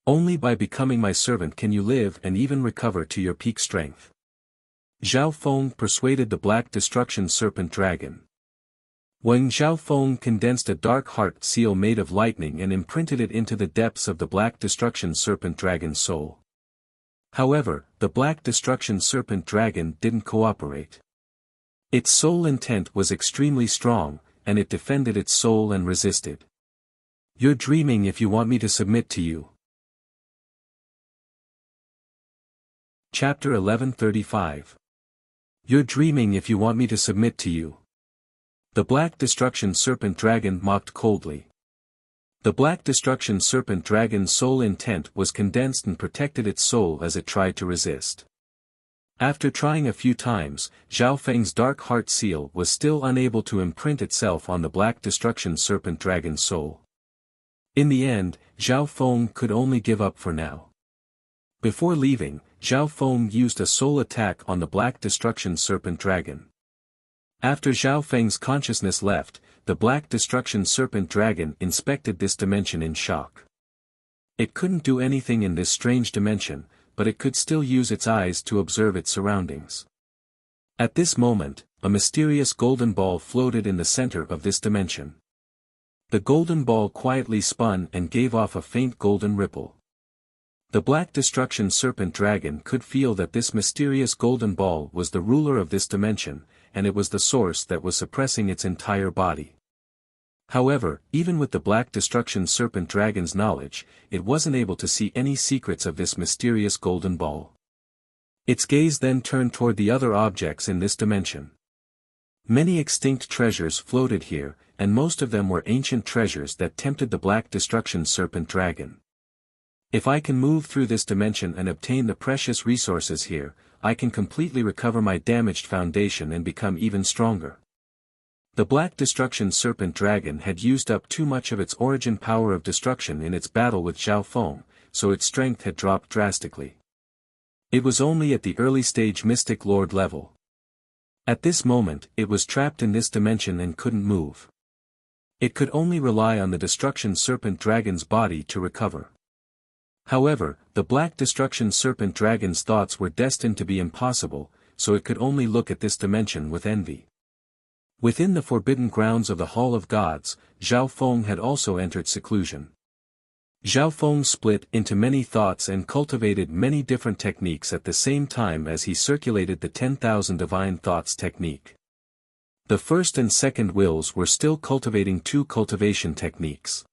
Only by becoming my servant can you live and even recover to your peak strength. Zhao Feng persuaded the black destruction serpent dragon. When Zhao Feng condensed a dark heart seal made of lightning and imprinted it into the depths of the black destruction serpent dragon's soul. However, the black destruction serpent dragon didn't cooperate. Its soul intent was extremely strong, and it defended its soul and resisted. You're dreaming if you want me to submit to you. Chapter 1135. You're dreaming if you want me to submit to you. The black destruction serpent dragon mocked coldly. The black destruction serpent dragon's soul intent was condensed and protected its soul as it tried to resist. After trying a few times, Zhao Feng's dark heart seal was still unable to imprint itself on the black destruction serpent dragon's soul. In the end, Zhao Feng could only give up for now. Before leaving, Zhao Feng used a soul attack on the black destruction serpent dragon. After Zhao Feng's consciousness left, the black destruction serpent dragon inspected this dimension in shock. It couldn't do anything in this strange dimension, but it could still use its eyes to observe its surroundings. At this moment, a mysterious golden ball floated in the center of this dimension. The golden ball quietly spun and gave off a faint golden ripple. The black destruction serpent dragon could feel that this mysterious golden ball was the ruler of this dimension, and it was the source that was suppressing its entire body. However, even with the black destruction serpent dragon's knowledge, it wasn't able to see any secrets of this mysterious golden ball. Its gaze then turned toward the other objects in this dimension. Many extinct treasures floated here, and most of them were ancient treasures that tempted the Black Destruction Serpent Dragon. If I can move through this dimension and obtain the precious resources here, I can completely recover my damaged foundation and become even stronger. The Black Destruction Serpent Dragon had used up too much of its origin power of destruction in its battle with Zhao Feng, so its strength had dropped drastically. It was only at the early stage Mystic Lord level. At this moment, it was trapped in this dimension and couldn't move. It could only rely on the Destruction Serpent Dragon's body to recover. However, the Black Destruction Serpent Dragon's thoughts were destined to be impossible, so it could only look at this dimension with envy. Within the forbidden grounds of the Hall of Gods, Zhao Feng had also entered seclusion. Zhao Feng split into many thoughts and cultivated many different techniques at the same time as he circulated the 10,000 divine thoughts technique. The first and second wills were still cultivating two cultivation techniques.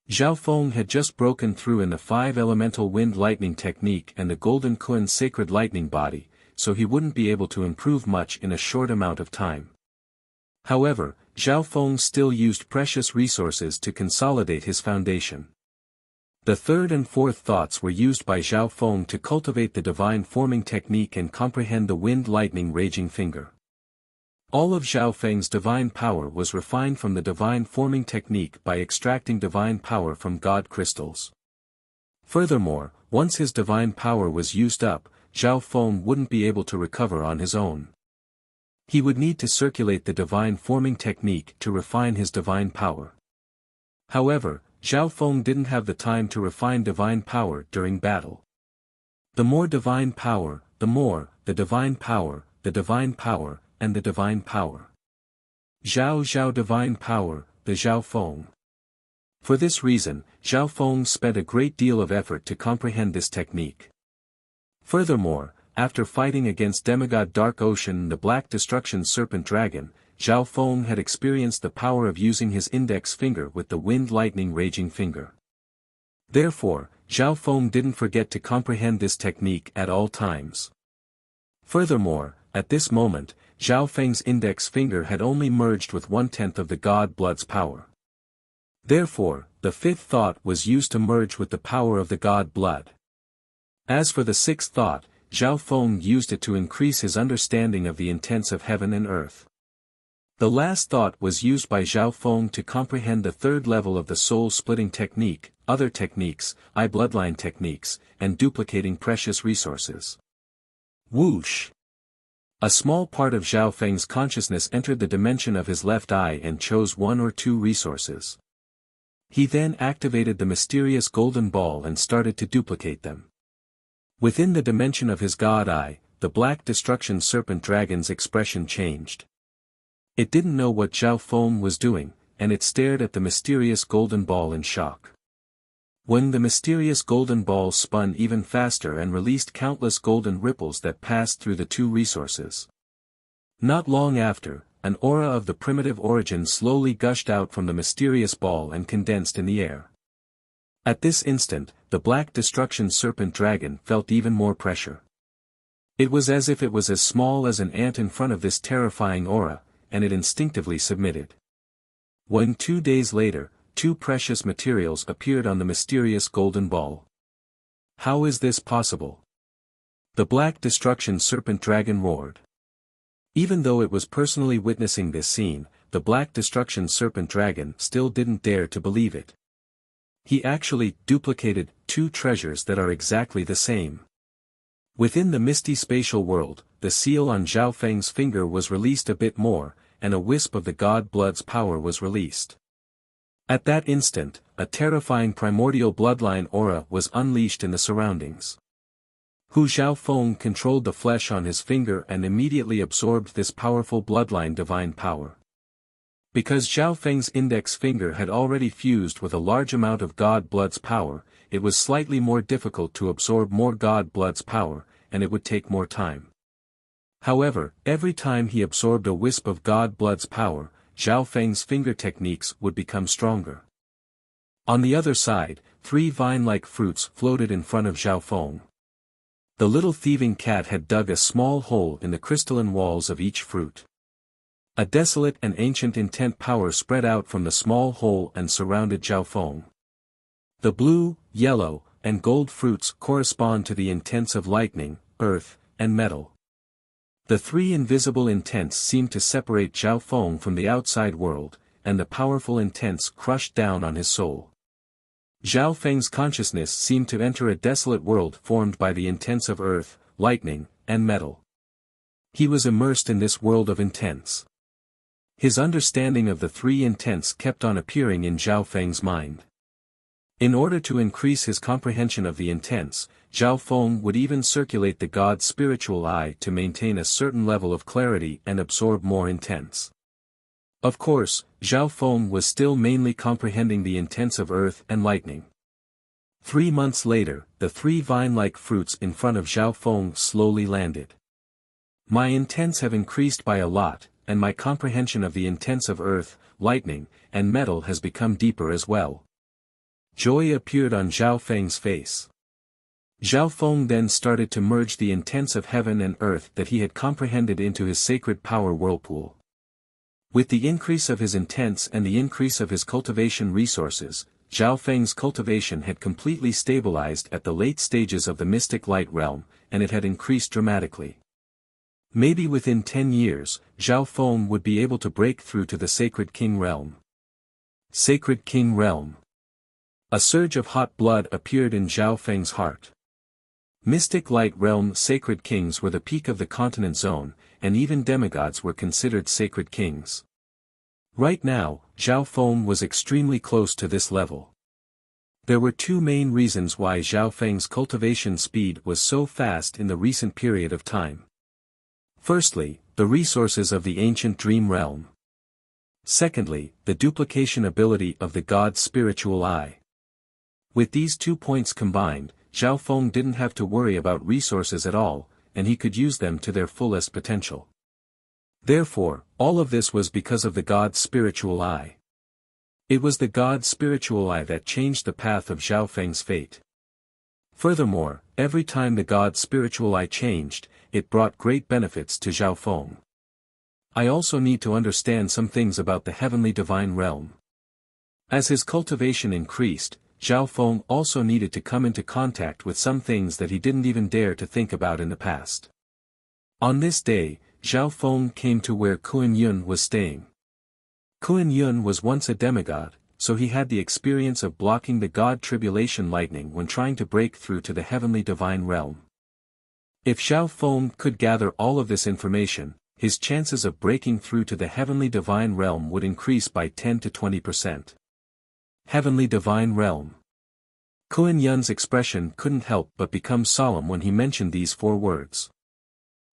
Zhao Feng had just broken through in the 5 elemental wind lightning technique and the golden Kun sacred lightning body, so he wouldn't be able to improve much in a short amount of time. However, Zhao Feng still used precious resources to consolidate his foundation. The third and fourth thoughts were used by Zhao Feng to cultivate the divine forming technique and comprehend the wind lightning raging finger. All of Zhao Feng's divine power was refined from the divine forming technique by extracting divine power from God crystals. Furthermore, once his divine power was used up, Zhao Feng wouldn't be able to recover on his own. He would need to circulate the divine forming technique to refine his divine power. However, Zhao Feng didn't have the time to refine divine power during battle. The more divine power, the more, the divine power, and the divine power. Zhao divine power, the Zhao Feng. For this reason, Zhao Feng spent a great deal of effort to comprehend this technique. Furthermore, after fighting against demigod Dark Ocean and the Black Destruction Serpent Dragon, Zhao Feng had experienced the power of using his index finger with the wind lightning raging finger. Therefore, Zhao Feng didn't forget to comprehend this technique at all times. Furthermore, at this moment, Zhao Feng's index finger had only merged with 1/10 of the God Blood's power. Therefore, the fifth thought was used to merge with the power of the God Blood. As for the sixth thought, Zhao Feng used it to increase his understanding of the intents of heaven and earth. The last thought was used by Zhao Feng to comprehend the third level of the soul-splitting technique, other techniques, bloodline techniques, and duplicating precious resources. Whoosh! A small part of Zhao Feng's consciousness entered the dimension of his left eye and chose 1 or 2 resources. He then activated the mysterious golden ball and started to duplicate them. Within the dimension of his God Eye, the Black Destruction Serpent Dragon's expression changed. It didn't know what Zhao Feng was doing, and it stared at the mysterious golden ball in shock. When the mysterious golden ball spun even faster and released countless golden ripples that passed through the 2 resources. Not long after, an aura of the primitive origin slowly gushed out from the mysterious ball and condensed in the air. At this instant, the Black Destruction Serpent Dragon felt even more pressure. It was as if it was as small as an ant in front of this terrifying aura, and it instinctively submitted. When 2 days later, 2 precious materials appeared on the mysterious golden ball. How is this possible? The Black Destruction Serpent Dragon roared. Even though it was personally witnessing this scene, the Black Destruction Serpent Dragon still didn't dare to believe it. He actually duplicated 2 treasures that are exactly the same. Within the misty spatial world, the seal on Zhao Feng's finger was released a bit more, and a wisp of the God Blood's power was released. At that instant, a terrifying primordial bloodline aura was unleashed in the surroundings. Zhao Feng controlled the flesh on his finger and immediately absorbed this powerful bloodline divine power. Because Zhao Feng's index finger had already fused with a large amount of God Blood's power, it was slightly more difficult to absorb more God Blood's power, and it would take more time. However, every time he absorbed a wisp of God Blood's power, Zhao Feng's finger techniques would become stronger. On the other side, 3 vine-like fruits floated in front of Zhao Feng. The little thieving cat had dug a small hole in the crystalline walls of each fruit. A desolate and ancient intent power spread out from the small hole and surrounded Zhao Feng. The blue, yellow, and gold fruits correspond to the intents of lightning, earth, and metal. The three invisible intents seemed to separate Zhao Feng from the outside world, and the powerful intents crushed down on his soul. Zhao Feng's consciousness seemed to enter a desolate world formed by the intents of earth, lightning, and metal. He was immersed in this world of intents. His understanding of the three intents kept on appearing in Zhao Feng's mind. In order to increase his comprehension of the intents, Zhao Feng would even circulate the god's spiritual eye to maintain a certain level of clarity and absorb more intents. Of course, Zhao Feng was still mainly comprehending the intents of earth and lightning. 3 months later, the three vine-like fruits in front of Zhao Feng slowly landed. My intents have increased by a lot, and my comprehension of the intents of earth, lightning, and metal has become deeper as well. Joy appeared on Zhao Feng's face. Zhao Feng then started to merge the intents of heaven and earth that he had comprehended into his sacred power whirlpool. With the increase of his intents and the increase of his cultivation resources, Zhao Feng's cultivation had completely stabilized at the late stages of the mystic light realm, and it had increased dramatically. Maybe within 10 years, Zhao Feng would be able to break through to the Sacred King realm. Sacred King realm. A surge of hot blood appeared in Zhao Feng's heart. Mystic light realm sacred kings were the peak of the continent zone, and even demigods were considered sacred kings. Right now, Zhao Feng was extremely close to this level. There were two main reasons why Zhao Feng's cultivation speed was so fast in the recent period of time. Firstly, the resources of the ancient dream realm. Secondly, the duplication ability of the god's spiritual eye. With these 2 points combined, Zhao Feng didn't have to worry about resources at all, and he could use them to their fullest potential. Therefore, all of this was because of the god's spiritual eye. It was the god's spiritual eye that changed the path of Zhao Feng's fate. Furthermore, every time the god's spiritual eye changed, it brought great benefits to Zhao Feng. I also need to understand some things about the heavenly divine realm. As his cultivation increased, Zhao Feng also needed to come into contact with some things that he didn't even dare to think about in the past. On this day, Zhao Feng came to where Kuan Yun was staying. Kuan Yun was once a demigod, so he had the experience of blocking the god tribulation lightning when trying to break through to the heavenly divine realm. If Zhao Feng could gather all of this information, his chances of breaking through to the heavenly divine realm would increase by 10 to 20%. Heavenly divine realm. Kuan Yun's expression couldn't help but become solemn when he mentioned these 4 words.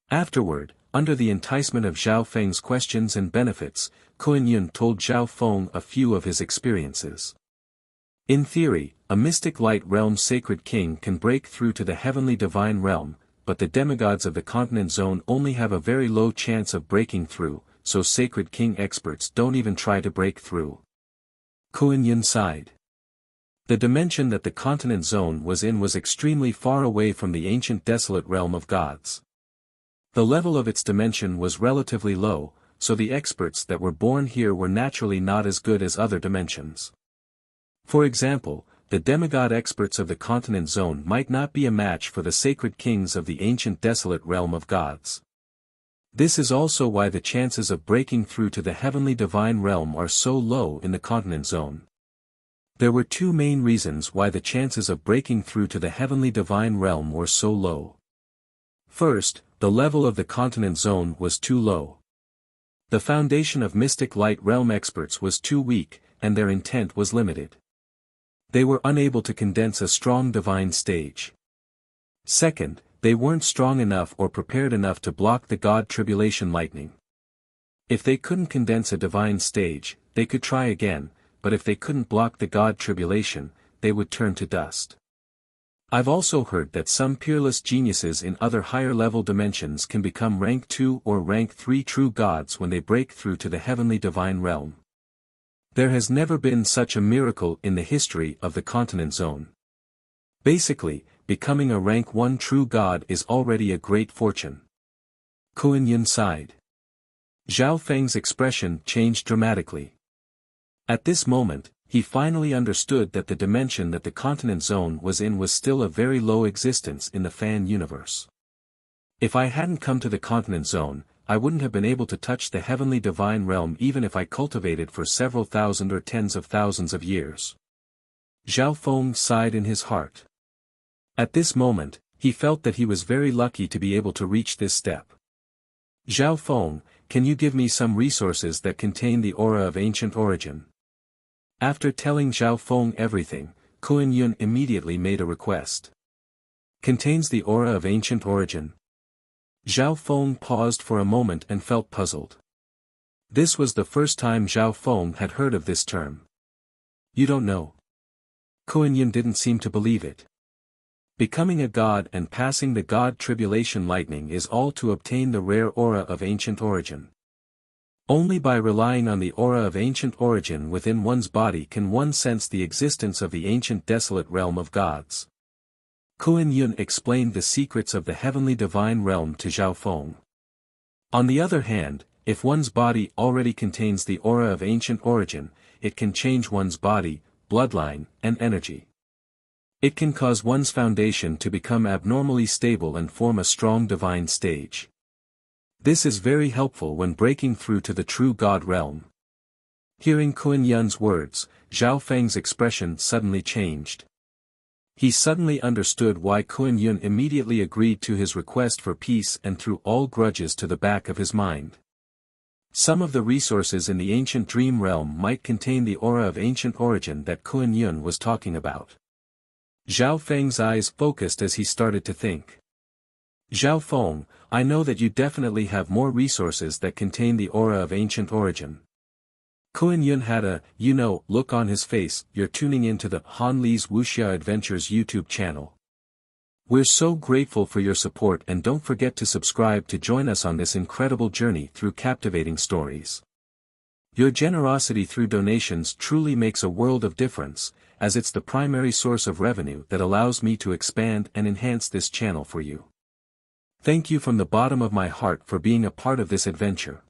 Afterward, under the enticement of Zhao Feng's questions and benefits, Kuan Yun told Zhao Feng a few of his experiences. In theory, a mystic light realm sacred king can break through to the heavenly divine realm, but the demigods of the continent zone only have a very low chance of breaking through, so sacred king experts don't even try to break through. Kuan Yun sighed. The dimension that the continent zone was in was extremely far away from the ancient desolate realm of gods. The level of its dimension was relatively low, so the experts that were born here were naturally not as good as other dimensions. For example, the demigod experts of the continent zone might not be a match for the sacred kings of the ancient desolate realm of gods. This is also why the chances of breaking through to the heavenly divine realm are so low in the continent zone. There were 2 main reasons why the chances of breaking through to the heavenly divine realm were so low. First, the level of the continent zone was too low. The foundation of mystic light realm experts was too weak, and their intent was limited. They were unable to condense a strong divine stage. Second, they weren't strong enough or prepared enough to block the god tribulation lightning. If they couldn't condense a divine stage, they could try again, but if they couldn't block the god tribulation, they would turn to dust. I've also heard that some peerless geniuses in other higher-level dimensions can become rank 2 or rank 3 true gods when they break through to the heavenly divine realm. There has never been such a miracle in the history of the continent zone. Basically, becoming a rank 1 true god is already a great fortune. Kuan Yin sighed. Zhao Feng's expression changed dramatically. At this moment, he finally understood that the dimension that the continent zone was in was still a very low existence in the fan universe. If I hadn't come to the continent zone, I wouldn't have been able to touch the heavenly divine realm even if I cultivated for several thousand or tens of thousands of years. Zhao Feng sighed in his heart. At this moment, he felt that he was very lucky to be able to reach this step. Zhao Feng, can you give me some resources that contain the aura of ancient origin? After telling Zhao Feng everything, Kuan Yun immediately made a request. Contains the aura of ancient origin? Zhao Feng paused for a moment and felt puzzled. This was the first time Zhao Feng had heard of this term. You don't know. Kuan Yun didn't seem to believe it. Becoming a god and passing the god tribulation lightning is all to obtain the rare aura of ancient origin. Only by relying on the aura of ancient origin within one's body can one sense the existence of the ancient desolate realm of gods. Kuan Yun explained the secrets of the heavenly divine realm to Zhao Feng. On the other hand, if one's body already contains the aura of ancient origin, it can change one's body, bloodline, and energy. It can cause one's foundation to become abnormally stable and form a strong divine stage. This is very helpful when breaking through to the true God realm. Hearing Kuan Yun's words, Zhao Feng's expression suddenly changed. He suddenly understood why Kuan Yun immediately agreed to his request for peace and threw all grudges to the back of his mind. Some of the resources in the ancient dream realm might contain the aura of ancient origin that Kuan Yun was talking about. Zhao Feng's eyes focused as he started to think. Zhao Feng, I know that you definitely have more resources that contain the aura of ancient origin. Kuan Yun had a, look on his face. You're tuning into the Han Li's Wuxia Adventures YouTube channel. We're so grateful for your support and don't forget to subscribe to join us on this incredible journey through captivating stories. Your generosity through donations truly makes a world of difference, as it's the primary source of revenue that allows me to expand and enhance this channel for you. Thank you from the bottom of my heart for being a part of this adventure.